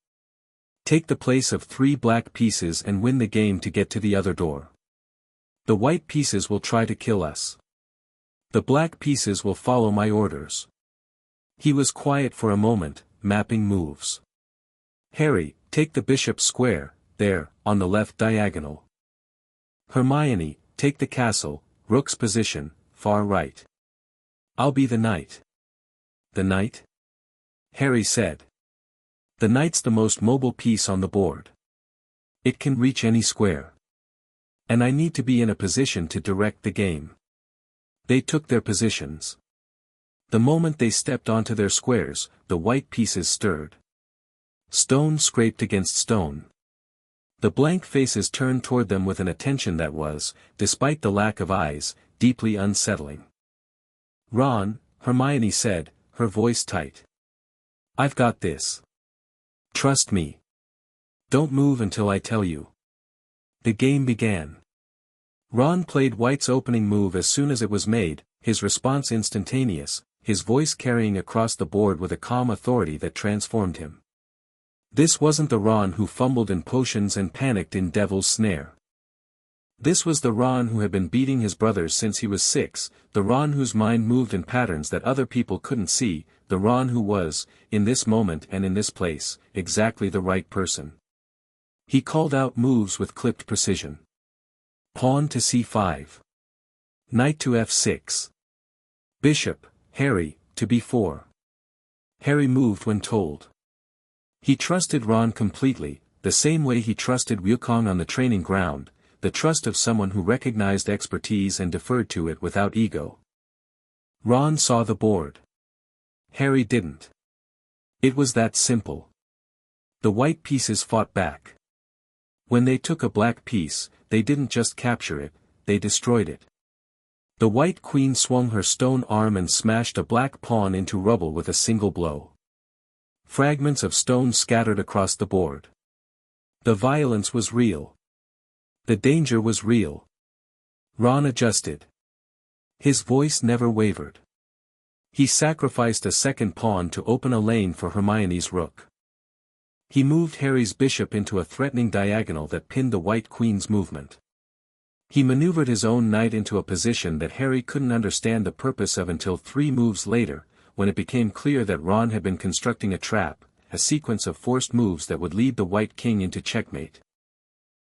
"Take the place of 3 black pieces and win the game to get to the other door. The white pieces will try to kill us. The black pieces will follow my orders." He was quiet for a moment, mapping moves. "Harry, take the bishop square, there, on the left diagonal. Hermione, take the castle, rook's position, far right. I'll be the knight." "The knight?" Harry said. "The knight's the most mobile piece on the board. It can reach any square. And I need to be in a position to direct the game." They took their positions. The moment they stepped onto their squares, the white pieces stirred. Stone scraped against stone. The blank faces turned toward them with an attention that was, despite the lack of eyes, deeply unsettling. "Ron," Hermione said, her voice tight. "I've got this. Trust me. Don't move until I tell you." The game began. Ron played White's opening move as soon as it was made, his response instantaneous, his voice carrying across the board with a calm authority that transformed him. This wasn't the Ron who fumbled in potions and panicked in Devil's Snare. This was the Ron who had been beating his brothers since he was 6, the Ron whose mind moved in patterns that other people couldn't see, the Ron who was, in this moment and in this place, exactly the right person. He called out moves with clipped precision. Pawn to c5. Knight to f6. Bishop, Harry, to b4. Harry moved when told. He trusted Ron completely, the same way he trusted Wukong on the training ground, the trust of someone who recognized expertise and deferred to it without ego. Ron saw the board. Harry didn't. It was that simple. The white pieces fought back. When they took a black piece, they didn't just capture it, they destroyed it. The white queen swung her stone arm and smashed a black pawn into rubble with a single blow. Fragments of stone scattered across the board. The violence was real. The danger was real. Ron adjusted. His voice never wavered. He sacrificed a second pawn to open a lane for Hermione's rook. He moved Harry's bishop into a threatening diagonal that pinned the white queen's movement. He maneuvered his own knight into a position that Harry couldn't understand the purpose of until 3 moves later, when it became clear that Ron had been constructing a trap, a sequence of forced moves that would lead the white king into checkmate.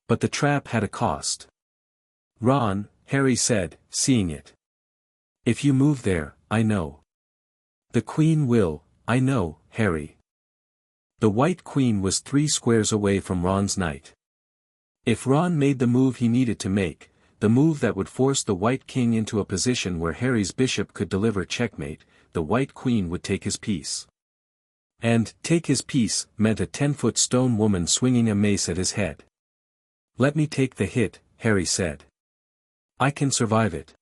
But the trap had a cost. "Ron," Harry said, seeing it. "If you move there, I know. The queen will, I know, Harry." The white queen was 3 squares away from Ron's knight. If Ron made the move he needed to make, the move that would force the white king into a position where Harry's bishop could deliver checkmate, the white queen would take his piece. And, take his piece, meant a 10-foot stone woman swinging a mace at his head. "Let me take the hit," Harry said. "I can survive it.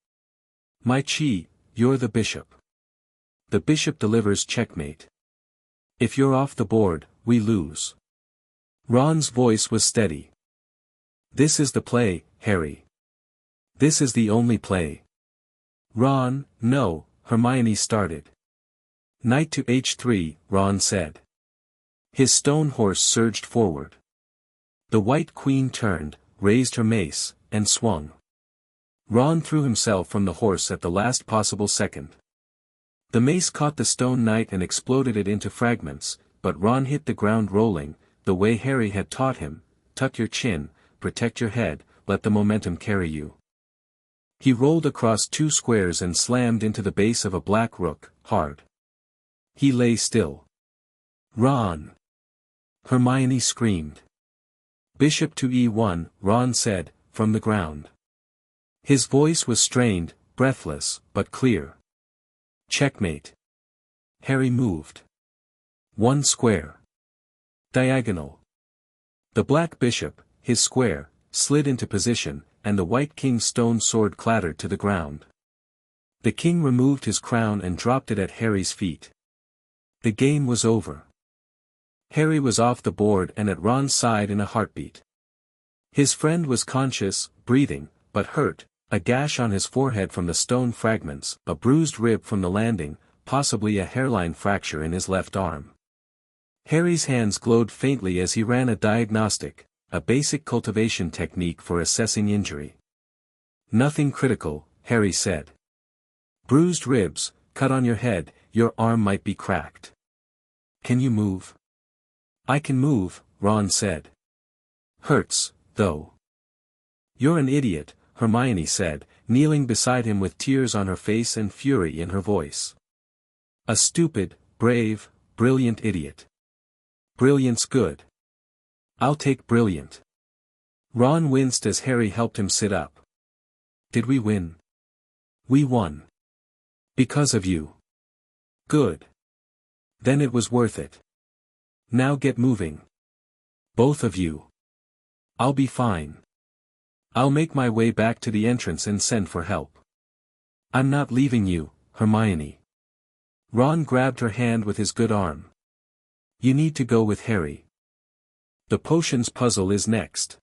My chi, you're the bishop. The bishop delivers checkmate. If you're off the board, we lose." Ron's voice was steady. "This is the play, Harry. This is the only play." "Ron, no," Hermione started. Knight to h3, Ron said. His stone horse surged forward. The white queen turned, raised her mace, and swung. Ron threw himself from the horse at the last possible second. The mace caught the stone knight and exploded it into fragments, but Ron hit the ground rolling, the way Harry had taught him: tuck your chin, protect your head, let the momentum carry you. He rolled across 2 squares and slammed into the base of a black rook, hard. He lay still. Ron! Hermione screamed. Bishop to e1, Ron said, from the ground. His voice was strained, breathless, but clear. Checkmate. Harry moved. 1 square. Diagonal. The black bishop, his square, slid into position, and the white king's stone sword clattered to the ground. The king removed his crown and dropped it at Harry's feet. The game was over. Harry was off the board and at Ron's side in a heartbeat. His friend was conscious, breathing, but hurt, a gash on his forehead from the stone fragments, a bruised rib from the landing, possibly a hairline fracture in his left arm. Harry's hands glowed faintly as he ran a diagnostic, a basic cultivation technique for assessing injury. Nothing critical, Harry said. Bruised ribs, cut on your head, your arm might be cracked. Can you move? I can move, Ron said. Hurts, though. You're an idiot, Hermione said, kneeling beside him with tears on her face and fury in her voice. A stupid, brave, brilliant idiot. Brilliant's good. I'll take brilliant. Ron winced as Harry helped him sit up. Did we win? We won. Because of you. Good. Then it was worth it. Now get moving. Both of you. I'll be fine. I'll make my way back to the entrance and send for help. I'm not leaving you, Hermione. Ron grabbed her hand with his good arm. You need to go with Harry. The potions puzzle is next.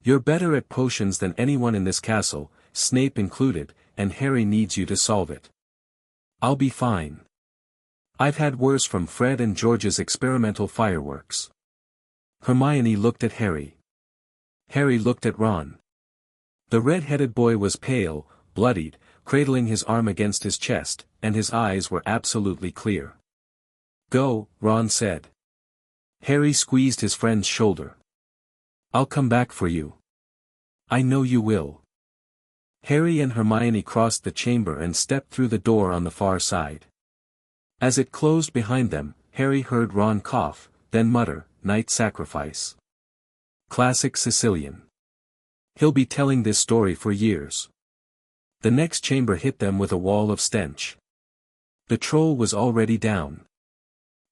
You're better at potions than anyone in this castle, Snape included, and Harry needs you to solve it. I'll be fine. I've had worse from Fred and George's experimental fireworks. Hermione looked at Harry. Harry looked at Ron. The red-headed boy was pale, bloodied, cradling his arm against his chest, and his eyes were absolutely clear. Go, Ron said. Harry squeezed his friend's shoulder. I'll come back for you. I know you will. Harry and Hermione crossed the chamber and stepped through the door on the far side. As it closed behind them, Harry heard Ron cough, then mutter, "Night sacrifice." Classic Sicilian. He'll be telling this story for years. The next chamber hit them with a wall of stench. The troll was already down.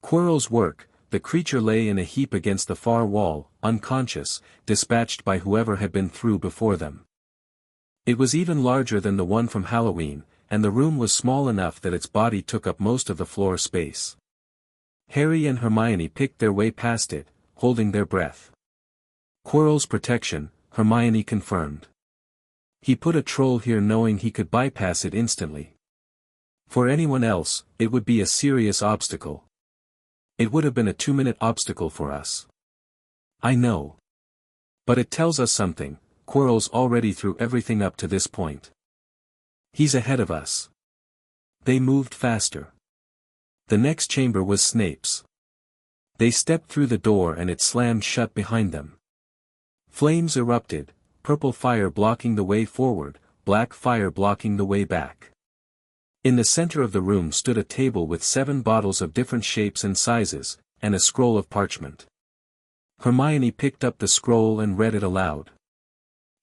Quirrell's work, the creature lay in a heap against the far wall, unconscious, dispatched by whoever had been through before them. It was even larger than the one from Halloween, and the room was small enough that its body took up most of the floor space. Harry and Hermione picked their way past it, holding their breath. Quirrell's protection, Hermione confirmed. He put a troll here knowing he could bypass it instantly. For anyone else, it would be a serious obstacle. It would have been a 2-minute obstacle for us. I know. But it tells us something. Quirrell's already through everything up to this point. He's ahead of us. They moved faster. The next chamber was Snape's. They stepped through the door and it slammed shut behind them. Flames erupted, purple fire blocking the way forward, black fire blocking the way back. In the center of the room stood a table with 7 bottles of different shapes and sizes, and a scroll of parchment. Hermione picked up the scroll and read it aloud.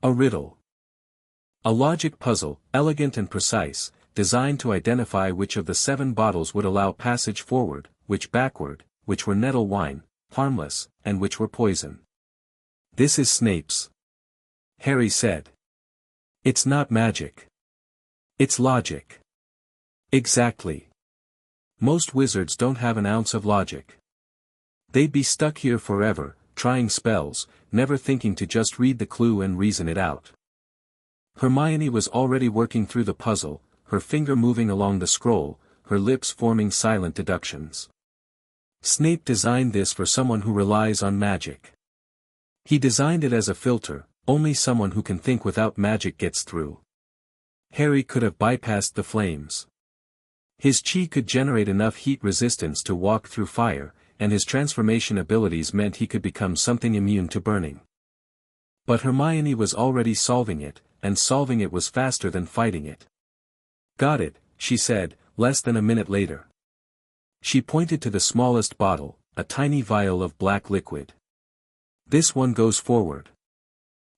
A riddle. A logic puzzle, elegant and precise, designed to identify which of the 7 bottles would allow passage forward, which backward, which were nettle wine, harmless, and which were poison. This is Snape's. Harry said. It's not magic. It's logic. Exactly. Most wizards don't have an ounce of logic. They'd be stuck here forever, trying spells, never thinking to just read the clue and reason it out. Hermione was already working through the puzzle, her finger moving along the scroll, her lips forming silent deductions. Snape designed this for someone who relies on magic. He designed it as a filter, only someone who can think without magic gets through. Harry could have bypassed the flames. His chi could generate enough heat resistance to walk through fire, and his transformation abilities meant he could become something immune to burning. But Hermione was already solving it, and solving it was faster than fighting it. "Got it," she said, less than a minute later. She pointed to the smallest bottle, a tiny vial of black liquid. "This one goes forward."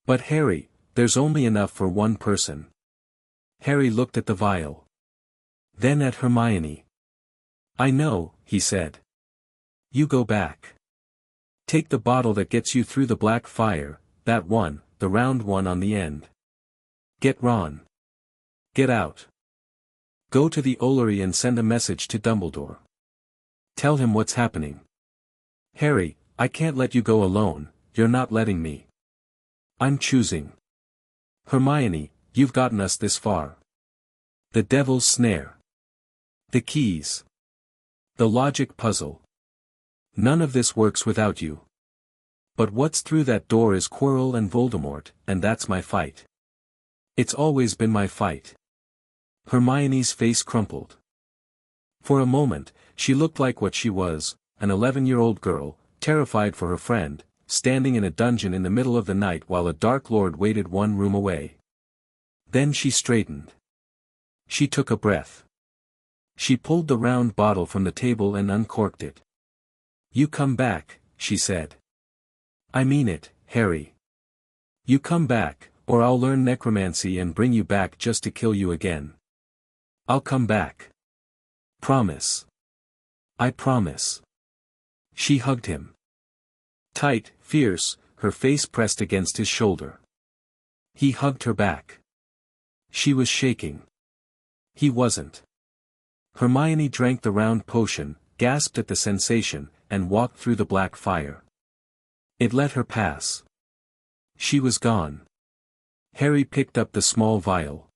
"But Harry, there's only enough for one person." Harry looked at the vial. Then at Hermione. "I know," he said. "You go back. Take the bottle that gets you through the black fire, that one, the round one on the end. Get Ron. Get out. Go to the Ollery and send a message to Dumbledore. Tell him what's happening. Harry, I can't let you go alone, you're not letting me. I'm choosing. Hermione, you've gotten us this far. The Devil's Snare. The keys. The logic puzzle. None of this works without you. But what's through that door is Quirrell and Voldemort, and that's my fight. It's always been my fight." Hermione's face crumpled. For a moment, she looked like what she was, an 11-year-old girl, terrified for her friend, standing in a dungeon in the middle of the night while a Dark Lord waited one room away. Then she straightened. She took a breath. She pulled the round bottle from the table and uncorked it. "You come back," she said. "I mean it, Harry. You come back, or I'll learn necromancy and bring you back just to kill you again. I'll come back. Promise. I promise." She hugged him. Tight, fierce, her face pressed against his shoulder. He hugged her back. She was shaking. He wasn't. Hermione drank the round potion, gasped at the sensation, and walked through the black fire. It let her pass. She was gone. Harry picked up the small vial.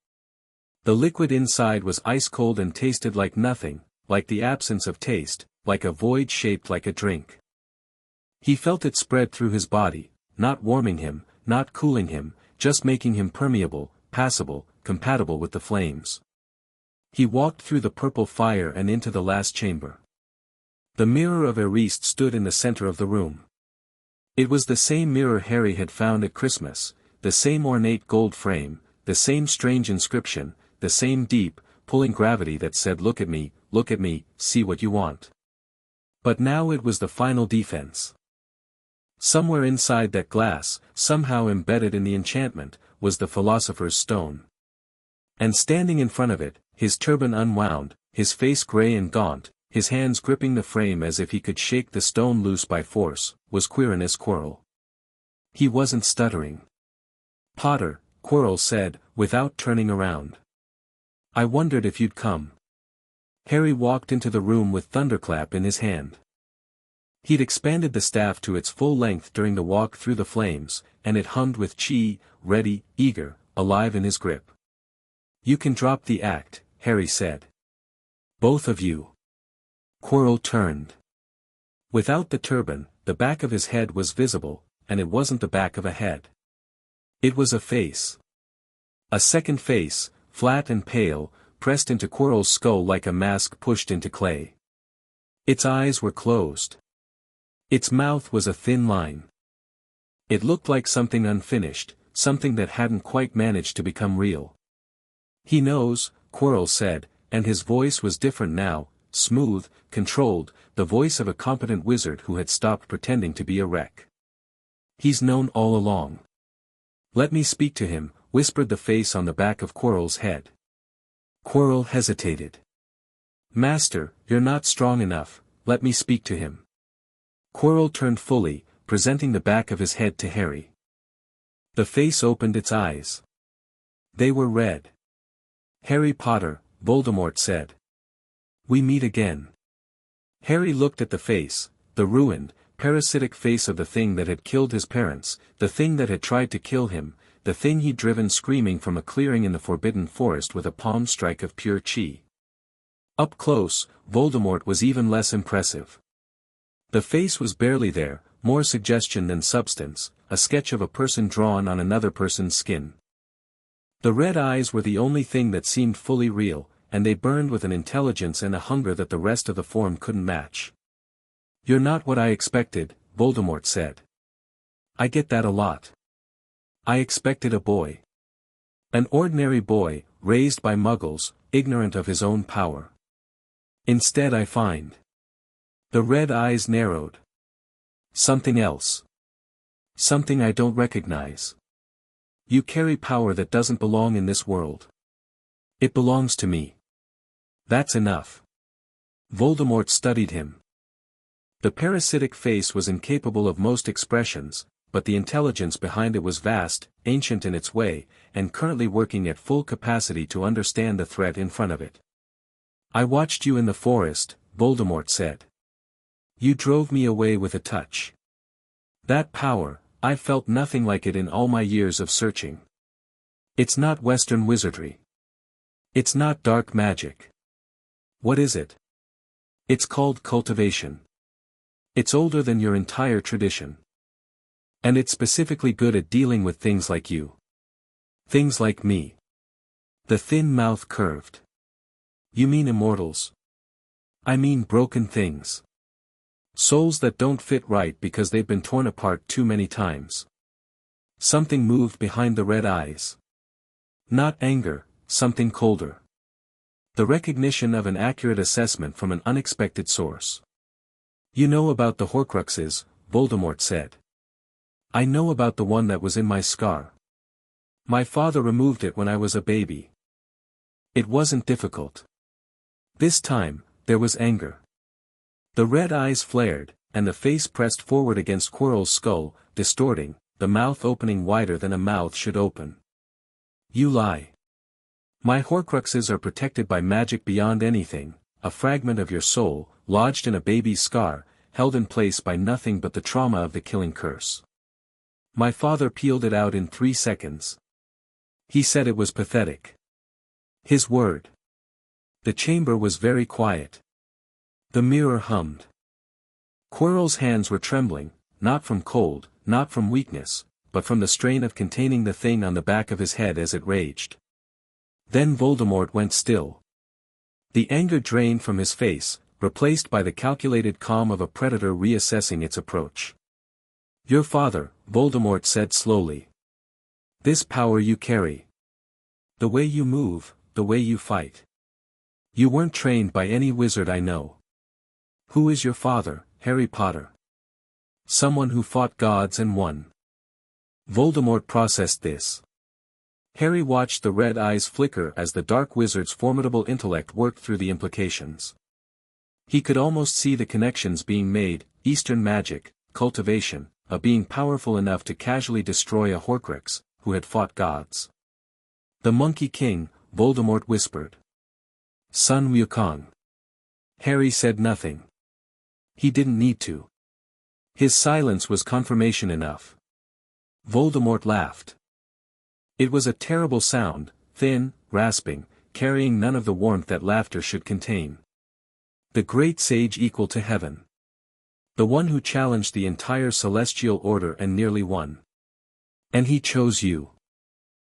The liquid inside was ice-cold and tasted like nothing, like the absence of taste, like a void shaped like a drink. He felt it spread through his body, not warming him, not cooling him, just making him permeable, passable, compatible with the flames. He walked through the purple fire and into the last chamber. The mirror of Eriste stood in the center of the room. It was the same mirror Harry had found at Christmas, the same ornate gold frame, the same strange inscription, the same deep, pulling gravity that said look at me, see what you want. But now it was the final defense. Somewhere inside that glass, somehow embedded in the enchantment, was the Philosopher's Stone. And standing in front of it, his turban unwound, his face grey and gaunt, his hands gripping the frame as if he could shake the stone loose by force, was Quirinus Quirrell. He wasn't stuttering. "Potter," Quirrell said, without turning around. "I wondered if you'd come." Harry walked into the room with Thunderclap in his hand. He'd expanded the staff to its full length during the walk through the flames, and it hummed with chi, ready, eager, alive in his grip. "You can drop the act," Harry said. "Both of you." Quirrell turned. Without the turban, the back of his head was visible, and it wasn't the back of a head. It was a face. A second face, flat and pale, pressed into Quirrell's skull like a mask pushed into clay. Its eyes were closed. Its mouth was a thin line. It looked like something unfinished, something that hadn't quite managed to become real. "He knows," Quirrell said, and his voice was different now, smooth, controlled, the voice of a competent wizard who had stopped pretending to be a wreck. "He's known all along." "Let me speak to him," whispered the face on the back of Quirrell's head. Quirrell hesitated. "Master, you're not strong enough, let me speak to him." Quirrell turned fully, presenting the back of his head to Harry. The face opened its eyes. They were red. "Harry Potter," Voldemort said. "We meet again." Harry looked at the face, the ruined, parasitic face of the thing that had killed his parents, the thing that had tried to kill him, the thing he'd driven screaming from a clearing in the Forbidden Forest with a palm strike of pure chi. Up close, Voldemort was even less impressive. The face was barely there, more suggestion than substance, a sketch of a person drawn on another person's skin. The red eyes were the only thing that seemed fully real, and they burned with an intelligence and a hunger that the rest of the form couldn't match. "You're not what I expected," Voldemort said. "I get that a lot. I expected a boy. An ordinary boy, raised by muggles, ignorant of his own power. Instead I find..." The red eyes narrowed. "Something else. Something I don't recognize. You carry power that doesn't belong in this world. It belongs to me. That's enough." Voldemort studied him. The parasitic face was incapable of most expressions, but the intelligence behind it was vast, ancient in its way, and currently working at full capacity to understand the threat in front of it. "I watched you in the forest," Voldemort said. "You drove me away with a touch. That power, I've felt nothing like it in all my years of searching. It's not Western wizardry. It's not dark magic. What is it? It's called cultivation. It's older than your entire tradition. And it's specifically good at dealing with things like you. Things like me." The thin mouth curved. "You mean immortals?" "I mean broken things. Souls that don't fit right because they've been torn apart too many times." Something moved behind the red eyes. Not anger, something colder. The recognition of an accurate assessment from an unexpected source. "You know about the Horcruxes," Voldemort said. "I know about the one that was in my scar. My father removed it when I was a baby. It wasn't difficult. This time, there was anger." The red eyes flared, and the face pressed forward against Quirrell's skull, distorting, the mouth opening wider than a mouth should open. "You lie. My Horcruxes are protected by magic beyond anything, a fragment of your soul, lodged in a baby's scar, held in place by nothing but the trauma of the killing curse. My father peeled it out in 3 seconds. He said it was pathetic. His word." The chamber was very quiet. The mirror hummed. Quirrell's hands were trembling, not from cold, not from weakness, but from the strain of containing the thing on the back of his head as it raged. Then Voldemort went still. The anger drained from his face, replaced by the calculated calm of a predator reassessing its approach. "Your father," Voldemort said slowly. "This power you carry. The way you move, the way you fight. You weren't trained by any wizard I know. Who is your father, Harry Potter? Someone who fought gods and won." Voldemort processed this. Harry watched the red eyes flicker as the dark wizard's formidable intellect worked through the implications. He could almost see the connections being made: Eastern magic, cultivation, a being powerful enough to casually destroy a Horcrux, who had fought gods. "The Monkey King," Voldemort whispered. "Son Wukong." Harry said nothing. He didn't need to. His silence was confirmation enough. Voldemort laughed. It was a terrible sound, thin, rasping, carrying none of the warmth that laughter should contain. "The great sage equal to heaven. The one who challenged the entire celestial order and nearly won. And he chose you.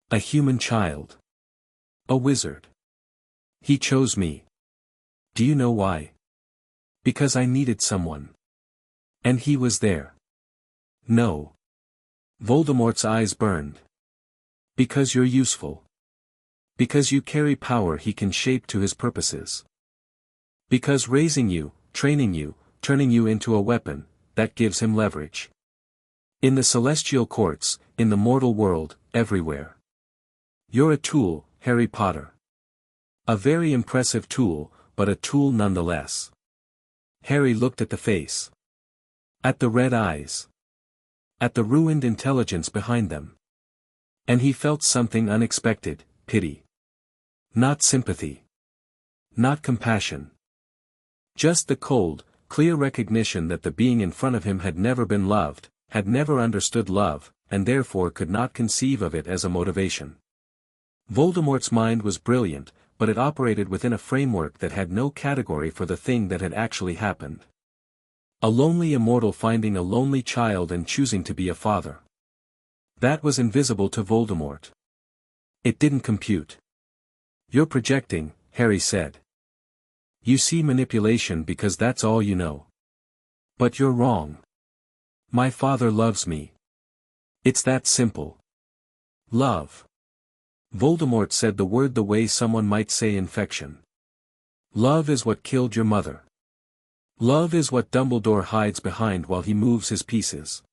A human child. A wizard. He chose me. Do you know why? Because I needed someone. And he was there." "No." Voldemort's eyes burned. "Because you're useful. Because you carry power he can shape to his purposes. Because raising you, training you, turning you into a weapon, that gives him leverage. In the celestial courts, in the mortal world, everywhere. You're a tool, Harry Potter. A very impressive tool, but a tool nonetheless." Harry looked at the face. At the red eyes. At the ruined intelligence behind them. And he felt something unexpected: pity. Not sympathy. Not compassion. Just the cold, clear recognition that the being in front of him had never been loved, had never understood love, and therefore could not conceive of it as a motivation. Voldemort's mind was brilliant, but it operated within a framework that had no category for the thing that had actually happened. A lonely immortal finding a lonely child and choosing to be a father. That was invisible to Voldemort. It didn't compute. "You're projecting," Harry said. "You see manipulation because that's all you know. But you're wrong. My father loves me. It's that simple." Love. Voldemort said the word the way someone might say infection. Love is what killed your mother. Love is what Dumbledore hides behind while he moves his pieces.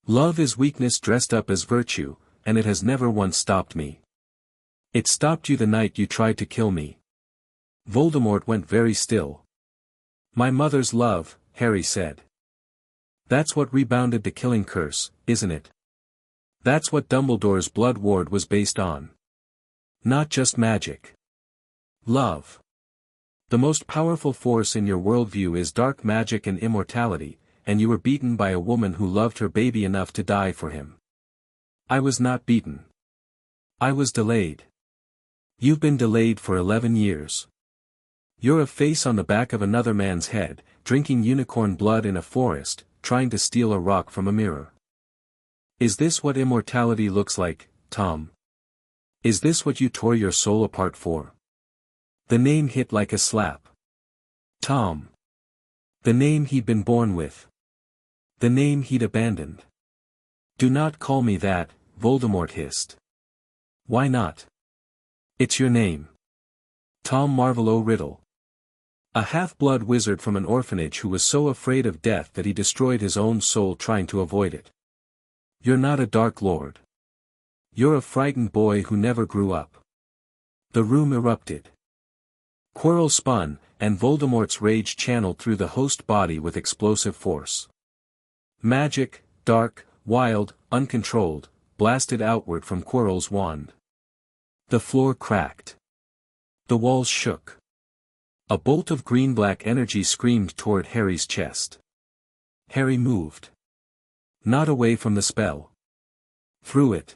Love is weakness dressed up as virtue, and it has never once stopped me. It stopped you the night you tried to kill me. Voldemort went very still. "My mother's love," Harry said. "That's what rebounded the killing curse, isn't it? That's what Dumbledore's blood ward was based on. Not just magic. Love. The most powerful force in your worldview is dark magic and immortality, and you were beaten by a woman who loved her baby enough to die for him. I was not beaten. I was delayed. You've been delayed for 11 years. You're a face on the back of another man's head, drinking unicorn blood in a forest, trying to steal a rock from a mirror. Is this what immortality looks like, Tom? Is this what you tore your soul apart for?" The name hit like a slap. Tom. The name he'd been born with. The name he'd abandoned. "Do not call me that," Voldemort hissed. "Why not? It's your name. Tom Marvolo Riddle. A half-blood wizard from an orphanage who was so afraid of death that he destroyed his own soul trying to avoid it. You're not a Dark Lord. You're a frightened boy who never grew up." The room erupted. Quirrell spun, and Voldemort's rage channeled through the host body with explosive force. Magic, dark, wild, uncontrolled, blasted outward from Quirrell's wand. The floor cracked. The walls shook. A bolt of green-black energy screamed toward Harry's chest. Harry moved. Not away from the spell. Through it.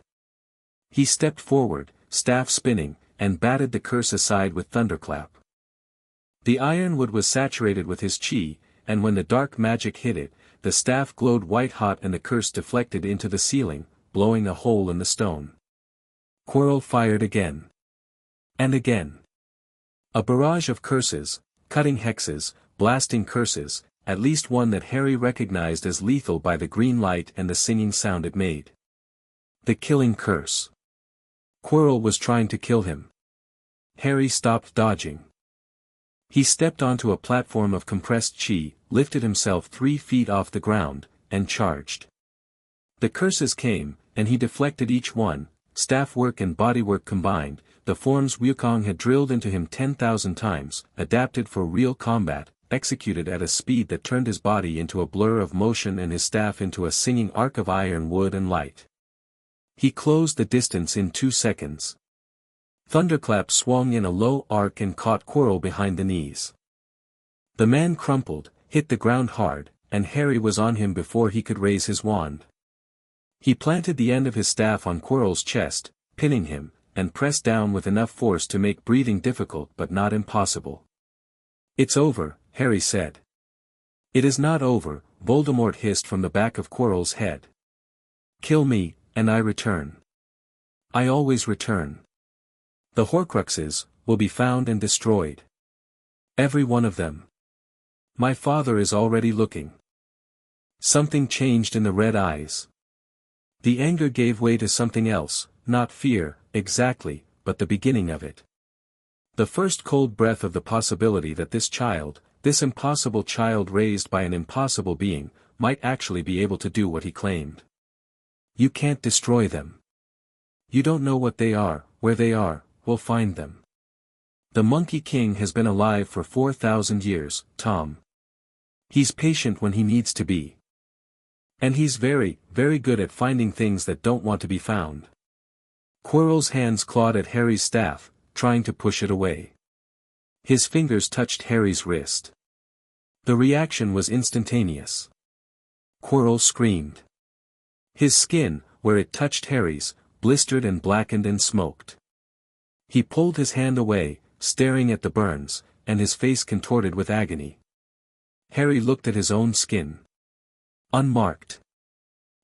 He stepped forward, staff spinning, and batted the curse aside with thunderclap. The ironwood was saturated with his chi, and when the dark magic hit it, the staff glowed white-hot and the curse deflected into the ceiling, blowing a hole in the stone. Quirrell fired again. And again. A barrage of curses, cutting hexes, blasting curses, at least one that Harry recognized as lethal by the green light and the singing sound it made. The killing curse. Quirrell was trying to kill him. Harry stopped dodging. He stepped onto a platform of compressed chi, lifted himself 3 feet off the ground, and charged. The curses came, and he deflected each one, staff work and bodywork combined, the forms Wukong had drilled into him 10,000 times, adapted for real combat, executed at a speed that turned his body into a blur of motion and his staff into a singing arc of iron, wood and light. He closed the distance in 2 seconds. Thunderclap swung in a low arc and caught Quirrell behind the knees. The man crumpled, hit the ground hard, and Harry was on him before he could raise his wand. He planted the end of his staff on Quirrell's chest, pinning him, and pressed down with enough force to make breathing difficult but not impossible. "It's over," Harry said. "It is not over," Voldemort hissed from the back of Quirrell's head. "Kill me, and I return. I always return. The Horcruxes will be found and destroyed. Every one of them. My father is already looking." Something changed in the red eyes. The anger gave way to something else, not fear, exactly, but the beginning of it. The first cold breath of the possibility that this child, this impossible child raised by an impossible being, might actually be able to do what he claimed. "You can't destroy them. You don't know what they are, where they are, we'll find them. The Monkey King has been alive for 4,000 years, Tom. He's patient when he needs to be. And he's very, very good at finding things that don't want to be found." Quirrell's hands clawed at Harry's staff, trying to push it away. His fingers touched Harry's wrist. The reaction was instantaneous. Quirrell screamed. His skin, where it touched Harry's, blistered and blackened and smoked. He pulled his hand away, staring at the burns, and his face contorted with agony. Harry looked at his own skin. Unmarked.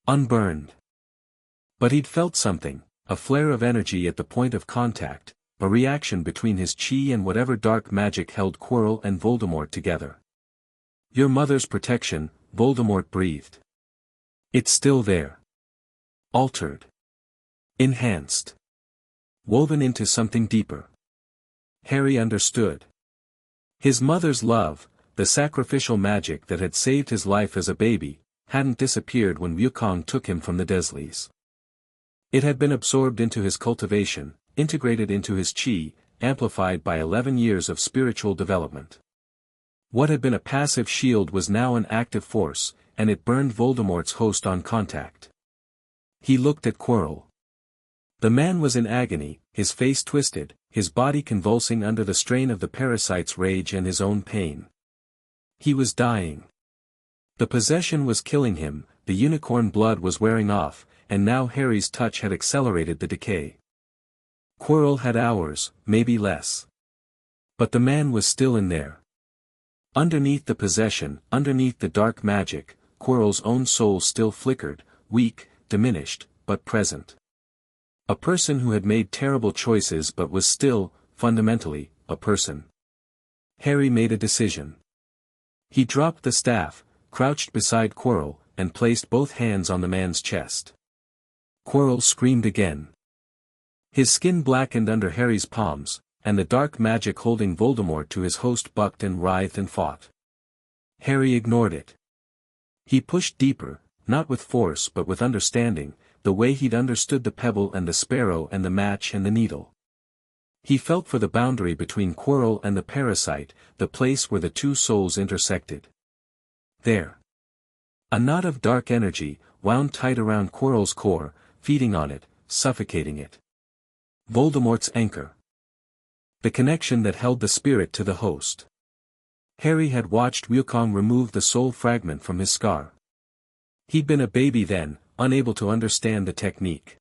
Unburned. But he'd felt something, a flare of energy at the point of contact, a reaction between his chi and whatever dark magic held Quirrell and Voldemort together. Your mother's protection, Voldemort breathed. It's still there. Altered. Enhanced. Woven into something deeper. Harry understood. His mother's love, the sacrificial magic that had saved his life as a baby, hadn't disappeared when Wukong took him from the Dursleys. It had been absorbed into his cultivation, integrated into his chi, amplified by 11 years of spiritual development. What had been a passive shield was now an active force, and it burned Voldemort's host on contact. He looked at Quirrell. The man was in agony, his face twisted, his body convulsing under the strain of the parasite's rage and his own pain. He was dying. The possession was killing him, the unicorn blood was wearing off, and now Harry's touch had accelerated the decay. Quirrell had hours, maybe less. But the man was still in there. Underneath the possession, underneath the dark magic, Quirrell's own soul still flickered, weak, diminished, but present. A person who had made terrible choices but was still, fundamentally, a person. Harry made a decision. He dropped the staff, crouched beside Quirrell, and placed both hands on the man's chest. Quirrell screamed again. His skin blackened under Harry's palms, and the dark magic holding Voldemort to his host bucked and writhed and fought. Harry ignored it. He pushed deeper, not with force but with understanding, the way he'd understood the pebble and the sparrow and the match and the needle. He felt for the boundary between Quirrell and the parasite, the place where the two souls intersected. There. A knot of dark energy, wound tight around Quirrell's core, feeding on it, suffocating it. Voldemort's anchor. The connection that held the spirit to the host. Harry had watched Wukong remove the soul fragment from his scar. He'd been a baby then, unable to understand the technique.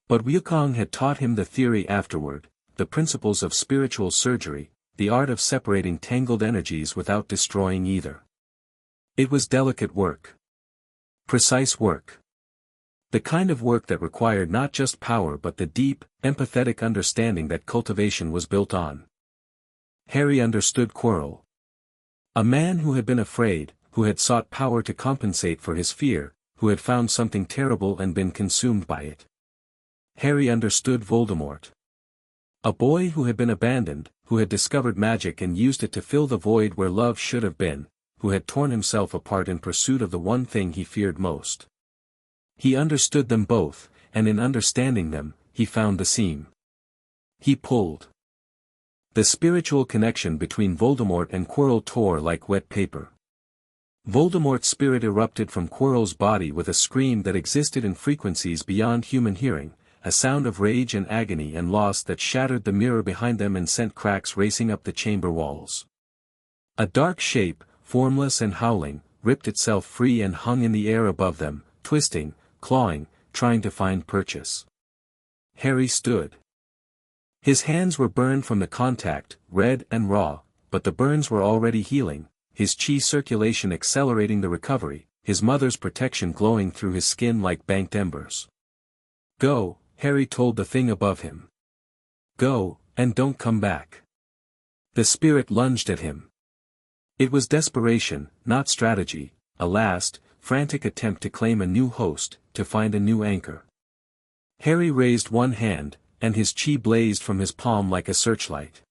But Wukong had taught him the theory afterward, the principles of spiritual surgery, the art of separating tangled energies without destroying either. It was delicate work. Precise work. The kind of work that required not just power but the deep, empathetic understanding that cultivation was built on. Harry understood Quirrell. A man who had been afraid, who had sought power to compensate for his fear, who had found something terrible and been consumed by it. Harry understood Voldemort. A boy who had been abandoned, who had discovered magic and used it to fill the void where love should have been, who had torn himself apart in pursuit of the one thing he feared most. He understood them both, and in understanding them, he found the seam. He pulled. The spiritual connection between Voldemort and Quirrell tore like wet paper. Voldemort's spirit erupted from Quirrell's body with a scream that existed in frequencies beyond human hearing, a sound of rage and agony and loss that shattered the mirror behind them and sent cracks racing up the chamber walls. A dark shape, formless and howling, ripped itself free and hung in the air above them, twisting, clawing, trying to find purchase. Harry stood. His hands were burned from the contact, red and raw, but the burns were already healing, his chi circulation accelerating the recovery, his mother's protection glowing through his skin like banked embers. Go, Harry told the thing above him. Go, and don't come back. The spirit lunged at him. It was desperation, not strategy, a last, frantic attempt to claim a new host, to find a new anchor. Harry raised one hand, and his chi blazed from his palm like a searchlight.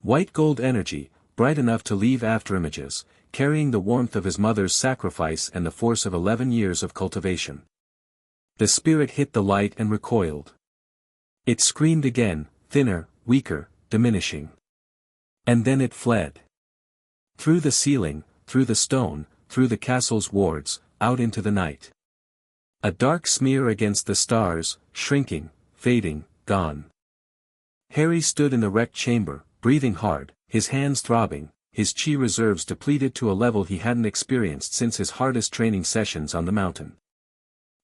White gold energy, bright enough to leave afterimages, carrying the warmth of his mother's sacrifice and the force of 11 years of cultivation. The spirit hit the light and recoiled. It screamed again, thinner, weaker, diminishing. And then it fled. Through the ceiling, through the stone, through the castle's wards, out into the night. A dark smear against the stars, shrinking, fading, gone. Harry stood in the wrecked chamber, breathing hard, his hands throbbing, his chi reserves depleted to a level he hadn't experienced since his hardest training sessions on the mountain.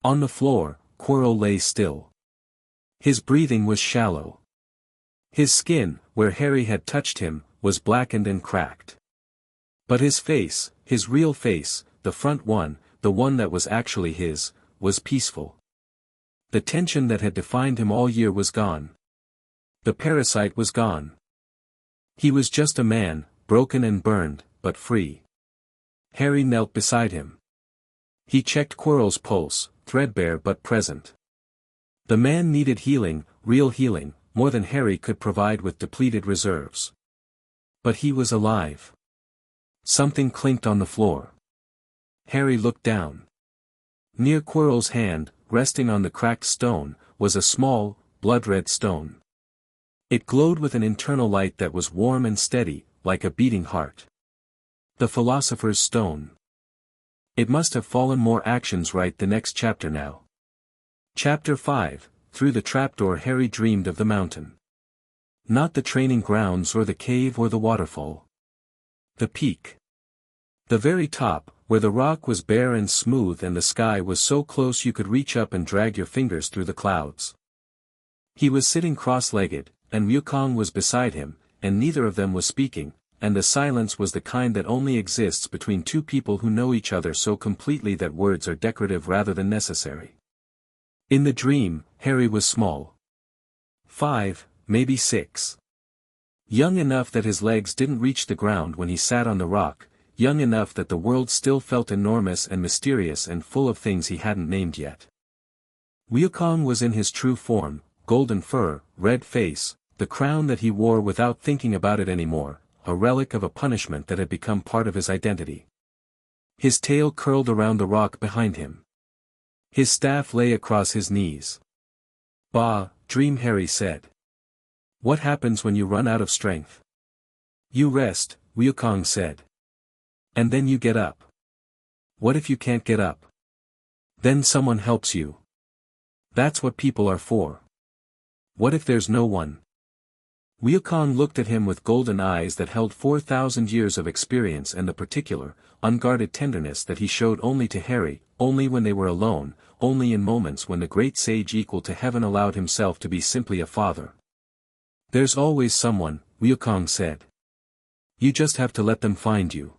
On the floor, Quirrell lay still. His breathing was shallow. His skin, where Harry had touched him, was blackened and cracked. But his face, his real face, the front one, the one that was actually his, was peaceful. The tension that had defined him all year was gone. The parasite was gone. He was just a man, broken and burned, but free. Harry knelt beside him. He checked Quirrell's pulse, threadbare but present. The man needed healing, real healing, more than Harry could provide with depleted reserves. But he was alive. Something clinked on the floor. Harry looked down. Near Quirrell's hand, resting on the cracked stone, was a small, blood-red stone. It glowed with an internal light that was warm and steady, like a beating heart. The Philosopher's Stone. It must have fallen more actions right the next chapter now. Chapter 5, Through the Trapdoor. Harry dreamed of the mountain. Not the training grounds or the cave or the waterfall. The peak. The very top, where the rock was bare and smooth and the sky was so close you could reach up and drag your fingers through the clouds. He was sitting cross-legged, and Wukong was beside him, and neither of them was speaking, and the silence was the kind that only exists between two people who know each other so completely that words are decorative rather than necessary. In the dream, Harry was small. 5, maybe 6. Young enough that his legs didn't reach the ground when he sat on the rock, young enough that the world still felt enormous and mysterious and full of things he hadn't named yet. Wukong was in his true form, golden fur, red face, the crown that he wore without thinking about it anymore, a relic of a punishment that had become part of his identity. His tail curled around the rock behind him. His staff lay across his knees. "Bah, dream," Harry said. "What happens when you run out of strength?" "You rest," Wukong said. "And then you get up." "What if you can't get up?" "Then someone helps you. That's what people are for." "What if there's no one?" Wukong looked at him with golden eyes that held 4,000 years of experience and the particular, unguarded tenderness that he showed only to Harry, only when they were alone, only in moments when the great sage equal to heaven allowed himself to be simply a father. "There's always someone," Wukong said. "You just have to let them find you."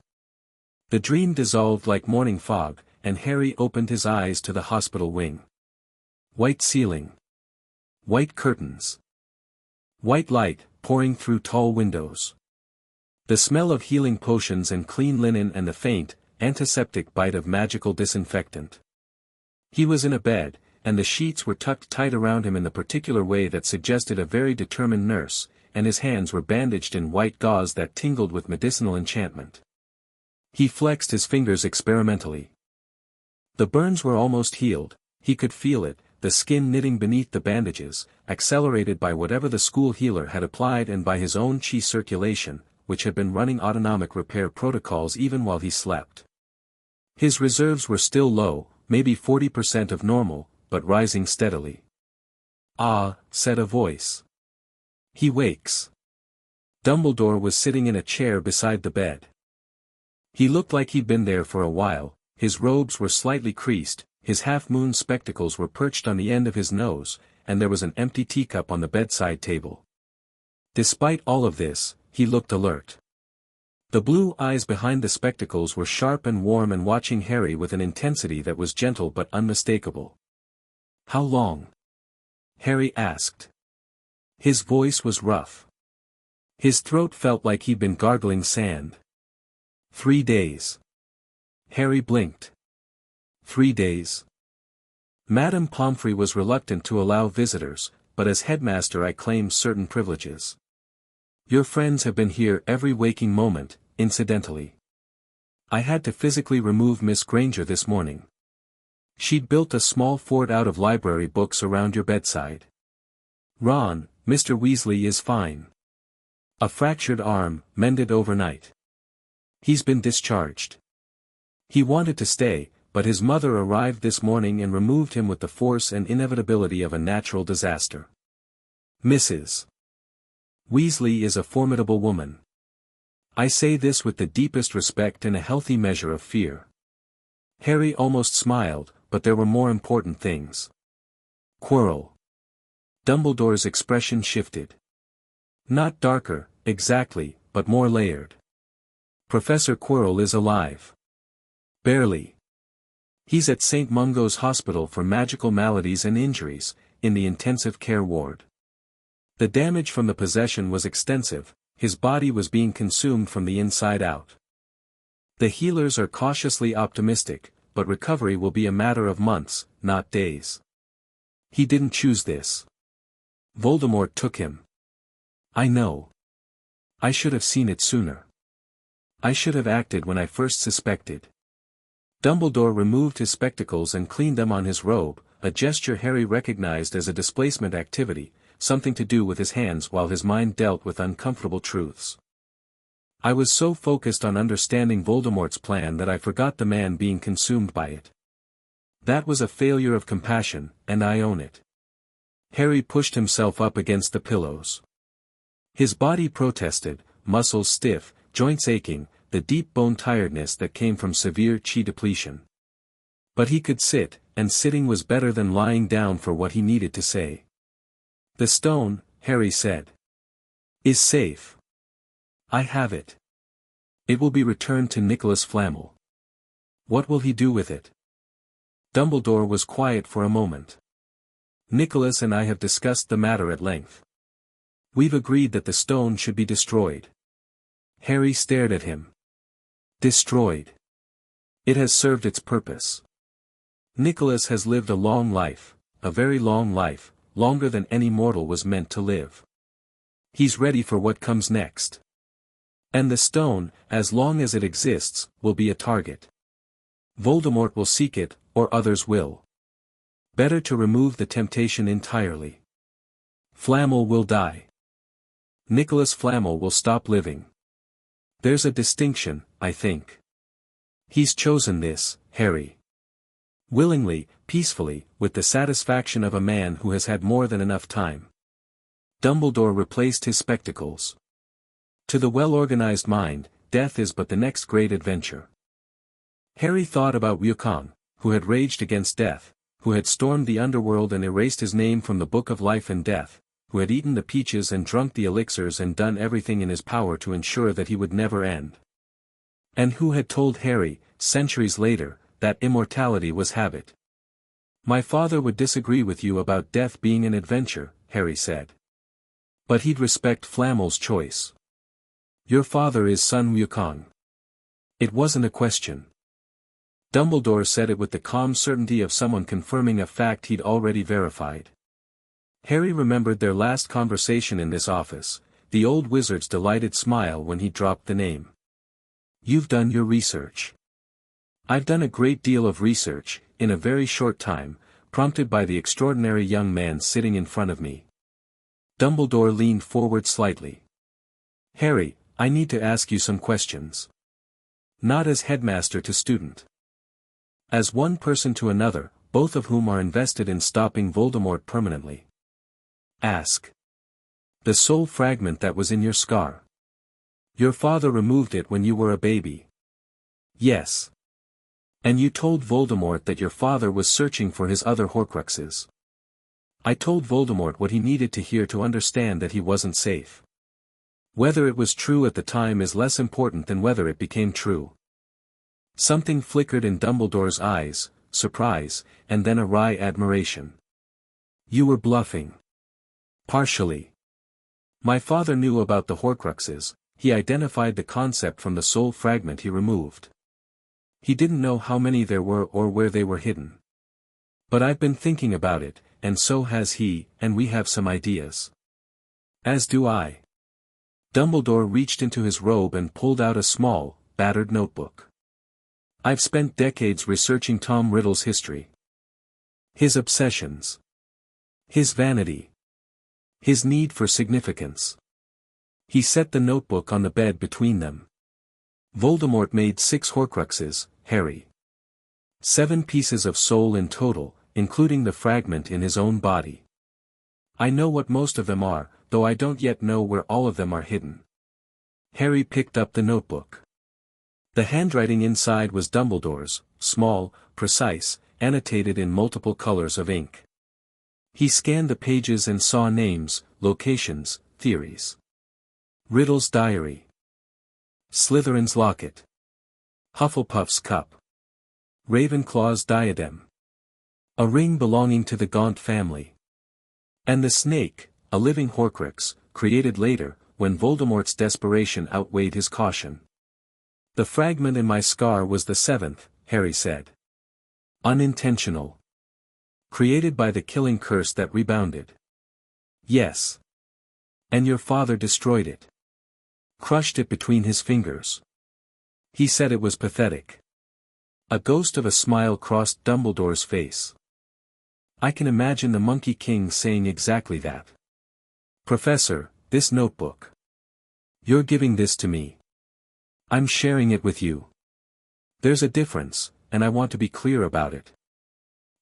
The dream dissolved like morning fog, and Harry opened his eyes to the hospital wing. White ceiling. White curtains. White light, pouring through tall windows. The smell of healing potions and clean linen and the faint, antiseptic bite of magical disinfectant. He was in a bed, and the sheets were tucked tight around him in the particular way that suggested a very determined nurse, and his hands were bandaged in white gauze that tingled with medicinal enchantment. He flexed his fingers experimentally. The burns were almost healed, he could feel it, the skin knitting beneath the bandages, accelerated by whatever the school healer had applied and by his own chi circulation, which had been running autonomic repair protocols even while he slept. His reserves were still low, maybe 40% of normal, but rising steadily. "Ah," said a voice. "He wakes." Dumbledore was sitting in a chair beside the bed. He looked like he'd been there for a while, his robes were slightly creased, his half-moon spectacles were perched on the end of his nose, and there was an empty teacup on the bedside table. Despite all of this, he looked alert. The blue eyes behind the spectacles were sharp and warm and watching Harry with an intensity that was gentle but unmistakable. "How long?" Harry asked. His voice was rough. His throat felt like he'd been gargling sand. 3 days. Harry blinked. 3 days. Madame Pomfrey was reluctant to allow visitors, but as headmaster I claim certain privileges. Your friends have been here every waking moment, incidentally. I had to physically remove Miss Granger this morning. She'd built a small fort out of library books around your bedside. Ron, Mr. Weasley is fine. A fractured arm, mended overnight. He's been discharged. He wanted to stay, but his mother arrived this morning and removed him with the force and inevitability of a natural disaster. Mrs. Weasley is a formidable woman. I say this with the deepest respect and a healthy measure of fear. Harry almost smiled, but there were more important things. Quirrell. Dumbledore's expression shifted. Not darker, exactly, but more layered. Professor Quirrell is alive. Barely. He's at St. Mungo's Hospital for Magical Maladies and Injuries, in the intensive care ward. The damage from the possession was extensive, his body was being consumed from the inside out. The healers are cautiously optimistic, but recovery will be a matter of months, not days. He didn't choose this. Voldemort took him. I know. I should have seen it sooner. I should have acted when I first suspected. Dumbledore removed his spectacles and cleaned them on his robe, a gesture Harry recognized as a displacement activity, something to do with his hands while his mind dealt with uncomfortable truths. I was so focused on understanding Voldemort's plan that I forgot the man being consumed by it. That was a failure of compassion, and I own it. Harry pushed himself up against the pillows. His body protested, muscles stiff, joints aching, the deep bone tiredness that came from severe chi depletion. But he could sit, and sitting was better than lying down for what he needed to say. The stone, Harry said, is safe. I have it. It will be returned to Nicholas Flamel. What will he do with it? Dumbledore was quiet for a moment. Nicholas and I have discussed the matter at length. We've agreed that the stone should be destroyed. Harry stared at him. Destroyed. It has served its purpose. Nicholas has lived a long life, a very long life, longer than any mortal was meant to live. He's ready for what comes next. And the stone, as long as it exists, will be a target. Voldemort will seek it, or others will. Better to remove the temptation entirely. Flamel will die. Nicholas Flamel will stop living. There's a distinction, I think. He's chosen this, Harry. Willingly, peacefully, with the satisfaction of a man who has had more than enough time. Dumbledore replaced his spectacles. To the well-organized mind, death is but the next great adventure. Harry thought about Wukong, who had raged against death, who had stormed the underworld and erased his name from the book of life and death, who had eaten the peaches and drunk the elixirs and done everything in his power to ensure that he would never end. And who had told Harry, centuries later, that immortality was habit. My father would disagree with you about death being an adventure, Harry said. But he'd respect Flamel's choice. Your father is son Wukong. It wasn't a question. Dumbledore said it with the calm certainty of someone confirming a fact he'd already verified. Harry remembered their last conversation in this office, the old wizard's delighted smile when he dropped the name. You've done your research. I've done a great deal of research, in a very short time, prompted by the extraordinary young man sitting in front of me. Dumbledore leaned forward slightly. Harry, I need to ask you some questions. Not as headmaster to student. As one person to another, both of whom are invested in stopping Voldemort permanently. Ask. The soul fragment that was in your scar. Your father removed it when you were a baby. Yes. And you told Voldemort that your father was searching for his other Horcruxes. I told Voldemort what he needed to hear to understand that he wasn't safe. Whether it was true at the time is less important than whether it became true. Something flickered in Dumbledore's eyes, surprise, and then a wry admiration. You were bluffing. Partially. My father knew about the Horcruxes, he identified the concept from the soul fragment he removed. He didn't know how many there were or where they were hidden. But I've been thinking about it, and so has he, and we have some ideas. As do I. Dumbledore reached into his robe and pulled out a small, battered notebook. I've spent decades researching Tom Riddle's history. His obsessions. His vanity. His need for significance. He set the notebook on the bed between them. Voldemort made 6 Horcruxes, Harry. 7 pieces of soul in total, including the fragment in his own body. I know what most of them are, though I don't yet know where all of them are hidden. Harry picked up the notebook. The handwriting inside was Dumbledore's, small, precise, annotated in multiple colors of ink. He scanned the pages and saw names, locations, theories. Riddle's diary. Slytherin's locket. Hufflepuff's cup. Ravenclaw's diadem. A ring belonging to the Gaunt family. And the snake, a living Horcrux, created later, when Voldemort's desperation outweighed his caution. The fragment in my scar was the seventh, Harry said. Unintentional. Created by the killing curse that rebounded. Yes. And your father destroyed it. Crushed it between his fingers. He said it was pathetic. A ghost of a smile crossed Dumbledore's face. I can imagine the Monkey King saying exactly that. Professor, this notebook. You're giving this to me. I'm sharing it with you. There's a difference, and I want to be clear about it.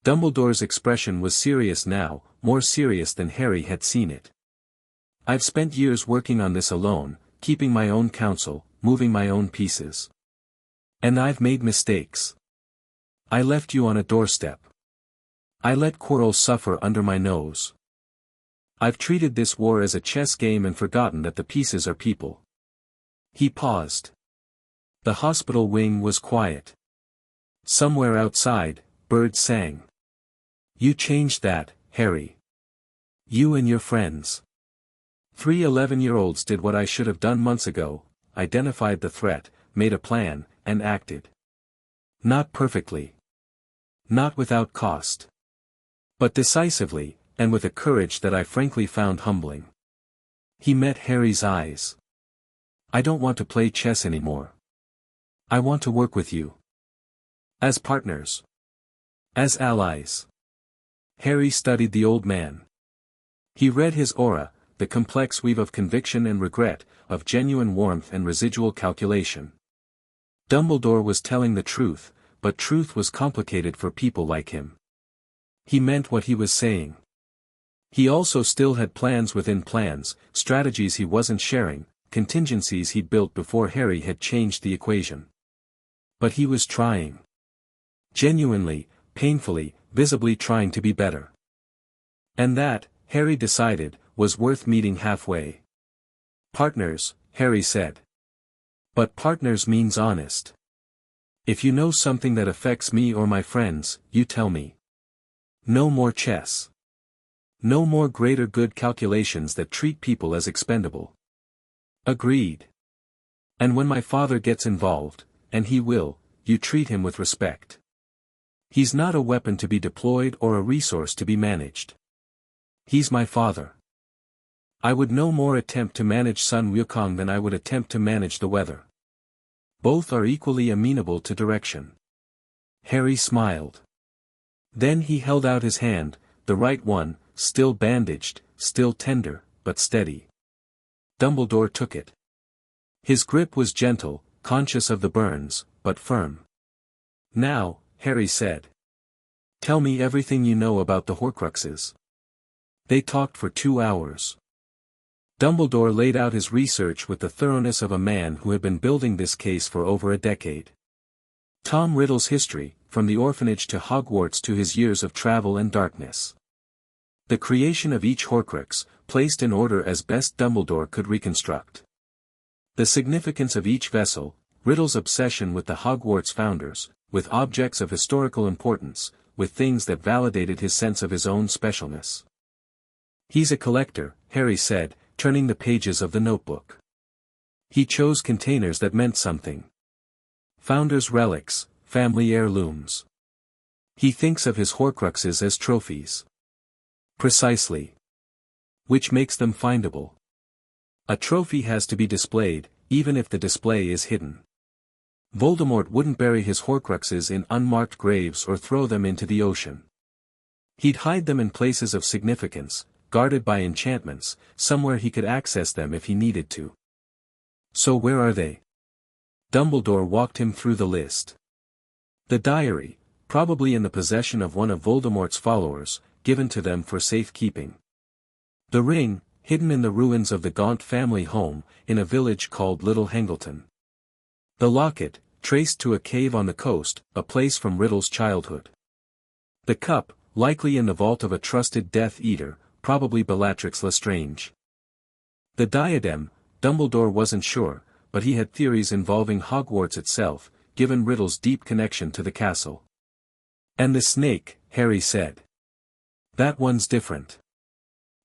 Dumbledore's expression was serious now, more serious than Harry had seen it. I've spent years working on this alone, keeping my own counsel, moving my own pieces. And I've made mistakes. I left you on a doorstep. I let Quirrell suffer under my nose. I've treated this war as a chess game and forgotten that the pieces are people. He paused. The hospital wing was quiet. Somewhere outside, birds sang. You changed that, Harry. You and your friends. 3 11-year-olds did what I should have done months ago, identified the threat, made a plan, and acted. Not perfectly. Not without cost. But decisively, and with a courage that I frankly found humbling. He met Harry's eyes. I don't want to play chess anymore. I want to work with you. As partners. As allies. Harry studied the old man. He read his aura, the complex weave of conviction and regret, of genuine warmth and residual calculation. Dumbledore was telling the truth, but truth was complicated for people like him. He meant what he was saying. He also still had plans within plans, strategies he wasn't sharing, contingencies he'd built before Harry had changed the equation. But he was trying. Genuinely, painfully, visibly trying to be better. And that, Harry decided, was worth meeting halfway. Partners, Harry said. But partners means honest. If you know something that affects me or my friends, you tell me. No more chess. No more greater good calculations that treat people as expendable. Agreed. And when my father gets involved, and he will, you treat him with respect. He's not a weapon to be deployed or a resource to be managed. He's my father. I would no more attempt to manage Sun Wukong than I would attempt to manage the weather. Both are equally amenable to direction. Harry smiled. Then he held out his hand, the right one, still bandaged, still tender, but steady. Dumbledore took it. His grip was gentle, conscious of the burns, but firm. Now, Harry said. Tell me everything you know about the Horcruxes. They talked for 2 hours. Dumbledore laid out his research with the thoroughness of a man who had been building this case for over a decade. Tom Riddle's history, from the orphanage to Hogwarts to his years of travel and darkness. The creation of each Horcrux, placed in order as best Dumbledore could reconstruct. The significance of each vessel, Riddle's obsession with the Hogwarts founders, with objects of historical importance, with things that validated his sense of his own specialness. He's a collector, Harry said, turning the pages of the notebook. He chose containers that meant something. Founders' relics, family heirlooms. He thinks of his Horcruxes as trophies. Precisely. Which makes them findable. A trophy has to be displayed, even if the display is hidden. Voldemort wouldn't bury his Horcruxes in unmarked graves or throw them into the ocean. He'd hide them in places of significance, guarded by enchantments, somewhere he could access them if he needed to. So where are they? Dumbledore walked him through the list. The diary, probably in the possession of one of Voldemort's followers, given to them for safekeeping. The ring, hidden in the ruins of the Gaunt family home, in a village called Little Hangleton. The locket, traced to a cave on the coast, a place from Riddle's childhood. The cup, likely in the vault of a trusted Death Eater, probably Bellatrix Lestrange. The diadem, Dumbledore wasn't sure, but he had theories involving Hogwarts itself, given Riddle's deep connection to the castle. And the snake, Harry said. That one's different.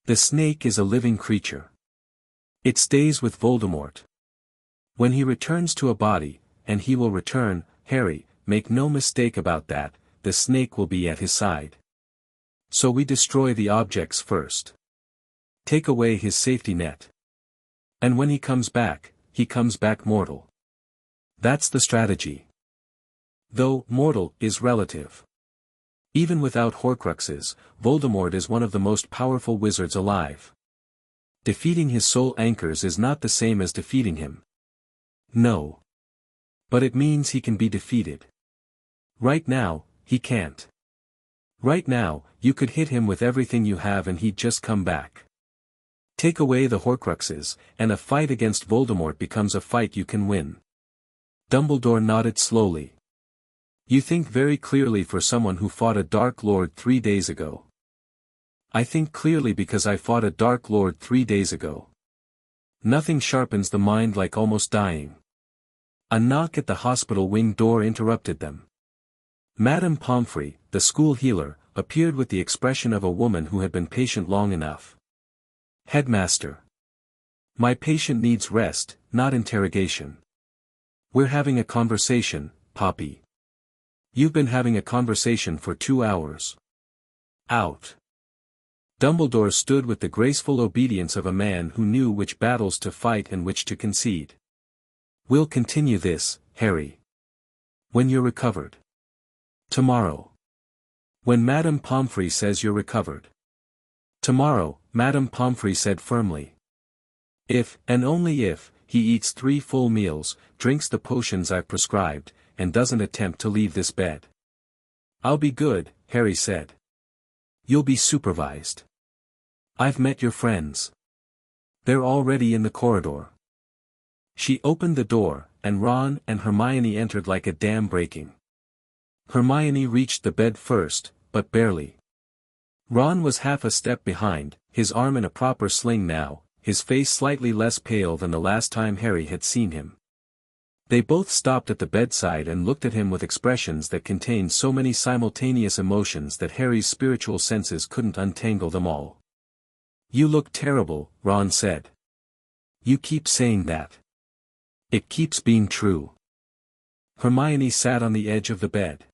The snake is a living creature. It stays with Voldemort. When he returns to a body, and he will return, Harry, make no mistake about that, the snake will be at his side. So we destroy the objects first. Take away his safety net. And when he comes back mortal. That's the strategy. Though, mortal is relative. Even without Horcruxes, Voldemort is one of the most powerful wizards alive. Defeating his soul anchors is not the same as defeating him. No. But it means he can be defeated. Right now, he can't. Right now, you could hit him with everything you have and he'd just come back. Take away the Horcruxes, and a fight against Voldemort becomes a fight you can win. Dumbledore nodded slowly. You think very clearly for someone who fought a Dark Lord 3 days ago. I think clearly because I fought a Dark Lord 3 days ago. Nothing sharpens the mind like almost dying. A knock at the hospital wing door interrupted them. Madame Pomfrey, the school healer, appeared with the expression of a woman who had been patient long enough. Headmaster. My patient needs rest, not interrogation. We're having a conversation, Poppy. You've been having a conversation for 2 hours. Out. Dumbledore stood with the graceful obedience of a man who knew which battles to fight and which to concede. We'll continue this, Harry. When you're recovered. Tomorrow. When Madame Pomfrey says you're recovered. Tomorrow, Madame Pomfrey said firmly. If, and only if, he eats 3 full meals, drinks the potions I've prescribed, and doesn't attempt to leave this bed. I'll be good, Harry said. You'll be supervised. I've met your friends. They're already in the corridor. She opened the door, and Ron and Hermione entered like a dam breaking. Hermione reached the bed first, but barely. Ron was half a step behind, his arm in a proper sling now, his face slightly less pale than the last time Harry had seen him. They both stopped at the bedside and looked at him with expressions that contained so many simultaneous emotions that Harry's spiritual senses couldn't untangle them all. You look terrible, Ron said. You keep saying that. It keeps being true. Hermione sat on the edge of the bed.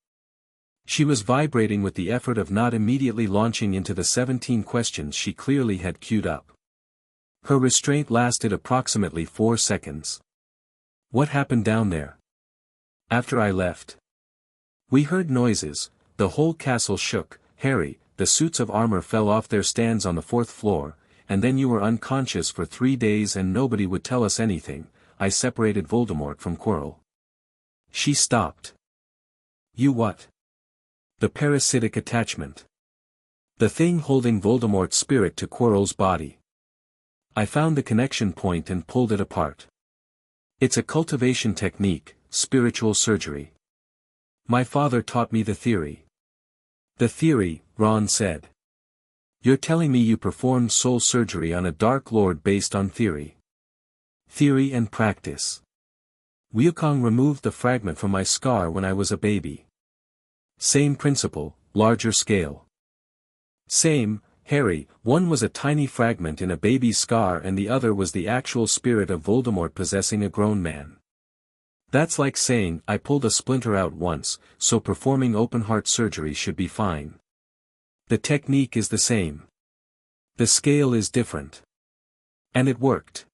She was vibrating with the effort of not immediately launching into the 17 questions she clearly had queued up. Her restraint lasted approximately 4 seconds. What happened down there? After I left. We heard noises, the whole castle shook, Harry, the suits of armor fell off their stands on the 4th floor, and then you were unconscious for 3 days and nobody would tell us anything. I separated Voldemort from Quirrell. She stopped. You what? The parasitic attachment. The thing holding Voldemort's spirit to Quirrell's body. I found the connection point and pulled it apart. It's a cultivation technique, spiritual surgery. My father taught me the theory. The theory, Ron said. You're telling me you performed soul surgery on a Dark Lord based on theory. Theory and practice. Wukong removed the fragment from my scar when I was a baby. Same principle, larger scale. Same, Harry, one was a tiny fragment in a baby's scar and the other was the actual spirit of Voldemort possessing a grown man. That's like saying I pulled a splinter out once, so performing open-heart surgery should be fine. The technique is the same. The scale is different. And it worked.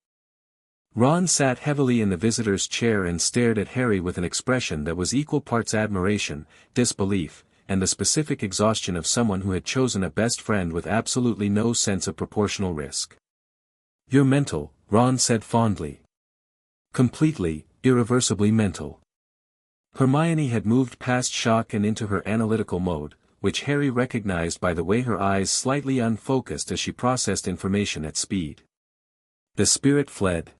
Ron sat heavily in the visitor's chair and stared at Harry with an expression that was equal parts admiration, disbelief, and the specific exhaustion of someone who had chosen a best friend with absolutely no sense of proportional risk. You're mental, Ron said fondly. Completely, irreversibly mental. Hermione had moved past shock and into her analytical mode, which Harry recognized by the way her eyes slightly unfocused as she processed information at speed. The spirit fled.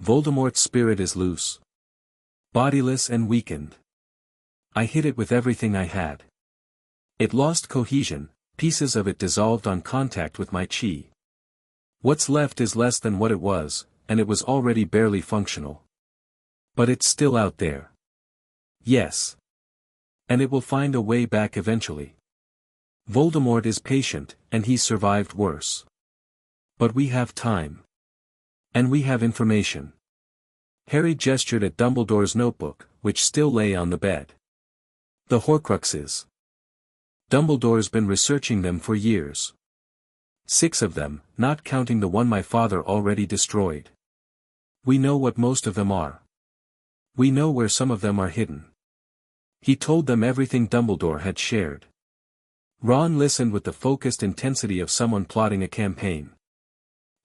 Voldemort's spirit is loose. Bodiless and weakened. I hit it with everything I had. It lost cohesion, pieces of it dissolved on contact with my chi. What's left is less than what it was, and it was already barely functional. But it's still out there. Yes. And it will find a way back eventually. Voldemort is patient, and he's survived worse. But we have time. And we have information. Harry gestured at Dumbledore's notebook, which still lay on the bed. The Horcruxes. Dumbledore's been researching them for years. 6 of them, not counting the one my father already destroyed. We know what most of them are. We know where some of them are hidden. He told them everything Dumbledore had shared. Ron listened with the focused intensity of someone plotting a campaign.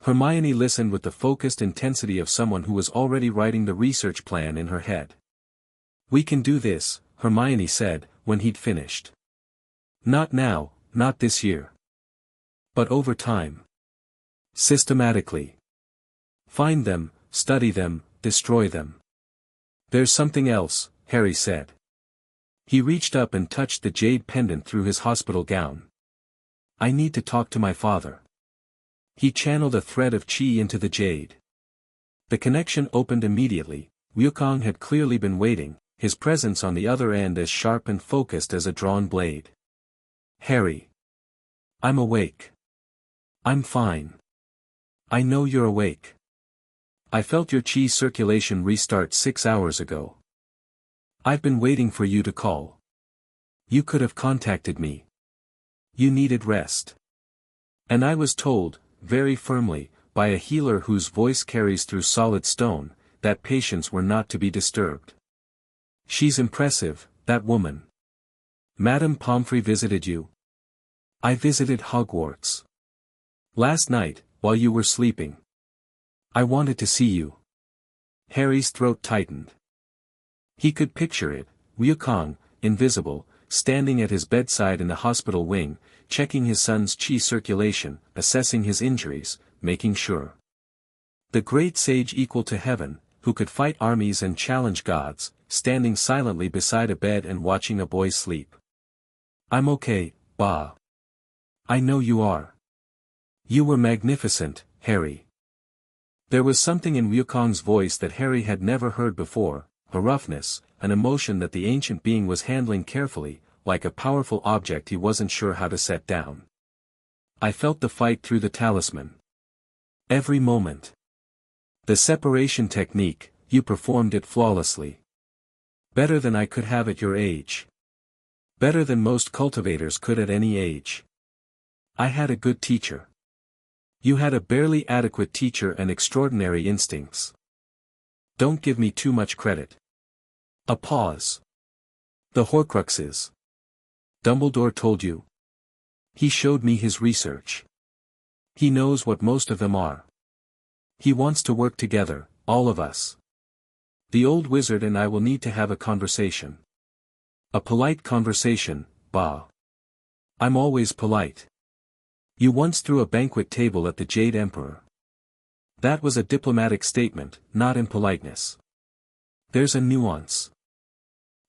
Hermione listened with the focused intensity of someone who was already writing the research plan in her head. "We can do this," Hermione said, when he'd finished. "Not now, not this year. But over time. Systematically. Find them, study them, destroy them." "There's something else," Harry said. He reached up and touched the jade pendant through his hospital gown. "I need to talk to my father." He channeled a thread of chi into the jade. The connection opened immediately. Wukong had clearly been waiting, his presence on the other end as sharp and focused as a drawn blade. "Harry. I'm awake. I'm fine. I know you're awake. I felt your chi circulation restart 6 hours ago. I've been waiting for you to call. You could have contacted me. You needed rest. And I was told, very firmly, by a healer whose voice carries through solid stone, that patients were not to be disturbed. She's impressive, that woman. Madame Pomfrey visited you? I visited Hogwarts. Last night, while you were sleeping. I wanted to see you." Harry's throat tightened. He could picture it, Wukong, invisible, standing at his bedside in the hospital wing, checking his son's chi circulation, assessing his injuries, making sure. The great sage equal to heaven, who could fight armies and challenge gods, standing silently beside a bed and watching a boy sleep. "I'm okay, Ba. I know you are. You were magnificent, Harry." There was something in Wukong's voice that Harry had never heard before, a roughness, an emotion that the ancient being was handling carefully, like a powerful object he wasn't sure how to set down. "I felt the fight through the talisman. Every moment. The separation technique, you performed it flawlessly. Better than I could have at your age. Better than most cultivators could at any age. I had a good teacher. You had a barely adequate teacher and extraordinary instincts. Don't give me too much credit." A pause. "The Horcruxes. Dumbledore told you. He showed me his research. He knows what most of them are. He wants to work together, all of us. The old wizard and I will need to have a conversation. A polite conversation, Ba. I'm always polite. You once threw a banquet table at the Jade Emperor. That was a diplomatic statement, not impoliteness. There's a nuance.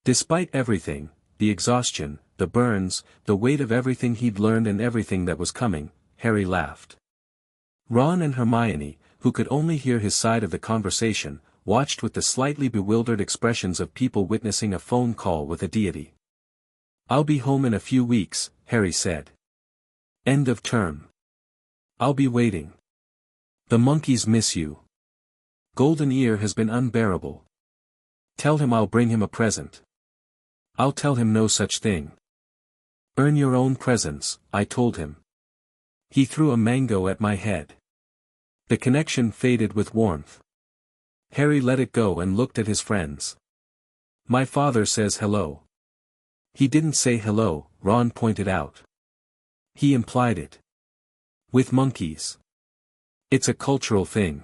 Despite everything, the exhaustion, the burns, the weight of everything he'd learned and everything that was coming, Harry laughed. Ron and Hermione, who could only hear his side of the conversation, watched with the slightly bewildered expressions of people witnessing a phone call with a deity. "I'll be home in a few weeks," Harry said. "End of term. I'll be waiting. The monkeys miss you. Golden Ear has been unbearable. Tell him I'll bring him a present." "I'll tell him no such thing." "Earn your own presents," I told him. He threw a mango at my head. The connection faded with warmth. Harry let it go and looked at his friends. "My father says hello." "He didn't say hello," Ron pointed out. "He implied it. With monkeys. It's a cultural thing."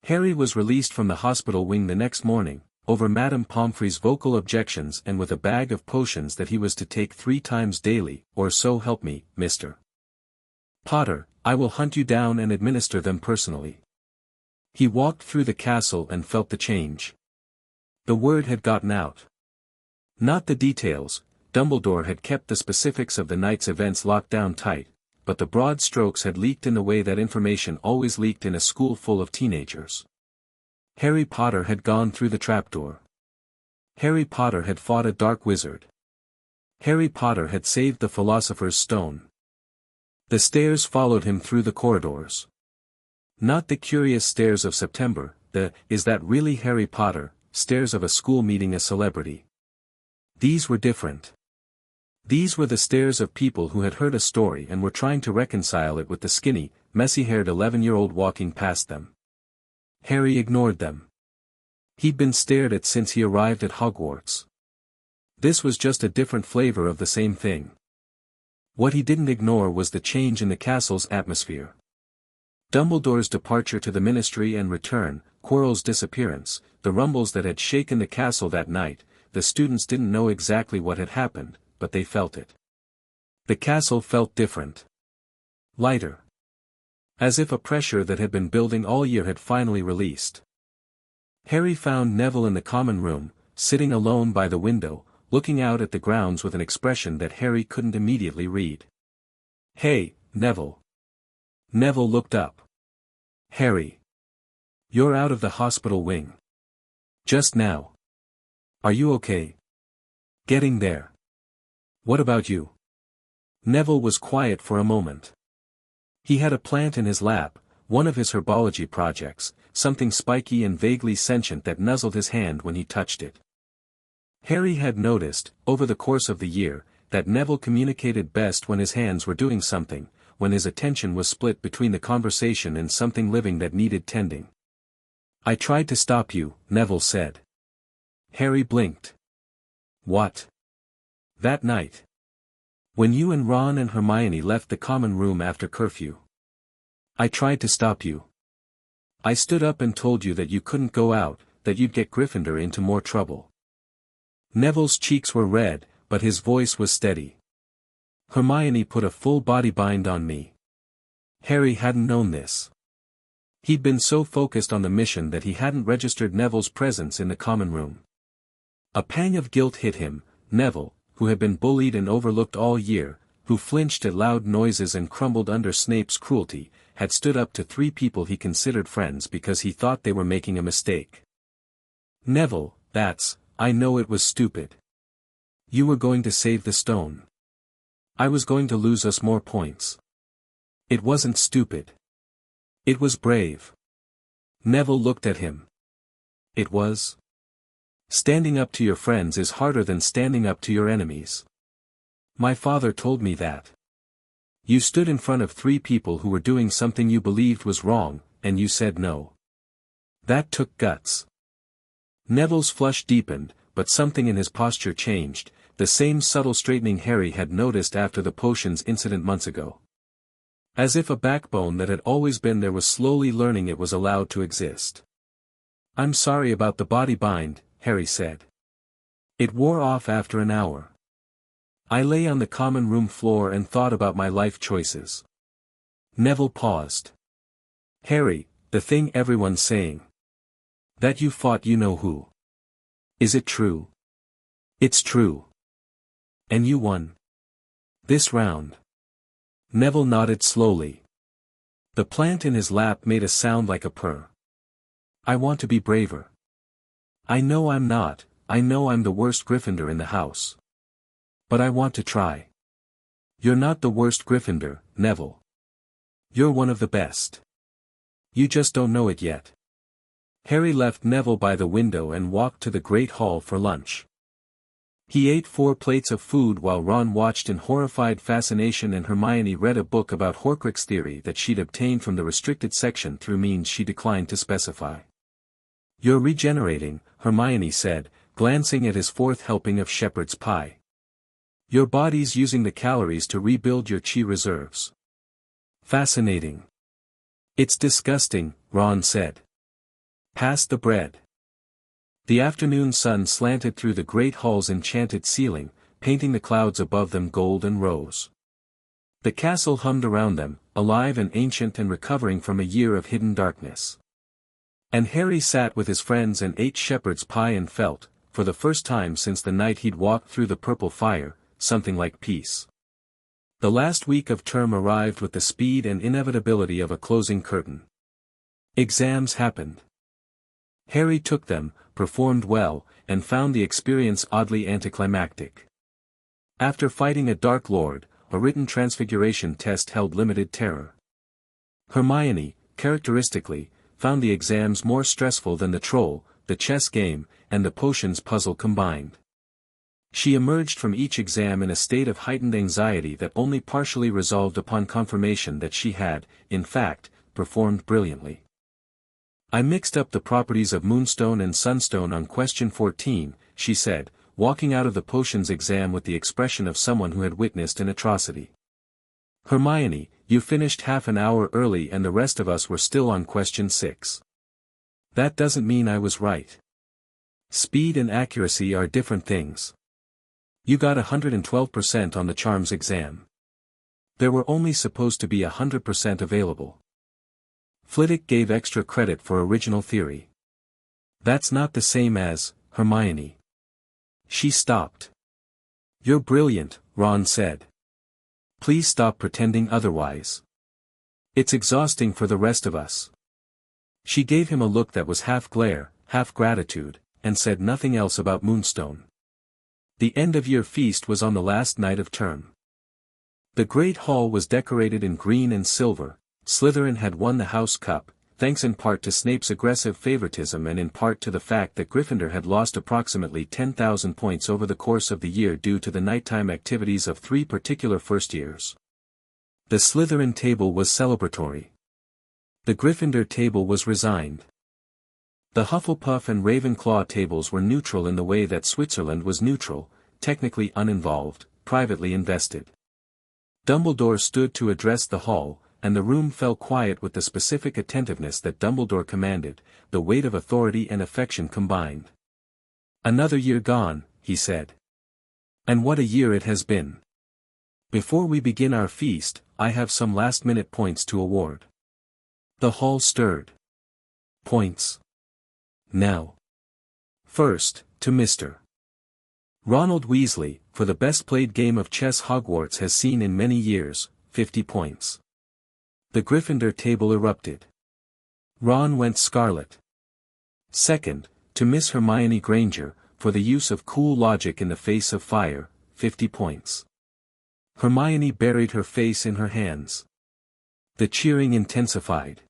Harry was released from the hospital wing the next morning, over Madame Pomfrey's vocal objections and with a bag of potions that he was to take 3 times daily, or so help me, Mr. Potter, I will hunt you down and administer them personally. He walked through the castle and felt the change. The word had gotten out. Not the details, Dumbledore had kept the specifics of the night's events locked down tight, but the broad strokes had leaked in the way that information always leaked in a school full of teenagers. Harry Potter had gone through the trapdoor. Harry Potter had fought a dark wizard. Harry Potter had saved the Philosopher's Stone. The stairs followed him through the corridors. Not the curious stares of September, "Is that really Harry Potter?" stares of a school meeting a celebrity. These were different. These were the stares of people who had heard a story and were trying to reconcile it with the skinny, messy-haired 11-year-old walking past them. Harry ignored them. He'd been stared at since he arrived at Hogwarts. This was just a different flavor of the same thing. What he didn't ignore was the change in the castle's atmosphere. Dumbledore's departure to the Ministry and return, Quirrell's disappearance, the rumbles that had shaken the castle that night. The students didn't know exactly what had happened, but they felt it. The castle felt different. Lighter. As if a pressure that had been building all year had finally released. Harry found Neville in the common room, sitting alone by the window, looking out at the grounds with an expression that Harry couldn't immediately read. "Hey, Neville." Neville looked up. "Harry. You're out of the hospital wing. Just now. Are you okay?" "Getting there. What about you?" Neville was quiet for a moment. He had a plant in his lap, one of his herbology projects, something spiky and vaguely sentient that nuzzled his hand when he touched it. Harry had noticed, over the course of the year, that Neville communicated best when his hands were doing something, when his attention was split between the conversation and something living that needed tending. "I tried to stop you," Neville said. Harry blinked. "What?" "That night. When you and Ron and Hermione left the common room after curfew. I tried to stop you. I stood up and told you that you couldn't go out, that you'd get Gryffindor into more trouble." Neville's cheeks were red, but his voice was steady. "Hermione put a full body bind on me." Harry hadn't known this. He'd been so focused on the mission that he hadn't registered Neville's presence in the common room. A pang of guilt hit him. Neville, who had been bullied and overlooked all year, who flinched at loud noises and crumbled under Snape's cruelty, had stood up to 3 people he considered friends because he thought they were making a mistake. "Neville, I know it was stupid. You were going to save the stone. I was going to lose us more points. It wasn't stupid. It was brave." Neville looked at him. "It was? Standing up to your friends is harder than standing up to your enemies. My father told me that. You stood in front of 3 people who were doing something you believed was wrong, and you said no. That took guts." Neville's flush deepened, but something in his posture changed, the same subtle straightening Harry had noticed after the potions incident months ago. As if a backbone that had always been there was slowly learning it was allowed to exist. "I'm sorry about the body bind," Harry said. "It wore off after an hour. I lay on the common room floor and thought about my life choices." Neville paused. "Harry, the thing everyone's saying. That you fought you know who. Is it true?" "It's true. And you won. This round." Neville nodded slowly. The plant in his lap made a sound like a purr. "I want to be braver. I know I'm not, I know I'm the worst Gryffindor in the house. But I want to try." "You're not the worst Gryffindor, Neville. You're one of the best. You just don't know it yet." Harry left Neville by the window and walked to the Great Hall for lunch. He ate 4 plates of food while Ron watched in horrified fascination and Hermione read a book about Horcrux theory that she'd obtained from the restricted section through means she declined to specify. "You're regenerating," Hermione said, glancing at his 4th helping of shepherd's pie. "Your body's using the calories to rebuild your chi reserves." "Fascinating." "It's disgusting," Ron said. "Pass the bread." The afternoon sun slanted through the great hall's enchanted ceiling, painting the clouds above them gold and rose. The castle hummed around them, alive and ancient and recovering from a year of hidden darkness. And Harry sat with his friends and ate shepherd's pie and felt, for the first time since the night he'd walked through the purple fire, something like peace. The last week of term arrived with the speed and inevitability of a closing curtain. Exams happened. Harry took them, performed well, and found the experience oddly anticlimactic. After fighting a Dark Lord, a written transfiguration test held limited terror. Hermione, characteristically, found the exams more stressful than the troll, the chess game, and the potions puzzle combined. She emerged from each exam in a state of heightened anxiety that only partially resolved upon confirmation that she had, in fact, performed brilliantly. I mixed up the properties of Moonstone and Sunstone on question 14, she said, walking out of the potions exam with the expression of someone who had witnessed an atrocity. Hermione, you finished half an hour early and the rest of us were still on question 6. That doesn't mean I was right. Speed and accuracy are different things. You got 112% on the charms exam. There were only supposed to be 100% available. Flitwick gave extra credit for original theory. That's not the same as, Hermione. She stopped. You're brilliant, Ron said. Please stop pretending otherwise. It's exhausting for the rest of us. She gave him a look that was half glare, half gratitude, and said nothing else about Moonstone. The end-of-year feast was on the last night of term. The great hall was decorated in green and silver. Slytherin had won the House Cup, thanks in part to Snape's aggressive favoritism and in part to the fact that Gryffindor had lost approximately 10,000 points over the course of the year due to the nighttime activities of 3 particular first years. The Slytherin table was celebratory. The Gryffindor table was resigned. The Hufflepuff and Ravenclaw tables were neutral in the way that Switzerland was neutral, technically uninvolved, privately invested. Dumbledore stood to address the hall, and the room fell quiet with the specific attentiveness that Dumbledore commanded, the weight of authority and affection combined. Another year gone, he said. And what a year it has been. Before we begin our feast, I have some last-minute points to award. The hall stirred. Points. Now. First, to Mr. Ronald Weasley, for the best-played game of chess Hogwarts has seen in many years, 50 points. The Gryffindor table erupted. Ron went scarlet. Second, to Miss Hermione Granger, for the use of cool logic in the face of fire, 50 points. Hermione buried her face in her hands. The cheering intensified.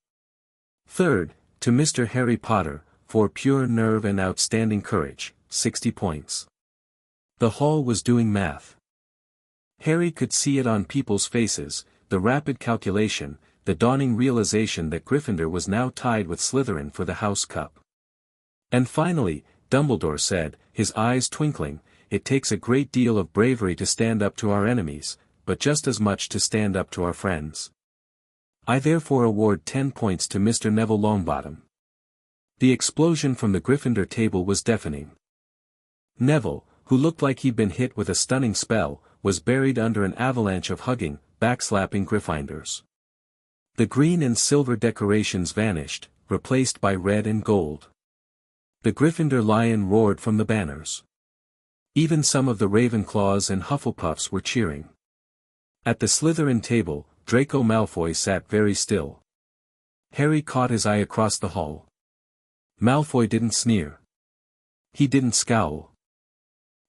Third, to Mr. Harry Potter, for pure nerve and outstanding courage, 60 points. The hall was doing math. Harry could see it on people's faces, the rapid calculation, the dawning realization that Gryffindor was now tied with Slytherin for the House Cup. And finally, Dumbledore said, his eyes twinkling, it takes a great deal of bravery to stand up to our enemies, but just as much to stand up to our friends. I therefore award 10 points to Mr. Neville Longbottom. The explosion from the Gryffindor table was deafening. Neville, who looked like he'd been hit with a stunning spell, was buried under an avalanche of hugging, backslapping Gryffindors. The green and silver decorations vanished, replaced by red and gold. The Gryffindor lion roared from the banners. Even some of the Ravenclaws and Hufflepuffs were cheering. At the Slytherin table, Draco Malfoy sat very still. Harry caught his eye across the hall. Malfoy didn't sneer. He didn't scowl.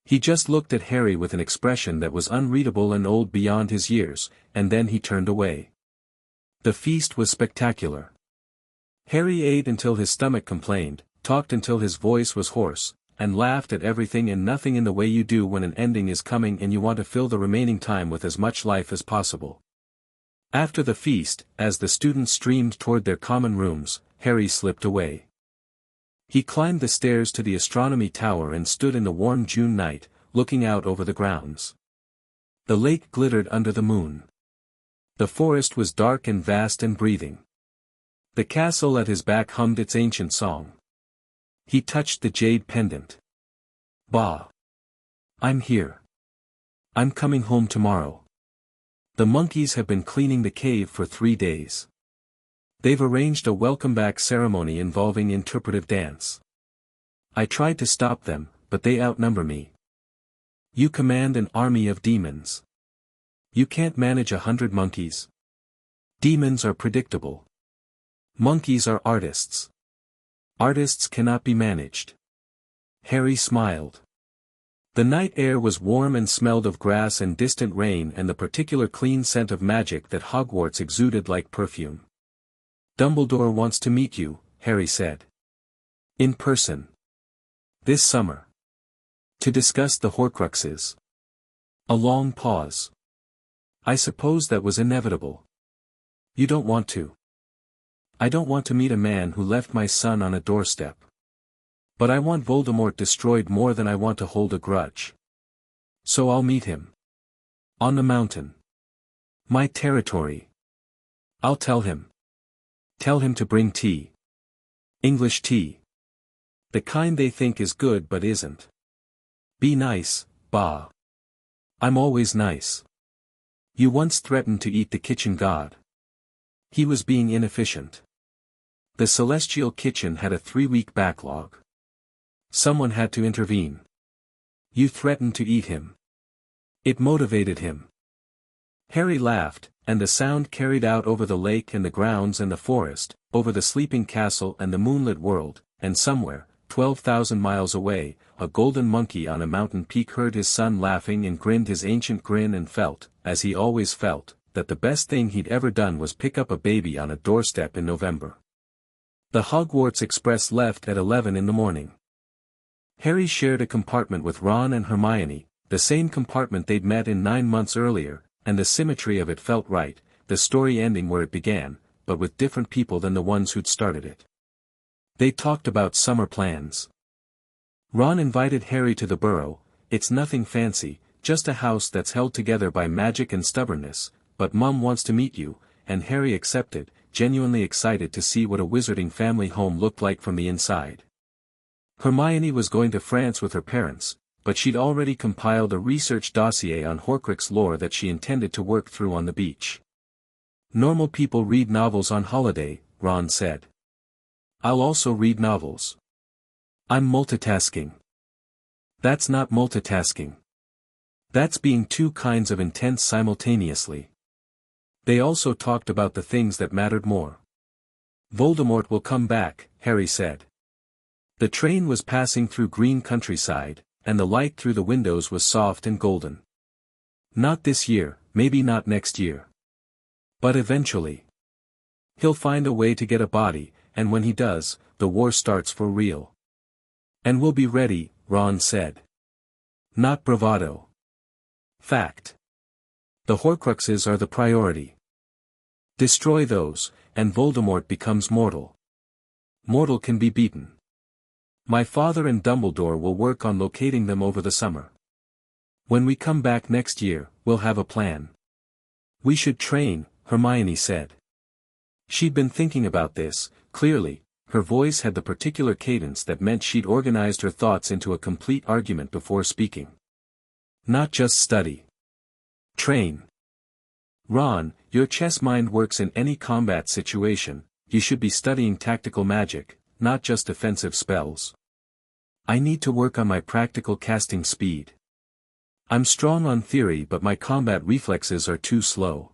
He just looked at Harry with an expression that was unreadable and old beyond his years, and then he turned away. The feast was spectacular. Harry ate until his stomach complained, talked until his voice was hoarse, and laughed at everything and nothing in the way you do when an ending is coming and you want to fill the remaining time with as much life as possible. After the feast, as the students streamed toward their common rooms, Harry slipped away. He climbed the stairs to the astronomy tower and stood in the warm June night, looking out over the grounds. The lake glittered under the moon. The forest was dark and vast and breathing. The castle at his back hummed its ancient song. He touched the jade pendant. Bah! I'm here. I'm coming home tomorrow. The monkeys have been cleaning the cave for 3 days. They've arranged a welcome-back ceremony involving interpretive dance. I tried to stop them, but they outnumber me. You command an army of demons. You can't manage 100 monkeys. Demons are predictable. Monkeys are artists. Artists cannot be managed. Harry smiled. The night air was warm and smelled of grass and distant rain and the particular clean scent of magic that Hogwarts exuded like perfume. Dumbledore wants to meet you, Harry said. In person. This summer. To discuss the Horcruxes. A long pause. I suppose that was inevitable. You don't want to. I don't want to meet a man who left my son on a doorstep. But I want Voldemort destroyed more than I want to hold a grudge. So I'll meet him. On the mountain. My territory. I'll tell him. Tell him to bring tea. English tea. The kind they think is good but isn't. Be nice, bah. I'm always nice. You once threatened to eat the kitchen god. He was being inefficient. The celestial kitchen had a 3-week backlog. Someone had to intervene. You threatened to eat him. It motivated him. Harry laughed, and the sound carried out over the lake and the grounds and the forest, over the sleeping castle and the moonlit world, and somewhere, 12,000 miles away, a golden monkey on a mountain peak heard his son laughing and grinned his ancient grin and felt, as he always felt, that the best thing he'd ever done was pick up a baby on a doorstep in November. The Hogwarts Express left at 11 in the morning. Harry shared a compartment with Ron and Hermione, the same compartment they'd met in 9 months earlier, and the symmetry of it felt right, the story ending where it began, but with different people than the ones who'd started it. They talked about summer plans. Ron invited Harry to the Burrow. It's nothing fancy, just a house that's held together by magic and stubbornness, but Mum wants to meet you, and Harry accepted, genuinely excited to see what a wizarding family home looked like from the inside. Hermione was going to France with her parents, but she'd already compiled a research dossier on Horcrux lore that she intended to work through on the beach. Normal people read novels on holiday, Ron said. I'll also read novels. I'm multitasking. That's not multitasking. That's being two kinds of intense simultaneously. They also talked about the things that mattered more. Voldemort will come back, Harry said. The train was passing through green countryside, and the light through the windows was soft and golden. Not this year, maybe not next year. But eventually. He'll find a way to get a body, and when he does, the war starts for real. And we'll be ready, Ron said. Not bravado. Fact. The Horcruxes are the priority. Destroy those, and Voldemort becomes mortal. Mortal can be beaten. My father and Dumbledore will work on locating them over the summer. When we come back next year, we'll have a plan. We should train, Hermione said. She'd been thinking about this, clearly, her voice had the particular cadence that meant she'd organized her thoughts into a complete argument before speaking. Not just study. Train. Ron, your chess mind works in any combat situation, you should be studying tactical magic, not just defensive spells. I need to work on my practical casting speed. I'm strong on theory but my combat reflexes are too slow.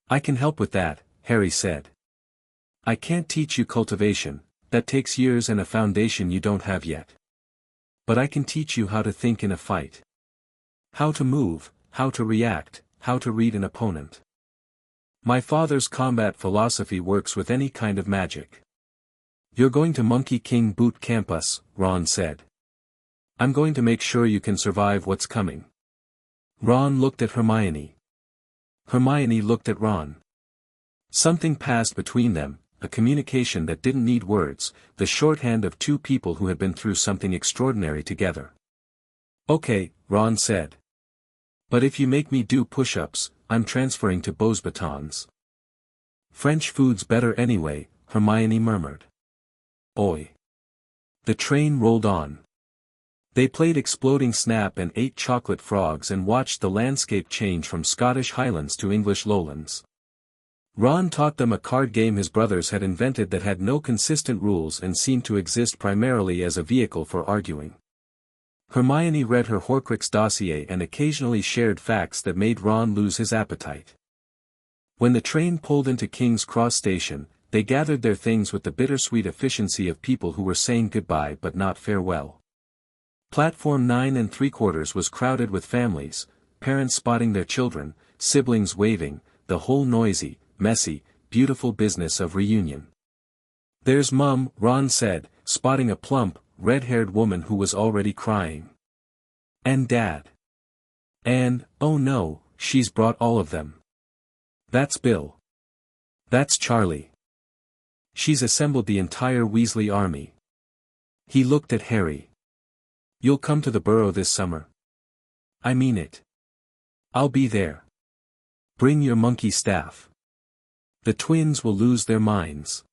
I can help with that, Harry said. I can't teach you cultivation, that takes years and a foundation you don't have yet. But I can teach you how to think in a fight. How to move, how to react, how to read an opponent. My father's combat philosophy works with any kind of magic. You're going to Monkey King boot camp us, Ron said. I'm going to make sure you can survive what's coming. Ron looked at Hermione. Hermione looked at Ron. Something passed between them, a communication that didn't need words, the shorthand of two people who had been through something extraordinary together. Okay, Ron said. But if you make me do push-ups, I'm transferring to Beauxbatons. French food's better anyway, Hermione murmured. Oi. The train rolled on. They played Exploding Snap and ate chocolate frogs and watched the landscape change from Scottish Highlands to English Lowlands. Ron taught them a card game his brothers had invented that had no consistent rules and seemed to exist primarily as a vehicle for arguing. Hermione read her Horcrux dossier and occasionally shared facts that made Ron lose his appetite. When the train pulled into King's Cross Station, they gathered their things with the bittersweet efficiency of people who were saying goodbye but not farewell. Platform 9 3/4 was crowded with families, parents spotting their children, siblings waving, the whole noisy, messy, beautiful business of reunion. "There's Mum," Ron said, spotting a plump, red-haired woman who was already crying. "And Dad. And, oh no, she's brought all of them. That's Bill. That's Charlie. She's assembled the entire Weasley army." He looked at Harry. "You'll come to the Burrow this summer?" "I mean it. I'll be there. Bring your monkey staff. The twins will lose their minds."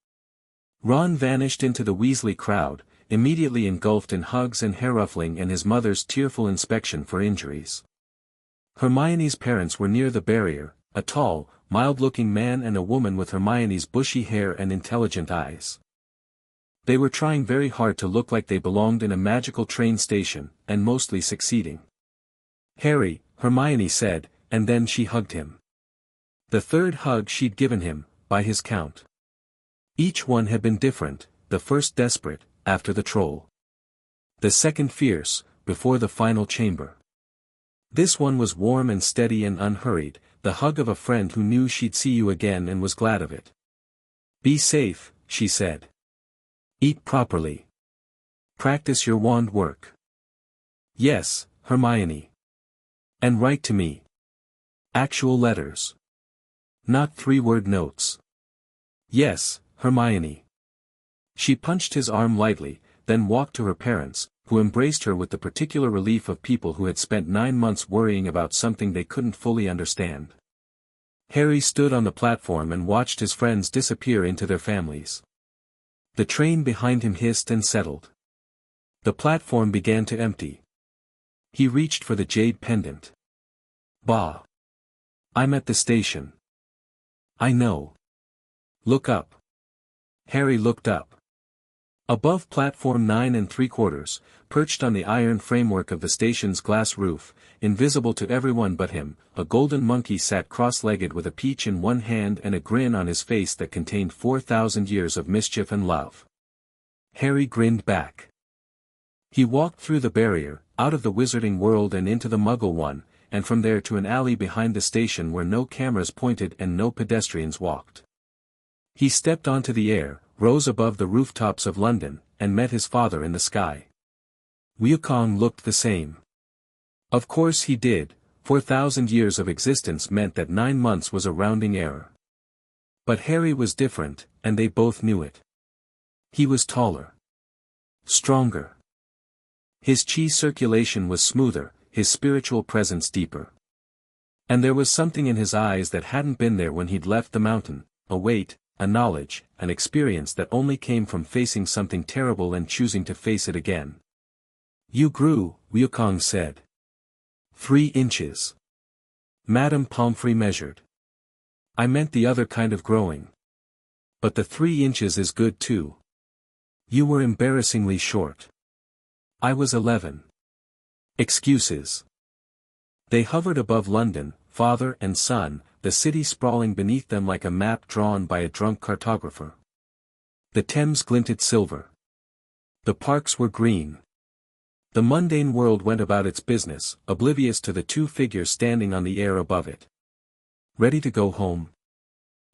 Ron vanished into the Weasley crowd, immediately engulfed in hugs and hair-ruffling and his mother's tearful inspection for injuries. Hermione's parents were near the barrier, a tall, mild-looking man and a woman with Hermione's bushy hair and intelligent eyes. They were trying very hard to look like they belonged in a magical train station, and mostly succeeding. "Harry," Hermione said, and then she hugged him. The third hug she'd given him, by his count. Each one had been different, the first desperate, after the troll. The second fierce, before the final chamber. This one was warm and steady and unhurried, the hug of a friend who knew she'd see you again and was glad of it. "Be safe," she said. "Eat properly. Practice your wand work." "Yes, Hermione. And write to me. Actual letters. Not 3-word notes." "Yes, Hermione." She punched his arm lightly, then walked to her parents, who embraced her with the particular relief of people who had spent 9 months worrying about something they couldn't fully understand. Harry stood on the platform and watched his friends disappear into their families. The train behind him hissed and settled. The platform began to empty. He reached for the jade pendant. "Bah. I'm at the station." "I know. Look up." Harry looked up. Above platform 9 3/4, perched on the iron framework of the station's glass roof, invisible to everyone but him, a golden monkey sat cross-legged with a peach in one hand and a grin on his face that contained 4,000 years of mischief and love. Harry grinned back. He walked through the barrier, out of the wizarding world and into the Muggle one, and from there to an alley behind the station where no cameras pointed and no pedestrians walked. He stepped onto the air, rose above the rooftops of London, and met his father in the sky. Wukong looked the same. Of course he did, 4,000 years of existence meant that 9 months was a rounding error. But Harry was different, and they both knew it. He was taller. Stronger. His chi circulation was smoother, his spiritual presence deeper. And there was something in his eyes that hadn't been there when he'd left the mountain, a weight, a knowledge, an experience that only came from facing something terrible and choosing to face it again. "You grew," Wukong said. 3 inches. Madame Pomfrey measured. "I meant the other kind of growing. But the 3 inches is good too. You were embarrassingly short." "I was 11. Excuses." They hovered above London, father and son, the city sprawling beneath them like a map drawn by a drunk cartographer. The Thames glinted silver. The parks were green. The mundane world went about its business, oblivious to the 2 figures standing on the air above it. "Ready to go home?"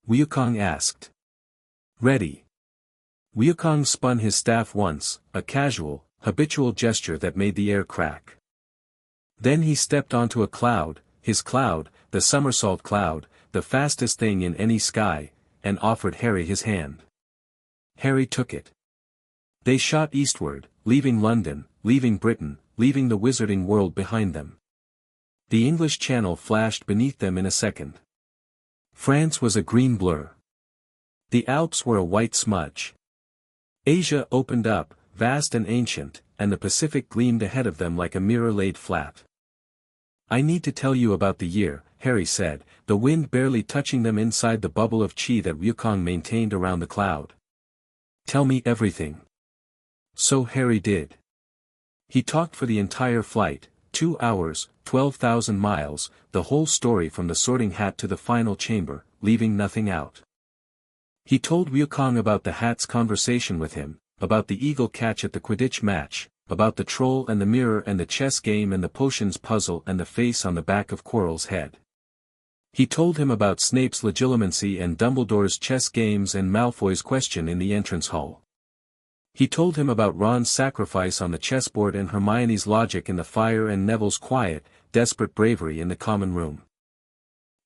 Wukong asked. "Ready." Wukong spun his staff once, a casual, habitual gesture that made the air crack. Then he stepped onto a cloud, his cloud, the somersault cloud, the fastest thing in any sky, and offered Harry his hand. Harry took it. They shot eastward, leaving London, leaving Britain, leaving the wizarding world behind them. The English Channel flashed beneath them in a second. France was a green blur. The Alps were a white smudge. Asia opened up, vast and ancient, and the Pacific gleamed ahead of them like a mirror laid flat. "I need to tell you about the year," Harry said, the wind barely touching them inside the bubble of chi that Wukong maintained around the cloud. "Tell me everything." So Harry did. He talked for the entire flight, 2 hours, 12,000 miles, the whole story from the sorting hat to the final chamber, leaving nothing out. He told Wukong about the hat's conversation with him, about the eagle catch at the Quidditch match, about the troll and the mirror and the chess game and the potions puzzle and the face on the back of Quirrell's head. He told him about Snape's legilimency and Dumbledore's chess games and Malfoy's question in the entrance hall. He told him about Ron's sacrifice on the chessboard and Hermione's logic in the fire and Neville's quiet, desperate bravery in the common room.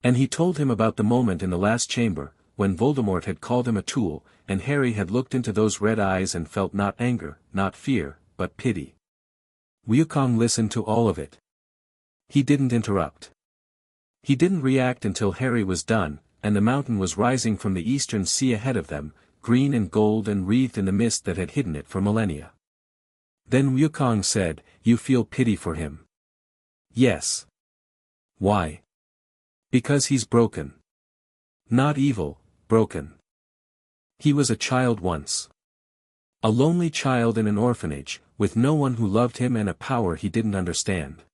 And he told him about the moment in the last chamber, when Voldemort had called him a tool, and Harry had looked into those red eyes and felt not anger, not fear, but pity. Wukong listened to all of it. He didn't interrupt. He didn't react until Harry was done, and the mountain was rising from the eastern sea ahead of them, green and gold and wreathed in the mist that had hidden it for millennia. Then Wukong said, "You feel pity for him?" "Yes." "Why?" "Because he's broken. Not evil, broken. He was a child once. A lonely child in an orphanage, with no one who loved him and a power he didn't understand.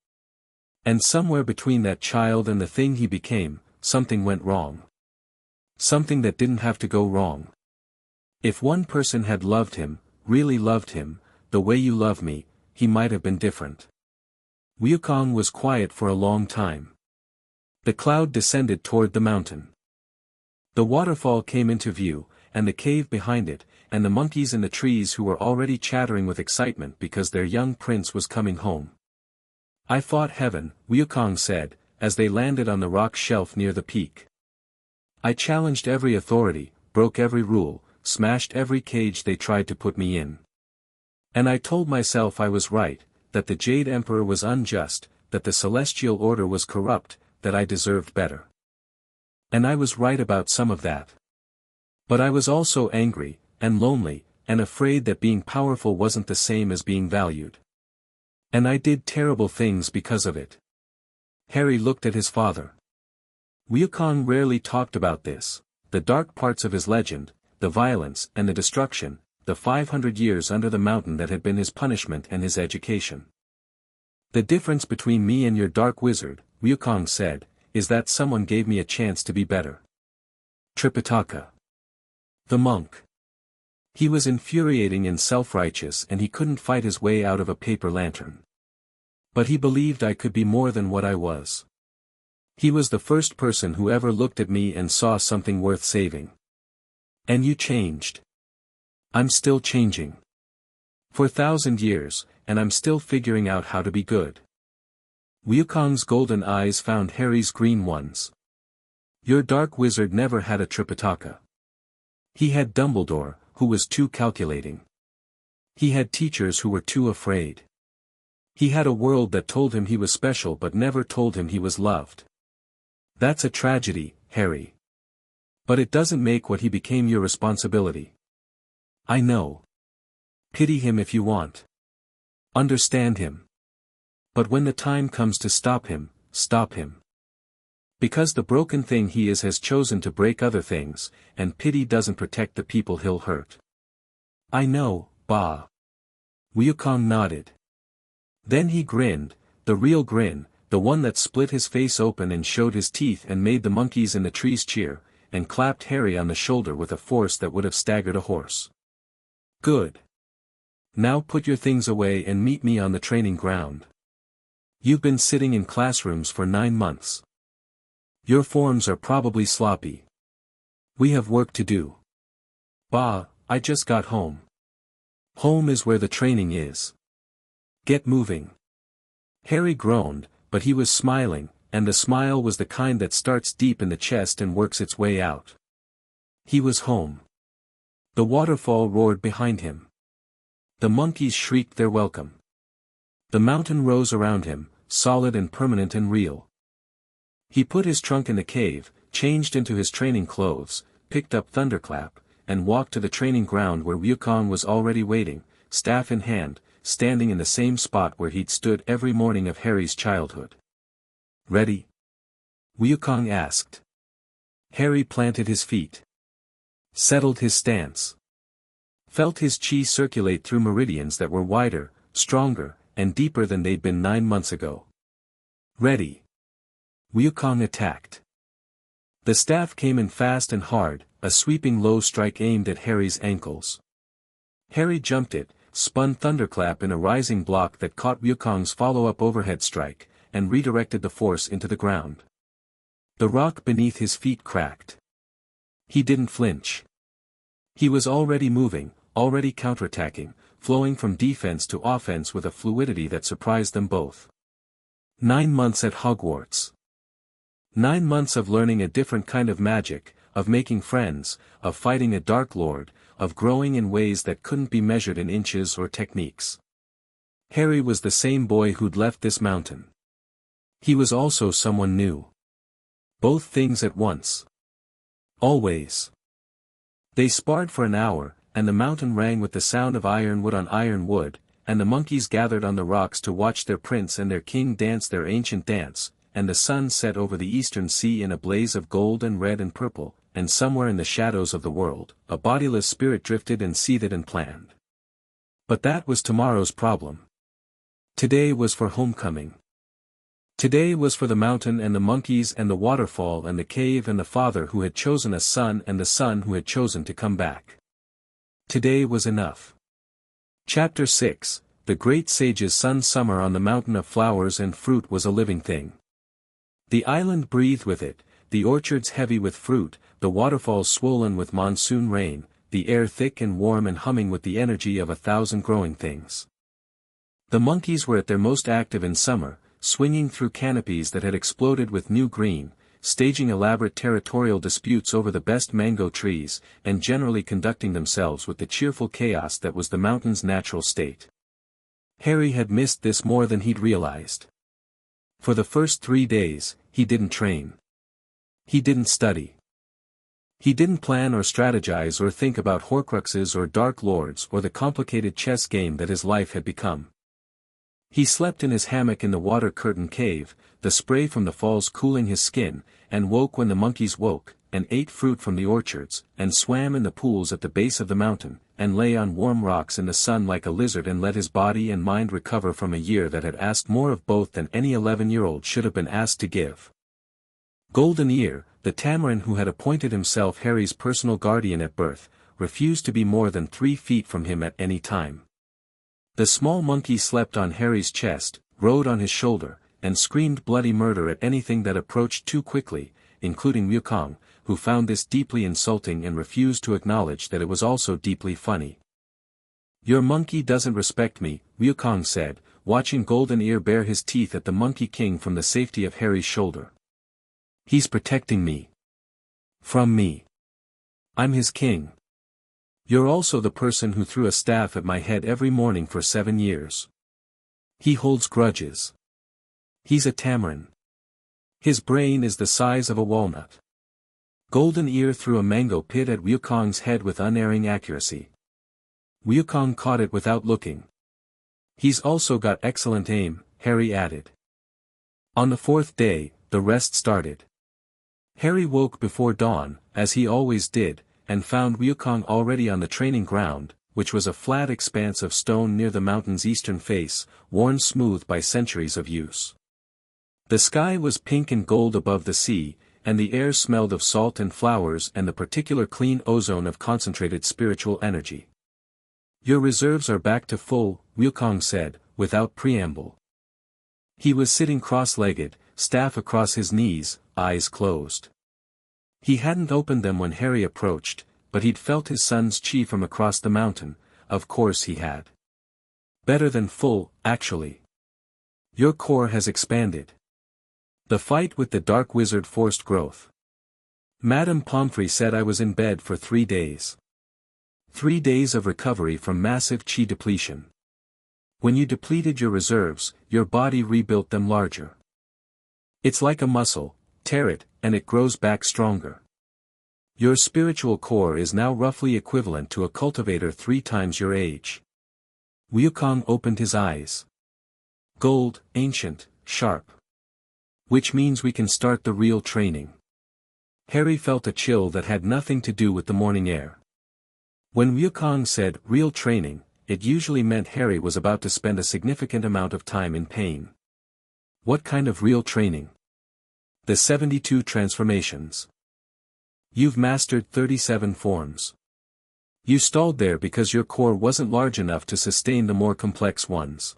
And somewhere between that child and the thing he became, something went wrong. Something that didn't have to go wrong. If one person had loved him, really loved him, the way you love me, he might have been different." Wukong was quiet for a long time. The cloud descended toward the mountain. The waterfall came into view, and the cave behind it, and the monkeys in the trees who were already chattering with excitement because their young prince was coming home. "I fought heaven," Wukong said, as they landed on the rock shelf near the peak. "I challenged every authority, broke every rule, smashed every cage they tried to put me in. And I told myself I was right, that the Jade Emperor was unjust, that the Celestial Order was corrupt, that I deserved better. And I was right about some of that. But I was also angry, and lonely, and afraid that being powerful wasn't the same as being valued. And I did terrible things because of it." Harry looked at his father. Wukong rarely talked about this, the dark parts of his legend, the violence and the destruction, the 500 years under the mountain that had been his punishment and his education. "The difference between me and your dark wizard," Wukong said, "is that someone gave me a chance to be better." Tripitaka. The monk. He was infuriating and self-righteous and he couldn't fight his way out of a paper lantern. But he believed I could be more than what I was. He was the first person who ever looked at me and saw something worth saving. "And you changed." "I'm still changing. For 1,000 years, and I'm still figuring out how to be good." Wukong's golden eyes found Harry's green ones. "Your dark wizard never had a Tripitaka. He had Dumbledore, who was too calculating. He had teachers who were too afraid. He had a world that told him he was special but never told him he was loved. That's a tragedy, Harry. But it doesn't make what he became your responsibility. I know. Pity him if you want. Understand him. But when the time comes to stop him, stop him. Because the broken thing he is has chosen to break other things, and pity doesn't protect the people he'll hurt." "I know, Ba." Wukong nodded. Then he grinned, the real grin, the one that split his face open and showed his teeth and made the monkeys in the trees cheer, and clapped Harry on the shoulder with a force that would have staggered a horse. "Good. Now put your things away and meet me on the training ground. You've been sitting in classrooms for 9 months. Your forms are probably sloppy. We have work to do." "Ba, I just got home." "Home is where the training is. Get moving." Harry groaned, but he was smiling, and the smile was the kind that starts deep in the chest and works its way out. He was home. The waterfall roared behind him. The monkeys shrieked their welcome. The mountain rose around him, solid and permanent and real. He put his trunk in the cave, changed into his training clothes, picked up Thunderclap, and walked to the training ground where Wukong was already waiting, staff in hand, standing in the same spot where he'd stood every morning of Harry's childhood. "Ready?" Wukong asked. Harry planted his feet. Settled his stance. Felt his chi circulate through meridians that were wider, stronger, and deeper than they'd been 9 months ago. Ready. Wukong attacked. The staff came in fast and hard, a sweeping low strike aimed at Harry's ankles. Harry jumped it, spun thunderclap in a rising block that caught Wukong's follow-up overhead strike, and redirected the force into the ground. The rock beneath his feet cracked. He didn't flinch. He was already moving, already counterattacking, flowing from defense to offense with a fluidity that surprised them both. 9 months at Hogwarts. 9 months of learning a different kind of magic, of making friends, of fighting a Dark Lord, of growing in ways that couldn't be measured in inches or techniques. Harry was the same boy who'd left this mountain. He was also someone new. Both things at once. Always. They sparred for an hour, and the mountain rang with the sound of iron wood on iron wood, and the monkeys gathered on the rocks to watch their prince and their king dance their ancient dance, and the sun set over the eastern sea in a blaze of gold and red and purple, and somewhere in the shadows of the world, a bodiless spirit drifted and seethed and planned. But that was tomorrow's problem. Today was for homecoming. Today was for the mountain and the monkeys and the waterfall and the cave and the father who had chosen a son and the son who had chosen to come back. Today was enough. Chapter 6, The Great Sage's Sun. Summer on the mountain of flowers and fruit was a living thing. The island breathed with it, the orchards heavy with fruit, the waterfalls swollen with monsoon rain, the air thick and warm and humming with the energy of 1,000 growing things. The monkeys were at their most active in summer, swinging through canopies that had exploded with new green, staging elaborate territorial disputes over the best mango trees, and generally conducting themselves with the cheerful chaos that was the mountain's natural state. Harry had missed this more than he'd realized. For the first 3 days, he didn't train. He didn't study. He didn't plan or strategize or think about Horcruxes or Dark Lords or the complicated chess game that his life had become. He slept in his hammock in the water-curtained cave, the spray from the falls cooling his skin, and woke when the monkeys woke, and ate fruit from the orchards, and swam in the pools at the base of the mountain, and lay on warm rocks in the sun like a lizard and let his body and mind recover from a year that had asked more of both than any 11-year-old should have been asked to give. Golden Ear, the tamarin who had appointed himself Harry's personal guardian at birth, refused to be more than 3 feet from him at any time. The small monkey slept on Harry's chest, rode on his shoulder, and screamed bloody murder at anything that approached too quickly, including Wukong, who found this deeply insulting and refused to acknowledge that it was also deeply funny. "Your monkey doesn't respect me," Wukong said, watching Golden Ear bare his teeth at the Monkey King from the safety of Harry's shoulder. "He's protecting me. From me. I'm his king. You're also the person who threw a staff at my head every morning for 7 years. He holds grudges. He's a tamarin. His brain is the size of a walnut." Golden Ear threw a mango pit at Wukong's head with unerring accuracy. Wukong caught it without looking. "He's also got excellent aim," Harry added. On the 4th day, the rest started. Harry woke before dawn, as he always did, and found Wukong already on the training ground, which was a flat expanse of stone near the mountain's eastern face, worn smooth by centuries of use. The sky was pink and gold above the sea, and the air smelled of salt and flowers and the particular clean ozone of concentrated spiritual energy. "Your reserves are back to full," Wukong said, without preamble. He was sitting cross-legged, staff across his knees, eyes closed. He hadn't opened them when Harry approached, but he'd felt his son's chi from across the mountain, of course he had. "Better than full, actually. Your core has expanded. The fight with the Dark Wizard forced growth. Madame Pomfrey said I was in bed for 3 days. 3 days of recovery from massive chi depletion. When you depleted your reserves, your body rebuilt them larger. It's like a muscle, tear it, and it grows back stronger. Your spiritual core is now roughly equivalent to a cultivator 3 times your age." Wukong opened his eyes. "Gold, ancient, sharp. Which means we can start the real training." Harry felt a chill that had nothing to do with the morning air. When Wukong said real training, it usually meant Harry was about to spend a significant amount of time in pain. What kind of real training? The 72 transformations. You've mastered 37 forms. You stalled there because your core wasn't large enough to sustain the more complex ones.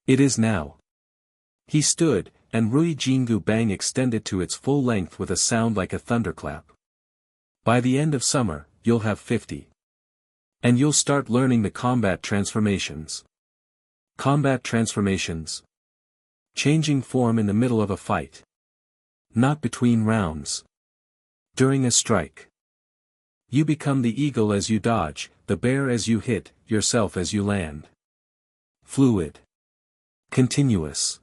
It is now. He stood, and Rui Jingu Bang extended to its full length with a sound like a thunderclap. By the end of summer, you'll have 50. And you'll start learning the combat transformations. Combat transformations. Changing form in the middle of a fight. Not between rounds. During a strike. You become the eagle as you dodge, the bear as you hit, yourself as you land. Fluid. Continuous.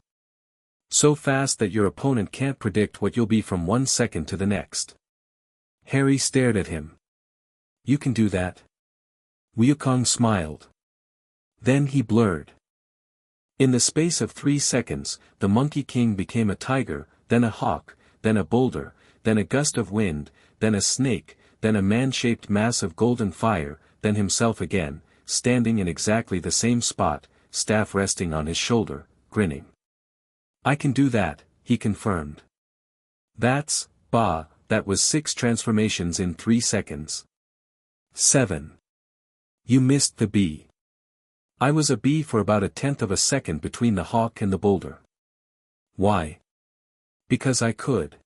So fast that your opponent can't predict what you'll be from 1 second to the next. Harry stared at him. You can do that? Wukong smiled. Then he blurred. In the space of 3 seconds, the Monkey King became a tiger, then a hawk, then a boulder, then a gust of wind, then a snake, then a man-shaped mass of golden fire, then himself again, standing in exactly the same spot, staff resting on his shoulder, grinning. I can do that, he confirmed. That was 6 transformations in 3 seconds. 7. You missed the bee. I was a bee for about 1/10 of a second between the hawk and the boulder. Why? Because I could.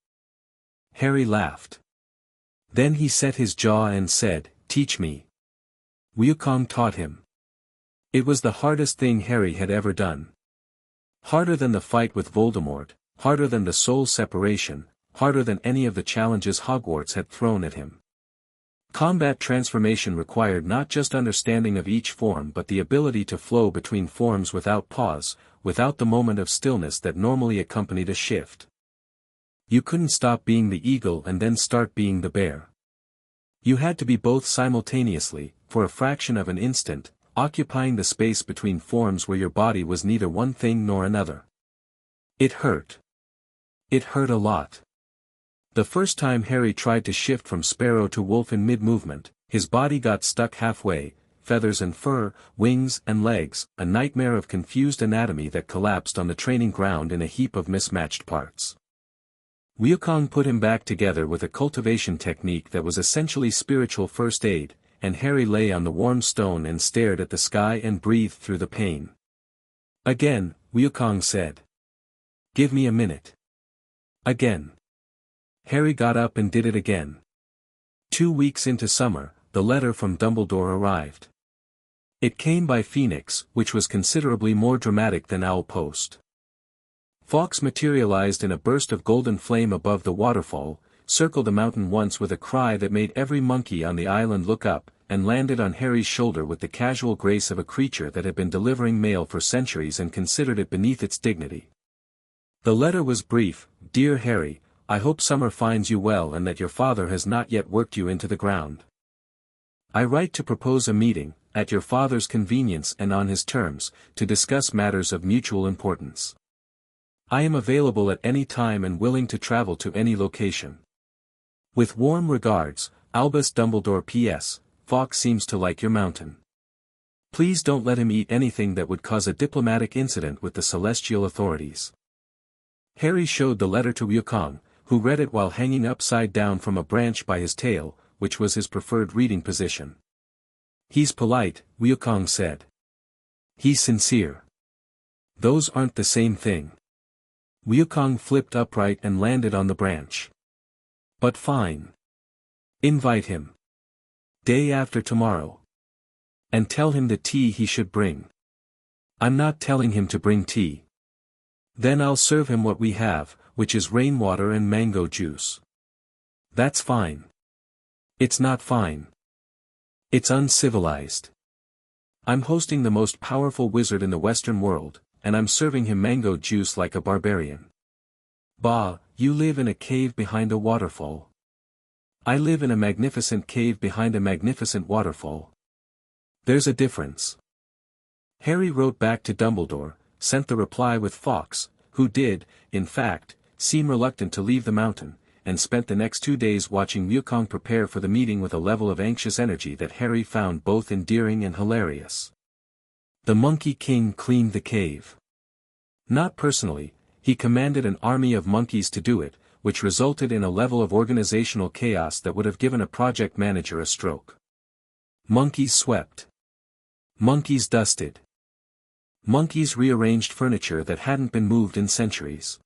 Harry laughed. Then he set his jaw and said, teach me. Wukong taught him. It was the hardest thing Harry had ever done. Harder than the fight with Voldemort, harder than the soul separation, harder than any of the challenges Hogwarts had thrown at him. Combat transformation required not just understanding of each form but the ability to flow between forms without pause, without the moment of stillness that normally accompanied a shift. You couldn't stop being the eagle and then start being the bear. You had to be both simultaneously, for a fraction of an instant, occupying the space between forms where your body was neither one thing nor another. It hurt. It hurt a lot. The first time Harry tried to shift from sparrow to wolf in mid-movement, his body got stuck halfway, feathers and fur, wings and legs, a nightmare of confused anatomy that collapsed on the training ground in a heap of mismatched parts. Wukong put him back together with a cultivation technique that was essentially spiritual first aid, and Harry lay on the warm stone and stared at the sky and breathed through the pain. Again, Wukong said. Give me a minute. Again. Harry got up and did it again. 2 weeks into summer, the letter from Dumbledore arrived. It came by Phoenix, which was considerably more dramatic than Owl Post. Fawkes materialized in a burst of golden flame above the waterfall, circled the mountain once with a cry that made every monkey on the island look up, and landed on Harry's shoulder with the casual grace of a creature that had been delivering mail for centuries and considered it beneath its dignity. The letter was brief. Dear Harry, I hope summer finds you well and that your father has not yet worked you into the ground. I write to propose a meeting, at your father's convenience and on his terms, to discuss matters of mutual importance. I am available at any time and willing to travel to any location. With warm regards, Albus Dumbledore. P.S. Fawkes seems to like your mountain. Please don't let him eat anything that would cause a diplomatic incident with the celestial authorities. Harry showed the letter to Wukong, who read it while hanging upside down from a branch by his tail, which was his preferred reading position. He's polite, Wukong said. He's sincere. Those aren't the same thing. Wukong flipped upright and landed on the branch. But fine. Invite him. Day after tomorrow. And tell him the tea he should bring. I'm not telling him to bring tea. Then I'll serve him what we have, which is rainwater and mango juice. That's fine. It's not fine. It's uncivilized. I'm hosting the most powerful wizard in the Western world, and I'm serving him mango juice like a barbarian. Bah, you live in a cave behind a waterfall. I live in a magnificent cave behind a magnificent waterfall. There's a difference. Harry wrote back to Dumbledore, sent the reply with Fawkes, who did, in fact, seem reluctant to leave the mountain, and spent the next 2 days watching Wukong prepare for the meeting with a level of anxious energy that Harry found both endearing and hilarious. The Monkey King cleaned the cave. Not personally, he commanded an army of monkeys to do it, which resulted in a level of organizational chaos that would have given a project manager a stroke. Monkeys swept. Monkeys dusted. Monkeys rearranged furniture that hadn't been moved in centuries.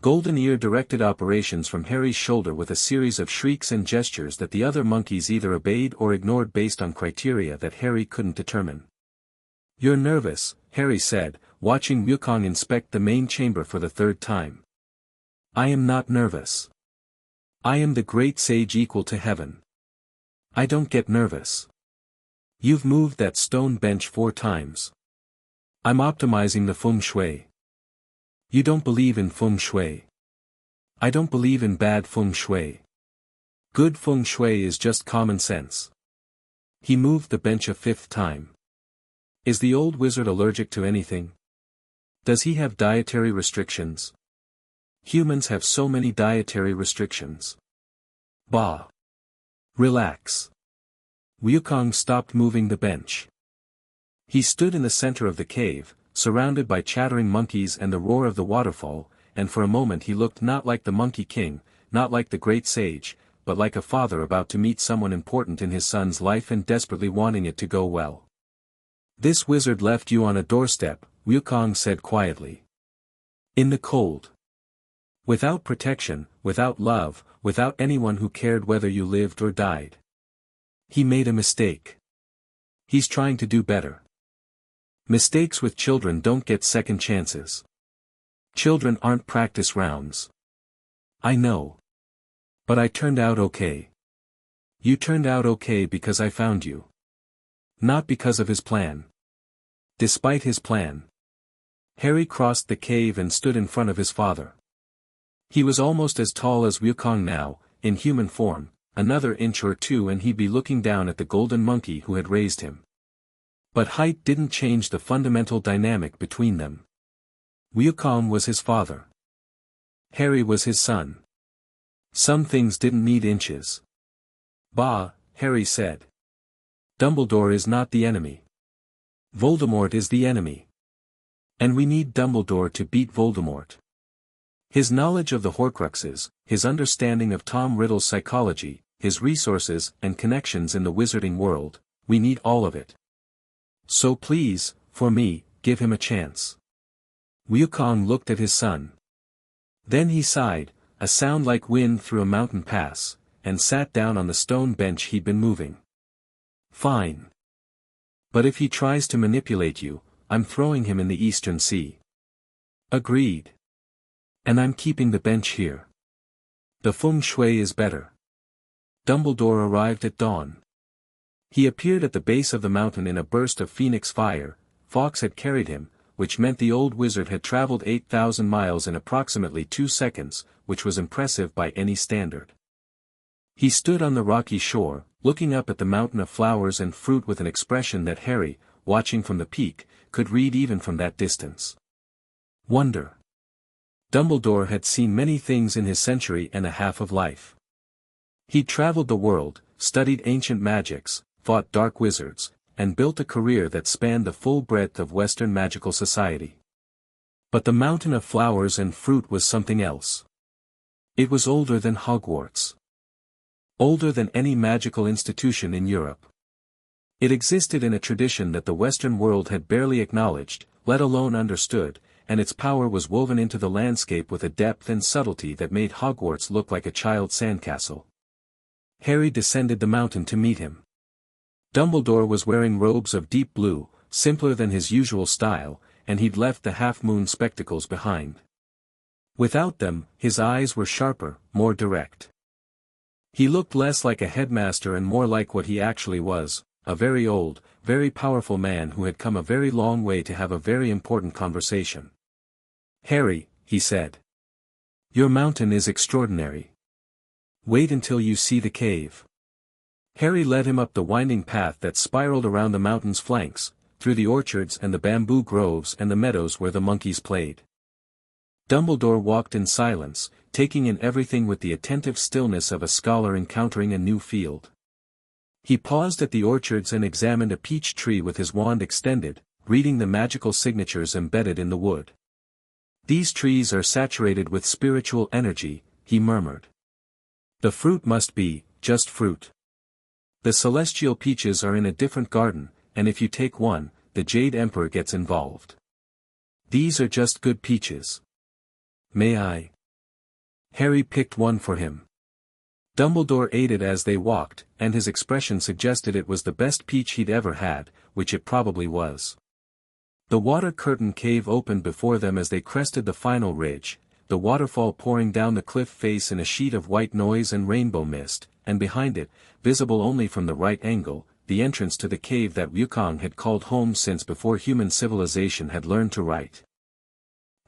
Golden Ear directed operations from Harry's shoulder with a series of shrieks and gestures that the other monkeys either obeyed or ignored based on criteria that Harry couldn't determine. "You're nervous," Harry said, watching Wukong inspect the main chamber for the third time. "I am not nervous. I am the great sage equal to heaven. I don't get nervous. You've moved that stone bench 4 times. I'm optimizing the feng shui. You don't believe in feng shui. I don't believe in bad feng shui. Good feng shui is just common sense." He moved the bench a 5th time. Is the old wizard allergic to anything? Does he have dietary restrictions? Humans have so many dietary restrictions. Bah. Relax. Wukong stopped moving the bench. He stood in the center of the cave, surrounded by chattering monkeys and the roar of the waterfall, and for a moment he looked not like the Monkey King, not like the great sage, but like a father about to meet someone important in his son's life and desperately wanting it to go well. "This wizard left you on a doorstep," Wukong said quietly. "In the cold. Without protection, without love, without anyone who cared whether you lived or died. He made a mistake. He's trying to do better. Mistakes with children don't get second chances. Children aren't practice rounds. I know. But I turned out okay. You turned out okay because I found you. Not because of his plan. Despite his plan." Harry crossed the cave and stood in front of his father. He was almost as tall as Wukong now, in human form, another inch or 2 and he'd be looking down at the golden monkey who had raised him. But height didn't change the fundamental dynamic between them. Wukong was his father. Harry was his son. Some things didn't need inches. "Bah," Harry said. "Dumbledore is not the enemy. Voldemort is the enemy. And we need Dumbledore to beat Voldemort. His knowledge of the Horcruxes, his understanding of Tom Riddle's psychology, his resources and connections in the wizarding world, we need all of it. So please, for me, give him a chance." Wukong looked at his son. Then he sighed, a sound like wind through a mountain pass, and sat down on the stone bench he'd been moving. "Fine. But if he tries to manipulate you, I'm throwing him in the Eastern Sea." "Agreed. And I'm keeping the bench here. The feng shui is better." Dumbledore arrived at dawn. He appeared at the base of the mountain in a burst of phoenix fire. Fawkes had carried him, which meant the old wizard had traveled 8,000 miles in approximately 2 seconds, which was impressive by any standard. He stood on the rocky shore, looking up at the mountain of flowers and fruit with an expression that Harry, watching from the peak, could read even from that distance. Wonder. Dumbledore had seen many things in his century and a half of life. He'd traveled the world, studied ancient magics, fought dark wizards, and built a career that spanned the full breadth of Western magical society. But the mountain of flowers and fruit was something else. It was older than Hogwarts. Older than any magical institution in Europe. It existed in a tradition that the Western world had barely acknowledged, let alone understood, and its power was woven into the landscape with a depth and subtlety that made Hogwarts look like a child's sandcastle. Harry descended the mountain to meet him. Dumbledore was wearing robes of deep blue, simpler than his usual style, and he'd left the half-moon spectacles behind. Without them, his eyes were sharper, more direct. He looked less like a headmaster and more like what he actually was, a very old, very powerful man who had come a very long way to have a very important conversation. "Harry," he said. "Your mountain is extraordinary. Wait until you see the cave." Harry led him up the winding path that spiraled around the mountain's flanks, through the orchards and the bamboo groves and the meadows where the monkeys played. Dumbledore walked in silence, taking in everything with the attentive stillness of a scholar encountering a new field. He paused at the orchards and examined a peach tree with his wand extended, reading the magical signatures embedded in the wood. "These trees are saturated with spiritual energy," he murmured. "The fruit must be, just fruit. The celestial peaches are in a different garden, and if you take one, the Jade Emperor gets involved. These are just good peaches. May I?" Harry picked one for him. Dumbledore ate it as they walked, and his expression suggested it was the best peach he'd ever had, which it probably was. The water curtain cave opened before them as they crested the final ridge, the waterfall pouring down the cliff face in a sheet of white noise and rainbow mist, and behind it, visible only from the right angle, the entrance to the cave that Wukong had called home since before human civilization had learned to write.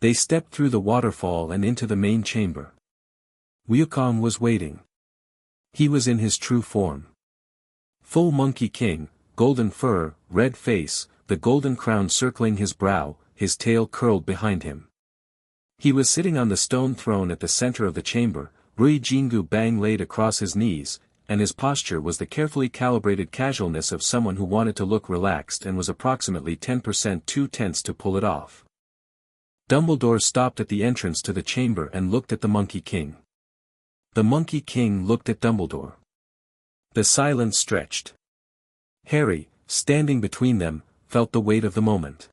They stepped through the waterfall and into the main chamber. Wukong was waiting. He was in his true form. Full Monkey King, golden fur, red face, the golden crown circling his brow, his tail curled behind him. He was sitting on the stone throne at the center of the chamber, Rui Jingu Bang laid across his knees, and his posture was the carefully calibrated casualness of someone who wanted to look relaxed and was approximately 10% too tense to pull it off. Dumbledore stopped at the entrance to the chamber and looked at the Monkey King. The Monkey King looked at Dumbledore. The silence stretched. Harry, standing between them, felt the weight of the moment.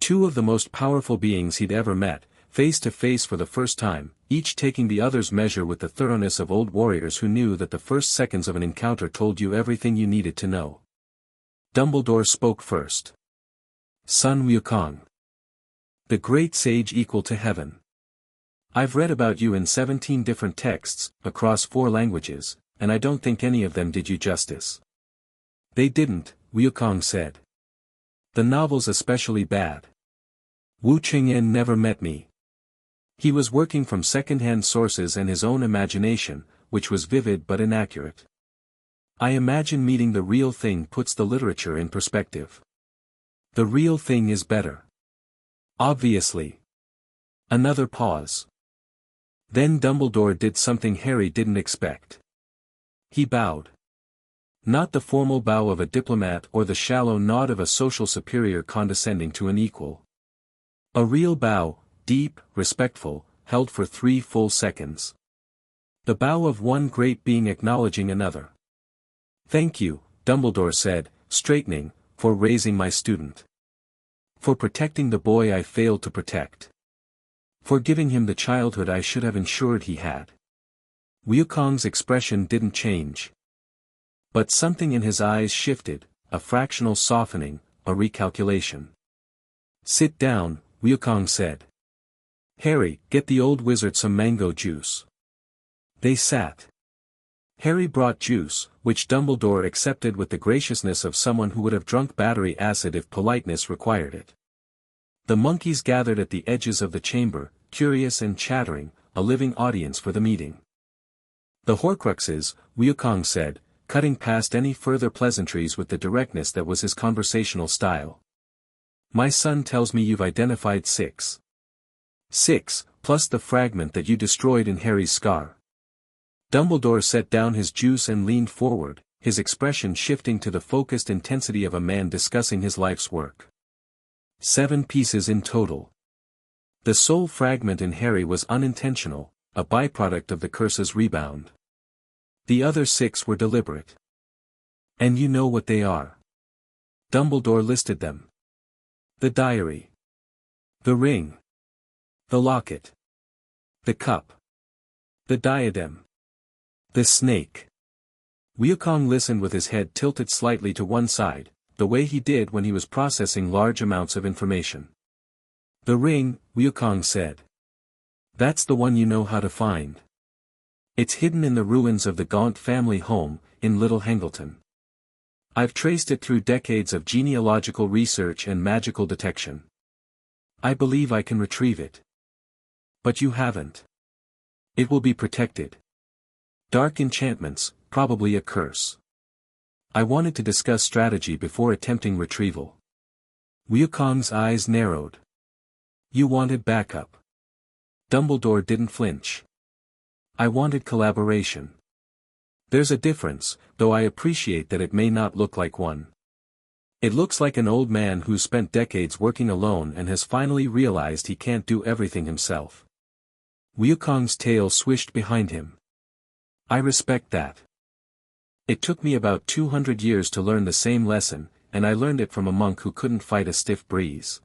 Two of the most powerful beings he'd ever met, face to face for the first time, each taking the other's measure with the thoroughness of old warriors who knew that the first seconds of an encounter told you everything you needed to know. Dumbledore spoke first. "Son Wukong. The great sage equal to heaven. I've read about you in 17 different texts, across 4 languages, and I don't think any of them did you justice." "They didn't," Wukong said. "The novel's especially bad. Wu Qingyan never met me. He was working from second-hand sources and his own imagination, which was vivid but inaccurate. I imagine meeting the real thing puts the literature in perspective. The real thing is better. Obviously." Another pause. Then Dumbledore did something Harry didn't expect. He bowed. Not the formal bow of a diplomat or the shallow nod of a social superior condescending to an equal. A real bow, deep, respectful, held for 3 full seconds. The bow of one great being acknowledging another. "Thank you," Dumbledore said, straightening, "for raising my student. For protecting the boy I failed to protect. For giving him the childhood I should have ensured he had." Wukong's expression didn't change. But something in his eyes shifted, a fractional softening, a recalculation. "Sit down," Wukong said. "Harry, get the old wizard some mango juice." They sat. Harry brought juice, which Dumbledore accepted with the graciousness of someone who would have drunk battery acid if politeness required it. The monkeys gathered at the edges of the chamber, curious and chattering, a living audience for the meeting. "The Horcruxes," Wukong said, cutting past any further pleasantries with the directness that was his conversational style. "My son tells me you've identified 6. 6, plus the fragment that you destroyed in Harry's scar." Dumbledore set down his juice and leaned forward, his expression shifting to the focused intensity of a man discussing his life's work. 7 pieces in total. The sole fragment in Harry was unintentional, a byproduct of the curse's rebound. The other 6 were deliberate. "And you know what they are." Dumbledore listed them. "The diary. The ring. The locket. The cup. The diadem. The snake." Wukong listened with his head tilted slightly to one side, the way he did when he was processing large amounts of information. "The ring," Wukong said. "That's the one you know how to find. It's hidden in the ruins of the Gaunt family home, in Little Hangleton. I've traced it through decades of genealogical research and magical detection. I believe I can retrieve it. But you haven't. It will be protected. Dark enchantments, probably a curse. I wanted to discuss strategy before attempting retrieval." Wukong's eyes narrowed. "You wanted backup." Dumbledore didn't flinch. "I wanted collaboration. There's a difference, though I appreciate that it may not look like one. It looks like an old man who's spent decades working alone and has finally realized he can't do everything himself. Wukong's tail swished behind him. I respect that. It took me about 200 years to learn the same lesson, and I learned it from a monk who couldn't fight a stiff breeze.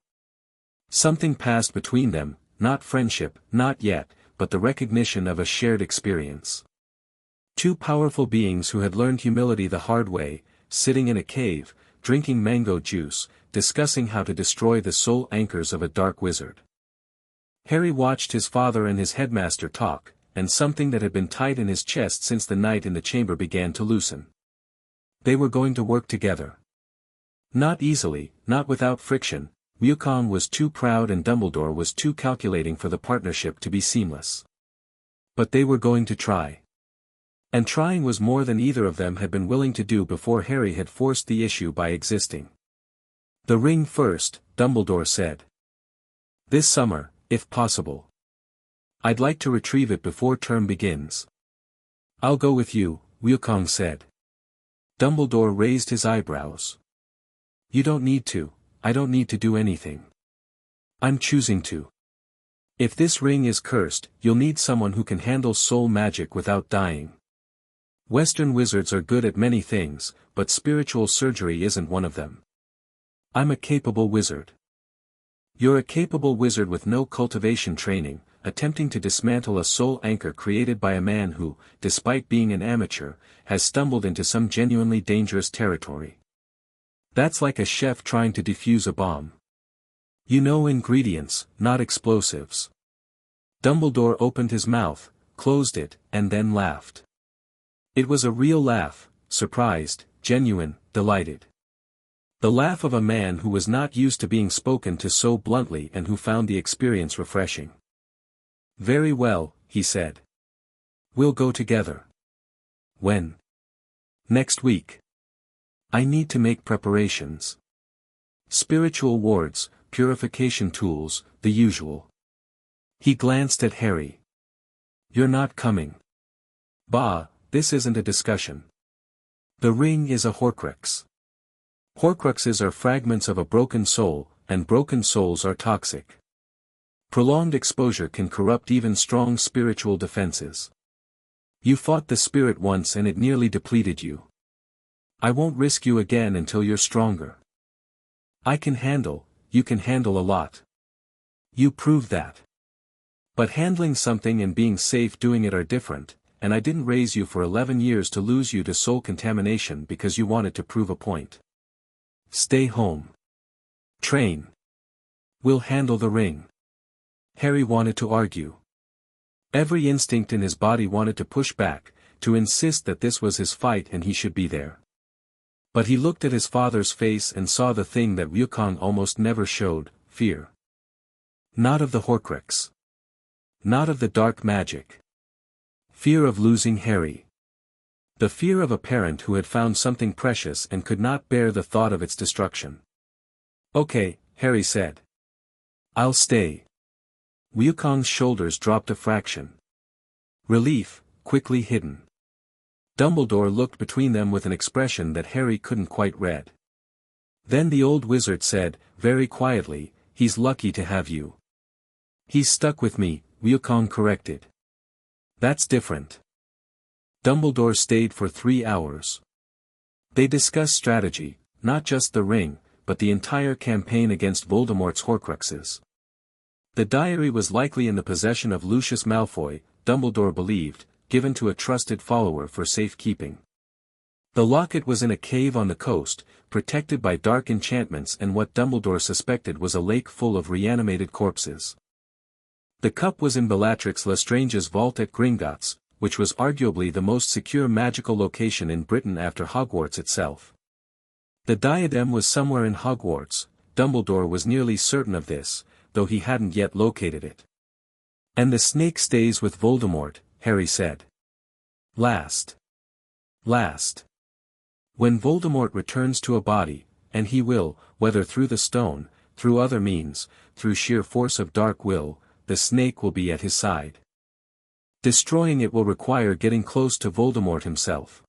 Something passed between them, not friendship, not yet, but the recognition of a shared experience. Two powerful beings who had learned humility the hard way, sitting in a cave, drinking mango juice, discussing how to destroy the soul anchors of a dark wizard. Harry watched his father and his headmaster talk, and something that had been tight in his chest since the night in the chamber began to loosen. They were going to work together. Not easily, not without friction. Wukong was too proud and Dumbledore was too calculating for the partnership to be seamless. But they were going to try. And trying was more than either of them had been willing to do before Harry had forced the issue by existing. The ring first, Dumbledore said. This summer, if possible. I'd like to retrieve it before term begins. I'll go with you, Wukong said. Dumbledore raised his eyebrows. You don't need to. I don't need to do anything. I'm choosing to. If this ring is cursed, you'll need someone who can handle soul magic without dying. Western wizards are good at many things, but spiritual surgery isn't one of them. I'm a capable wizard. You're a capable wizard with no cultivation training, attempting to dismantle a soul anchor created by a man who, despite being an amateur, has stumbled into some genuinely dangerous territory. That's like a chef trying to defuse a bomb. You know ingredients, not explosives. Dumbledore opened his mouth, closed it, and then laughed. It was a real laugh, surprised, genuine, delighted. The laugh of a man who was not used to being spoken to so bluntly and who found the experience refreshing. Very well, he said. We'll go together. When? Next week. I need to make preparations. Spiritual wards, purification tools, the usual. He glanced at Harry. You're not coming. Bah, this isn't a discussion. The ring is a Horcrux. Horcruxes are fragments of a broken soul, and broken souls are toxic. Prolonged exposure can corrupt even strong spiritual defenses. You fought the spirit once and it nearly depleted you. I won't risk you again until you're stronger. You can handle a lot. You proved that. But handling something and being safe doing it are different, and I didn't raise you for 11 years to lose you to soul contamination because you wanted to prove a point. Stay home. Train. We'll handle the ring. Harry wanted to argue. Every instinct in his body wanted to push back, to insist that this was his fight and he should be there. But he looked at his father's face and saw the thing that Wukong almost never showed, fear. Not of the Horcrux. Not of the dark magic. Fear of losing Harry. The fear of a parent who had found something precious and could not bear the thought of its destruction. Okay, Harry said. I'll stay. Wukong's shoulders dropped a fraction. Relief, quickly hidden. Dumbledore looked between them with an expression that Harry couldn't quite read. Then the old wizard said, very quietly, he's lucky to have you. He's stuck with me, Wukong corrected. That's different. Dumbledore stayed for 3 hours. They discussed strategy, not just the ring, but the entire campaign against Voldemort's Horcruxes. The diary was likely in the possession of Lucius Malfoy, Dumbledore believed, given to a trusted follower for safekeeping. The locket was in a cave on the coast, protected by dark enchantments and what Dumbledore suspected was a lake full of reanimated corpses. The cup was in Bellatrix Lestrange's vault at Gringotts, which was arguably the most secure magical location in Britain after Hogwarts itself. The diadem was somewhere in Hogwarts, Dumbledore was nearly certain of this, though he hadn't yet located it. And the snake stays with Voldemort, Harry said. Last. When Voldemort returns to a body, and he will, whether through the stone, through other means, through sheer force of dark will, the snake will be at his side. Destroying it will require getting close to Voldemort himself.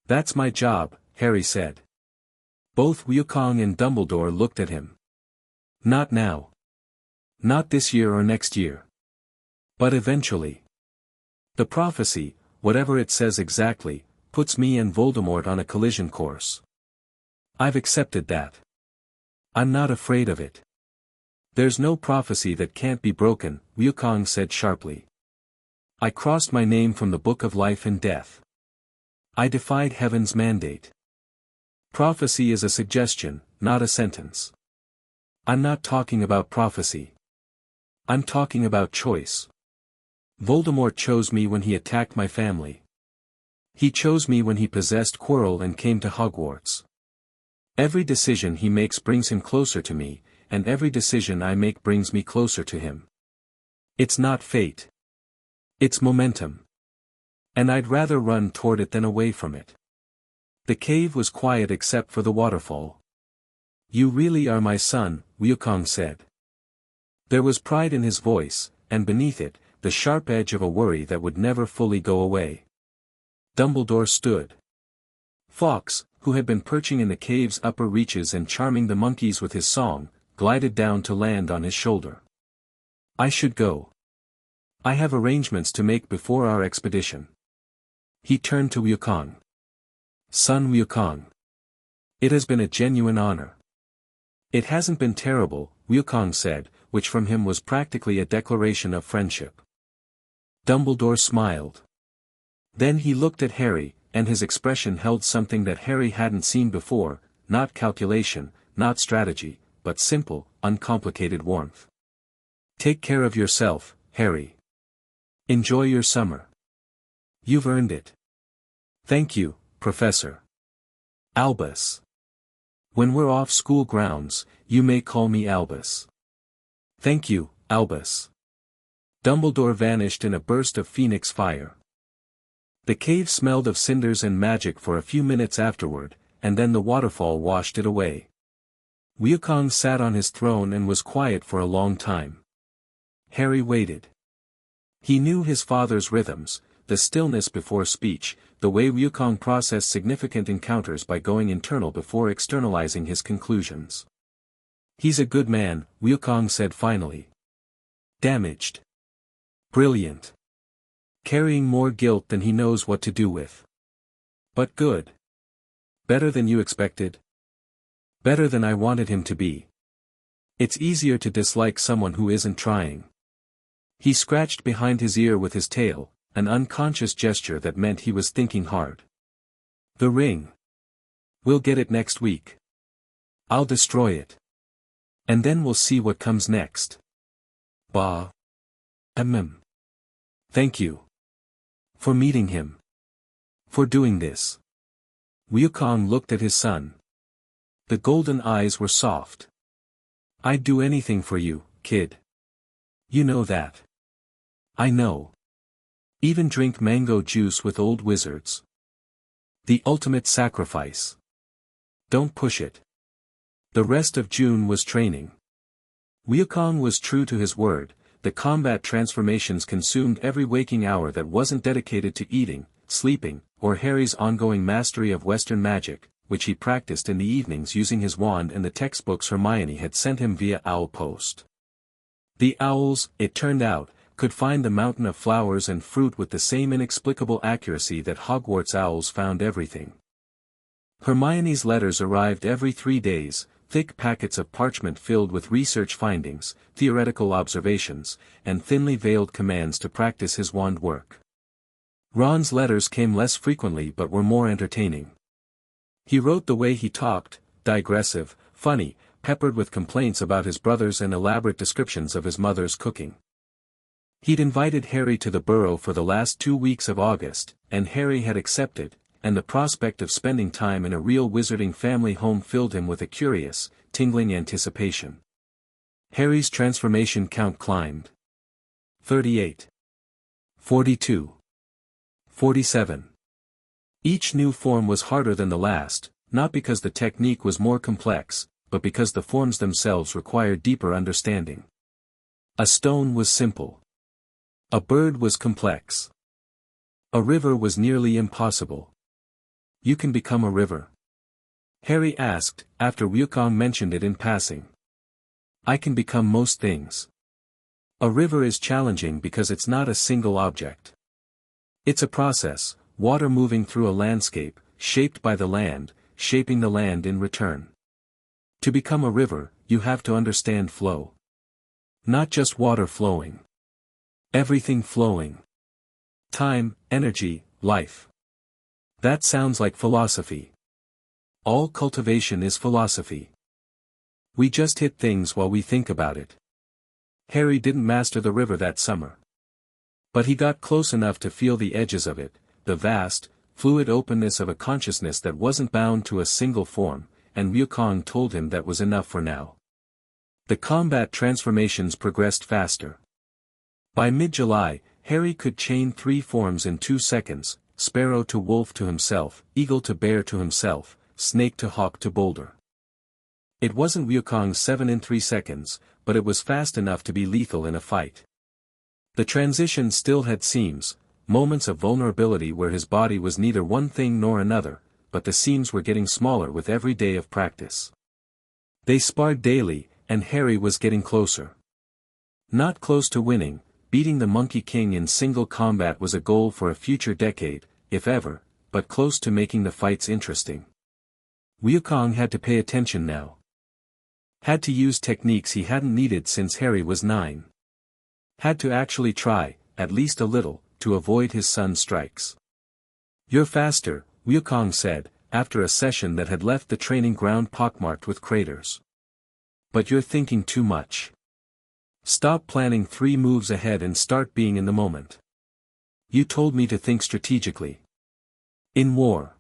That's my job, Harry said. Both Wukong and Dumbledore looked at him. Not now. Not this year or next year. But eventually. The prophecy, whatever it says exactly, puts me and Voldemort on a collision course. I've accepted that. I'm not afraid of it. There's no prophecy that can't be broken, Wukong said sharply. I crossed my name from the Book of Life and Death. I defied heaven's mandate. Prophecy is a suggestion, not a sentence. I'm not talking about prophecy. I'm talking about choice. Voldemort chose me when he attacked my family. He chose me when he possessed Quirrell and came to Hogwarts. Every decision he makes brings him closer to me, and every decision I make brings me closer to him. It's not fate. It's momentum. And I'd rather run toward it than away from it. The cave was quiet except for the waterfall. You really are my son, Wukong said. There was pride in his voice, and beneath it, the sharp edge of a worry that would never fully go away. Dumbledore stood. Fawkes, who had been perching in the cave's upper reaches and charming the monkeys with his song, glided down to land on his shoulder. I should go. I have arrangements to make before our expedition. He turned to Wukong. Son Wukong. It has been a genuine honor. It hasn't been terrible, Wukong said, which from him was practically a declaration of friendship. Dumbledore smiled. Then he looked at Harry, and his expression held something that Harry hadn't seen before, not calculation, not strategy, but simple, uncomplicated warmth. Take care of yourself, Harry. Enjoy your summer. You've earned it. Thank you, Professor. Albus. When we're off school grounds, you may call me Albus. Thank you, Albus. Dumbledore vanished in a burst of phoenix fire. The cave smelled of cinders and magic for a few minutes afterward, and then the waterfall washed it away. Wukong sat on his throne and was quiet for a long time. Harry waited. He knew his father's rhythms, the stillness before speech, the way Wukong processed significant encounters by going internal before externalizing his conclusions. He's a good man, Wukong said finally. Damaged. Brilliant. Carrying more guilt than he knows what to do with. But good. Better than you expected. Better than I wanted him to be. It's easier to dislike someone who isn't trying. He scratched behind his ear with his tail, an unconscious gesture that meant he was thinking hard. The ring. We'll get it next week. I'll destroy it. And then we'll see what comes next. Bah. Thank you. For meeting him. For doing this. Wukong looked at his son. The golden eyes were soft. I'd do anything for you, kid. You know that. I know. Even drink mango juice with old wizards. The ultimate sacrifice. Don't push it. The rest of June was training. Wukong was true to his word. The combat transformations consumed every waking hour that wasn't dedicated to eating, sleeping, or Harry's ongoing mastery of Western magic, which he practiced in the evenings using his wand and the textbooks Hermione had sent him via owl post. The owls, it turned out, could find the mountain of flowers and fruit with the same inexplicable accuracy that Hogwarts owls found everything. Hermione's letters arrived every 3 days, thick packets of parchment filled with research findings, theoretical observations, and thinly veiled commands to practice his wand work. Ron's letters came less frequently but were more entertaining. He wrote the way he talked, digressive, funny, peppered with complaints about his brothers and elaborate descriptions of his mother's cooking. He'd invited Harry to the Burrow for the last 2 weeks of August, and Harry had accepted, and the prospect of spending time in a real wizarding family home filled him with a curious, tingling anticipation. Harry's transformation count climbed. 38. 42. 47. Each new form was harder than the last, not because the technique was more complex, but because the forms themselves required deeper understanding. A stone was simple. A bird was complex. A river was nearly impossible. You can become a river. Harry asked, after Wukong mentioned it in passing. I can become most things. A river is challenging because it's not a single object. It's a process, water moving through a landscape, shaped by the land, shaping the land in return. To become a river, you have to understand flow. Not just water flowing. Everything flowing. Time, energy, life. That sounds like philosophy. All cultivation is philosophy. We just hit things while we think about it. Harry didn't master the river that summer. But he got close enough to feel the edges of it, the vast, fluid openness of a consciousness that wasn't bound to a single form, and Wukong told him that was enough for now. The combat transformations progressed faster. By mid-July, Harry could chain 3 forms in 2 seconds, sparrow to wolf to himself, eagle to bear to himself, snake to hawk to boulder. It wasn't Wukong's 7 in 3 seconds, but it was fast enough to be lethal in a fight. The transition still had seams, moments of vulnerability where his body was neither one thing nor another, but the seams were getting smaller with every day of practice. They sparred daily, and Harry was getting closer. Not close to winning, beating the Monkey King in single combat was a goal for a future decade, if ever, but close to making the fights interesting. Wukong had to pay attention now. Had to use techniques he hadn't needed since Harry was 9. Had to actually try, at least a little, to avoid his son's strikes. You're faster, Wukong said, after a session that had left the training ground pockmarked with craters. But you're thinking too much. Stop planning 3 moves ahead and start being in the moment. You told me to think strategically. In war.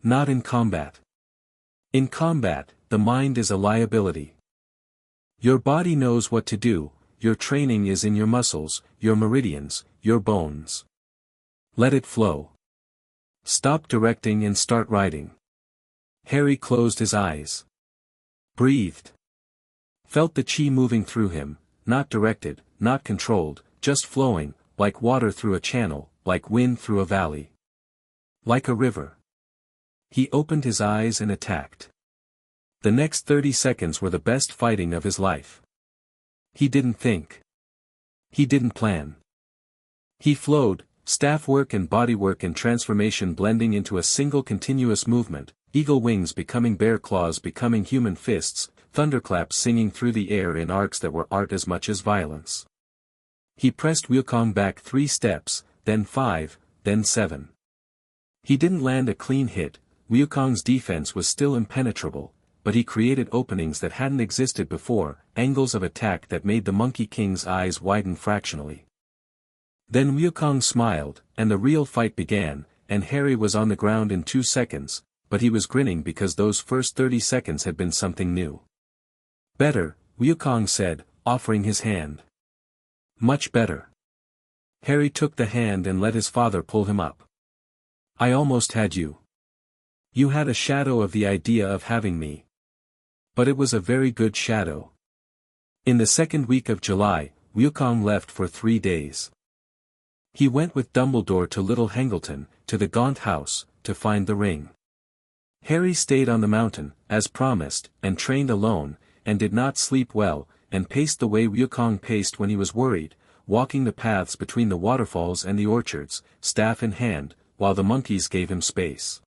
Not in combat. In combat, the mind is a liability. Your body knows what to do, your training is in your muscles, your meridians, your bones. Let it flow. Stop directing and start riding. Harry closed his eyes. Breathed. Felt the chi moving through him, not directed, not controlled, just flowing, like water through a channel, like wind through a valley. Like a river. He opened his eyes and attacked. The next 30 seconds were the best fighting of his life. He didn't think. He didn't plan. He flowed, staff work and body work and transformation blending into a single continuous movement, eagle wings becoming bear claws becoming human fists, thunderclaps singing through the air in arcs that were art as much as violence. He pressed Wukong back 3 steps, then 5, then 7. He didn't land a clean hit, Wukong's defense was still impenetrable, but he created openings that hadn't existed before, angles of attack that made the Monkey King's eyes widen fractionally. Then Wukong smiled, and the real fight began, and Harry was on the ground in 2 seconds, but he was grinning because those first 30 seconds had been something new. Better, Wukong said, offering his hand. Much better. Harry took the hand and let his father pull him up. I almost had you. You had a shadow of the idea of having me. But it was a very good shadow. In the second week of July, Wukong left for 3 days. He went with Dumbledore to Little Hangleton, to the Gaunt House, to find the ring. Harry stayed on the mountain, as promised, and trained alone, and did not sleep well, and paced the way Wukong paced when he was worried, walking the paths between the waterfalls and the orchards, staff in hand, while the monkeys gave him space.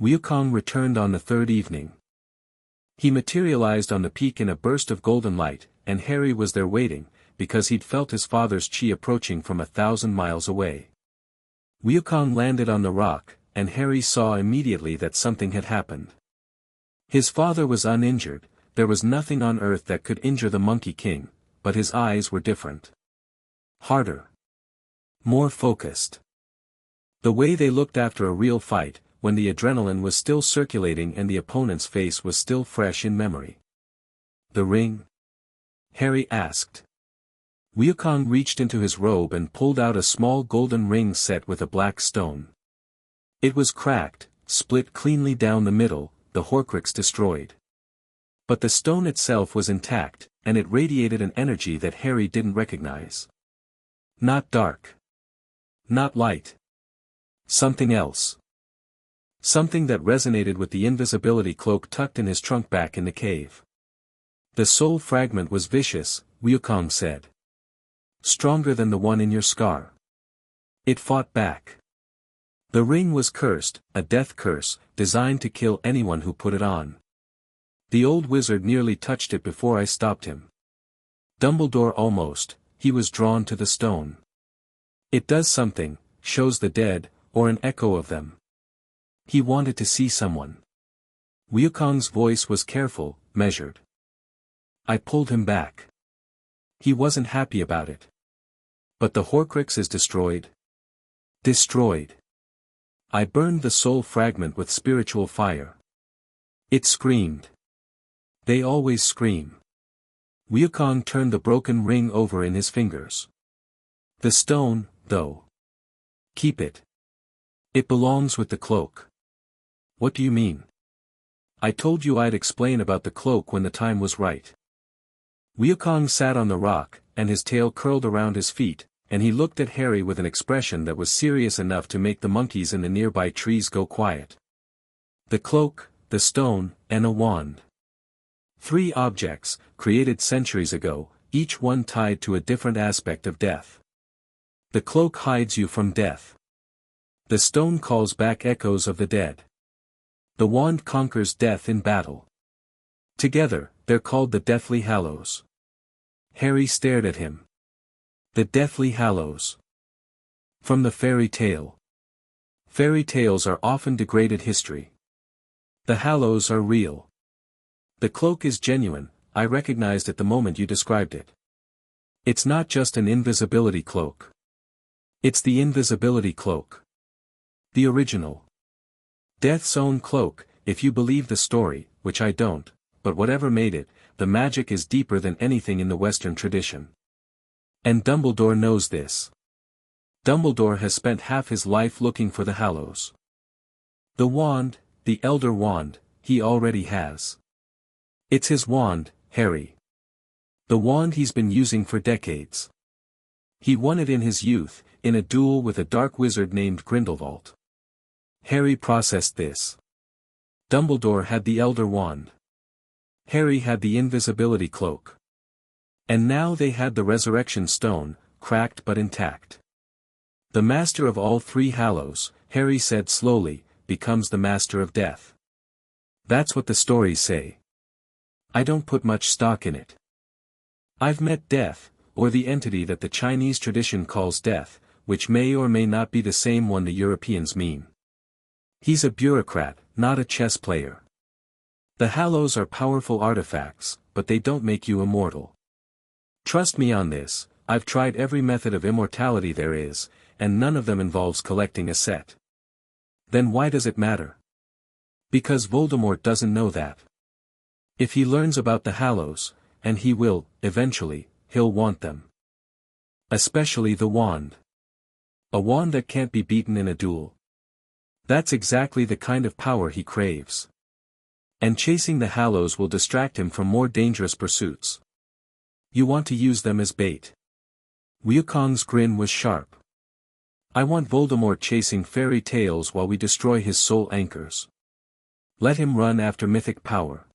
Wukong returned on the 3rd evening. He materialized on the peak in a burst of golden light, and Harry was there waiting, because he'd felt his father's chi approaching from 1,000 miles away. Wukong landed on the rock, and Harry saw immediately that something had happened. His father was uninjured, there was nothing on earth that could injure the Monkey King, but his eyes were different. Harder. More focused. The way they looked after a real fight, when the adrenaline was still circulating and the opponent's face was still fresh in memory. The ring? Harry asked. Wukong reached into his robe and pulled out a small golden ring set with a black stone. It was cracked, split cleanly down the middle, the Horcrux destroyed. But the stone itself was intact, and it radiated an energy that Harry didn't recognize. Not dark. Not light. Something else. Something that resonated with the invisibility cloak tucked in his trunk back in the cave. The soul fragment was vicious, Wukong said. Stronger than the one in your scar. It fought back. The ring was cursed, a death curse, designed to kill anyone who put it on. The old wizard nearly touched it before I stopped him. Dumbledore almost, he was drawn to the stone. It does something, shows the dead, or an echo of them. He wanted to see someone. Wukong's voice was careful, measured. I pulled him back. He wasn't happy about it. But the Horcrux is destroyed. Destroyed. I burned the soul fragment with spiritual fire. It screamed. They always scream. Wukong turned the broken ring over in his fingers. The stone, though. Keep it. It belongs with the cloak. What do you mean? I told you I'd explain about the cloak when the time was right. Wukong sat on the rock, and his tail curled around his feet, and he looked at Harry with an expression that was serious enough to make the monkeys in the nearby trees go quiet. The cloak, the stone, and a wand. 3 objects, created centuries ago, each one tied to a different aspect of death. The cloak hides you from death. The stone calls back echoes of the dead. The wand conquers death in battle. Together, they're called the Deathly Hallows. Harry stared at him. The Deathly Hallows. From the fairy tale. Fairy tales are often degraded history. The Hallows are real. The cloak is genuine, I recognized it the moment you described it. It's not just an invisibility cloak. It's the invisibility cloak. The original. Death's own cloak, if you believe the story, which I don't, but whatever made it, the magic is deeper than anything in the Western tradition. And Dumbledore knows this. Dumbledore has spent half his life looking for the Hallows. The wand, the Elder Wand, he already has. It's his wand, Harry. The wand he's been using for decades. He won it in his youth, in a duel with a dark wizard named Grindelwald. Harry processed this. Dumbledore had the Elder Wand. Harry had the invisibility cloak. And now they had the resurrection stone, cracked but intact. The master of all 3 Hallows, Harry said slowly, becomes the master of death. That's what the stories say. I don't put much stock in it. I've met death, or the entity that the Chinese tradition calls death, which may or may not be the same one the Europeans mean. He's a bureaucrat, not a chess player. The Hallows are powerful artifacts, but they don't make you immortal. Trust me on this, I've tried every method of immortality there is, and none of them involves collecting a set. Then why does it matter? Because Voldemort doesn't know that. If he learns about the Hallows, and he will, eventually, he'll want them. Especially the wand. A wand that can't be beaten in a duel. That's exactly the kind of power he craves. And chasing the Hallows will distract him from more dangerous pursuits. You want to use them as bait. Wukong's grin was sharp. I want Voldemort chasing fairy tales while we destroy his soul anchors. Let him run after mythic power.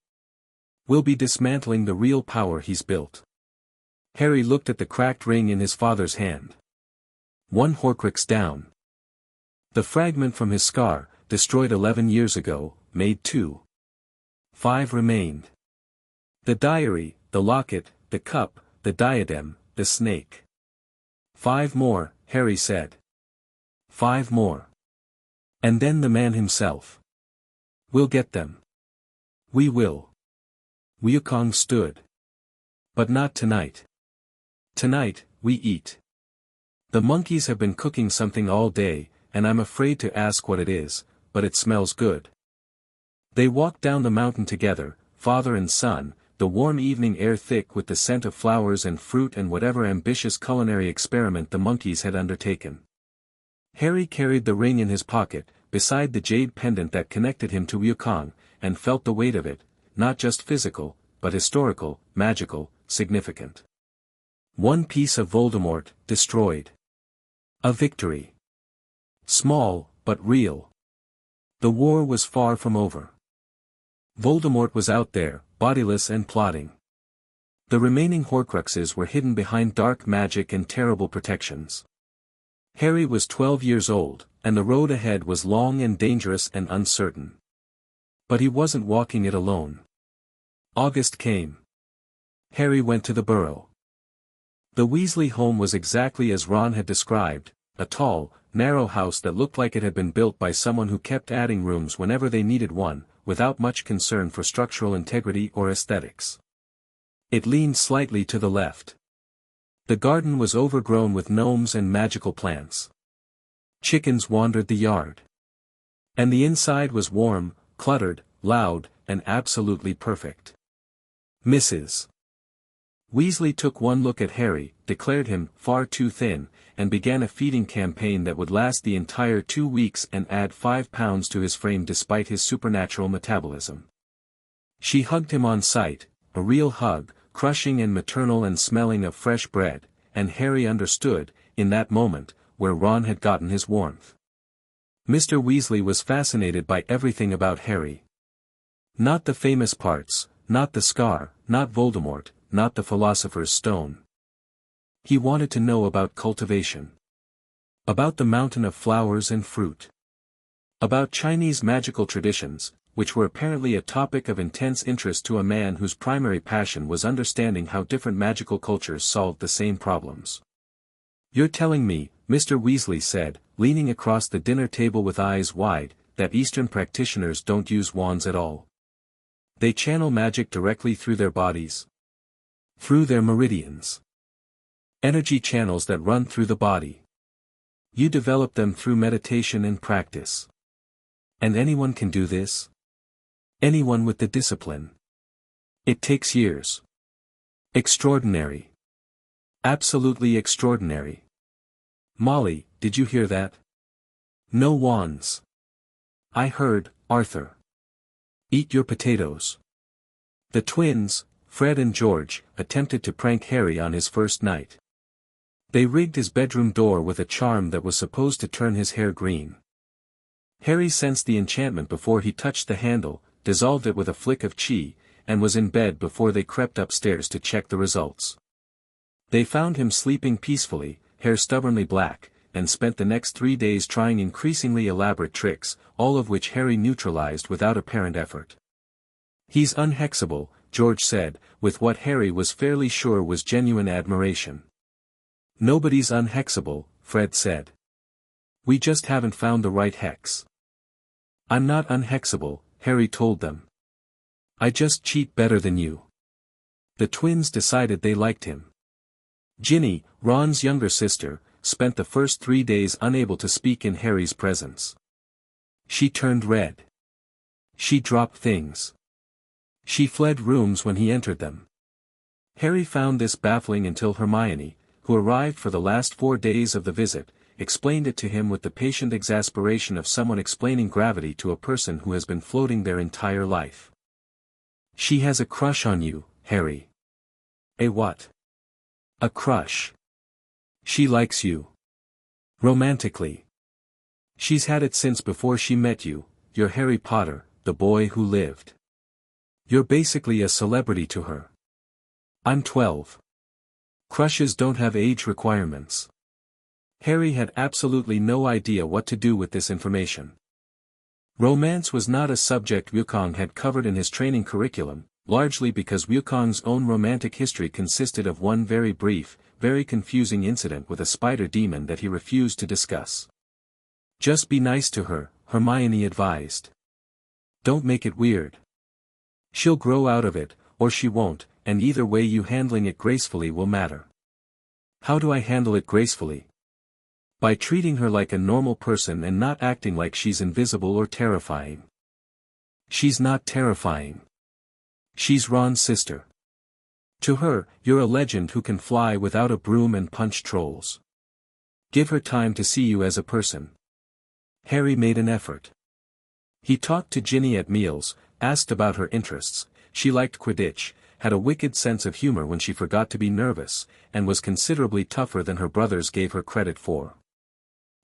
We'll be dismantling the real power he's built. Harry looked at the cracked ring in his father's hand. 1 Horcrux down. The fragment from his scar, destroyed 11 years ago, made 2. 5 remained. The diary, the locket, the cup, the diadem, the snake. 5 more, Harry said. 5 more. And then the man himself. We'll get them. We will. Wukong stood. But not tonight. Tonight, we eat. The monkeys have been cooking something all day, and I'm afraid to ask what it is, but it smells good. They walked down the mountain together, father and son, the warm evening air thick with the scent of flowers and fruit and whatever ambitious culinary experiment the monkeys had undertaken. Harry carried the ring in his pocket, beside the jade pendant that connected him to Wukong, and felt the weight of it, not just physical, but historical, magical, significant. 1 piece of Voldemort, destroyed. A victory. Small, but real. The war was far from over. Voldemort was out there, bodiless and plotting. The remaining Horcruxes were hidden behind dark magic and terrible protections. Harry was 12 years old, and the road ahead was long and dangerous and uncertain. But he wasn't walking it alone. August came. Harry went to the burrow. The Weasley home was exactly as Ron had described, a tall, narrow house that looked like it had been built by someone who kept adding rooms whenever they needed one, without much concern for structural integrity or aesthetics. It leaned slightly to the left. The garden was overgrown with gnomes and magical plants. Chickens wandered the yard. And the inside was warm, cluttered, loud, and absolutely perfect. Mrs. Weasley took one look at Harry, declared him far too thin, and began a feeding campaign that would last the entire 2 weeks and add 5 pounds to his frame despite his supernatural metabolism. She hugged him on sight, a real hug, crushing and maternal and smelling of fresh bread, and Harry understood, in that moment, where Ron had gotten his warmth. Mr. Weasley was fascinated by everything about Harry. Not the famous parts, not the scar, not Voldemort, not the Philosopher's Stone. He wanted to know about cultivation. About the mountain of flowers and fruit. About Chinese magical traditions, which were apparently a topic of intense interest to a man whose primary passion was understanding how different magical cultures solved the same problems. "You're telling me," Mr. Weasley said, leaning across the dinner table with eyes wide, "that Eastern practitioners don't use wands at all. They channel magic directly through their bodies. Through their meridians. Energy channels that run through the body. You develop them through meditation and practice. And anyone can do this? Anyone with the discipline. It takes years. Extraordinary. Absolutely extraordinary. Molly, did you hear that? No wands. I heard, Arthur. Eat your potatoes." The twins, Fred and George, attempted to prank Harry on his first night. They rigged his bedroom door with a charm that was supposed to turn his hair green. Harry sensed the enchantment before he touched the handle, dissolved it with a flick of chi, and was in bed before they crept upstairs to check the results. They found him sleeping peacefully, hair stubbornly black, and spent the next 3 days trying increasingly elaborate tricks, all of which Harry neutralized without apparent effort. "He's unhexable," George said, with what Harry was fairly sure was genuine admiration. "Nobody's unhexable," Fred said. "We just haven't found the right hex." "I'm not unhexable," Harry told them. "I just cheat better than you." The twins decided they liked him. Ginny, Ron's younger sister, spent the first 3 days unable to speak in Harry's presence. She turned red. She dropped things. She fled rooms when he entered them. Harry found this baffling until Hermione, who arrived for the last 4 days of the visit, explained it to him with the patient exasperation of someone explaining gravity to a person who has been floating their entire life. "She has a crush on you, Harry." "A what?" "A crush. She likes you. Romantically. She's had it since before she met you. You're Harry Potter, the boy who lived. You're basically a celebrity to her." "I'm 12. Crushes don't have age requirements." Harry had absolutely no idea what to do with this information. Romance was not a subject Wukong had covered in his training curriculum, largely because Wukong's own romantic history consisted of one very brief, very confusing incident with a spider demon that he refused to discuss. "Just be nice to her," Hermione advised. "Don't make it weird. She'll grow out of it, or she won't, and either way you handling it gracefully will matter." "How do I handle it gracefully?" "By treating her like a normal person and not acting like she's invisible or terrifying." "She's not terrifying. She's Ron's sister. To her, you're a legend who can fly without a broom and punch trolls. Give her time to see you as a person." Harry made an effort. He talked to Ginny at meals, asked about her interests. She liked Quidditch, had a wicked sense of humor when she forgot to be nervous, and was considerably tougher than her brothers gave her credit for.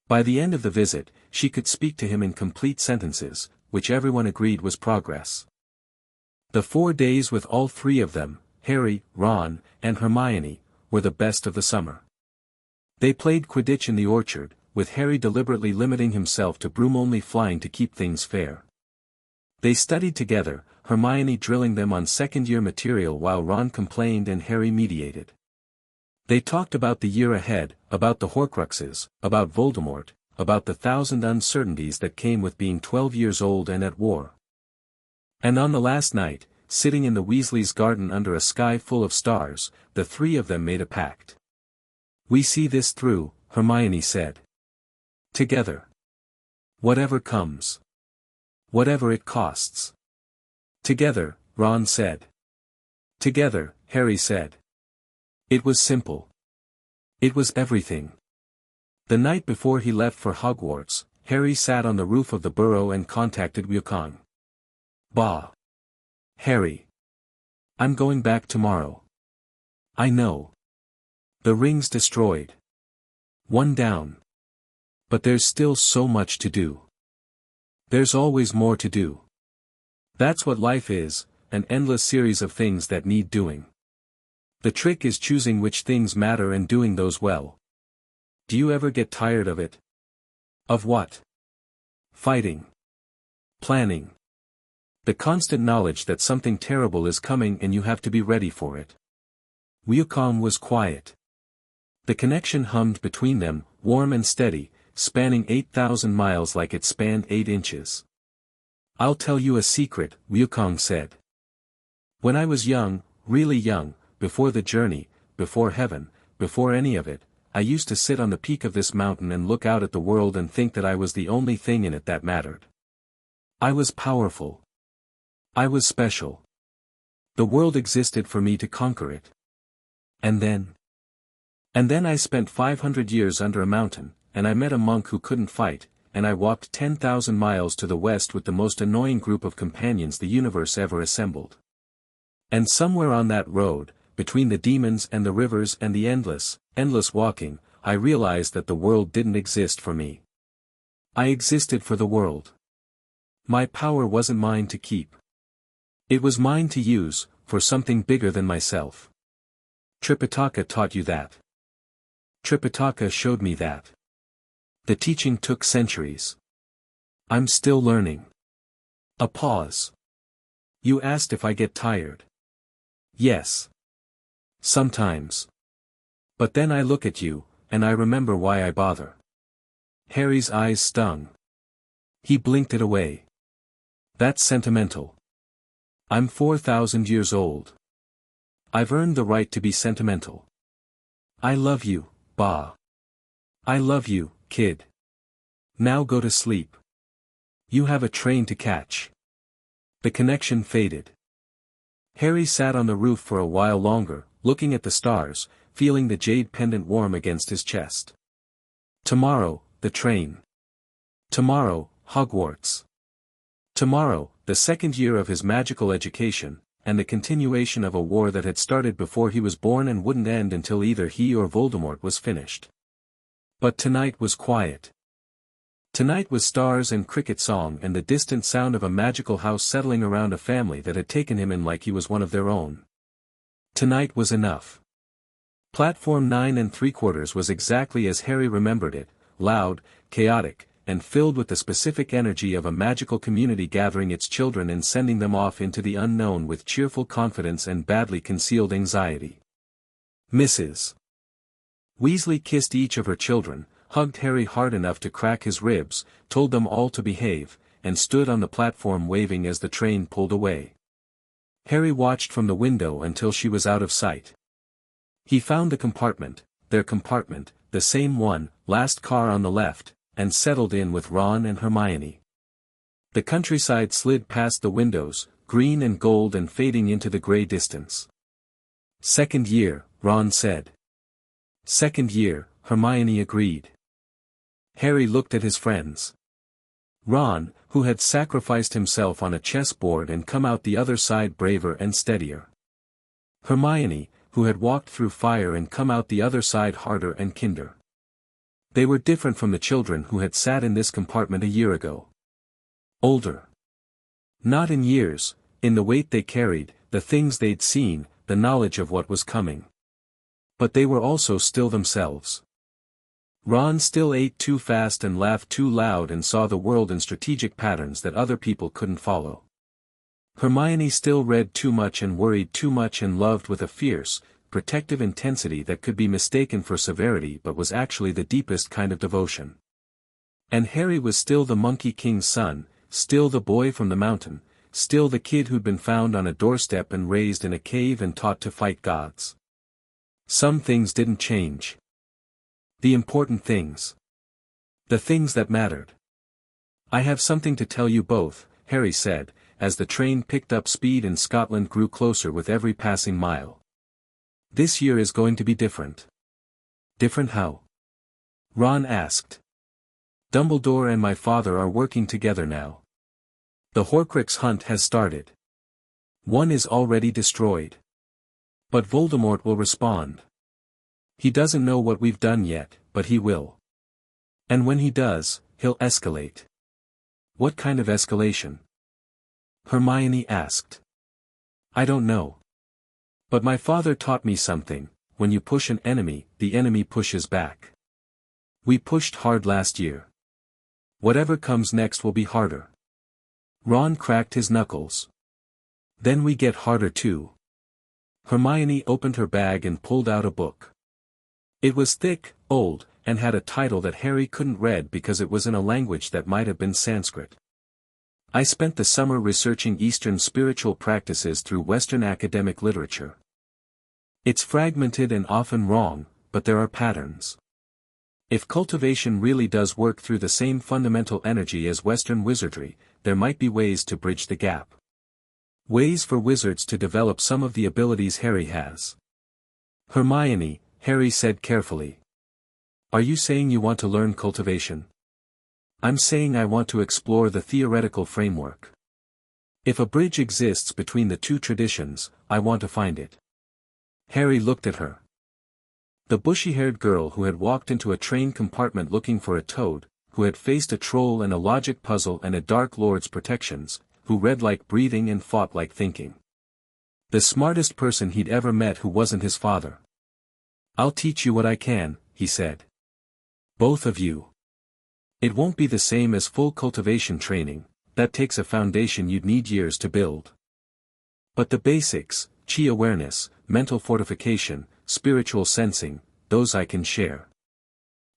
By the end of the visit, she could speak to him in complete sentences, which everyone agreed was progress. The 4 days with all three of them, Harry, Ron, and Hermione, were the best of the summer. They played Quidditch in the orchard, with Harry deliberately limiting himself to broom-only flying to keep things fair. They studied together, Hermione drilling them on second-year material while Ron complained and Harry mediated. They talked about the year ahead, about the Horcruxes, about Voldemort, about the 1,000 uncertainties that came with being 12 years old and at war. And on the last night, sitting in the Weasleys' garden under a sky full of stars, the three of them made a pact. "We see this through," Hermione said. "Together. Whatever comes. Whatever it costs." "Together," Ron said. "Together," Harry said. It was simple. It was everything. The night before he left for Hogwarts, Harry sat on the roof of the burrow and contacted Wukong. "Bah. Harry. I'm going back tomorrow. I know. The ring's destroyed. One down. But there's still so much to do. There's always more to do. That's what life is, an endless series of things that need doing. The trick is choosing which things matter and doing those well. Do you ever get tired of it? Of what? Fighting. Planning. The constant knowledge that something terrible is coming and you have to be ready for it." Wukong was quiet. The connection hummed between them, warm and steady, spanning 8,000 miles like it spanned 8 inches. "I'll tell you a secret," Wukong said. "When I was young, really young, before the journey, before heaven, before any of it, I used to sit on the peak of this mountain and look out at the world and think that I was the only thing in it that mattered. I was powerful. I was special. The world existed for me to conquer it. And then I spent 500 years under a mountain, and I met a monk who couldn't fight, and I walked 10,000 miles to the west with the most annoying group of companions the universe ever assembled. And somewhere on that road, between the demons and the rivers and the endless walking, I realized that the world didn't exist for me. I existed for the world. My power wasn't mine to keep. It was mine to use, for something bigger than myself. Tripitaka taught you that. Tripitaka showed me that. The teaching took centuries. I'm still learning." A pause. "You asked if I get tired. Yes. Sometimes. But then I look at you, and I remember why I bother." Harry's eyes stung. He blinked it away. "That's sentimental. I'm 4,000 years old. I've earned the right to be sentimental. I love you, Bah. I love you, kid. Now go to sleep. You have a train to catch." The connection faded. Harry sat on the roof for a while longer, looking at the stars, feeling the jade pendant warm against his chest. Tomorrow, the train. Tomorrow, Hogwarts. Tomorrow, the second year of his magical education, and the continuation of a war that had started before he was born and wouldn't end until either he or Voldemort was finished. But tonight was quiet. Tonight was stars and cricket song and the distant sound of a magical house settling around a family that had taken him in like he was one of their own. Tonight was enough. Platform 9 3/4 was exactly as Harry remembered it, loud, chaotic, and filled with the specific energy of a magical community gathering its children and sending them off into the unknown with cheerful confidence and badly concealed anxiety. Mrs. Weasley kissed each of her children, hugged Harry hard enough to crack his ribs, told them all to behave, and stood on the platform waving as the train pulled away. Harry watched from the window until she was out of sight. He found the compartment, their compartment, the same one, last car on the left, and settled in with Ron and Hermione. The countryside slid past the windows, green and gold and fading into the grey distance. "Second year," Ron said. "Second year," Hermione agreed. Harry looked at his friends. Ron, who had sacrificed himself on a chessboard and come out the other side braver and steadier. Hermione, who had walked through fire and come out the other side harder and kinder. They were different from the children who had sat in this compartment a year ago. Older. Not in years, in the weight they carried, the things they'd seen, the knowledge of what was coming. But they were also still themselves. Ron still ate too fast and laughed too loud and saw the world in strategic patterns that other people couldn't follow. Hermione still read too much and worried too much and loved with a fierce, protective intensity that could be mistaken for severity but was actually the deepest kind of devotion. And Harry was still the Monkey King's son, still the boy from the mountain, still the kid who'd been found on a doorstep and raised in a cave and taught to fight gods. Some things didn't change. The important things. The things that mattered. "I have something to tell you both," Harry said, as the train picked up speed and Scotland grew closer with every passing mile. "This year is going to be different." "Different how?" Ron asked. "Dumbledore and my father are working together now. The Horcrux hunt has started. One is already destroyed. But Voldemort will respond. He doesn't know what we've done yet, but he will. And when he does, he'll escalate." "What kind of escalation?" Hermione asked. "I don't know. But my father taught me something: when you push an enemy, the enemy pushes back. We pushed hard last year. Whatever comes next will be harder." Ron cracked his knuckles. "Then we get harder too." Hermione opened her bag and pulled out a book. It was thick, old, and had a title that Harry couldn't read because it was in a language that might have been Sanskrit. "I spent the summer researching Eastern spiritual practices through Western academic literature. It's fragmented and often wrong, but there are patterns. If cultivation really does work through the same fundamental energy as Western wizardry, there might be ways to bridge the gap. Ways for wizards to develop some of the abilities Harry has." "Hermione," Harry said carefully. "Are you saying you want to learn cultivation?" "I'm saying I want to explore the theoretical framework. If a bridge exists between the two traditions, I want to find it." Harry looked at her. The bushy-haired girl who had walked into a train compartment looking for a toad, who had faced a troll and a logic puzzle and a Dark Lord's protections, who read like breathing and fought like thinking. The smartest person he'd ever met who wasn't his father. "I'll teach you what I can," he said. "Both of you. It won't be the same as full cultivation training, that takes a foundation you'd need years to build. But the basics, chi awareness, mental fortification, spiritual sensing, those I can share."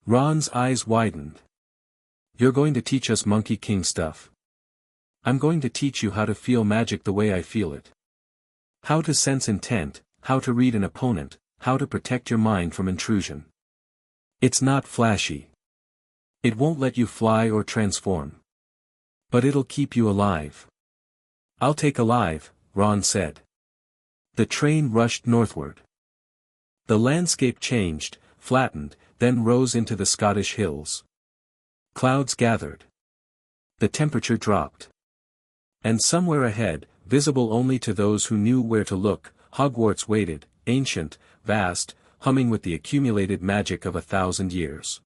Ron's eyes widened. "You're going to teach us Monkey King stuff?" "I'm going to teach you how to feel magic the way I feel it. How to sense intent, how to read an opponent, how to protect your mind from intrusion. It's not flashy. It won't let you fly or transform. But it'll keep you alive." "I'll take alive," Ron said. The train rushed northward. The landscape changed, flattened, then rose into the Scottish hills. Clouds gathered. The temperature dropped. And somewhere ahead, visible only to those who knew where to look, Hogwarts waited, ancient, vast, humming with the accumulated magic of 1,000 years.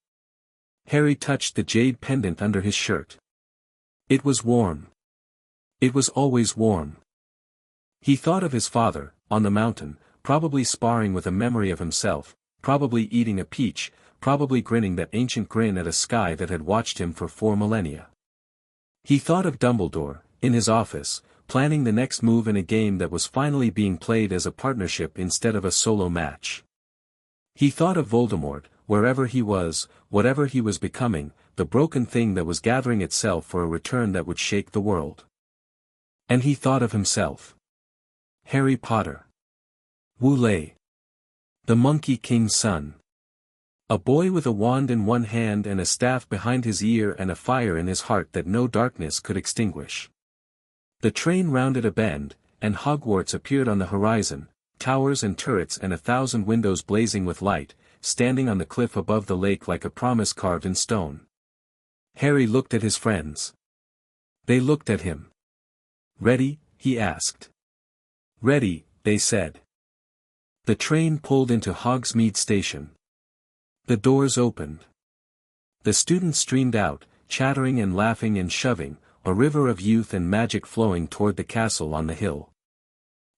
Harry touched the jade pendant under his shirt. It was warm. It was always warm. He thought of his father, on the mountain, probably sparring with a memory of himself, probably eating a peach, probably grinning that ancient grin at a sky that had watched him for 4 millennia. He thought of Dumbledore, in his office, planning the next move in a game that was finally being played as a partnership instead of a solo match. He thought of Voldemort, wherever he was, whatever he was becoming, the broken thing that was gathering itself for a return that would shake the world. And he thought of himself. Harry Potter. Wu-Lei. The Monkey King's son. A boy with a wand in one hand and a staff behind his ear and a fire in his heart that no darkness could extinguish. The train rounded a bend, and Hogwarts appeared on the horizon, towers and turrets and 1,000 windows blazing with light, standing on the cliff above the lake like a promise carved in stone. Harry looked at his friends. They looked at him. "Ready?" he asked. "Ready," they said. The train pulled into Hogsmeade Station. The doors opened. The students streamed out, chattering and laughing and shoving, a river of youth and magic flowing toward the castle on the hill.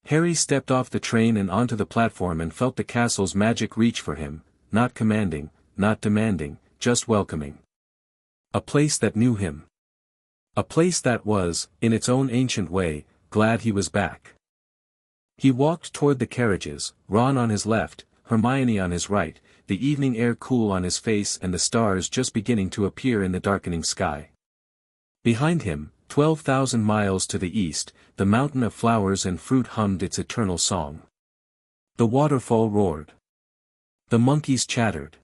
Harry stepped off the train and onto the platform and felt the castle's magic reach for him, not commanding, not demanding, just welcoming. A place that knew him. A place that was, in its own ancient way, glad he was back. He walked toward the carriages, Ron on his left, Hermione on his right, the evening air cool on his face and the stars just beginning to appear in the darkening sky. Behind him, 12,000 miles to the east, the mountain of flowers and fruit hummed its eternal song. The waterfall roared. The monkeys chattered.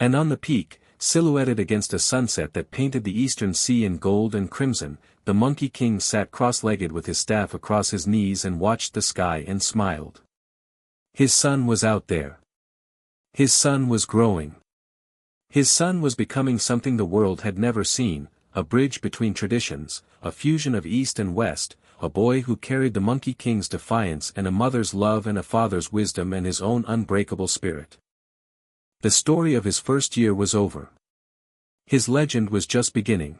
And on the peak, silhouetted against a sunset that painted the eastern sea in gold and crimson, the Monkey King sat cross-legged with his staff across his knees and watched the sky and smiled. His son was out there. His son was growing. His son was becoming something the world had never seen, a bridge between traditions, a fusion of East and West, a boy who carried the Monkey King's defiance and a mother's love and a father's wisdom and his own unbreakable spirit. The story of his first year was over. His legend was just beginning.